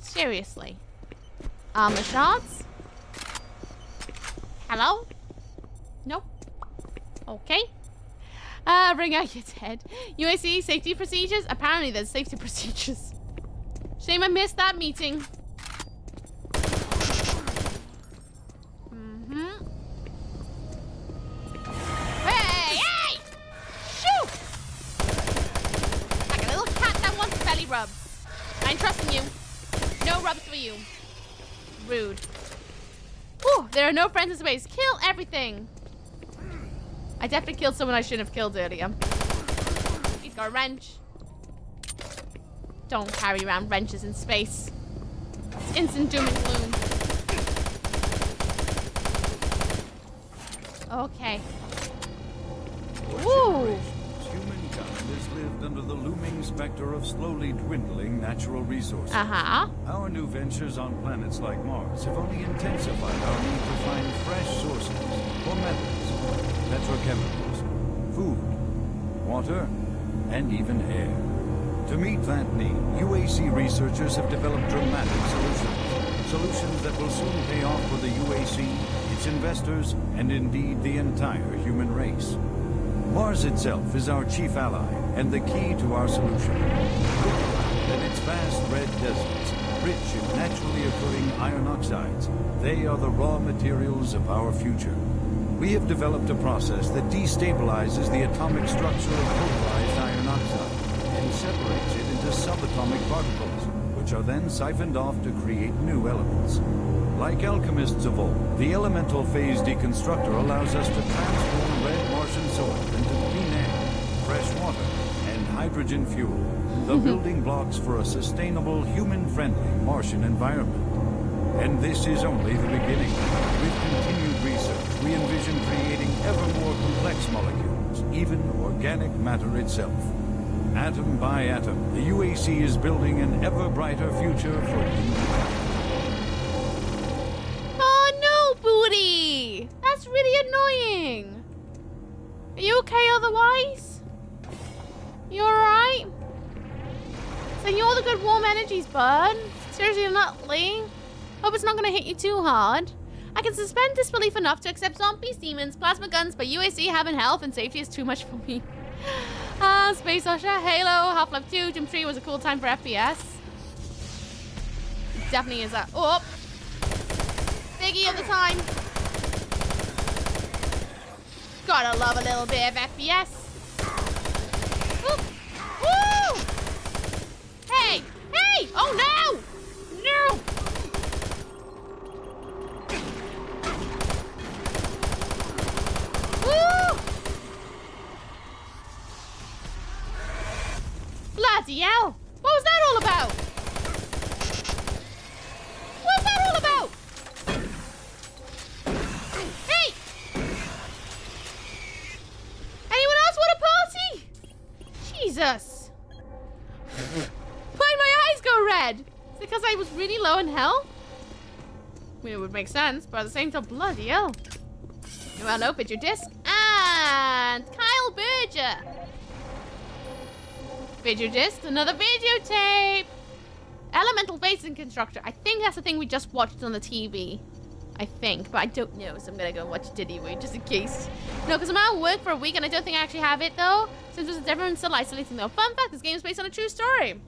Seriously. Armor shards. Hello? Nope. Okay. Bring out your dead. UAC safety procedures? Apparently there's safety procedures. Shame I missed that meeting. Hey! Hey! Shoo! Like a little cat that wants belly rubs. I ain't trusting you. No rubs for you. Rude. Whew, there are no friends in space. Kill everything. I definitely killed someone I shouldn't have killed earlier. He's got a wrench. Don't carry around wrenches in space. It's instant doom and gloom. Okay. Woo! Humankind has lived under the looming specter of slowly dwindling natural resources. Our new ventures on planets like Mars have only intensified our need to find fresh sources for metals, petrochemicals, food, water, and even air. To meet that need, UAC researchers have developed dramatic solutions that will soon pay off for the UAC, its investors, and indeed the entire human race. Mars itself is our chief ally and the key to our solution. Look around at its vast red deserts, rich in naturally occurring iron oxides. They are the raw materials of our future. We have developed a process that destabilizes the atomic structure of pulverized iron oxide and separates it into subatomic particles, which are then siphoned off to create new elements. Like alchemists of old, the elemental phase deconstructor allows us to transform red Martian soil into clean air, fresh water, and hydrogen fuel, the building blocks for a sustainable, human-friendly Martian environment. And this is only the beginning. With continued research, we envision creating ever more complex molecules, even organic matter itself. Atom by atom, the UAC is building an ever brighter future for humankind. Oh no, Booty! That's really annoying. Are you okay otherwise? You alright? So you're the good warm energies, bud. Seriously, Nutley. Hope it's not gonna hit you too hard. I can suspend disbelief enough to accept zombies, demons, plasma guns, but UAC having health and safety is too much for me. Space Usher, Halo, Half-Life 2, Doom 3 was a cool time for FPS. Definitely is that. Oh! Biggie of the time. Gotta love a little bit of FPS. Woo! Woo! Hey! Hey! Oh no! No! Bloody hell! What was that all about? What was that all about? Hey! Anyone else want a party? Jesus! Why'd my eyes go red? Is it because I was really low in health? I mean, it would make sense, but at the same time, bloody hell. Well, open your disc. And Kyle Berger. Video disc, another videotape. Elemental Basin Constructor. I think that's the thing we just watched on the TV. I think, but I don't know, so I'm gonna go and watch it anyway, just in case. No, because I'm out of work for a week and I don't think I actually have it though. Since everyone's still isolating though. Fun fact, this game is based on a true story.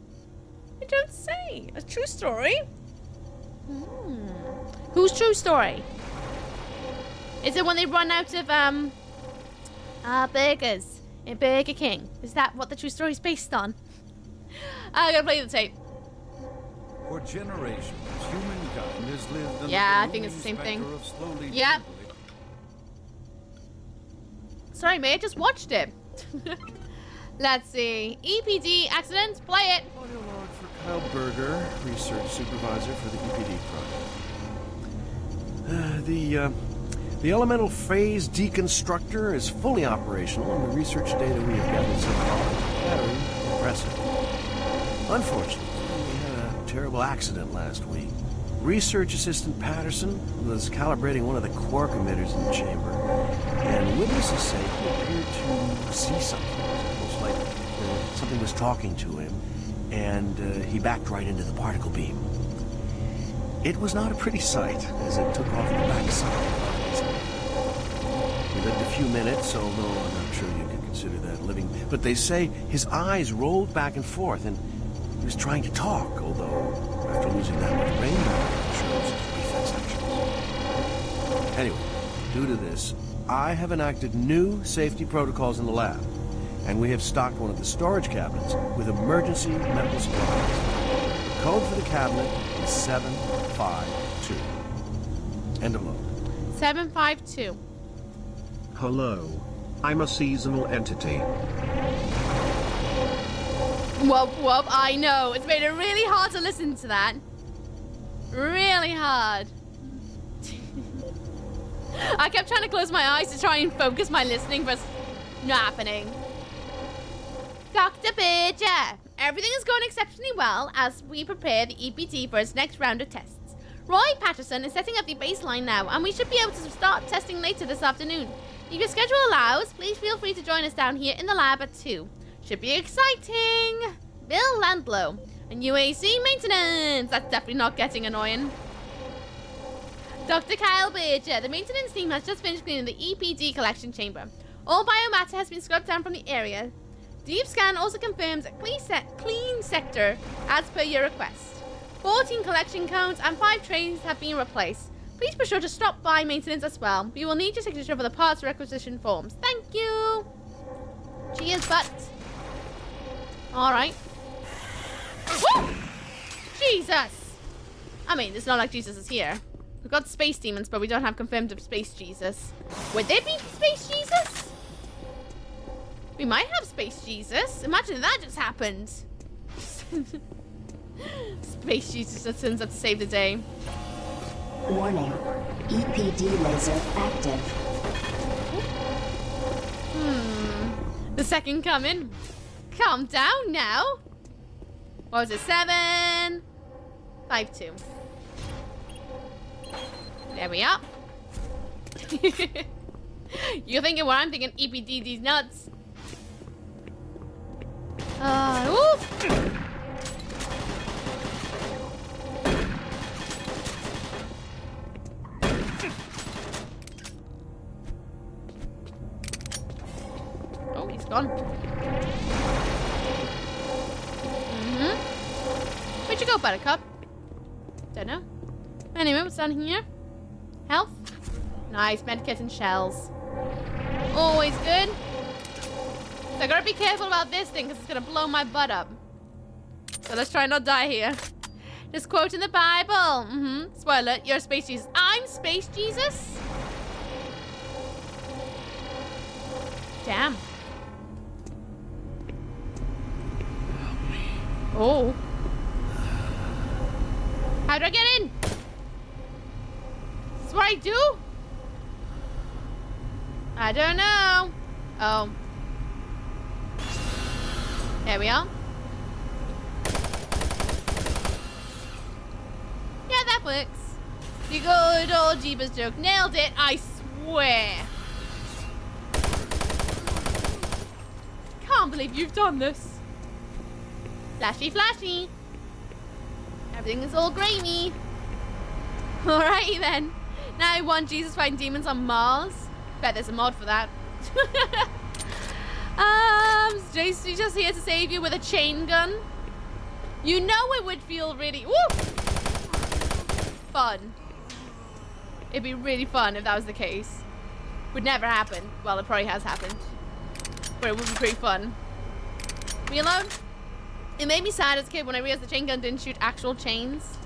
I don't say. A true story? Whose true story? Is it when they run out of burgers in Burger King? Is that what the true story is based on? I'm gonna play the tape. For generations, humankind has lived under Yeah, I the think it's the same thing. specter of slowly Yeah. Sorry, mate, I just watched it. Let's see. EPD accident, play it. Audio log for Kyle Berger, research supervisor for the EPD project. The elemental phase deconstructor is fully operational, and the research data we have gathered so far is very impressive. Unfortunately, we had a terrible accident last week. Research assistant Patterson was calibrating one of the quark emitters in the chamber, and witnesses say he appeared to see something. It was almost like something was talking to him, and he backed right into the particle beam. It was not a pretty sight, as it took off the backside. He lived a few minutes, although I'm not sure you could consider that living. But they say his eyes rolled back and forth, and he was trying to talk, although after losing that much brain matter, I'm sure it was just reflex actions. Anyway, due to this, I have enacted new safety protocols in the lab, and we have stocked one of the storage cabinets with emergency medical supplies. The code for the cabinet is 752. End of load. 752. Hello. I'm a seasonal entity. Whoop, whoop, I know. It's made it really hard to listen to that. Really hard. I kept trying to close my eyes to try and focus my listening, but it's not happening. Dr. Berger, everything is going exceptionally well as we prepare the EPD for its next round of tests. Roy Patterson is setting up the baseline now, and we should be able to start testing later this afternoon. If your schedule allows, please feel free to join us down here in the lab at 2. Should be exciting. Bill Landlow. And UAC maintenance. That's definitely not getting annoying. Dr. Kyle Berger. The maintenance team has just finished cleaning the EPD collection chamber. All biomatter has been scrubbed down from the area. Deep scan also confirms a clean sector as per your request. 14 collection cones and 5 trays have been replaced. Please be sure to stop by maintenance as well. We will need your signature for the parts requisition forms. Thank you. Cheers, butt. Alright. Jesus! I mean, it's not like Jesus is here. We've got space demons, but we don't have confirmed space Jesus. Would there be space Jesus? We might have space Jesus. Imagine that just happened. Space Jesus just turns up to save the day. Warning. EPD laser active. The second coming. Calm down now. What was it? 752. There we are. You're thinking what I'm thinking. EPD, these nuts. Ooh. Oh, he's gone. Where'd you go, Buttercup? Don't know. Anyway, what's down here? Health. Nice, medkit and shells. Always good. So I gotta be careful about this thing because it's gonna blow my butt up. So let's try not die here. Just quote in the Bible. Spoiler, you're Space Jesus. I'm Space Jesus? Damn. Help me. Oh. How do I get in? Is this what I do? I don't know. Oh. There we are. Yeah, that works. The good old Jeebus joke. Nailed it, I swear. Can't believe you've done this. Flashy, flashy. Everything is all gravy. Alrighty then. Now I want Jesus fighting demons on Mars. Bet there's a mod for that. JC just here to save you with a chain gun. You know it would feel really fun. It'd be really fun if that was the case. Would never happen. Well, it probably has happened. But it would be pretty fun. Me alone? It made me sad as a kid when I realized the chain gun didn't shoot actual chains.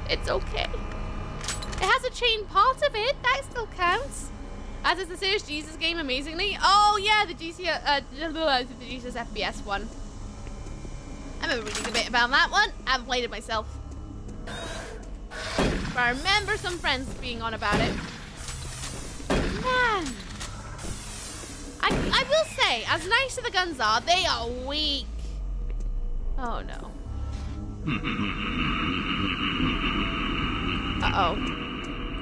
It's okay. It has a chain part of it. That still counts. As is the Serious Jesus game, amazingly. Oh, yeah, the Jesus FBS one. I remember reading a bit about that one. I haven't played it myself. But I remember some friends being on about it. Man. I will say, as nice as the guns are, they are weak. Oh, no. Uh-oh.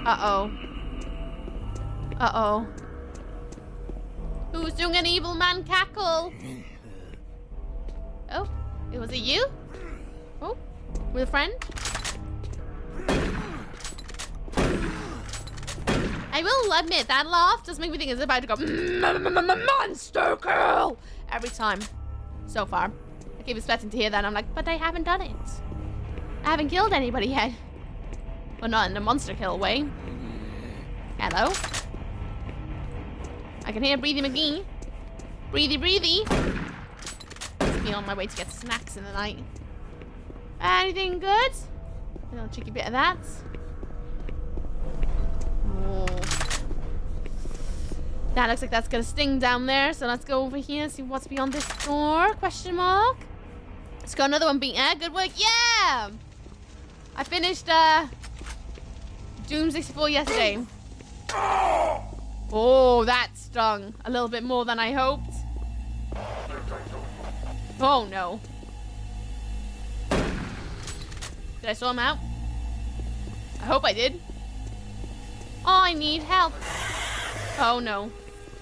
Uh-oh. Uh-oh. Who's doing an evil man cackle? Oh, was it you? Oh, with a friend? I will admit, that laugh does make me think it's about to go monster kill every time. So far. I keep expecting to hear that and I'm like, but I haven't done it. I haven't killed anybody yet. Well, not in a monster kill way. Hello? I can hear Breathy McGee. Breathy, breathy. Must be on my way to get snacks in the night. Anything good? A little cheeky bit of that. Oh. That looks like that's gonna sting down there. So let's go over here and see what's beyond this door. Question mark. Let's go another one beat. Good work. Yeah! I finished Doom 64 yesterday. Oh, that stung a little bit more than I hoped. Oh no. Did I saw him out? I hope I did. Oh, I need help. Oh no.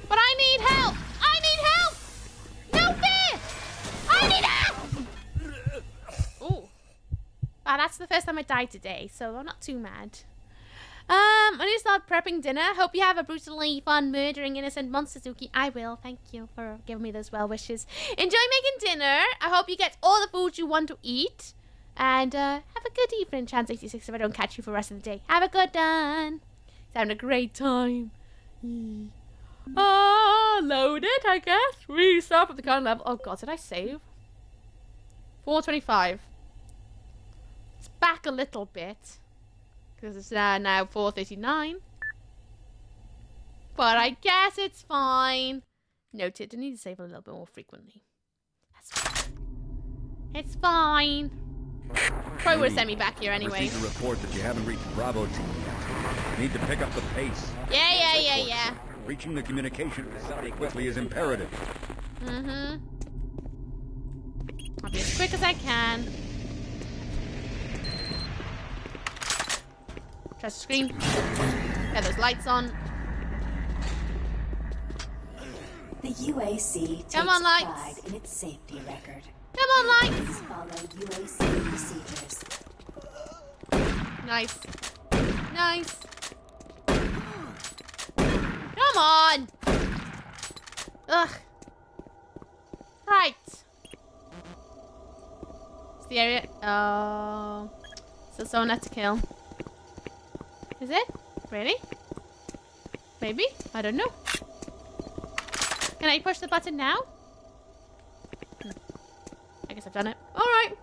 But I need help! I need help! No fear! I need help! Ooh. Wow, that's the first time I died today, so I'm not too mad. I need to start prepping dinner. Hope you have a brutally fun murdering innocent monster, Suki. I will. Thank you for giving me those well wishes. Enjoy making dinner. I hope you get all the food you want to eat. And have a good evening, Chance86, if I don't catch you for the rest of the day. Have a good one. Having a great time. Load it, I guess. Restart from the current level. Oh god, did I save? 425. It's back a little bit. Because it's now 439. But I guess it's fine. Noted, I need to save a little bit more frequently. That's fine. It's fine. Probably would have sent me back here anyway. Received a report that you haven't reached Bravo team yet. Need to pick up the pace. Yeah. Reaching the communication facility quickly is imperative. Mm-hmm. I'll be as quick as I can. Press the screen. Get those lights on. The UAC Come takes on, lights. pride in its safety record. Come on, lights. Please follow UAC procedures. Nice. Nice. Come on. Ugh. Right. It's the area. Oh. So someone had to kill. Is it? Really? Maybe? I don't know. Can I push the button now? I guess I've done it. Alright.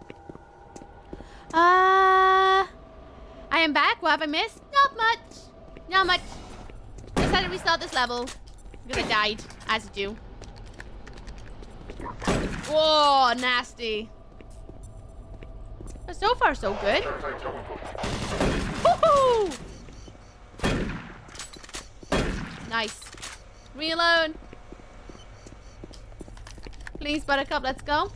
I am back. What have I missed? Not much. Not much. Just had to restart this level. Because I died. As you do. Whoa, nasty. But so far, so good. Woohoo! Nice. Reload. Please, Buttercup, let's go.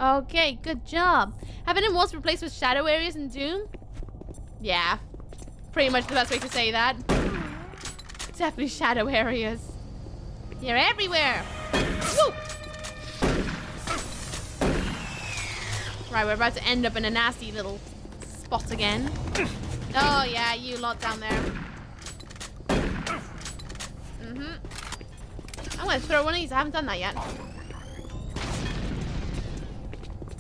Okay, good job. Have any walls replaced with shadow areas in Doom? Yeah. Pretty much the best way to say that. Definitely shadow areas. They're everywhere. Woo! Right, we're about to end up in a nasty little spot again. Oh, yeah, you lot down there. I'm gonna throw one of these. I haven't done that yet.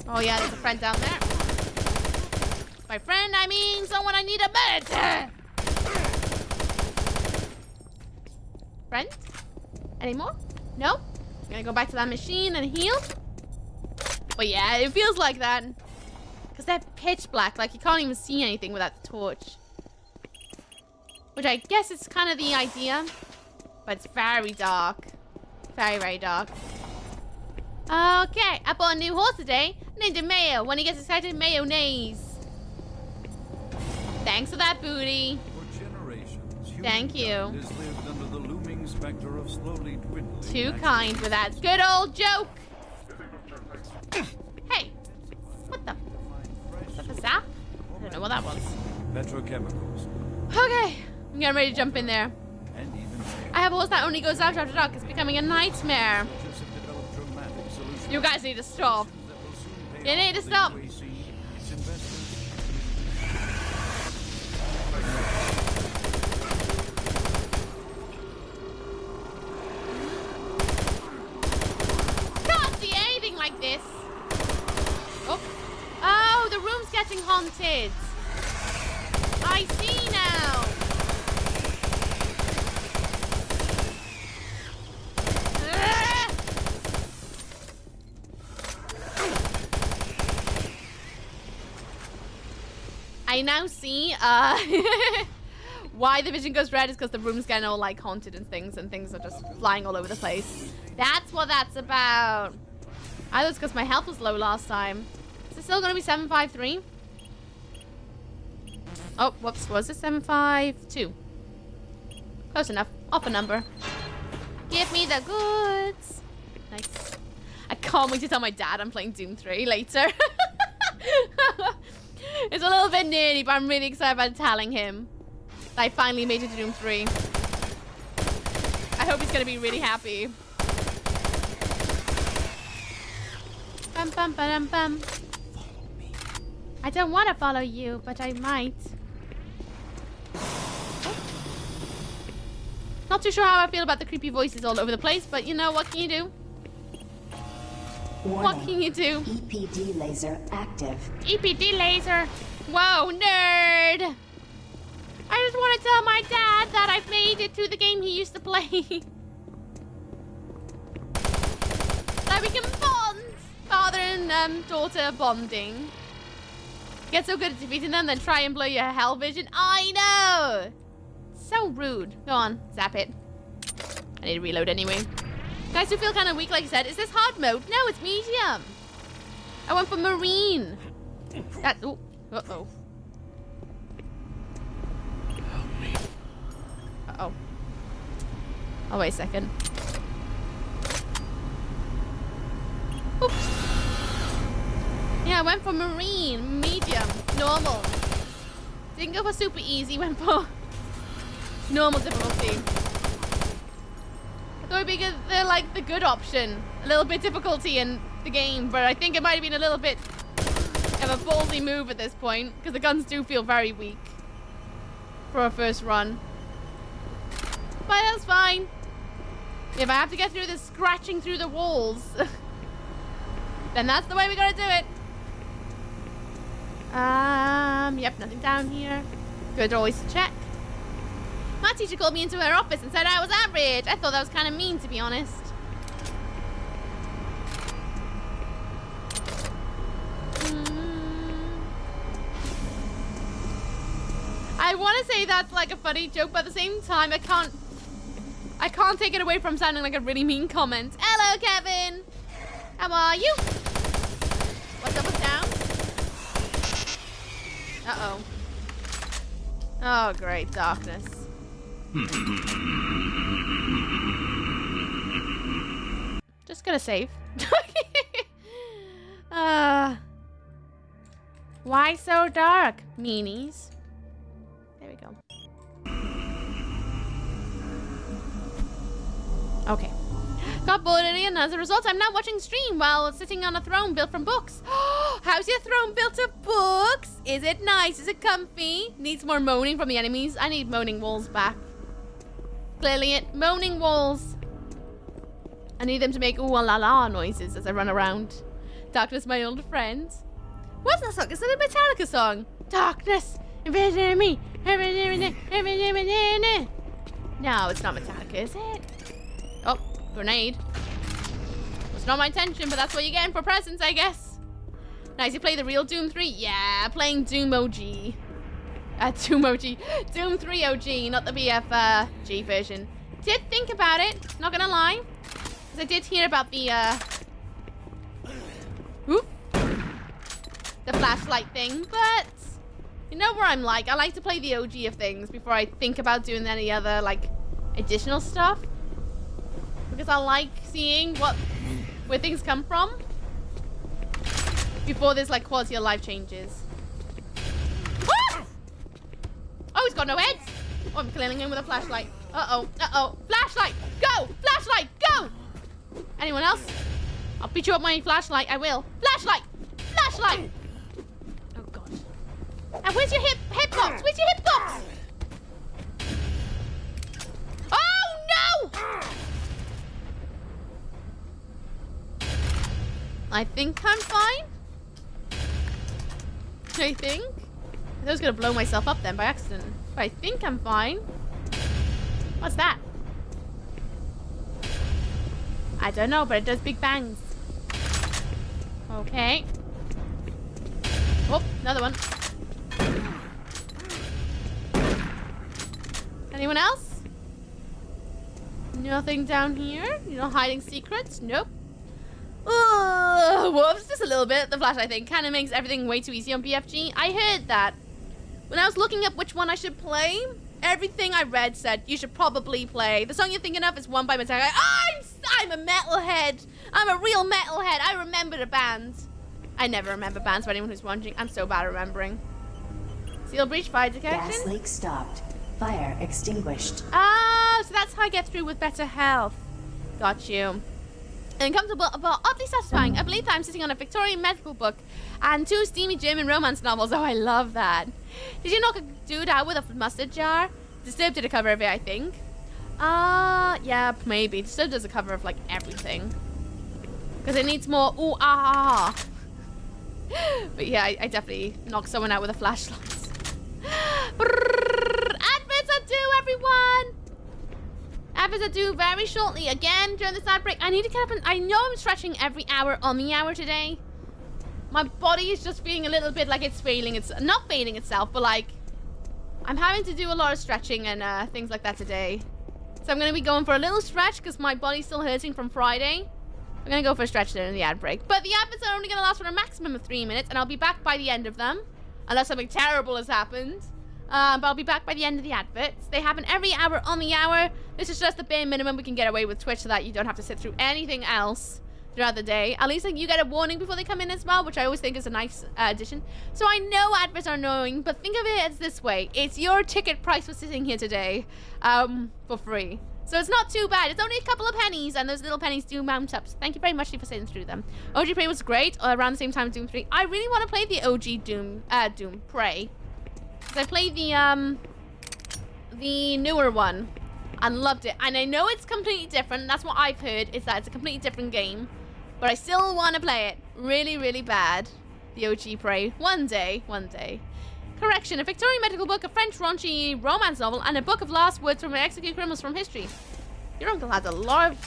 Oh, yeah, there's a friend down there. By friend, I mean someone I need a bed. Friend? Any more? No? I'm gonna go back to that machine and heal. But yeah, it feels like that. Because they're pitch black. Like, you can't even see anything without the torch. Which I guess is kind of the idea. But it's very dark. Very, very dark. Okay, I bought a new horse today. Named him Mayo. When he gets excited, mayonnaise. Thanks for that, booty. For generations, thank you. Has lived under the looming specter of slowly dwindling. Too kind for that good old joke. Hey, what the? Is that the sap? I don't know what that was. Petrochemicals. Okay, I'm getting ready to jump in there. I have a horse that only goes out after dark. It's becoming a nightmare. You guys need to stop. You need to stop. Can't see anything like this. Oh, oh, the room's getting haunted. I see now. I now see why the vision goes red is because the room's getting all like haunted and things are just flying all over the place. That's what that's about. I thought it's because my health was low last time. Is it still going to be 753? Oh, whoops. Was it 752? Close enough. Off a number. Give me the goods. Nice. I can't wait to tell my dad I'm playing Doom 3 later. It's a little bit nerdy, but I'm really excited about telling him that I finally made it to Doom 3. I hope he's gonna be really happy. Bum bum ba bum. I don't want to follow you, but I might. Not too sure how I feel about the creepy voices all over the place, but you know, what can you do? Warning. What can you do? EPD laser active. EPD laser. Whoa, nerd. I just want to tell my dad that I've made it to the game he used to play. That we can bond. Father and daughter bonding. Get so good at defeating them, then try and blow your hell vision. I know. So rude. Go on, zap it. I need to reload anyway. Guys who feel kind of weak, like I said, is this hard mode? No, it's medium. I went for marine. That. Oh. Uh-oh. Help me. Uh-oh. Oh, wait a second. Oops. Yeah, I went for marine, medium, normal. Didn't go for super easy, went for normal difficulty. I thought it'd be good, like the good option. A little bit difficulty in the game, but I think it might have been a little bit of a ballsy move at this point, because the guns do feel very weak for a first run. But that's fine. If I have to get through this scratching through the walls, then that's the way we gotta do it. Yep, nothing down here. Good, always to check. My teacher called me into her office and said I was average. I thought that was kind of mean, to be honest. I want to say that's like a funny joke, but at the same time, I can't take it away from sounding like a really mean comment. Hello, Kevin. How are you? What's up with down? Uh-oh. Oh, great. Darkness. Just gonna save. Why so dark, meanies? There we go. Okay. Got bored and as a result, I'm now watching stream while sitting on a throne built from books. How's your throne built of books? Is it nice? Is it comfy? Needs more moaning from the enemies. I need moaning walls back. Clearly it. Moaning walls. I need them to make ooh la la noises as I run around. Darkness, my old friend. What's that song? Is it a Metallica song? Darkness. No, it's not Metallica, is it? Oh, grenade. It's not my intention, but that's what you're getting for presents, I guess. Nice, you play the real Doom 3? Yeah, playing Doom OG. Doom OG. Doom 3 OG, not the BFG version. Did think about it, not gonna lie. Because I did hear about the, the flashlight thing, but you know where I'm like. I like to play the OG of things before I think about doing any other, like, additional stuff. Because I like seeing where things come from before there's, like, quality of life changes. Ah! Oh, he's got no heads. Oh, I'm killing him with a flashlight. Uh-oh, uh-oh. Flashlight, go! Flashlight, go! Anyone else? I'll beat you up my flashlight, I will. Flashlight! Flashlight! Oh, God. And where's your hitbox? Where's your hitbox? Oh, no! I think I'm fine. I think. I was gonna blow myself up then by accident. But I think I'm fine. What's that? I don't know, but it does big bangs. Okay. Oh, another one. Anyone else? Nothing down here? You know, hiding secrets? Nope. Whoops, just a little bit. The flashlight thing kind of makes everything way too easy on BFG. I heard that. When I was looking up which one I should play, everything I read said you should probably play. The song you're thinking of is one by Metallica. I'm a metalhead. I'm a real metalhead. I remember the bands. I never remember bands for anyone who's wondering. I'm so bad at remembering. Seal breach, fire detection. Gas leak stopped. Fire extinguished. Ah, so that's how I get through with better health. Got you. And comfortable, but oddly satisfying. I believe that I'm sitting on a Victorian medical book and 2 steamy German romance novels. Oh, I love that. Did you knock a dude out with a mustard jar? Disturbed did a cover of it, I think. Yeah, maybe. Disturbed does a cover of, like, everything. Because it needs more ooh, ah. But yeah, I definitely knocked someone out with a flashlight. Adverts are due, everyone! Adverts are due very shortly. Again, during this ad break, I need to get up and... I know I'm stretching every hour on the hour today. My body is just feeling a little bit like it's failing. It's not failing itself, but like... I'm having to do a lot of stretching and things like that today. So I'm going to be going for a little stretch because my body's still hurting from Friday. I'm going to go for a stretch there in the ad break. But the adverts are only going to last for a maximum of 3 minutes, and I'll be back by the end of them. Unless something terrible has happened. But I'll be back by the end of the adverts. They happen every hour on the hour. This is just the bare minimum we can get away with Twitch so that you don't have to sit through anything else throughout the day. At least like, you get a warning before they come in as well, which I always think is a nice addition. So I know adverts are annoying, but think of it as this way. It's your ticket price for sitting here today for free. So it's not too bad. It's only a couple of pennies, and those little pennies do mount up. So thank you very much for sitting through them. OG Prey was great around the same time as Doom 3. I really want to play the OG Doom Prey. Because I played the newer one and loved it. And I know it's completely different. That's what I've heard, is that it's a completely different game. But I still want to play it really, really bad. The OG Prey. One day. One day. Correction, a Victorian medical book, a French raunchy romance novel, and a book of last words from executed criminals from history. Your uncle has a lot of...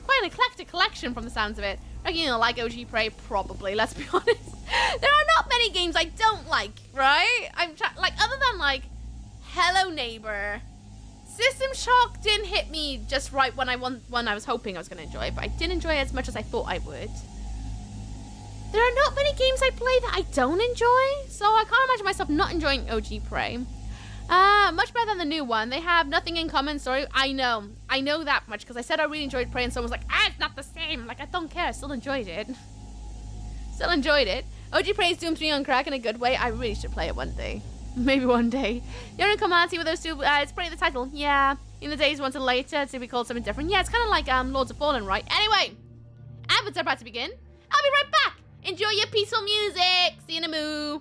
quite an eclectic collection from the sounds of it. I reckon you'll like OG Prey, probably, let's be honest. There are not many games I don't like, right? Like, other than, like, Hello Neighbor. System Shock didn't hit me just right when I was hoping I was going to enjoy it, but I didn't enjoy it as much as I thought I would. games I play that I don't enjoy, so I can't imagine myself not enjoying OG Prey. Much better than the new one. They have nothing in common story. I know that much, because I said I really enjoyed Prey and someone was like, it's not the same. Like, I don't care, I still enjoyed it. OG Prey is Doom 3 on crack in a good way. I really should play it one day. Maybe one day. The only commonality with those two, it's Prey the title. Yeah, in the days once and later to be called something different. Yeah, it's kind of like Lords of Fallen, right? Anyway, adverts are about to begin. I'll be right back. Enjoy your peaceful music. See you in a moo.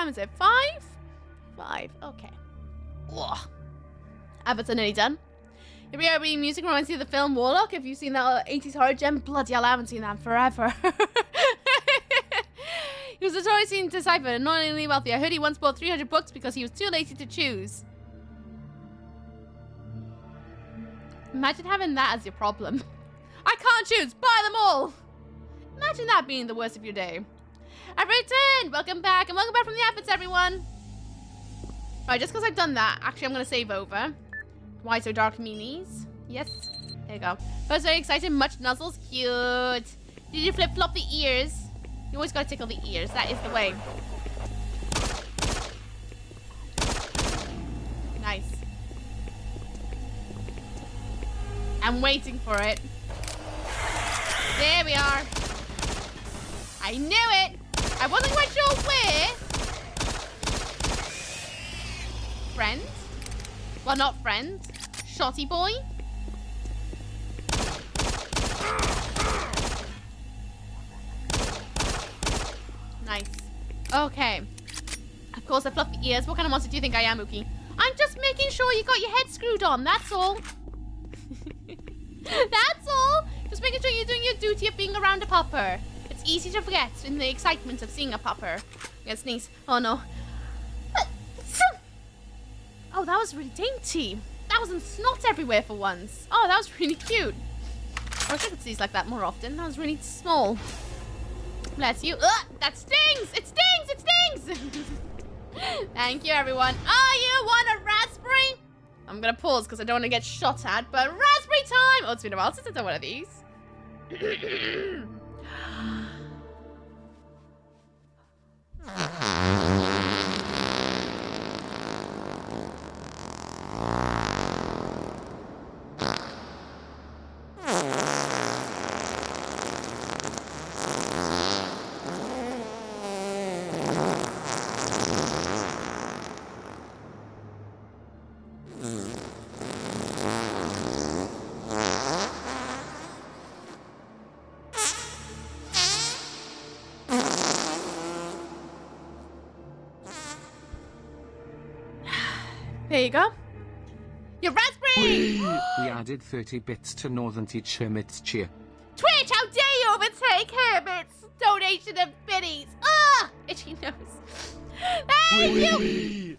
time is it? 5? 5. Okay. Ugh. Adverts are nearly done. Here we are reading music reminds you of the film Warlock. If you've seen that 80s horror gem, bloody hell, I haven't seen that in forever. He was notoriously into cipher and not only wealthy. I heard he once bought 300 books because he was too lazy to choose. Imagine having that as your problem. I can't choose. Buy them all. Imagine that being the worst of your day. I've returned. Welcome back. And welcome back from the adverts, everyone. Right, just because I've done that, actually, I'm going to save over. Why so dark meanies? Yes. There you go. First, very excited. Much nuzzles. Cute. Did you flip-flop the ears? You always got to tickle the ears. That is the way. I'm waiting for it. There we are. I knew it. I wasn't quite sure where. Friend? Well, not friend. Shotty boy? Nice. Okay. Of course, I fluff the ears. What kind of monster do you think I am, Mookie? I'm just making sure you got your head screwed on. That's all. That's all. Just making sure you're doing your duty of being around a pupper. It's easy to forget in the excitement of seeing a pupper. I'm gonna sneeze. Oh, no. Oh, that was really dainty. That wasn't snot everywhere for once. Oh, that was really cute. I wish I could sneeze like that more often. That was really small. Bless you. Ugh, that stings! It stings! It stings! Thank you, everyone. Oh, you want a raspberry? I'm gonna pause because I don't want to get shot at, but raspberry time! Oh, it's been a while since I've done one of these. There you go. Your raspberry! We added 30 bits to Northern Teach Hermit's cheer. Twitch, how dare you overtake Hermit's donation of biddies? Ugh! Itchy nose. Thank you!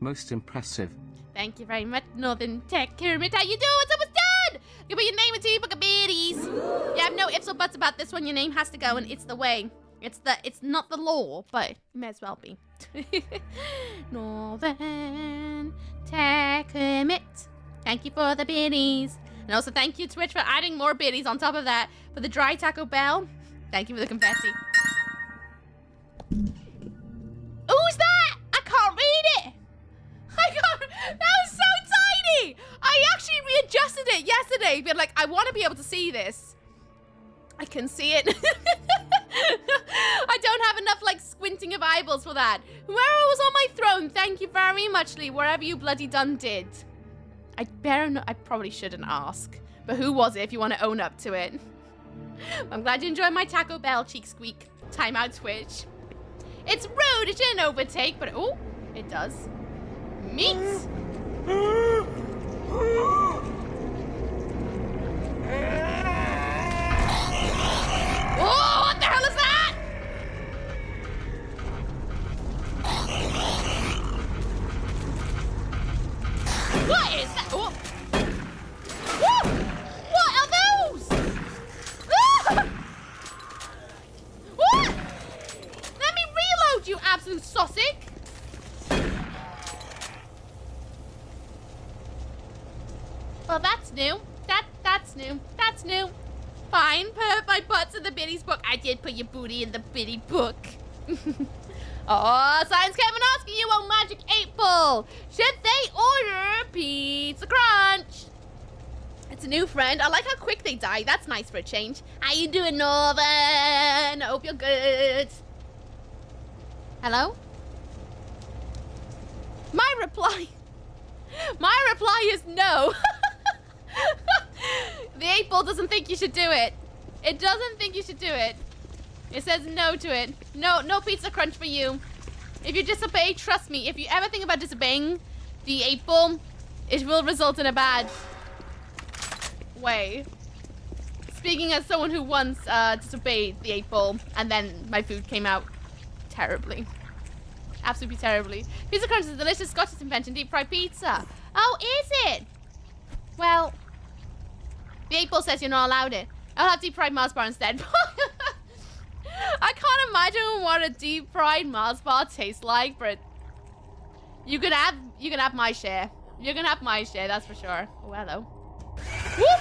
Most impressive. Thank you very much, Northern Tech Hermit. How you doing? It's almost done! You put your name into your book of biddies. You have no ifs or buts about this one. Your name has to go, and it's the way. It's not the law, but it may as well be. Northern Tech Hermit. Thank you for the biddies. And also thank you, Twitch, for adding more biddies on top of that. For the dry Taco Bell. Thank you for the confetti. Who's that? I can't read it. I can't. That was so tiny. I actually readjusted it yesterday. But like, I want to be able to see this. I can see it. I don't have enough like squinting of eyeballs for that. Whoever was on my throne, thank you very much, Lee. Wherever you bloody done did. I probably shouldn't ask. But who was it if you want to own up to it? I'm glad you enjoyed my Taco Bell cheek squeak. Time out, Twitch. It's rude. It shouldn't overtake, but oh, it does. Meat. Oh, what the hell is that? What is that? Oh. Woo! What are those? Ah! What? Let me reload, you absolute sausage. Well, that's new. That's new. That's new. Fine, put my butts in the biddies book. I did put your booty in the biddy book. Oh, Science Kevin asking you on Magic 8 Ball. Should they order Pizza Crunch? It's a new friend. I like how quick they die. That's nice for a change. How you doing, Northern? I hope you're good. Hello? My reply is no. The 8 Ball doesn't think you should do it. It doesn't think you should do it. It says no to it. No Pizza Crunch for you. If you disobey, trust me, if you ever think about disobeying the 8 Ball, it will result in a bad way. Speaking as someone who once disobeyed the 8 Ball, and then my food came out terribly. Absolutely terribly. Pizza Crunch is a delicious Scottish invention, deep fried pizza. Oh, is it? Well, the 8 Ball says you're not allowed it. I'll have deep fried Mars bar instead. I can't imagine what a deep fried Mars bar tastes like, but you can have my share. You can have my share, that's for sure. Oh, hello. Whoop!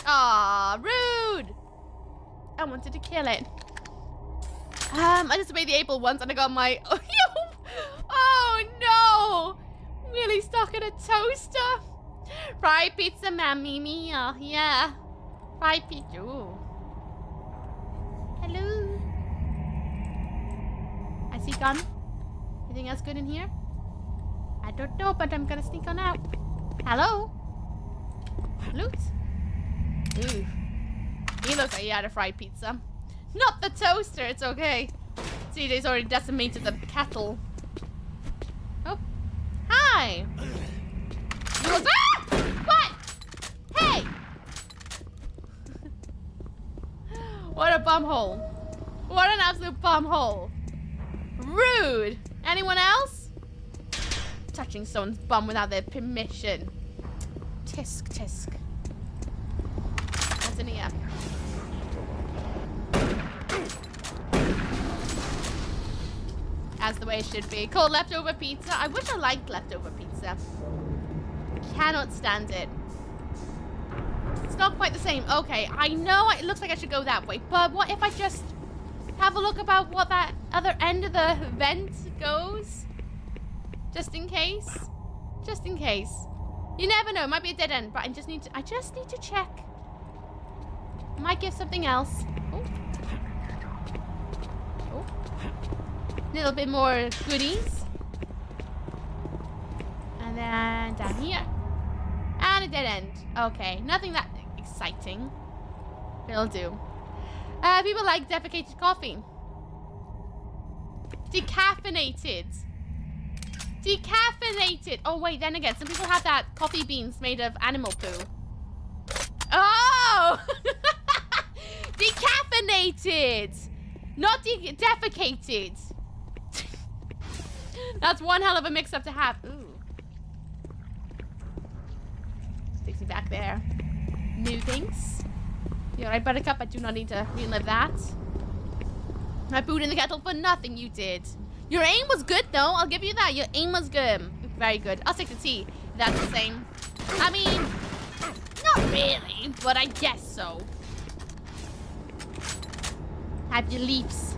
Aw, rude! I wanted to kill it. I disobeyed the 8 Ball once and I got my... Oh no! Really stuck in a toaster? Fried pizza, mammy mia. Yeah. Fried pizza. Ooh. Hello. I see gun. Anything else good in here? I don't know, but I'm gonna sneak on out. Hello? Loot? Ooh. He looks like he had a fried pizza. Not the toaster, it's okay. CJ's already decimated the kettle. Oh. Hi! Ah! What? Hey! What a bum hole. What an absolute bum hole. Rude. Anyone else? Touching someone's bum without their permission. Tisk, tisk. What's in here? As the way it should be. Cold leftover pizza. I wish I liked leftover pizza. Cannot stand it. It's not quite the same. Okay, I know it looks like I should go that way, but what if I just have a look about what that other end of the vent goes? Just in case. Just in case. You never know. It might be a dead end, but I just need to check. Might give something else. Oh. Oh. A little bit more goodies. And then down here. And a dead end. Okay, nothing that exciting. It'll do. People like defecated coffee. Decaffeinated. Decaffeinated. Oh, wait, then again, some people have that coffee beans made of animal poo. Oh! Decaffeinated. Not defecated. That's one hell of a mix-up to have. Ooh. Takes me back there. New things. You're right, Buttercup. I do not need to relive that. I booed in the kettle for nothing, you did. Your aim was good, though. I'll give you that. Your aim was good. Very good. I'll stick to tea. That's the same. I mean, not really, but I guess so. Have your leaves.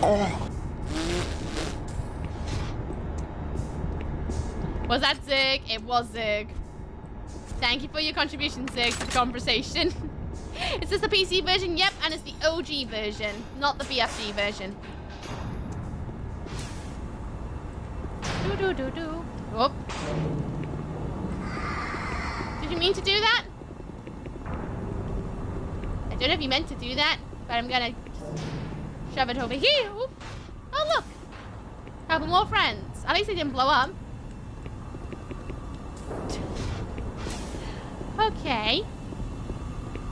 Oh. Was that Zig? It was Zig. Thank you for your contribution, Zig, to the conversation. Is this the PC version? Yep, and it's the OG version, not the BFD version. Do. Oh. Did you mean to do that? I don't know if you meant to do that, but I'm gonna shove it over here. Oop. Oh, look. Couple more friends. At least they didn't blow up. Okay.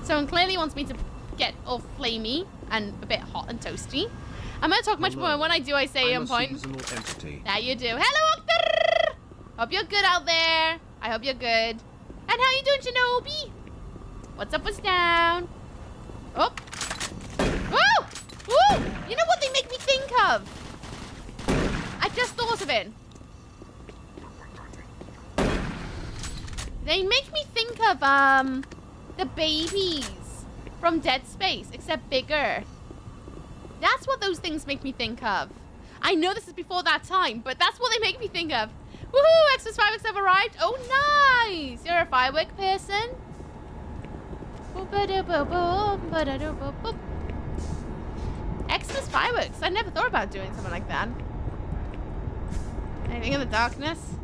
Someone clearly wants me to get all flamey and a bit hot and toasty. I'm going to talk much more. When I do, I say on point. Seasonal entity. There you do. Hello, Octor! Hope you're good out there. I hope you're good. And how you doing, Shinobi? What's up, what's down? Oh. Woo! Woo! You know what they make me think of? I just thought of it. They make me think of, the babies from Dead Space, except bigger. That's what those things make me think of. I know this is before that time, but that's what they make me think of. Woohoo! Xmas fireworks have arrived. Oh, nice! You're a firework person? Xmas fireworks. I never thought about doing something like that. Anything in the darkness?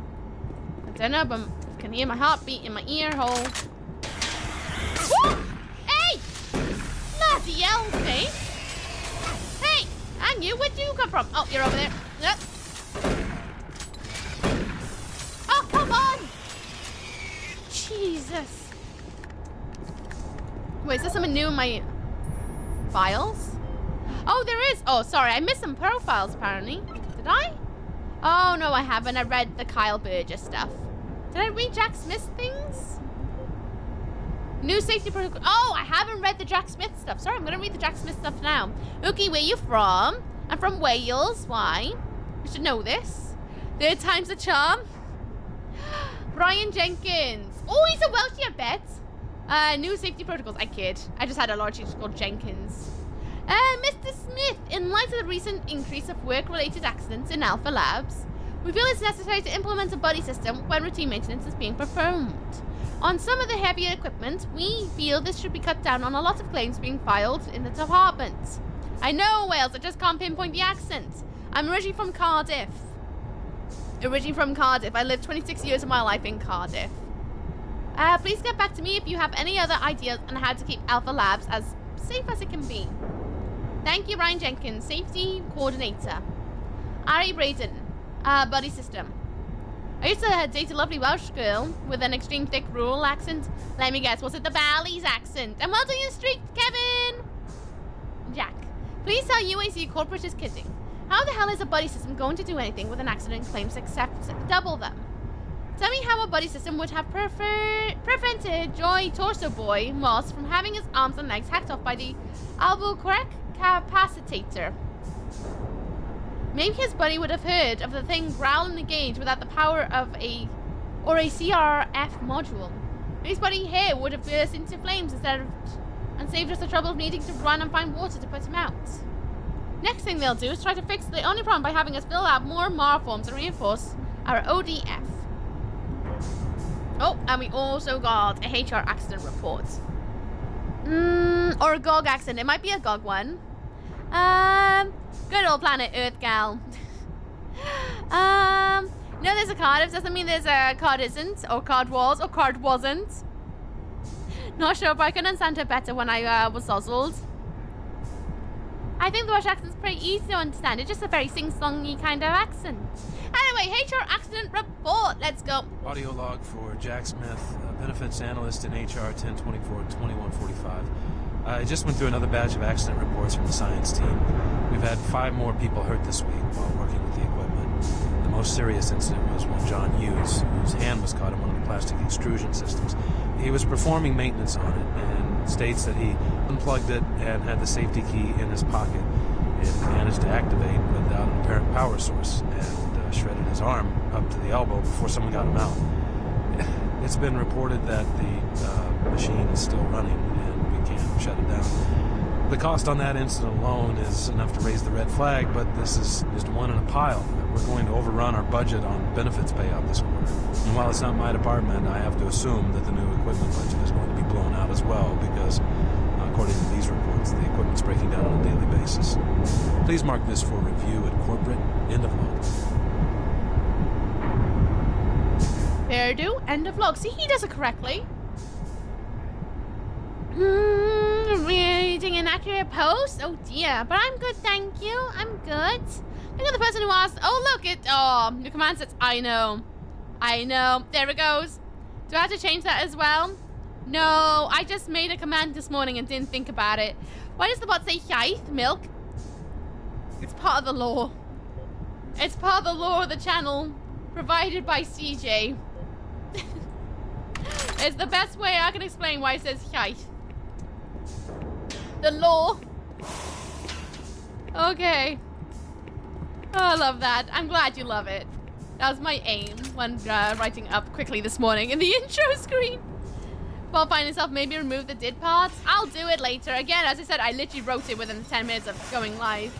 I don't know, but I can hear my heartbeat in my ear hole. Woo! Hey! Bloody hell, Dave. Hey! And you, where'd you come from? Oh, you're over there. Yep. Oh, come on! Jesus. Wait, is there something new in my files? Oh, there is. Oh, sorry, I missed some profiles, apparently. Did I? Oh, no, I haven't. I read the Kyle Burgess stuff. Did I read Jack Smith things? New safety protocol. Oh, I haven't read the Jack Smith stuff. Sorry, I'm going to read the Jack Smith stuff now. Okay, where you from? I'm from Wales. Why? You should know this. Third time's a charm. Brian Jenkins. Oh, he's a Welshie, I bet. New safety protocols. I kid. I just had a large teacher called Jenkins. Mr. Smith, in light of the recent increase of work-related accidents in Alpha Labs, we feel it's necessary to implement a buddy system when routine maintenance is being performed. On some of the heavier equipment, we feel this should be cut down on a lot of claims being filed in the department. I know Wales, I just can't pinpoint the accent. I'm originally from Cardiff. I lived 26 years of my life in Cardiff. Please get back to me if you have any other ideas on how to keep Alpha Labs as safe as it can be. Thank you, Ryan Jenkins, Safety Coordinator. Ari Braden, Buddy System. I used to date a lovely Welsh girl with an extreme thick rural accent. Let me guess, was it the Bally's accent? And well done your streak, Kevin! Jack, please tell UAC Corporate is kidding. How the hell is a buddy system going to do anything with an accident claims except double them? Tell me how a buddy system would have prevented Joy Torso Boy Moss from having his arms and legs hacked off by the Albuquerque capacitator. Maybe his buddy would have heard of the thing growl in the gauge without the power of a CRF module. Maybe his buddy here would have burst into flames and saved us the trouble of needing to run and find water to put him out. Next thing they'll do is try to fix the only problem by having us fill out more MAR forms and reinforce our ODF. Oh, and we also got a HR accident report. Or a GOG accident. It might be a GOG one. Good old planet Earth gal. No, there's a Cardiff. Doesn't mean there's a card isn't, or card was, or card wasn't. Not sure, but I could understand her better when I was sozzled. I think the Welsh accent's pretty easy to understand. It's just a very sing-songy kind of accent. Anyway, HR accident report. Let's go. Audio log for Jack Smith, benefits analyst in HR 1024-2145. I just went through another batch of accident reports from the science team. We've had 5 more people hurt this week while working with the equipment. The most serious incident was when John Hughes, whose hand was caught in one of the plastic extrusion systems. He was performing maintenance on it and states that he unplugged it and had the safety key in his pocket. It managed to activate without an apparent power source and shredded his arm up to the elbow before someone got him out. It's been reported that the machine is still running and we can't shut it down. The cost on that incident alone is enough to raise the red flag, but this is just one in a pile. We're going to overrun our budget on benefits payout this quarter. And while it's not my department, I have to assume that the new equipment budget is going to be blown out as well because, according to these reports, the equipment's breaking down on a daily basis. Please mark this for review at corporate. End of log. Fair do. End of log. See, he does it correctly. Reading an accurate post? Oh dear. But I'm good, thank you. I'm good. Look at the person who asked. Oh, look, your command says, I know. There it goes. Do I have to change that as well? No, I just made a command this morning and didn't think about it. Why does the bot say Yaith? Milk? It's part of the lore. It's part of the lore of the channel provided by CJ. It's the best way I can explain why it says Yaith. The lore. Okay. Oh, I love that. I'm glad you love it. That was my aim when writing up quickly this morning in the intro screen. While finding yourself, maybe remove the did parts. I'll do it later. Again, as I said, I literally wrote it within 10 minutes of going live.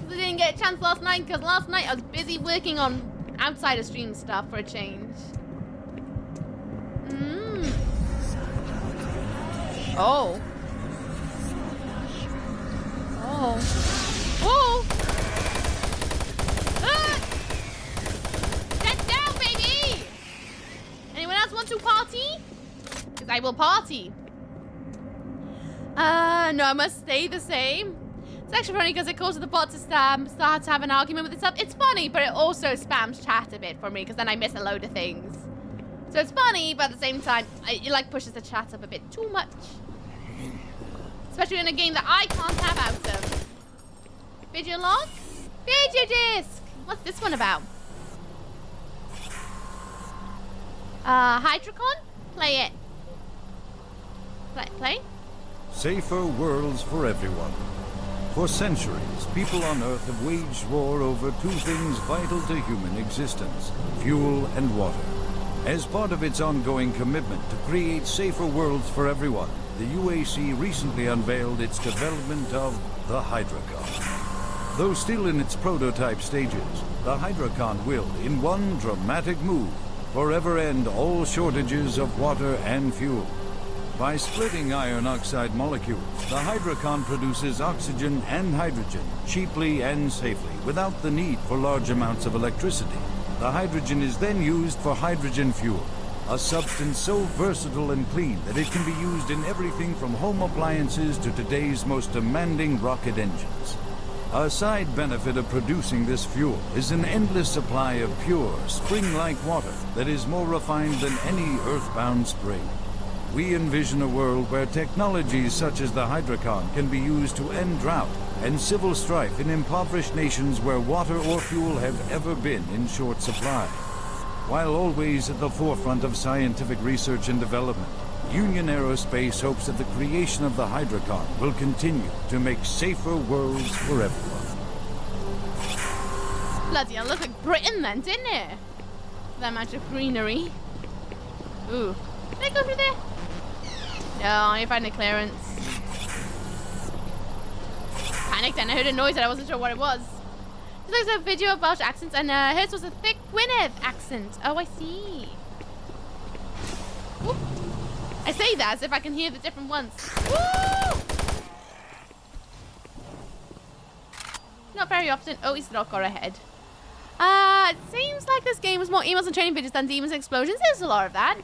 I didn't get a chance last night because last night I was busy working on outside of stream stuff for a change. Oh. Ah! Get down, baby! Anyone else want to party? Because I will party. No, I must stay the same. It's actually funny because it causes the bot to start to have an argument with itself. It's funny, but it also spams chat a bit for me because then I miss a load of things. So it's funny, but at the same time, it like pushes the chat up a bit too much. Especially in a game that I can't have out of. Video log? Video disc! What's this one about? Hydrocon? Play it. Play? Safer worlds for everyone. For centuries, people on Earth have waged war over 2 things vital to human existence: fuel and water. As part of its ongoing commitment to create safer worlds for everyone, the UAC recently unveiled its development of the Hydrocon. Though still in its prototype stages, the Hydrocon will, in one dramatic move, forever end all shortages of water and fuel. By splitting iron oxide molecules, the Hydrocon produces oxygen and hydrogen cheaply and safely without the need for large amounts of electricity. The hydrogen is then used for hydrogen fuel, a substance so versatile and clean that it can be used in everything from home appliances to today's most demanding rocket engines. A side benefit of producing this fuel is an endless supply of pure, spring-like water that is more refined than any earthbound spring. We envision a world where technologies such as the Hydrocon can be used to end drought and civil strife in impoverished nations where water or fuel have ever been in short supply. While always at the forefront of scientific research and development, Union Aerospace hopes that the creation of the Hydrocon will continue to make safer worlds for everyone. Bloody hell, looked like Britain then, didn't it? That much of greenery. Ooh. Can I go through there? No, I need to find a clearance. Panicked and I heard a noise and I wasn't sure what it was. This looks like a video of Welsh accents and hers was a thick Gwynedd accent. Oh, I see. Ooh. I say that as if I can hear the different ones. Woo! Not very often. Oh, he's not got ahead. It seems like this game was more emails and training videos than demons and explosions. There's a lot of that.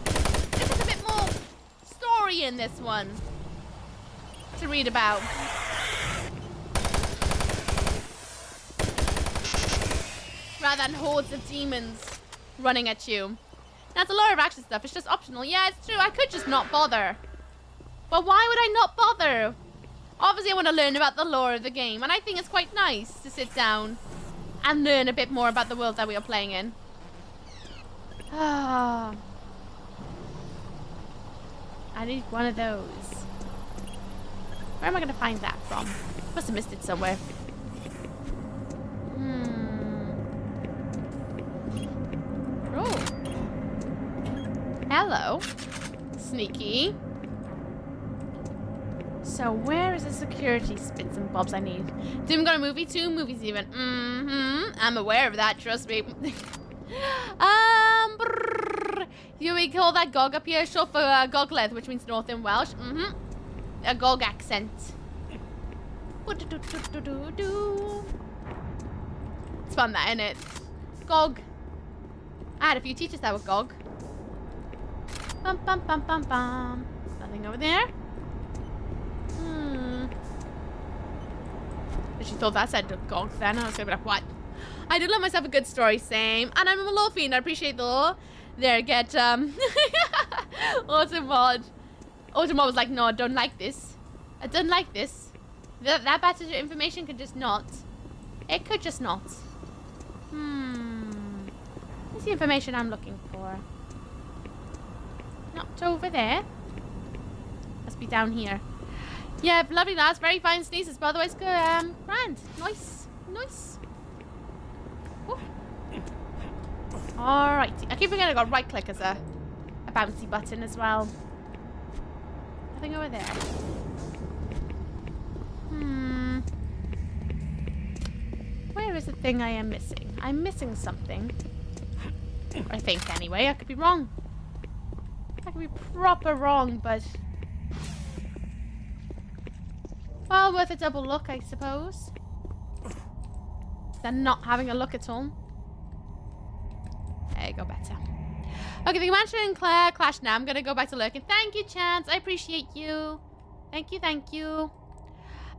There's a bit more story in this one to read about. Rather than hordes of demons running at you. That's a lot of action stuff. It's just optional. Yeah, it's true. I could just not bother. But why would I not bother? Obviously, I want to learn about the lore of the game. And I think it's quite nice to sit down and learn a bit more about the world that we are playing in. Ah. I need one of those. Where am I going to find that from? Must have missed it somewhere. Oh. Hello. Sneaky. So where is the security bits and bobs I need? Doom got a movie? 2 movies even. I'm aware of that, trust me. You we call that Gog up here? Short for Gogledd, which means north in Welsh. A Gog accent. It's fun that, isn't it? Gog. I had a few teachers that were Gog. Bum bum bum bum bum. Nothing over there. But she thought that said Gog then. I was gonna be like, what? I did love myself a good story, same. And I'm a lore fiend. I appreciate the lore. There, get Automod. Automod was like, no, I don't like this. I don't like this. That batch of information could just not. It could just not. What's the information I'm looking for? Not over there. Must be down here. Yeah, lovely lads. Very fine sneezes, but otherwise good. Grand. Nice. Nice. Alrighty. I keep forgetting I got right click as a bouncy button as well. Nothing over there. Where is the thing I am missing? I'm missing something. I think anyway. I could be wrong. I could be proper wrong, but well, worth a double look, I suppose. Than not having a look at all. There you go, better. Okay, the Mansion and Claire clash now. I'm gonna go back to lurking. Thank you, Chance. I appreciate you. Thank you, thank you.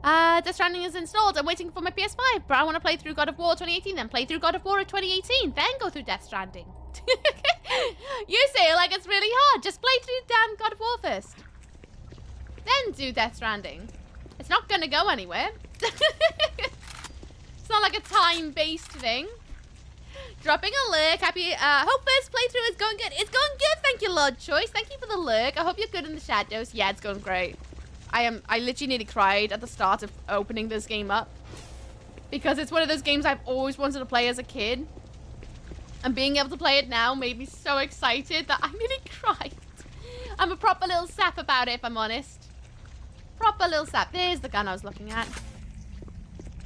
Death Stranding is installed. I'm waiting for my PS5, but I want to play through God of War 2018, then play through God of War 2018, then go through Death Stranding. You say it like it's really hard. Just play through damn God of War first. Then do Death Stranding. It's not gonna go anywhere. It's not like a time-based thing. Dropping a lurk. Happy. Hope first playthrough is going good. It's going good. Thank you, Lord Choice. Thank you for the lurk. I hope you're good in the shadows. Yeah, it's going great. I literally nearly cried at the start of opening this game up. Because it's one of those games I've always wanted to play as a kid. And being able to play it now made me so excited that I nearly cried. I'm a proper little sap about it, if I'm honest. Proper little sap. There's the gun I was looking at.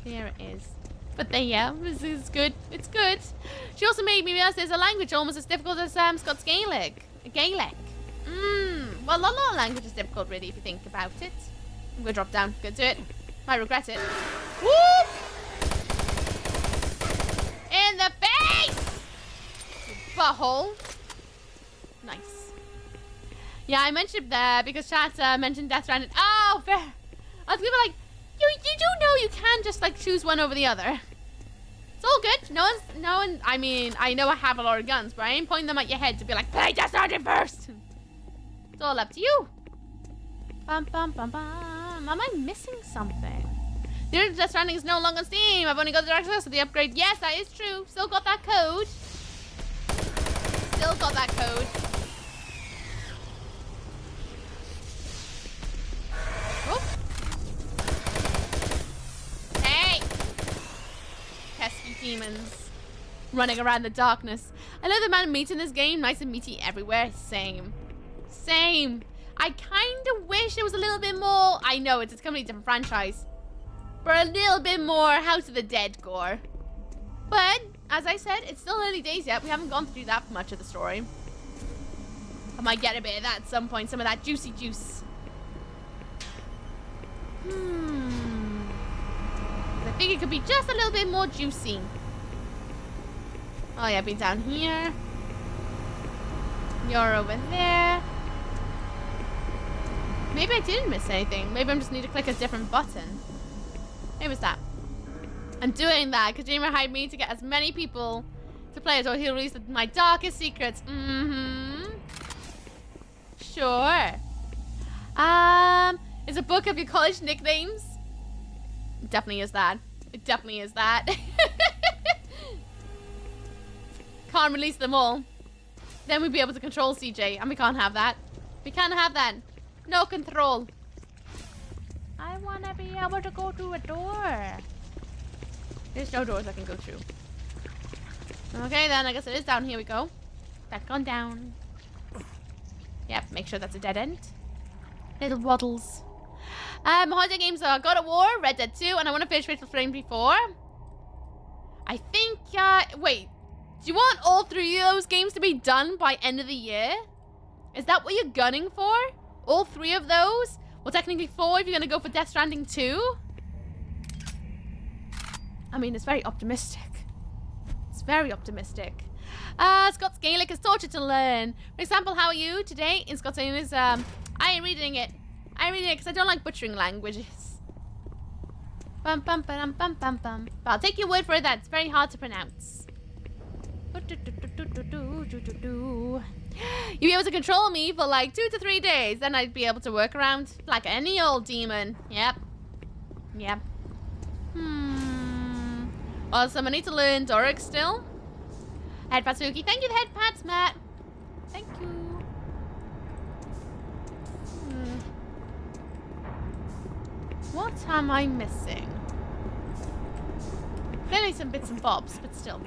Here it is. But then, yeah, this is good. It's good. She also made me realize there's a language almost as difficult as Scots Gaelic. Gaelic. Well, a lot of language is difficult, really, if you think about it. I'm gonna drop down. Go do it. Might regret it. Whoop! In the face! You butthole. Nice. Yeah, I mentioned there because chat mentioned Death Stranding. Oh, fair. I was gonna be like, you do know you can just like choose one over the other. It's all good. No one. I mean, I know I have a lot of guns, but I ain't pointing them at your head to be like, play Death Stranding first. It's all up to you. Bum bum bum bum. Am I missing something? The Death Stranding is no longer on Steam. I've only got the access to the upgrade. Yes, that is true. Still got that code. Still got that code. Oh. Hey! Pesky demons. Running around the darkness. I love the man meat in this game. Nice and meaty everywhere. Same. Same. I kind of wish it was a little bit more... I know, it's a completely different franchise. But a little bit more House of the Dead gore. But, as I said, it's still early days yet. We haven't gone through that much of the story. I might get a bit of that at some point. Some of that juicy juice. I think it could be just a little bit more juicy. Oh yeah, be down here. You're over there. Maybe I didn't miss anything. Maybe I just need to click a different button. Maybe it's that. I'm doing that because Dreamer hired me to get as many people to play it, or he'll release my darkest secrets. Sure. It's a book of your college nicknames. It definitely is that. It definitely is that. Can't release them all. Then we'd be able to control CJ, and we can't have that. We can't have that. No control. I want to be able to go through a door. There's no doors I can go through. Okay, then I guess it is down. Here we go. Back on down. Yep, make sure that's a dead end. Little waddles. Holiday games are God of War, Red Dead 2, and I want to finish Fatal Frame 4. I think, wait. Do you want all three of those games to be done by end of the year? Is that what you're gunning for? All three of those? Well, technically 4 if you're going to go for Death Stranding 2. I mean, it's very optimistic. It's very optimistic. Scots Gaelic is torture to learn. For example, how are you today? In Scots Gaelic is, I ain't reading it. I'm reading it because I don't like butchering languages. Bum bum bum bum bum bum. But I'll take your word for it that it's very hard to pronounce. You'd be able to control me for like 2 to 3 days. Then I'd be able to work around like any old demon. Yep. Yep. Awesome. I need to learn Doric still. Head Patsuki. Thank you, the head pats, Matt. Thank you. What am I missing? Clearly some bits and bobs, but still.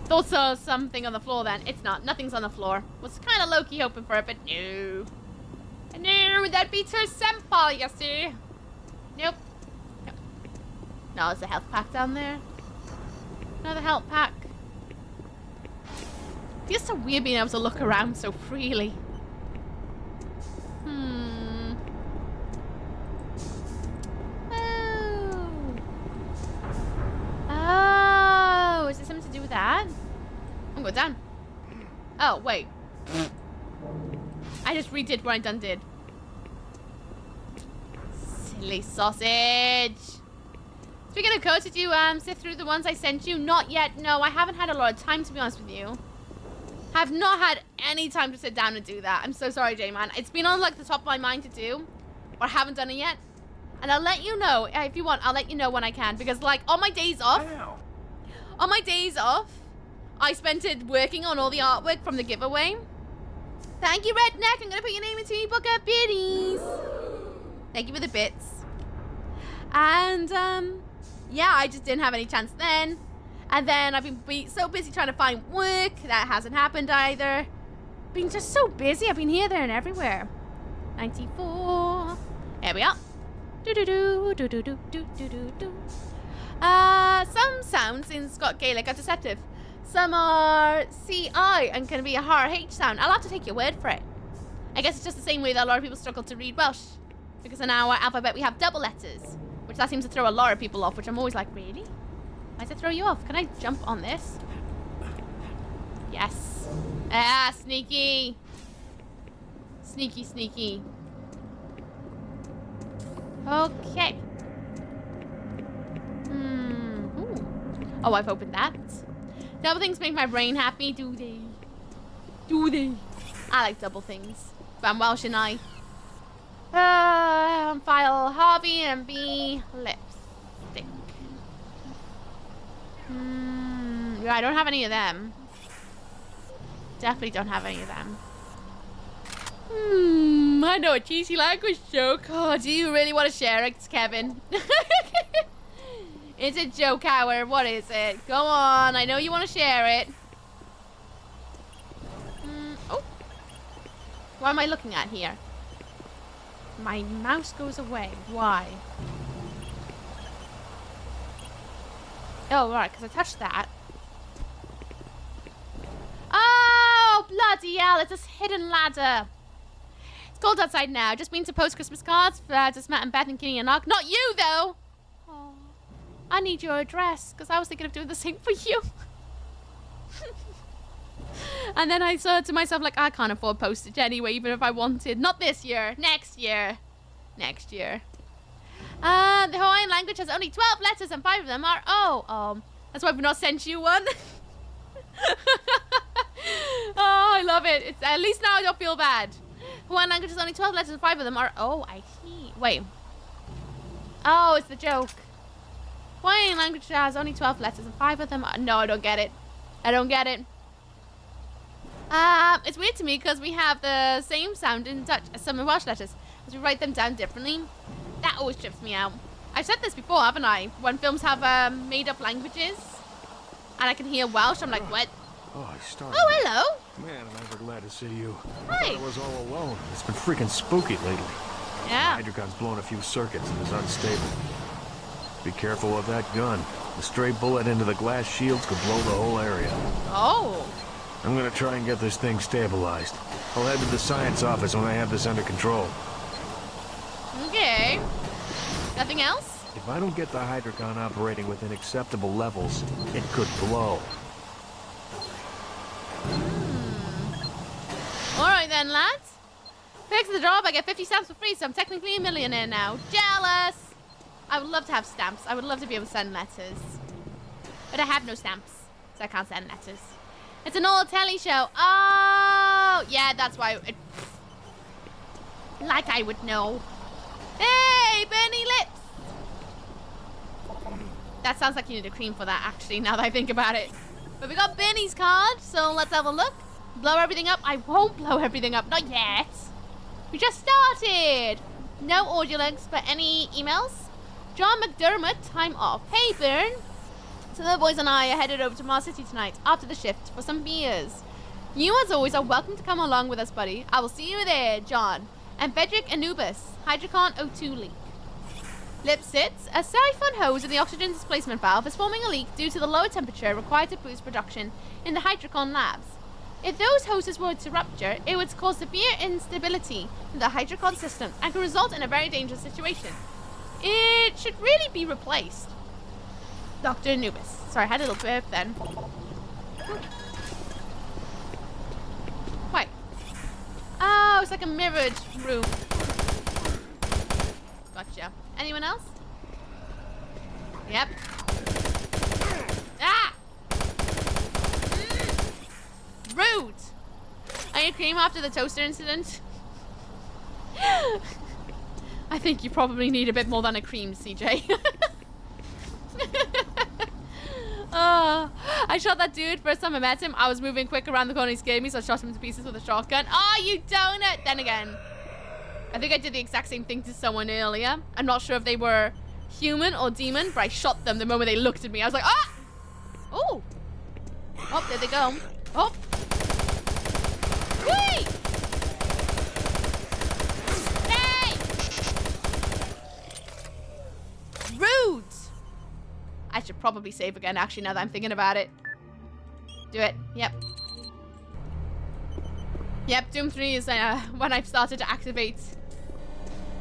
Thought saw something on the floor then. It's not. Nothing's on the floor. Was kind of low-key hoping for it, but no. No, that'd be too simple, you see. Nope. Nope. No, there's a health pack down there. Another health pack. Feels so weird being able to look around so freely. Oh, is there something to do with that? I'm going down. Oh, wait. I just redid what I done did. Silly sausage. Speaking of codes, did you sift through the ones I sent you? Not yet. No, I haven't had a lot of time, to be honest with you. Have not had any time to sit down and do that. I'm so sorry, J-Man. It's been on like the top of my mind to do, but I haven't done it yet. And I'll let you know if you want. I'll let you know when I can, because like on my days off, I spent it working on all the artwork from the giveaway. Thank you, Redneck. I'm gonna put your name into your book of biddies. Thank you for the bits. And yeah, I just didn't have any chance then. And then I've been so busy trying to find work. That hasn't happened either. Been just so busy. I've been here, there, and everywhere. 94. There we are. Some sounds in Scott Gaelic are deceptive. Some are CI and can be a RH sound. I'll have to take your word for it. I guess it's just the same way that a lot of people struggle to read Welsh. Because in our alphabet we have double letters. Which that seems to throw a lot of people off, which I'm always like, really? Why does it throw you off? Can I jump on this? Yes. Ah, sneaky. Sneaky, sneaky. Okay. Ooh. Oh, I've opened that. Double things make my brain happy, do they? Do they? I like double things. But I'm Welsh and I. File Harvey and B lipstick. Yeah, I don't have any of them. Definitely don't have any of them. I know a cheesy language joke. Oh, do you really want to share it, Kevin? It's a joke hour. What is it? Go on. I know you want to share it. Oh. What am I looking at here? My mouse goes away. Why? Oh, right, because I touched that. Oh, bloody hell. It's a hidden ladder. It's cold outside now. Just been to post Christmas cards for just Matt and Beth and Kitty and Knock. Not you, though. Oh, I need your address, because I was thinking of doing the same for you. And then I thought to myself, like, I can't afford postage anyway, even if I wanted. Not this year. Next year. Next year. The Hawaiian language has only 12 letters and 5 of them are that's why we've not sent you one. Oh, I love it. It's at least now I don't feel bad. Hawaiian language has only 12 letters and 5 of them are I see. Wait. Oh, it's the joke. Hawaiian language has only 12 letters and 5 of them are... No, I don't get it. I don't get it. It's weird to me because we have the same sound in Dutch as some in Welsh letters. As we write them down differently. That always trips me out. I've said this before, haven't I? When films have made-up languages and I can hear Welsh, I'm like, what? Oh, I started. Oh, hello. Man, I'm ever glad to see you. Hi. I thought I was all alone. It's been freaking spooky lately. Yeah. The Hydrocon's blown a few circuits and is unstable. Be careful with that gun. A stray bullet into the glass shields could blow the whole area. Oh. I'm gonna try and get this thing stabilized. I'll head to the science office when I have this under control. Okay. Nothing else? If I don't get the Hydrocon operating within acceptable levels, it could blow. Alright then, lads. Fix the job, I get 50 stamps for free, so I'm technically a millionaire now. Jealous! I would love to have stamps. I would love to be able to send letters. But I have no stamps, so I can't send letters. It's an old telly show. Oh! Yeah, that's why like I would know. Hey, Bernie Lips! That sounds like you need a cream for that, actually, now that I think about it. But we got Bernie's card, so let's have a look. Blow everything up. I won't blow everything up. Not yet. We just started. No audio links, but any emails? John McDermott, time off. Hey, Bern. So the boys and I are headed over to Mars City tonight after the shift for some beers. You, as always, are welcome to come along with us, buddy. I will see you there, John. And Frederick Anubis, Hydrocon O2 leak. Lip sits. A siphon hose in the oxygen displacement valve is forming a leak due to the lower temperature required to boost production in the Hydrocon labs. If those hoses were to rupture, it would cause severe instability in the Hydrocon system and could result in a very dangerous situation. It should really be replaced. Dr. Anubis. Sorry, I had a little burp then. Wait. Oh, it's like a mirrored room. Gotcha. Anyone else? Yep. Ah! Rude! I ate cream after the toaster incident. I think you probably need a bit more than a cream, CJ. I shot that dude first time I met him. I was moving quick around the corner, he scared me, so I shot him to pieces with a shotgun. Oh, you donut! Then again, I think I did the exact same thing to someone earlier. I'm not sure if they were human or demon, but I shot them the moment they looked at me. I was like, ah! Oh! Oh, there they go. Oh! Whee! Hey! I should probably save again, actually, now that I'm thinking about it. Do it. Yep. Yep, Doom 3 is when I've started to activate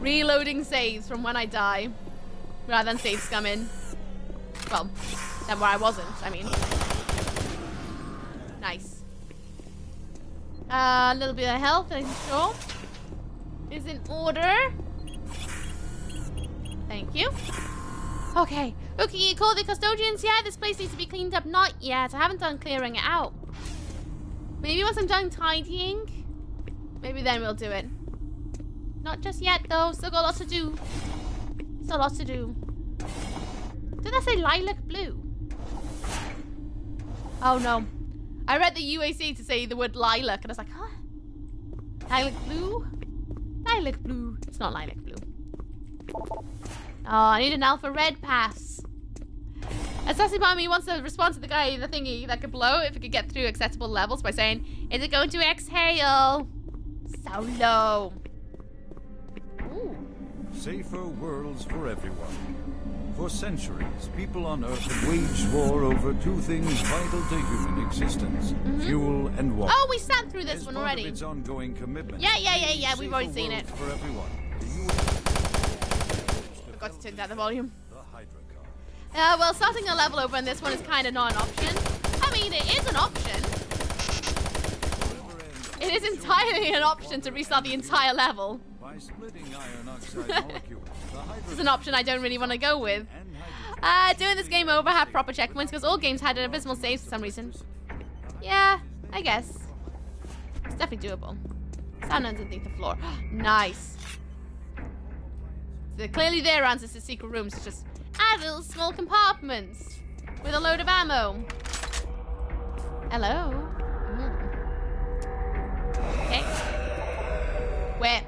reloading saves from when I die, rather than saves come in. Well, then where I wasn't, I mean. Nice. A little bit of health, I'm sure. Is in order. Thank you. Okay. Okay, you call the custodians? Yeah, this place needs to be cleaned up. Not yet. I haven't done clearing it out. Maybe once I'm done tidying, maybe then we'll do it. Not just yet, though. Still got lots to do. Still lots to do. Did I say lilac blue? Oh, no. I read the UAC to say the word lilac, and I was like, huh? Lilac blue? Lilac blue. It's not lilac blue. Oh, I need an alpha red pass. Assassin part of me wants to respond to the guy, the thingy that could blow if it could get through acceptable levels by saying, is it going to exhale? So low. Ooh. Safer worlds for everyone. For centuries, people on Earth have waged war over two things vital to human existence: fuel and water. Oh, we sat through this one already. Its ongoing commitment. Yeah. We've already seen it. For everyone. Forgot to turn down the volume. Well, starting a level over on this one is kind of not an option. I mean, it is an option. It is entirely an option to restart the entire level. By splitting iron oxide molecules, this is an option I don't really want to go with. Doing this game over have proper checkpoints because all games had an abysmal save for some reason. Yeah, I guess. It's definitely doable. Stand underneath the floor. Nice. So clearly their answers to secret rooms is just little small compartments with a load of ammo. Hello. Okay. Where?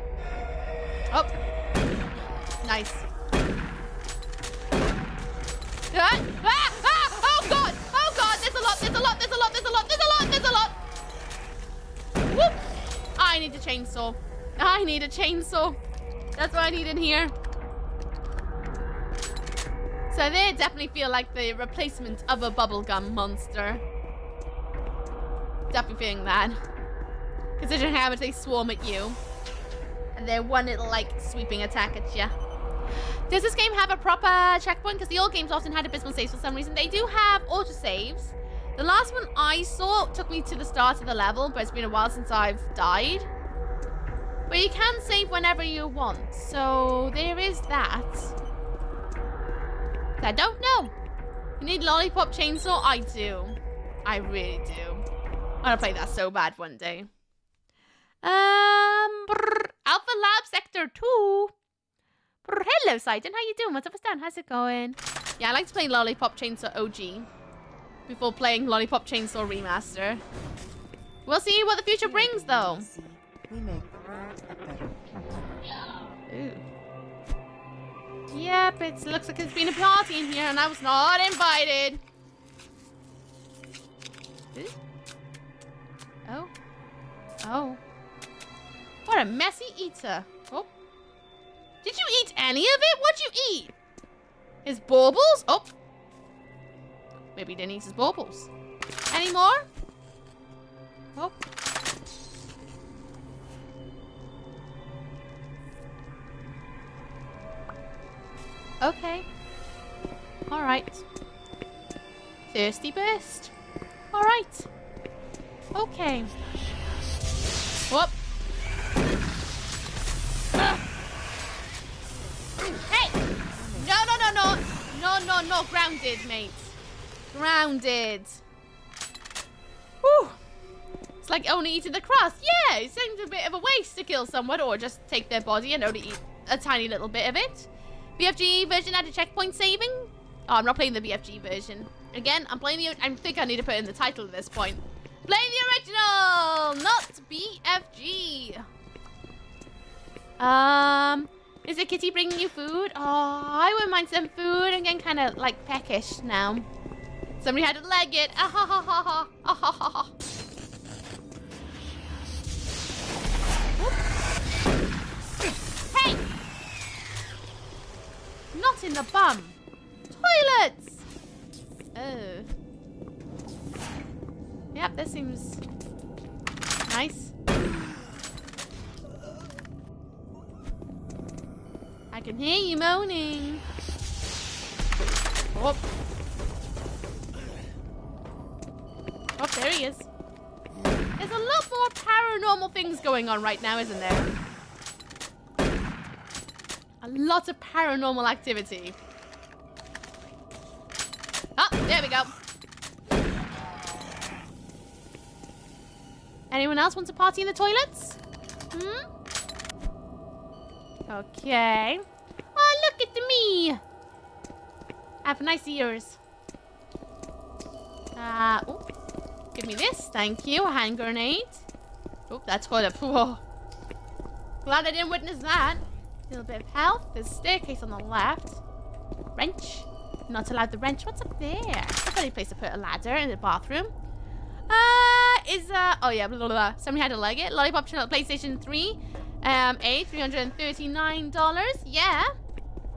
Oh. Nice. Oh god! Oh god! There's a lot! Whoop! I need a chainsaw. I need a chainsaw. That's what I need in here. So they definitely feel like the replacement of a bubblegum monster. Definitely feeling that. Considering how much they swarm at you. And they're one little, like, sweeping attack at you. Does this game have a proper checkpoint? Because the old games often had abysmal saves for some reason. They do have autosaves. The last one I saw took me to the start of the level, but it's been a while since I've died. But you can save whenever you want. So there is that. I don't know. You need lollipop chainsaw? I do. I really do. I'm gonna play that so bad one day. Alpha Lab Sector 2. Hello, Sidon. How you doing? What's up, what's down? How's it going? Yeah, I like to play Lollipop Chainsaw OG before playing Lollipop Chainsaw Remaster. We'll see what the future brings, though. Ooh. Yep, it looks like there's been a party in here and I was not invited. Ooh. Oh. Oh. What a messy eater. Oh. Did you eat any of it? What'd you eat? His baubles? Oh. Maybe he didn't eat his baubles. Any more? Oh. Okay. Alright. Thirsty burst. Alright. Okay. Whoop. Hey! No. Grounded, mate. Grounded. Whew. It's like only eating the crust. Yeah, it seems a bit of a waste to kill someone or just take their body and only eat a tiny little bit of it. BFG version added checkpoint saving? Oh, I'm not playing the BFG version. Again, I'm playing the... I think I need to put in the title at this point. Playing the original, not BFG. Is it Kitty bringing you food? Oh, I wouldn't mind some food. I'm getting kind of, like, peckish now. Somebody had to leg it. Ah ha ha ha ha. Ah ha ha ha. Hey! Not in the bum. Toilets! This seems nice. I can hear you moaning. Oh. Oh, there he is. There's a lot more paranormal things going on right now, isn't there? A lot of paranormal activity. Oh, there we go. Anyone else want to party in the toilets? Hmm? Okay. Oh, look at me. I have nice ears. Oh. Give me this. Thank you. A hand grenade. Oh, that's hold up. Whoa. Glad I didn't witness that. A little bit of health. There's a staircase on the left. Wrench. Not allowed the wrench. What's up there? That's a funny place to put a ladder in the bathroom. Oh yeah, blah, blah, blah. Somebody had to like it. Lollipop channel, PlayStation 3. $339. Yeah.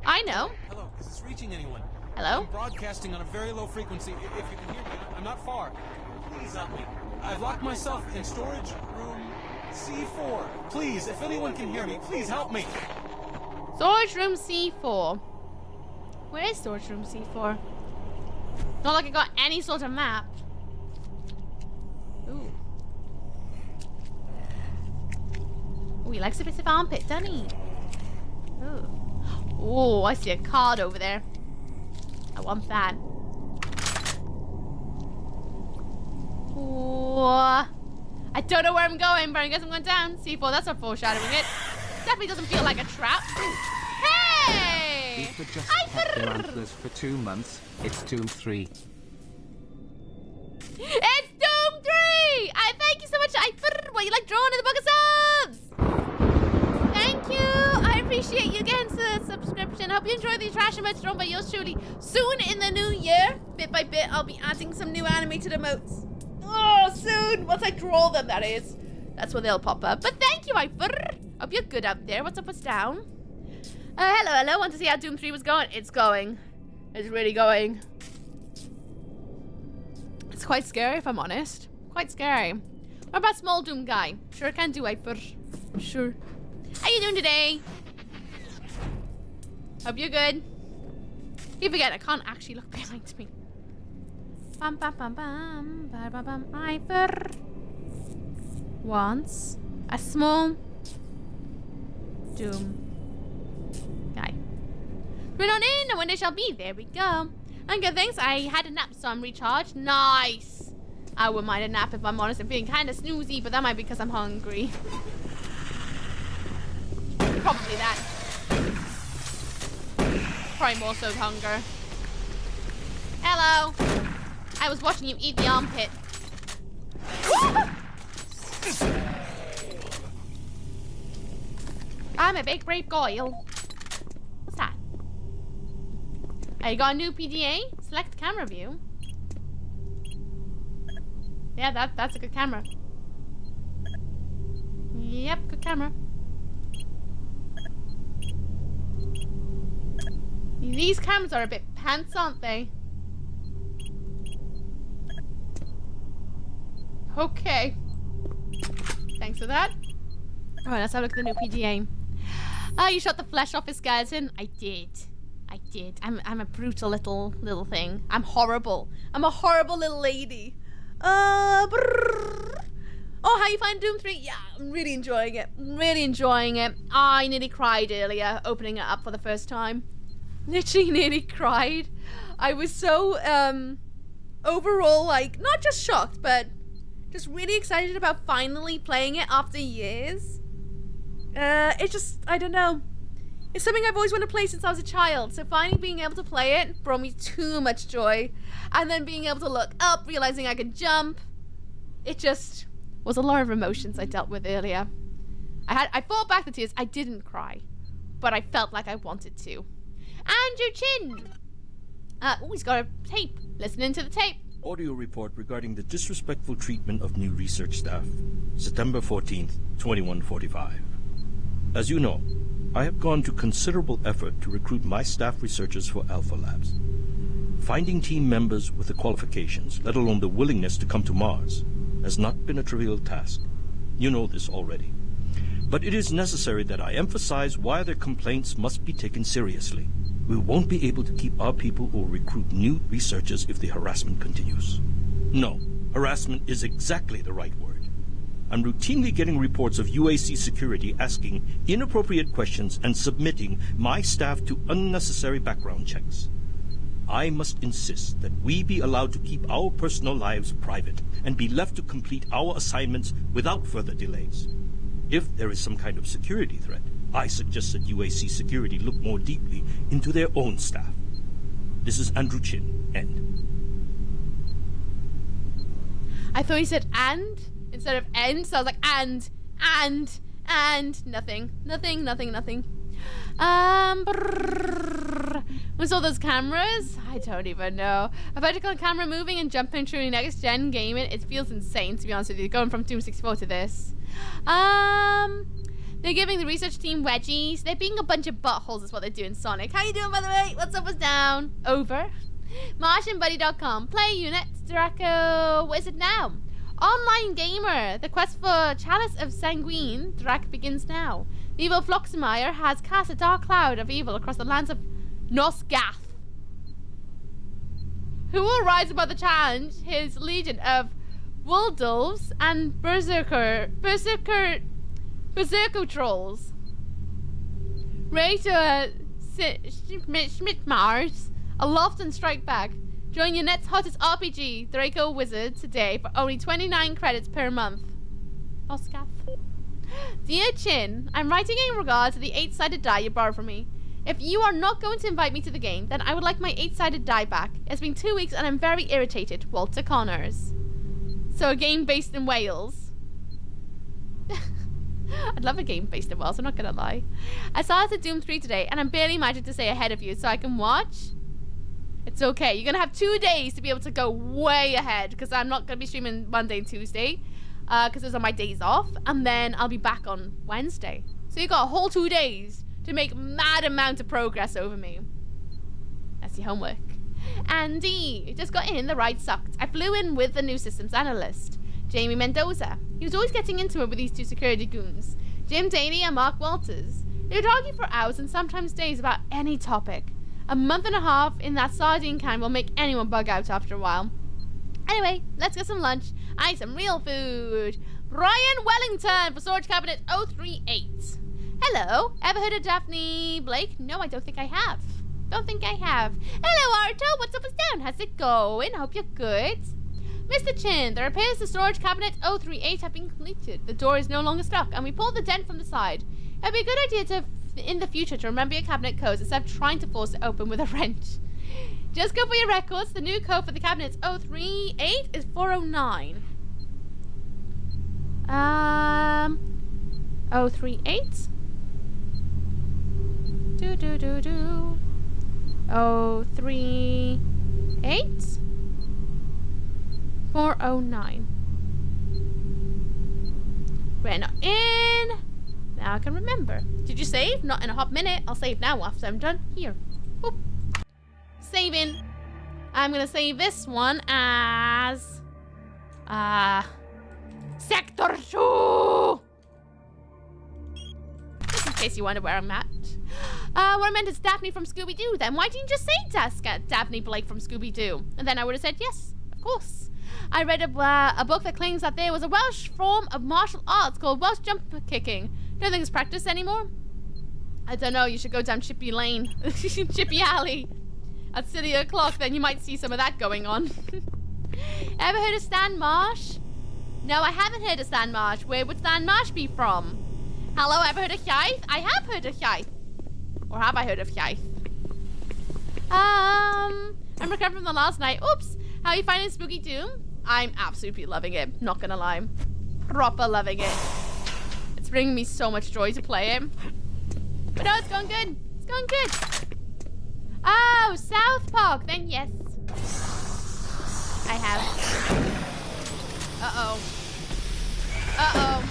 I know. Hello, is this reaching anyone? Hello? I'm broadcasting on a very low frequency. If you can hear me, I'm not far. Please help me. I've locked myself in storage room C4. Please, if anyone can hear me, please help me. Storage room C4. Where is storage room C4? Not like I got any sort of map. Ooh. Ooh, he likes a bit of armpit, doesn't he? Ooh. Oh, I see a card over there. I want that. Ooh. I don't know where I'm going, but I guess I'm going down. C4, that's not foreshadowing it. Definitely doesn't feel like a trap. Hey! If they just kept their antlers for 2 months, it's Doom 3. It's Doom 3! I thank you so much. What you like drawing in the book of subs? Thank you. I appreciate you getting the subscription. Hope you enjoy the trash emotes drawn by yours truly. Soon in the new year, bit by bit, I'll be adding some new animated emotes. Oh, soon. Once I draw them, that is. That's when they'll pop up. But thank you, Hope you're good out there. What's up, what's down? Hello. Want to see how Doom 3 was going? It's going. It's really going. It's quite scary, if I'm honest. Quite scary. What about small Doom guy? Sure can do, Sure. How you doing today? Hope you're good. Keep forgetting, I can't actually look behind me. Bum bum bum bum bum bum bum. Ivor wants a small Doom guy. Run on in, and when they shall be, there we go. And good things, I had a nap, so I'm recharged. Nice. I wouldn't mind a nap if I'm honest. I'm feeling kind of snoozy, but that might be because I'm hungry. Probably that. Probably more so hunger. Hello. I was watching you eat the armpit. I'm a big brave goyle. What's that? I got a new PDA. Select camera view. Yeah, that's a good camera. Yep, good camera. These cameras are a bit pants, aren't they? Okay. Thanks for that. Alright, let's have a look at the new PDA. You shot the flesh off his skeleton. I did. I'm a brutal little thing. I'm horrible. I'm a horrible little lady. Oh, how you find Doom 3? Yeah, I'm really enjoying it. I nearly cried earlier opening it up for the first time. Literally nearly cried. I was so overall, like, not just shocked, but just really excited about finally playing it after years. It just, I don't know. It's something I've always wanted to play since I was a child, so finally being able to play it brought me too much joy. And then being able to look up, realizing I could jump. It just was a lot of emotions I dealt with earlier. I fought back the tears. I didn't cry, but I felt like I wanted to. Andrew Chin! Oh, he's got a tape. Listening to the tape. Audio report regarding the disrespectful treatment of new research staff. September 14th, 2145. As you know, I have gone to considerable effort to recruit my staff researchers for Alpha Labs. Finding team members with the qualifications, let alone the willingness to come to Mars, has not been a trivial task. You know this already. But it is necessary that I emphasize why their complaints must be taken seriously. We won't be able to keep our people or recruit new researchers if the harassment continues. No, harassment is exactly the right word. I'm routinely getting reports of UAC security asking inappropriate questions and submitting my staff to unnecessary background checks. I must insist that we be allowed to keep our personal lives private and be left to complete our assignments without further delays. If there is some kind of security threat, I suggest that UAC security look more deeply into their own staff. This is Andrew Chin, end. I thought he said and instead of end, so I was like and, nothing. What's all those cameras? I don't even know. A vertical camera moving and jumping through next gen gaming, it feels insane to be honest with you, going from Doom 64 to this. They're giving the research team wedgies. They're being a bunch of buttholes is what they're doing, Sonic. How you doing, by the way? What's up, what's down? Over. MartianBuddy.com. Play unit. Draco. What is it now? Online gamer. The quest for Chalice of Sanguine. Drac begins now. The evil Floxmeyer has cast a dark cloud of evil across the lands of Nosgath. Who will rise above the challenge? His legion of Wuldulves and Berserker trolls. Rachel Schmidt-Mars, aloft and strike back. Join your net's hottest RPG, Draco Wizard, today for only 29 credits per month. Oscar. Dear Chin, I'm writing in regard to the 8-sided die you borrowed from me. If you are not going to invite me to the game, then I would like my 8-sided die back. It's been 2 weeks and I'm very irritated. Walter Connors. So a game based in Wales. I'd love a game based in Wales, I'm not gonna lie. I started Doom 3 today and I'm barely managing to stay ahead of you so I can watch. It's okay, you're gonna have 2 days to be able to go way ahead because I'm not gonna be streaming Monday and Tuesday because those are my days off, and then I'll be back on Wednesday. So you got a whole 2 days to make mad amount of progress over me. That's your homework. Andy, just got in, the ride sucked. I flew in with the new systems analyst, Jamie Mendoza. He was always getting into it with these two security goons, Jim Daly and Mark Walters. They would argue for hours and sometimes days about any topic. A month and a half in that sardine can will make anyone bug out after a while. Anyway, let's get some lunch. I need some real food. Brian Wellington for Storage Cabinet 038. Hello, ever heard of Daphne Blake? No, I don't think I have. Hello, Arto. What's up, what's down? How's it going? Hope you're good. Mr. Chin, the repairs to Storage Cabinet 038 have been completed. The door is no longer stuck, and we pulled the dent from the side. It'd be a good idea to, in the future, to remember your cabinet codes instead of trying to force it open with a wrench. Just go for your records. The new code for the cabinets 038 is 409. 038. 038. 409. We're not in. Now I can remember. Did you save? Not in a hot minute. I'll save now after I'm done. Here. Boop. Saving. I'm gonna save this one as Sector 2. Just in case you wonder where I'm at. What I meant is Daphne from Scooby-Doo. Then why didn't you just say Daphne Blake from Scooby-Doo? And then I would have said yes, of course. I read a book that claims that there was a Welsh form of martial arts called Welsh jump kicking. Don't think it's practiced anymore. I don't know. You should go down Chippy Lane, Chippy Alley at City O'Clock. Then you might see some of that going on. Ever heard of Stan Marsh? No, I haven't heard of Stan Marsh. Where would Stan Marsh be from? Hello, ever heard of Hythe? I have heard of Hythe. Or have I heard of Hythe? I'm recovering from the last night. Oops. How are you finding Spooky Doom? I'm absolutely loving it. Not gonna lie. Proper loving it. It's bringing me so much joy to play it. But no, it's going good. It's going good. Oh, South Park. Then yes. I have. Uh-oh. Uh-oh.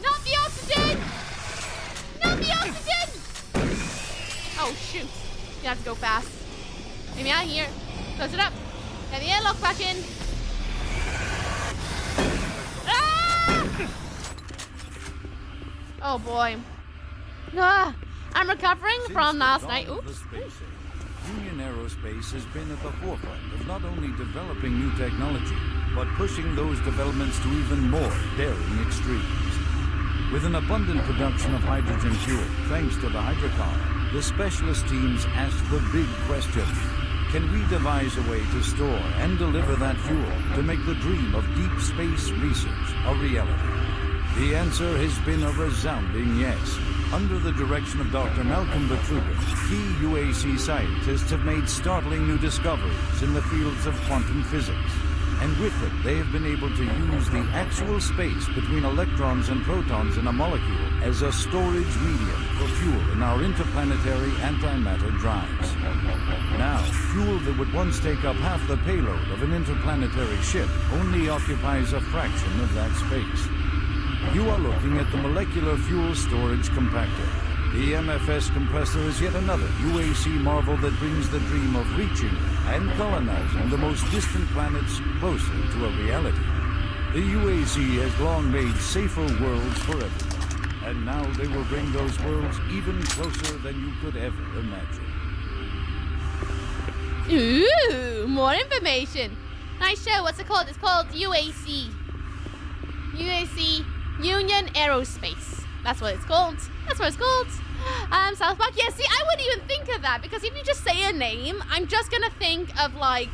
Not the oxygen! Not the oxygen! Oh, shoot. You have to go fast. Get me out of here. Close it up. Get the airlock back in. Oh boy. I'm recovering from last night. Oops. Union Aerospace has been at the forefront of not only developing new technology, but pushing those developments to even more daring extremes. With an abundant production of hydrogen fuel, thanks to the hydrocar, the specialist teams asked the big question: can we devise a way to store and deliver that fuel to make the dream of deep space research a reality? The answer has been a resounding yes. Under the direction of Dr. Malcolm Betruger, key UAC scientists have made startling new discoveries in the fields of quantum physics. And with them, they have been able to use the actual space between electrons and protons in a molecule as a storage medium for fuel in our interplanetary antimatter drives. Now, fuel that would once take up half the payload of an interplanetary ship only occupies a fraction of that space. You are looking at the Molecular Fuel Storage Compactor. The MFS compressor is yet another UAC marvel that brings the dream of reaching and colonizing the most distant planets closer to a reality. The UAC has long made safer worlds for everyone, and now they will bring those worlds even closer than you could ever imagine. Ooh, more information. Nice show. What's it called? It's called UAC. UAC, Union Aerospace. That's what it's called. That's what it's called. South Park. Yeah, see, I wouldn't even think of that, because if you just say a name, I'm just gonna think of, like,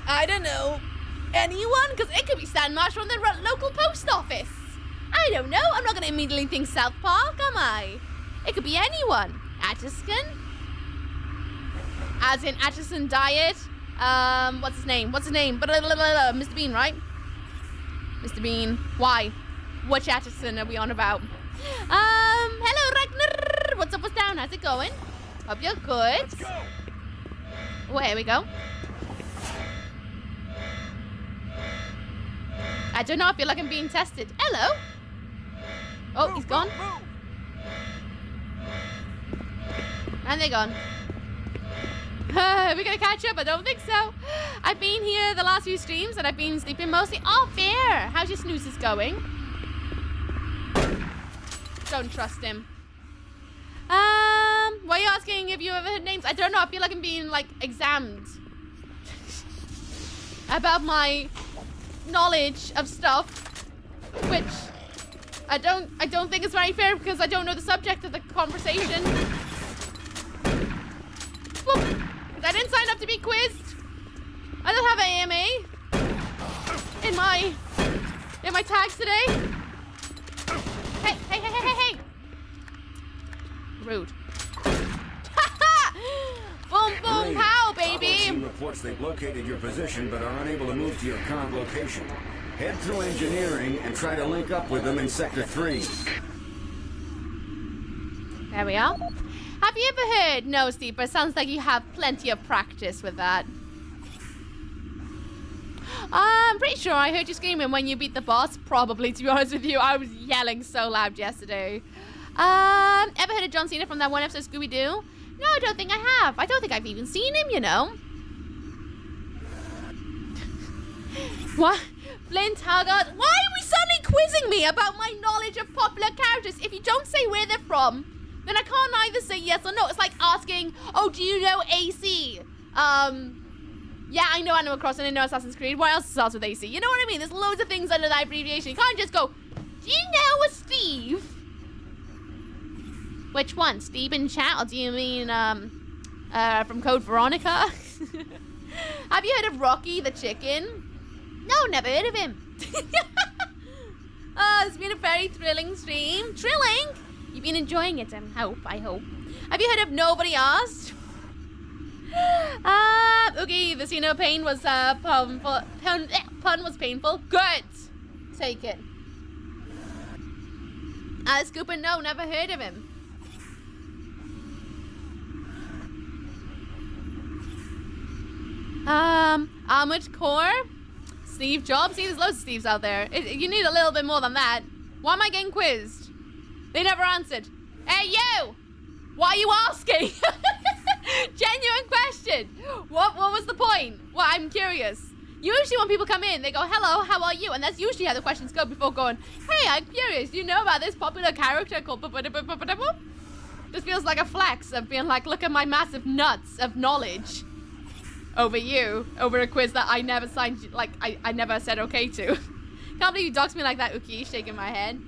I don't know, anyone, because it could be Stan Marshall from the local post office. I don't know. I'm not gonna immediately think South Park, am I? It could be anyone. Atchison? As in Atchison Diet. What's his name? Mr. Bean, right? Mr. Bean. Why? Which Atchison are we on about? Hello, Ragnar. What's up, what's down? How's it going? Hope you're good. Let's go. Oh, here we go. I don't know. I feel like I'm being tested. Hello. Oh, he's gone. And they're gone. Are we gonna catch up? I don't think so. I've been here the last few streams and I've been sleeping mostly. Oh, fair. How's your snoozes going? Don't trust him. Why are you asking if you ever heard names? I don't know. I feel like I'm being, like, examined about my knowledge of stuff, which I don't think is very fair, because I don't know the subject of the conversation. Whoop. I didn't sign up to be quizzed. I don't have AMA in my tags today. Hey. Rude. Boom, boom, pow, baby. Team reports they've located your position but are unable to move to your current location. Head through engineering and try to link up with them in Sector 3. There we are. Have you ever heard? No, Steve, but it sounds like you have plenty of practice with that. I'm pretty sure I heard you screaming when you beat the boss. Probably, to be honest with you. I was yelling so loud yesterday. Ever heard of John Cena from that one episode of Scooby-Doo? No, I don't think I have. I don't think I've even seen him, you know. What? Flint, Haggard? Why are we suddenly quizzing me about my knowledge of popular characters? If you don't say where they're from, then I can't either say yes or no. It's like asking, oh, do you know AC? Yeah, I know Animal Crossing, I know Assassin's Creed. What else starts with AC? You know what I mean? There's loads of things under that abbreviation. You can't just go, do you know a Steve? Which one? Steve in chat? Or do you mean, from Code Veronica? Have you heard of Rocky the Chicken? No, never heard of him. It's been a very thrilling stream. Thrilling? You've been enjoying it, I hope. Have you heard of Nobody Asked? Okay, the scene of pain was, pun was painful. Good. Take it. Scooper, no, never heard of him. Armored Core? Steve Jobs? See, there's loads of Steves out there. You need a little bit more than that. Why am I getting quizzed? They never answered. Hey, you! Why are you asking? Genuine question. What was the point? Well, I'm curious. Usually when people come in, they go, hello, how are you? And that's usually how the questions go before going, hey, I'm curious, do you know about this popular character called... Just feels like a flex of being like, look at my massive nuts of knowledge over you, over a quiz that I never signed, like, I never said okay to. Can't believe you doxed me like that, Uki, shaking my head.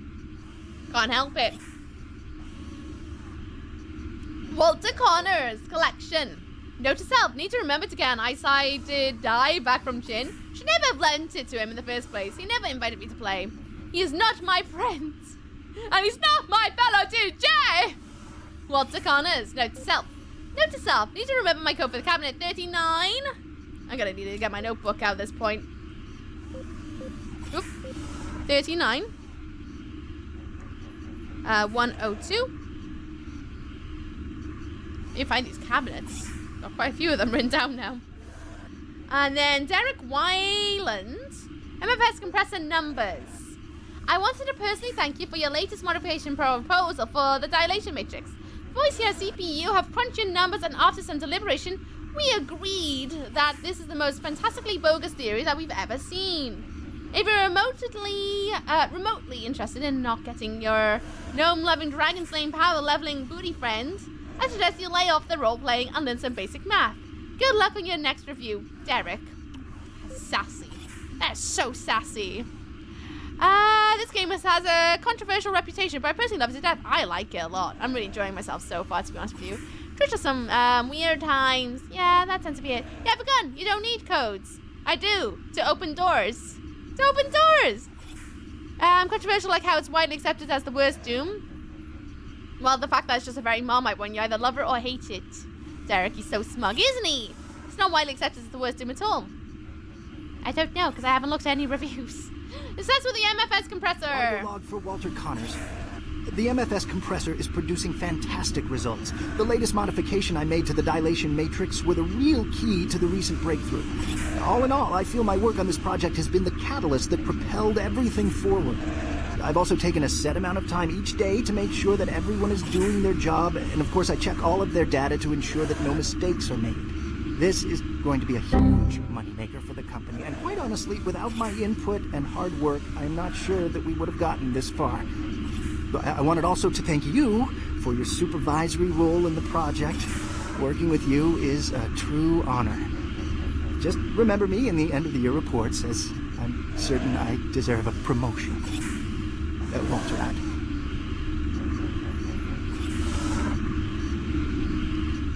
Can't help it. Walter Connors collection. Note to self, need to remember to get an eyesighted die back from Jin. Should never have lent it to him in the first place. He never invited me to play. He is not my friend. And he's not my fellow DJ! Walter Connors. Note to self. Note to self, need to remember my code for the cabinet 39. I'm gonna need to get my notebook out at this point. Oop. 39. 102. You find these cabinets. Got quite a few of them written down now. And then Derek Wyland. MFS compressor numbers. I wanted to personally thank you for your latest modification proposal for the dilation matrix. Voice here CPU have crunched your numbers, and after some deliberation, we agreed that this is the most fantastically bogus theory that we've ever seen. If you're remotely interested in not getting your gnome-loving, dragon-slaying, power-leveling booty friend, I suggest you lay off the role-playing and learn some basic math. Good luck on your next review, Derek. Sassy. That's so sassy. This game has a controversial reputation, but I personally love it to death. I like it a lot. I'm really enjoying myself so far, to be honest with you. Twitch has some weird times. Yeah, that tends to be it. You have a gun. You don't need codes. I do. To open doors. To open doors! Controversial like how it's widely accepted as the worst Doom. Well, the fact that it's just a very Marmite one, you either love it or hate it. Derek, he's so smug, isn't he? It's not widely accepted as the worst Doom at all. I don't know, because I haven't looked at any reviews. It says with the MFS compressor. Audio log for Walter Connors. The MFS compressor is producing fantastic results. The latest modification I made to the dilation matrix were the real key to the recent breakthrough. All in all, I feel my work on this project has been the catalyst that propelled everything forward. I've also taken a set amount of time each day to make sure that everyone is doing their job, and of course I check all of their data to ensure that no mistakes are made. This is going to be a huge moneymaker for the company, and quite honestly, without my input and hard work, I'm not sure that we would have gotten this far. But I wanted also to thank you for your supervisory role in the project. Working with you is a true honor. Just remember me in the end of the year reports, as I'm certain I deserve a promotion. Walter Ad.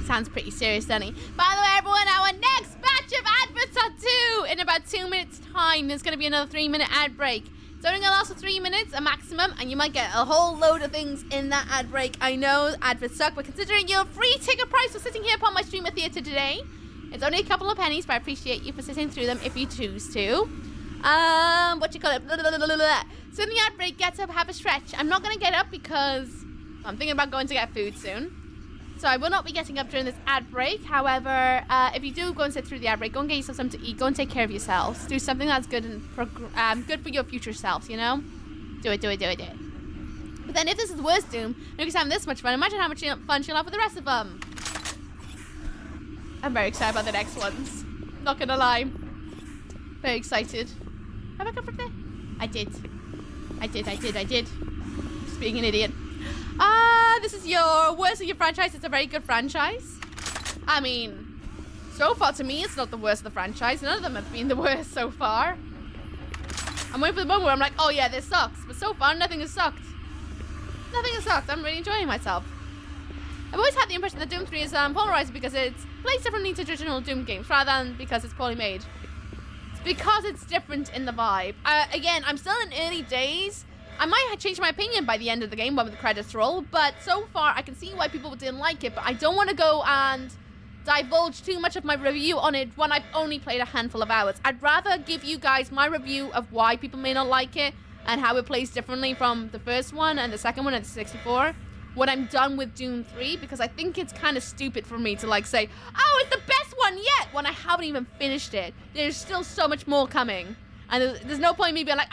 Sounds pretty serious, Danny. By the way, everyone, our next batch of adverts are due in about 2 minutes' time. There's going to be another 3-minute ad break. It's only going to last for 3 minutes, a maximum, and you might get a whole load of things in that ad break. I know adverts suck, but considering your free ticket price for sitting here upon my streamer theater today, it's only a couple of pennies, but I appreciate you for sitting through them if you choose to. What you call it? Blah, blah, blah, blah, blah. So in the ad break, get up, have a stretch. I'm not going to get up because I'm thinking about going to get food soon. So I will not be getting up during this ad break. However, if you do go and sit through the ad break, go and get yourself something to eat. Go and take care of yourselves. Do something that's good and good for your future selves, you know? Do it. But then if this is the worst Doom, nobody's having this much fun. Imagine how much fun she'll have with the rest of them. I'm very excited about the next ones. Not gonna lie. Very excited. Have I come from there? I did. Just being an idiot. This is your worst of your franchise. It's a very good franchise. I mean, so far to me, it's not the worst of the franchise. None of them have been the worst so far. I'm waiting for the moment where I'm like, oh yeah, this sucks. But so far, nothing has sucked. I'm really enjoying myself. I've always had the impression that Doom 3 is polarizing because it plays differently to traditional Doom games rather than because it's poorly made. It's because it's different in the vibe. Again, I'm still in early days. I might have changed my opinion by the end of the game when the credits roll, but so far I can see why people didn't like it, but I don't want to go and divulge too much of my review on it when I've only played a handful of hours. I'd rather give you guys my review of why people may not like it and how it plays differently from the first one and the second one and the 64 when I'm done with Doom 3, because I think it's kind of stupid for me to like say, oh, it's the best one yet, when I haven't even finished it. There's still so much more coming. And there's no point in me being like,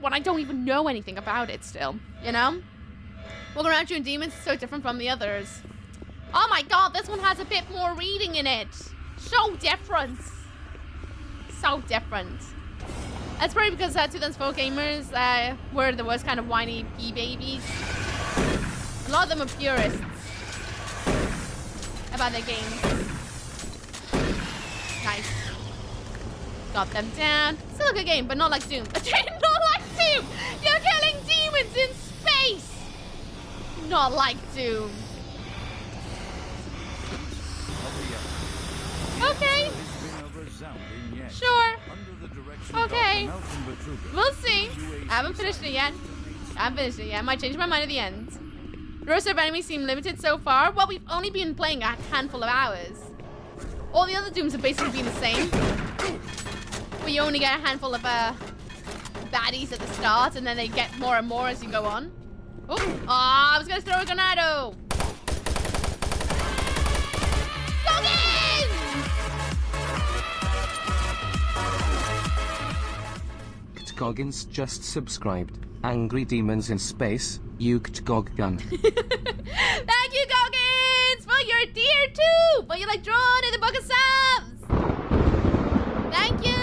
when I don't even know anything about it still, you know? Walking around doing demons is so different from the others. Oh my god, this one has a bit more reading in it. So different. so different. That's probably because 2004 gamers were the worst kind of whiny pea babies. A lot of them are purists about their games. Nice. Got them down. Still a good game, but not like Doom. Not like Doom! You're killing demons in space! Not like Doom. Okay. Sure. Okay. We'll see. I haven't finished it yet. Might change my mind at the end. The roster of enemies seem limited so far. Well, we've only been playing a handful of hours. All the other Dooms have basically been the same. Where you only get a handful of baddies at the start, and then they get more and more as you go on. Oh, I was going to throw a granado. Goggins just subscribed. Angry demons in space. Uked Goggun. Thank you, Goggins, for your tier 2. For your like drawn in the book of subs. Thank you.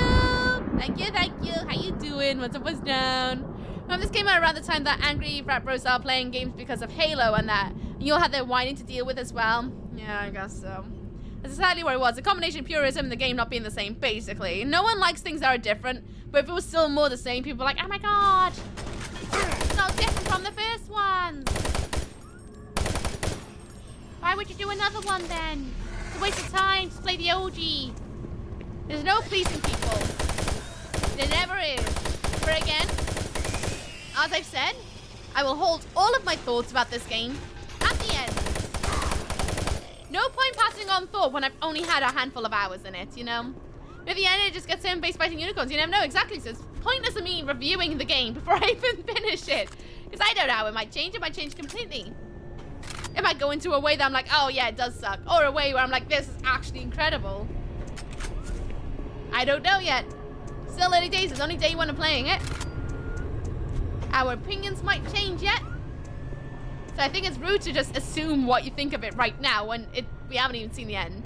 How you doing? What's up? What's down? This came out around the time that angry frat bros are playing games because of Halo and that. And you'll have their whining to deal with as well. Yeah, I guess so. That's exactly what it was. A combination of purism and the game not being the same, basically. No one likes things that are different, but if it was still more the same, people were like, oh my god, it's so different from the first one. Why would you do another one then? It's a waste of time. Just play the OG. There's no pleasing people. There never is. But again, as I've said, I will hold all of my thoughts about this game at the end. No point passing on thought when I've only had a handful of hours in it, you know? At the end, it just gets turn-based fighting unicorns. You never know exactly, so it's pointless of me reviewing the game before I even finish it. Because I don't know how it might change. It might change completely. It might go into a way that I'm like, oh yeah, it does suck. Or a way where I'm like, this is actually incredible. I don't know yet. Still early days. It's only day 1 of playing it. Our opinions might change yet. So I think it's rude to just assume what you think of it right now when we haven't even seen the end.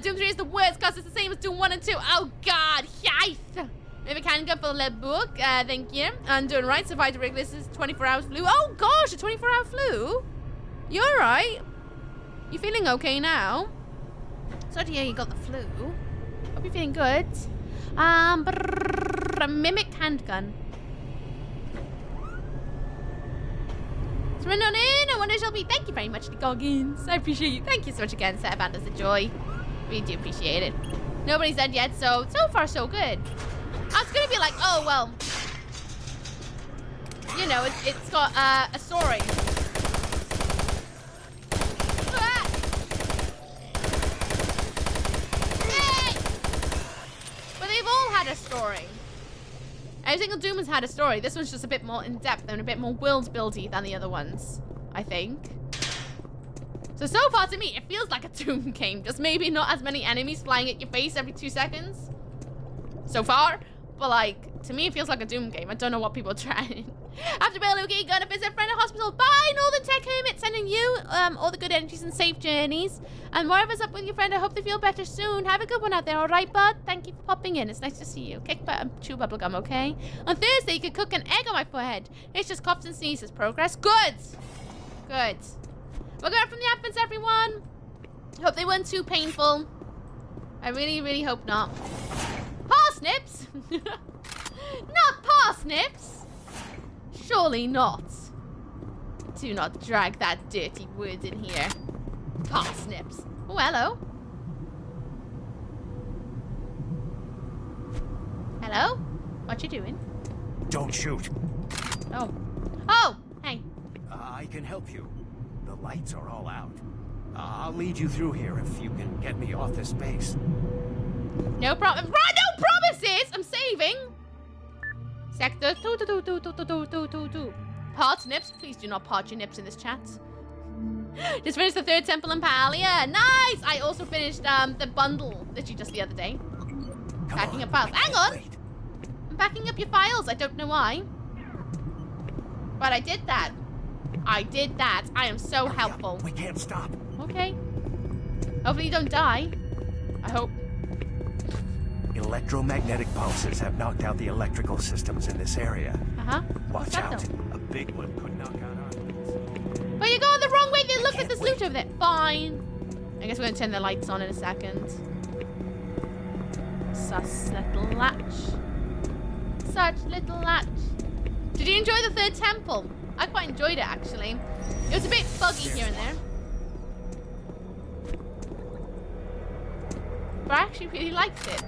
Doom 3 is the worst because it's the same as Doom 1 and 2. Oh god, yikes! Maybe can go for the book. Thank you. I'm doing right. Survived a regular 24-hour flu. Oh gosh, a 24-hour flu? You alright? You feeling okay now? Sorry to hear you got the flu. Hope you're feeling good. A mimic handgun. Run on in, I wonder shall be. Thank you very much, Goggins. I appreciate you. Thank you so much again, Set About us a joy. We do appreciate it. Nobody's dead yet, so far so good. I was gonna be like, oh well, you know, it's got a story. Ah! Hey! But they've all had a story. Every single Doom has had a story. This one's just a bit more in-depth and a bit more world-buildy than the other ones, I think. So far to me, it feels like a Doom game. Just maybe not as many enemies flying at your face every 2 seconds. So far. But like, to me it feels like a Doom game. I don't know what people are trying. After Bail Luki, gonna visit a friend at hospital. Bye, Northern Tech Hermit. Sending you all the good energies and safe journeys. And whatever's up with your friend, I hope they feel better soon. Have a good one out there, alright, bud? Thank you for popping in. It's nice to see you. Kick butt and chew bubblegum, okay? On Thursday, you could cook an egg on my forehead. It's just coughs and sneezes. Progress. Good. Good. We'll go out from the advents, everyone. Hope they weren't too painful. I really, really hope not. Parsnips? Not parsnips? Surely not. Do not drag that dirty word in here. Parsnips. Oh, hello. Hello? What you doing? Don't shoot. Oh. Oh, hey. I can help you. The lights are all out. I'll lead you through here if you can get me off this base. No problem. No promises! I'm saving. Sector 2. Parsnips. Please do not part your nips in this chat. Just finished the 3rd temple in Palia. Nice! I also finished the bundle literally just the other day. Backing up files. Hang on! I'm backing up your files. I don't know why. But I did that. I did that. I am so helpful. We can't stop. Okay. Hopefully you don't die. I hope. 11 Electromagnetic pulses have knocked out the electrical systems in this area. Uh-huh. Watch out. Though? A big one could knock out our... But you're going the wrong way. They looked at this loot over there. Fine. I guess we're going to turn the lights on in a second. Sus little latch. Such little latch. Did you enjoy the third temple? I quite enjoyed it, actually. It was a bit buggy here and there. But I actually really liked it.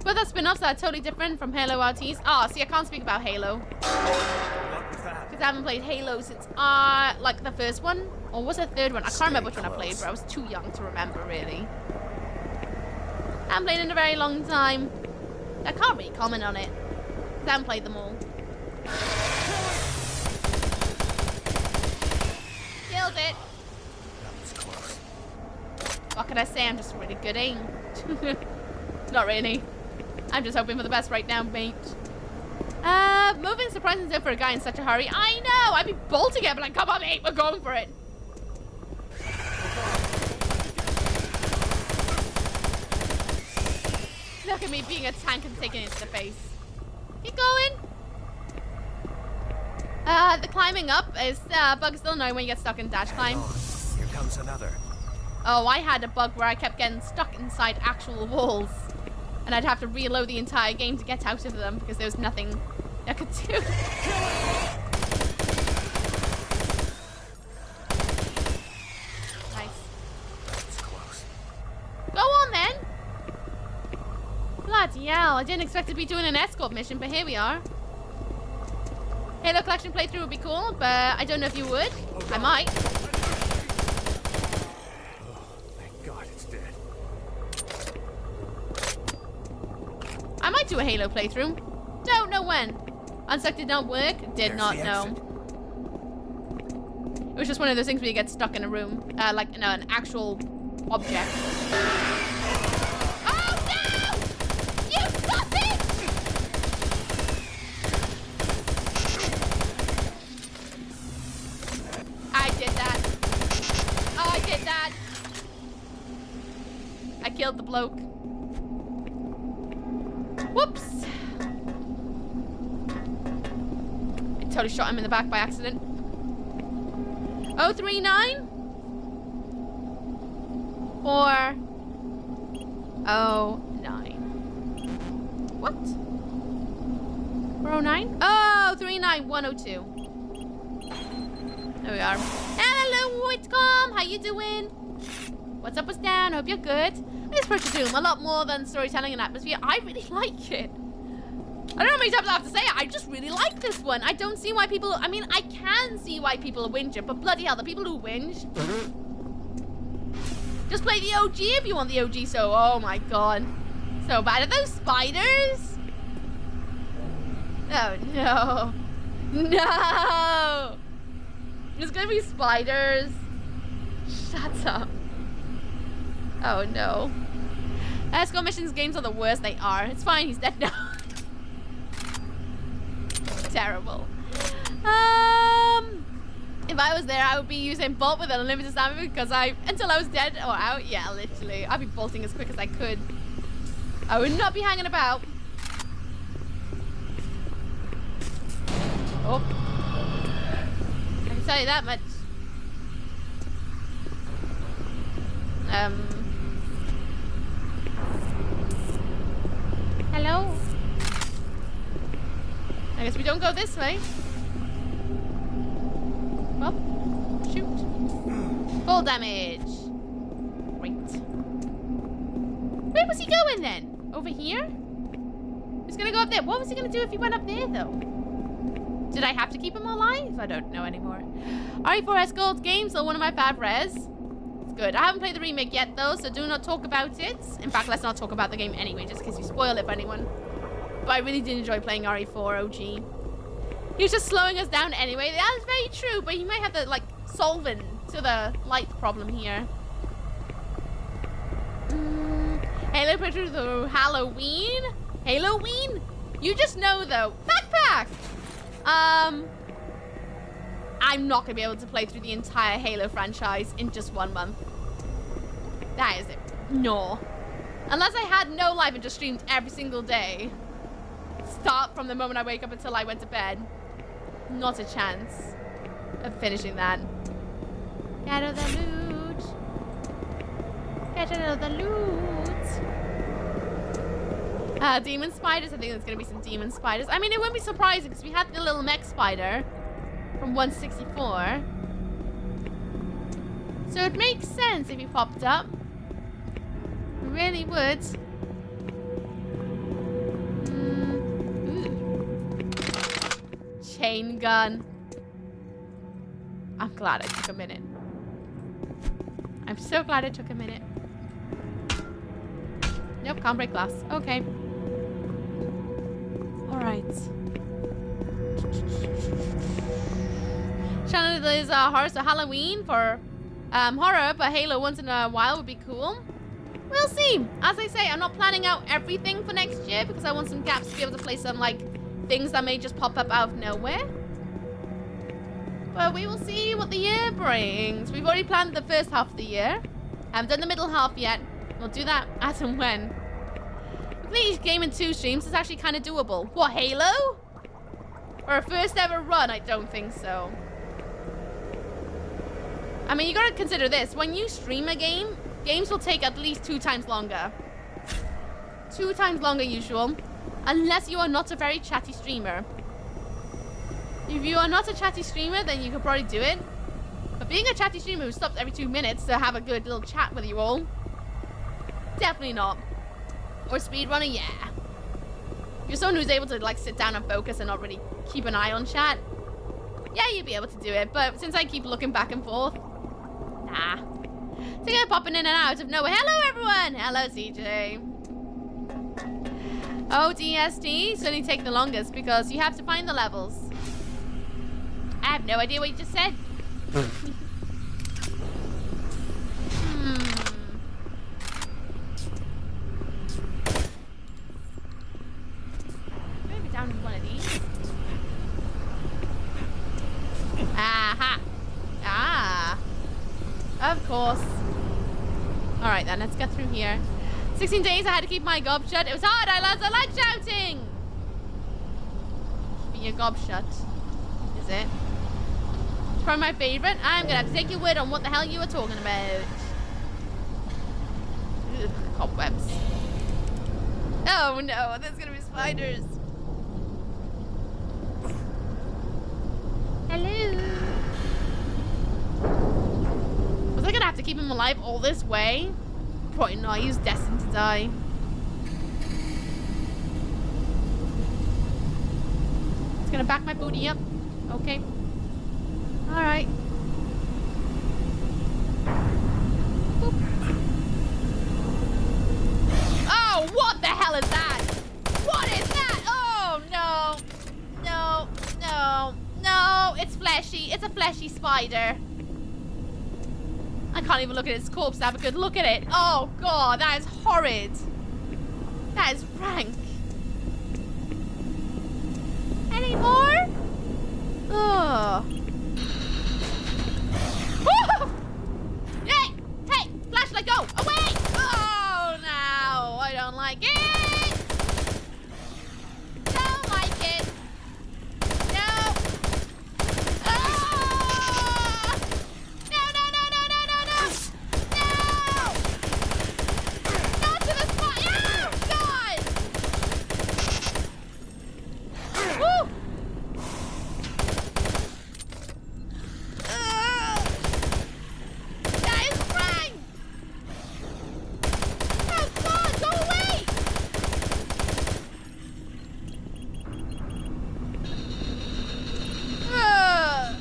But the spin-offs are totally different from Halo RTs. Oh, see, I can't speak about Halo. Because I haven't played Halo since, like, the first one. Or was it the third one? I can't remember which one I played, but I was too young to remember, really. I haven't played in a very long time. I can't really comment on it. Because I haven't played them all. Killed it. What can I say? I'm just really good aim. Not really. I'm just hoping for the best right now, mate. Moving surprisingly slow for a guy in such a hurry. I know! I'd be bolting it, but like, come on, mate, we're going for it. Look at me being a tank and taking it to the face. Keep going. The climbing up is bug still annoying when you get stuck in dash climb. Here comes another. Oh, I had a bug where I kept getting stuck inside actual walls. And I'd have to reload the entire game to get out of them because there was nothing I could do. Nice. That's close. Go on then. Bloody hell, I didn't expect to be doing an escort mission, but here we are. Halo Collection playthrough would be cool, but I don't know if you would. I might. I might do a Halo playthrough. Don't know when. Unstuck did not work. Did not know. It was just one of those things where you get stuck in a room. Like, you know, an actual object. Oh no! You sausage! I did that. Oh, I did that. I killed the bloke. Whoops! I totally shot him in the back by accident. 039? 409. What? 409? Oh, 39102. There we are. Hello, Whitcomb. How you doing? What's up, what's down? Hope you're good. This Approach to Doom, a lot more than storytelling and atmosphere. I really like it. I don't know how many times I have to say it. I just really like this one. I don't see why people... I mean, I can see why people are whinging, but bloody hell, the people who whinge... Just play the OG if you want the OG, so... Oh my god. So bad. Are those spiders? Oh, no. No! There's gonna be spiders. Shut up. Oh, no. Escort missions games are the worst. They are. It's fine. He's dead now. Terrible. If I was there, I would be using bolt with unlimited stamina because until I was dead or out. Yeah, literally. I'd be bolting as quick as I could. I would not be hanging about. Oh. I can tell you that much. Hello? I guess we don't go this way. Well, shoot. Full damage. Great. Where was he going then? Over here? He's gonna go up there. What was he gonna do if he went up there though? Did I have to keep him alive? I don't know anymore. RE4 Gold games are one of my favorites. It's good. I haven't played the remake yet though, so do not talk about it. In fact, let's not talk about the game anyway, just in case you spoil it for anyone. But I really did enjoy playing RE4 OG. He was just slowing us down anyway. That is very true, but he might have the, like, solvent to the light problem here. Halo pictures of Halloween? Halloween? You just know, though. Backpack! I'm not going to be able to play through the entire Halo franchise in just 1 month. That is No. Unless I had no life and just streamed every single day. Start from the moment I wake up until I went to bed. Not a chance of finishing that. Get all the loot. Get all the loot. Demon spiders. I think there's going to be some demon spiders. I mean, it wouldn't be surprising because we had the little mech spider from 164. So it makes sense if he popped up. It really would. Chain gun. I'm glad it took a minute. I'm so glad it took a minute. Nope, can't break glass. Okay. Alright. Shannon is horror, so Halloween for horror, but Halo once in a while would be cool. We'll see. As I say, I'm not planning out everything for next year because I want some gaps to be able to play some, like, things that may just pop up out of nowhere. But we will see what the year brings. We've already planned the first half of the year. I haven't done the middle half yet. We'll do that as and when. Complete each game in 2 streams is actually kind of doable. What, Halo? Or a first ever run? I don't think so. I mean, you gotta consider this. When you stream a game, games will take at least 2 times longer. 2 times longer usual. Unless you are not a very chatty streamer. If you are not a chatty streamer, then you could probably do it. But being a chatty streamer who stops every 2 minutes to have a good little chat with you all, definitely not. Or speedrunner, yeah. If you're someone who's able to like sit down and focus and not really keep an eye on chat, yeah, you'd be able to do it. But since I keep looking back and forth, nah. So you're popping in and out of nowhere. Hello, everyone. Hello, CJ. ODST certainly take the longest because you have to find the levels. I have no idea what you just said. Maybe down one of these. Aha. Ah. Of course. Alright then, let's get through here. 16 days I had to keep my gob shut. It was hard, I like shouting. Keeping your gob shut. Is it? It's probably my favorite. I'm gonna have to take your word on what the hell you were talking about. Ugh, cobwebs. Oh no, there's gonna be spiders. Hello. Was I gonna have to keep him alive all this way? Probably not, he's destined to die. It's gonna back my booty up. Okay. Alright. Oh, what the hell is that? What is that? Oh, no. No, no, no. It's fleshy. It's a fleshy spider. I can't even look at its corpse to have a good look at it. Oh, God, that is horrid. That is rank. Any more? Ugh. Woo! Hey! Hey! Flashlight, go! Away! Oh, no! I don't like it! Don't like it! No! Ah! No, no, no, no, no, no, no! No! Not to the spot! Oh, God! Woo! That is rank! Oh, God, go away! Ugh.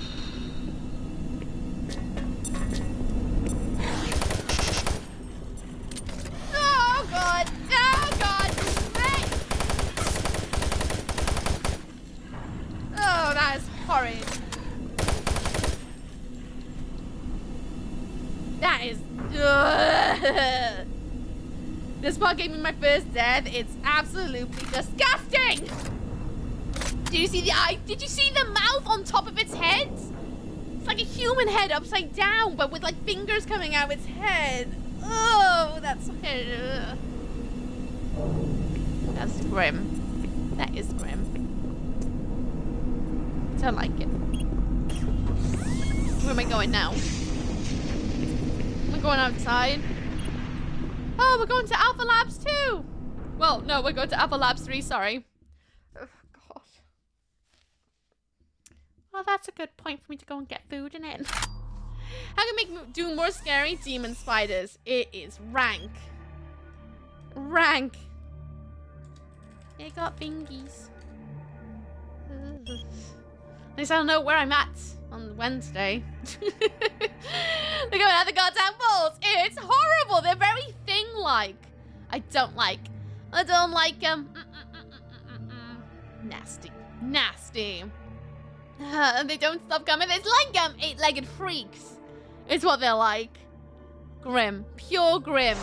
Oh, God! Oh, God! Hey! Oh, that is horrid. That is... Ugh. This part gave me my first death. It's absolutely disgusting! Did you see the eye? Did you see the mouth on top of its head? It's like a human head upside down, but with like fingers coming out its head. Oh, that's grim. That is grim. Don't like it. Where am I going now? We're going outside. Oh, we're going to Alpha Labs 2. Well, no, we're going to Alpha Labs 3, sorry. Oh, God. Well, that's a good point for me to go and get food in it. How can make Doom more scary? Demon spiders. It is rank. Rank. They got fingies. Ugh. At least I'll know where I'm at on Wednesday. They're going out the goddamn balls. It's horrible. They're very thing-like. I don't like them. Nasty. Nasty. They don't stop coming. It's like eight-legged freaks. It's what they're like. Grim. Pure grim.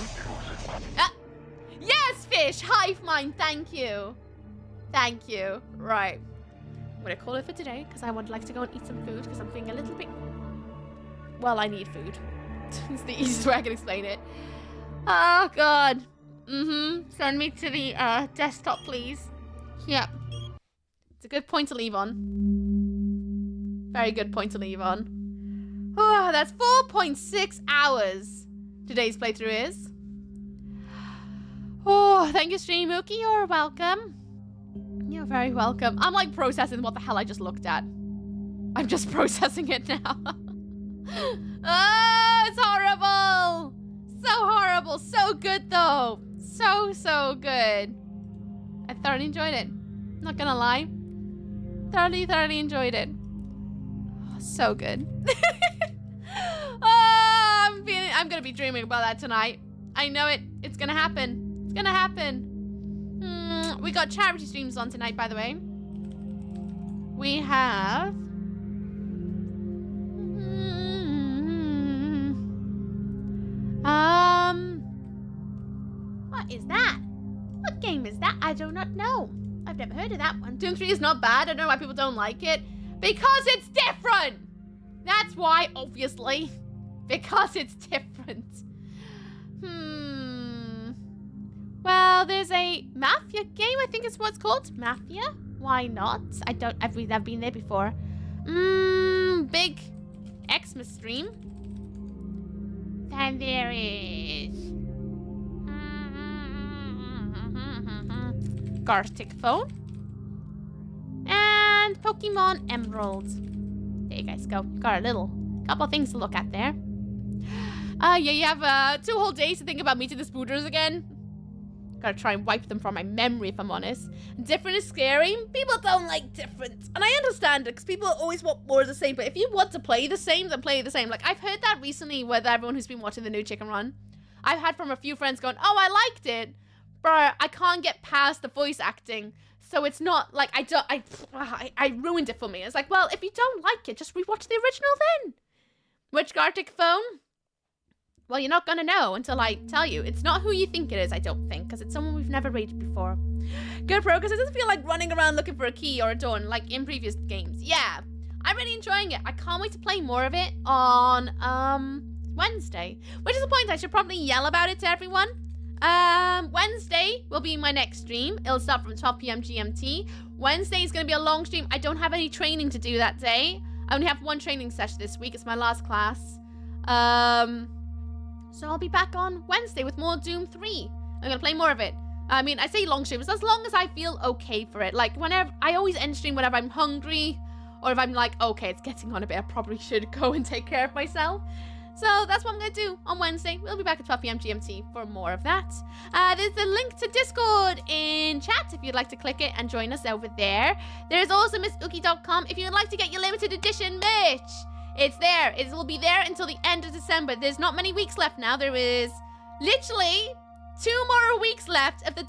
Yes, fish. Hive mind. Thank you. Thank you. Right. I'm gonna call it for today because I would like to go and eat some food because I'm feeling a little bit... Well, I need food. It's the easiest way I can explain it. Oh, God. Send me to the desktop, please. Yep. It's a good point to leave on. Very good point to leave on. Oh, that's 4.6 hours today's playthrough is. Oh, thank you, Streamuki. You're welcome. You're very welcome. I'm like processing what the hell I just looked at. I'm just processing it now. Oh, it's horrible. So horrible. So good though. So good. I thoroughly enjoyed it. Not gonna lie. Thoroughly enjoyed it. Oh, so good. Oh, I'm gonna be dreaming about that tonight. I know it. It's gonna happen. It's gonna happen. We got charity streams on tonight, by the way. We have... What is that? What game is that? I do not know. I've never heard of that one. Doom 3 is not bad. I don't know why people don't like it. Because it's different! That's why, obviously. Because it's different. Well, there's a Mafia game, I think it's what it's called. Mafia? Why not? I've been there before. Big Xmas stream. Then there is... Gartic Phone. And Pokemon Emerald. There you guys go. Got a little couple things to look at there. Yeah, you have 2 whole days to think about meeting the spooters again. Gotta try and wipe them from my memory, if I'm honest. Different is scary. People don't like different. And I understand it, because people always want more of the same. But if you want to play the same, then play the same. Like, I've heard that recently with everyone who's been watching the new Chicken Run. I've had from a few friends going, oh, I liked it. But I can't get past the voice acting. So it's not like I ruined it for me. It's like, well, if you don't like it, just rewatch the original then. Which Gartic Phone? Well, you're not gonna know until I tell you. It's not who you think it is, I don't think, because it's someone we've never rated before. Good progress. It doesn't feel like running around looking for a key or a door like in previous games. Yeah, I'm really enjoying it. I can't wait to play more of it on Wednesday, which is a point I should probably yell about it to everyone. Wednesday will be my next stream. It'll start from 12 p.m. GMT. Wednesday is going to be a long stream. I don't have any training to do that day. I only have one training session this week. It's my last class. So I'll be back on Wednesday with more Doom 3. I'm going to play more of it. I mean, I say long streams as long as I feel okay for it. Like, whenever, I always end stream whenever I'm hungry or if I'm like, okay, it's getting on a bit. I probably should go and take care of myself. So that's what I'm going to do on Wednesday. We'll be back at 12 p.m. GMT for more of that. There's a link to Discord in chat if you'd like to click it and join us over there. There's also MissUki.com if you'd like to get your limited edition merch. It's there. It will be there until the end of December. There's not many weeks left now. There is literally 2 more weeks left of the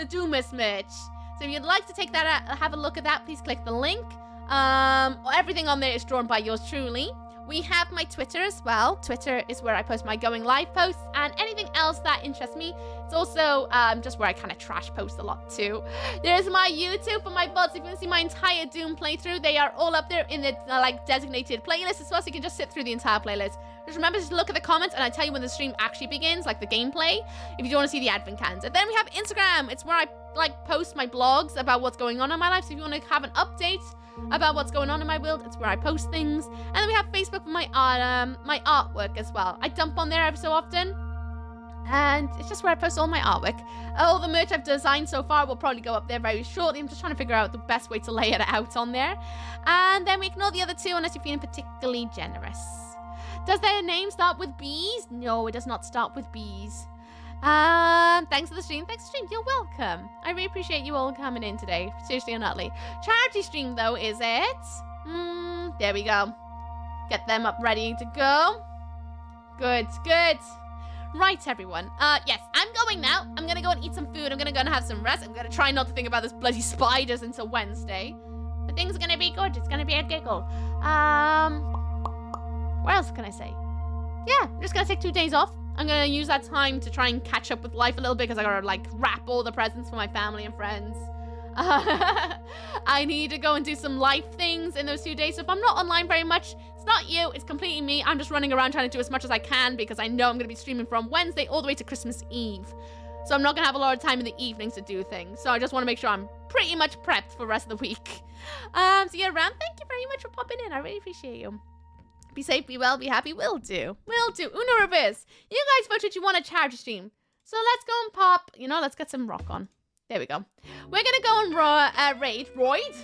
Doomus merch. So if you'd like to take that out, have a look at that, please click the link. Everything on there is drawn by yours truly. We have my Twitter as well. Twitter is where I post my going live posts and anything else that interests me. It's also just where I kind of trash post a lot too. There's my YouTube for my VODs. If you want to see my entire Doom playthrough, they are all up there in the like designated playlist as well, so you can just sit through the entire playlist. Just remember to look at the comments and I tell you when the stream actually begins, like the gameplay, if you don't want to see the advent cans. And then we have Instagram. It's where I like post my blogs about what's going on in my life. So if you want to have an update about what's going on in my world, it's where I post things. And then we have Facebook for my my artwork as well. I dump on there every so often, and it's just where I post all my artwork. All the merch I've designed so far will probably go up there very shortly. I'm just trying to figure out the best way to lay it out on there. And then we ignore the other two unless you're feeling particularly generous. Does their name start with B's? No, it does not start with B's. Thanks for the stream. Thanks for the stream. You're welcome. I really appreciate you all coming in today. Seriously and utterly. Charity stream though, is it? There we go. Get them up ready to go. Good, good. Right, everyone. Yes, I'm going now. I'm gonna go and eat some food. I'm gonna go and have some rest. I'm gonna try not to think about this bloody spiders until Wednesday. But things are gonna be good. It's gonna be a giggle. What else can I say? Yeah, I'm just gonna take 2 days off. I'm gonna use that time to try and catch up with life a little bit because I gotta like wrap all the presents for my family and friends. I need to go and do some life things in those 2 days. So if I'm not online very much, it's not you, it's completely me. I'm just running around trying to do as much as I can because I know I'm gonna be streaming from Wednesday all the way to Christmas Eve. So I'm not gonna have a lot of time in the evenings to do things. So I just want to make sure I'm pretty much prepped for the rest of the week. So yeah, Ram, thank you very much for popping in. I really appreciate you. Be safe, be well, be happy. Will do. Will do. Uno reverse. You guys voted you want a charity stream. So let's go and pop, let's get some rock on. There we go. We're going to go and raid. Royd?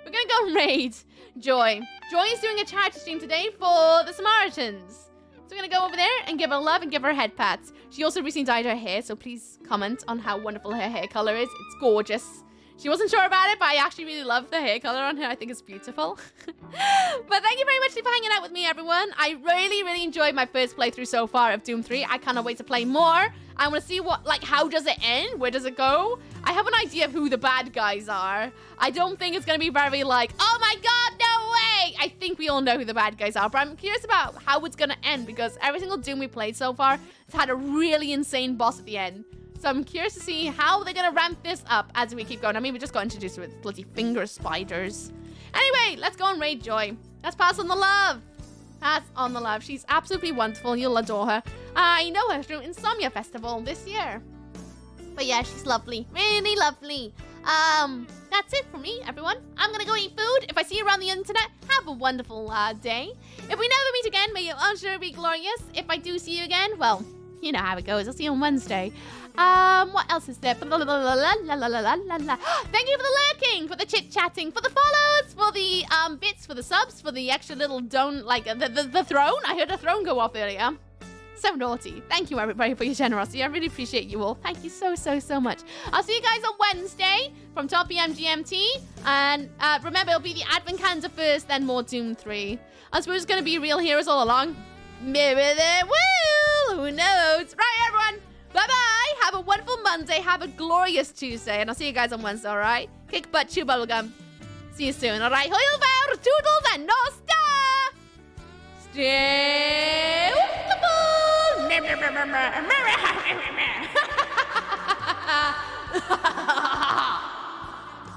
We're going to go and raid Joy. Joy is doing a charity stream today for the Samaritans. So we're going to go over there and give her love and give her head pats. She also recently dyed her hair, so please comment on how wonderful her hair color is. It's gorgeous. She wasn't sure about it, but I actually really love the hair color on her. I think it's beautiful. But thank you very much for hanging out with me, everyone. I really, really enjoyed my first playthrough so far of Doom 3. I cannot wait to play more. I want to see how does it end? Where does it go? I have an idea of who the bad guys are. I don't think it's going to be very oh my god, no way! I think we all know who the bad guys are, but I'm curious about how it's going to end because every single Doom we played so far has had a really insane boss at the end. So I'm curious to see how they're going to ramp this up as we keep going. I mean, we just got introduced with bloody finger spiders. Anyway, let's go and raid Joy. Let's pass on the love. Pass on the love. She's absolutely wonderful. You'll adore her. I know her through Insomnia Festival this year. But yeah, she's lovely. Really lovely. That's it for me, everyone. I'm going to go eat food. If I see you around the internet, have a wonderful day. If we never meet again, may your answer be glorious. If I do see you again, well, you know how it goes. I'll see you on Wednesday. What else is there? Thank you for the lurking, for the chit-chatting, for the follows, for the bits, for the subs, for the extra little the throne. I heard a throne go off earlier. So naughty. Thank you, everybody, for your generosity. I really appreciate you all. Thank you so, so, so much. I'll see you guys on Wednesday from 12 p.m. GMT. And remember, it'll be the Advent Calendar first, then more Doom 3. I suppose it's going to be real heroes all along. Maybe there will. Who knows? Right, everyone. Bye-bye. Have a wonderful Monday. Have a glorious Tuesday. And I'll see you guys on Wednesday, all right? Kick butt, chew bubblegum. See you soon, all right? Hoilver, toodles, and no star. Stay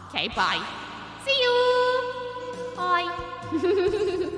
okay, bye. See you. Bye.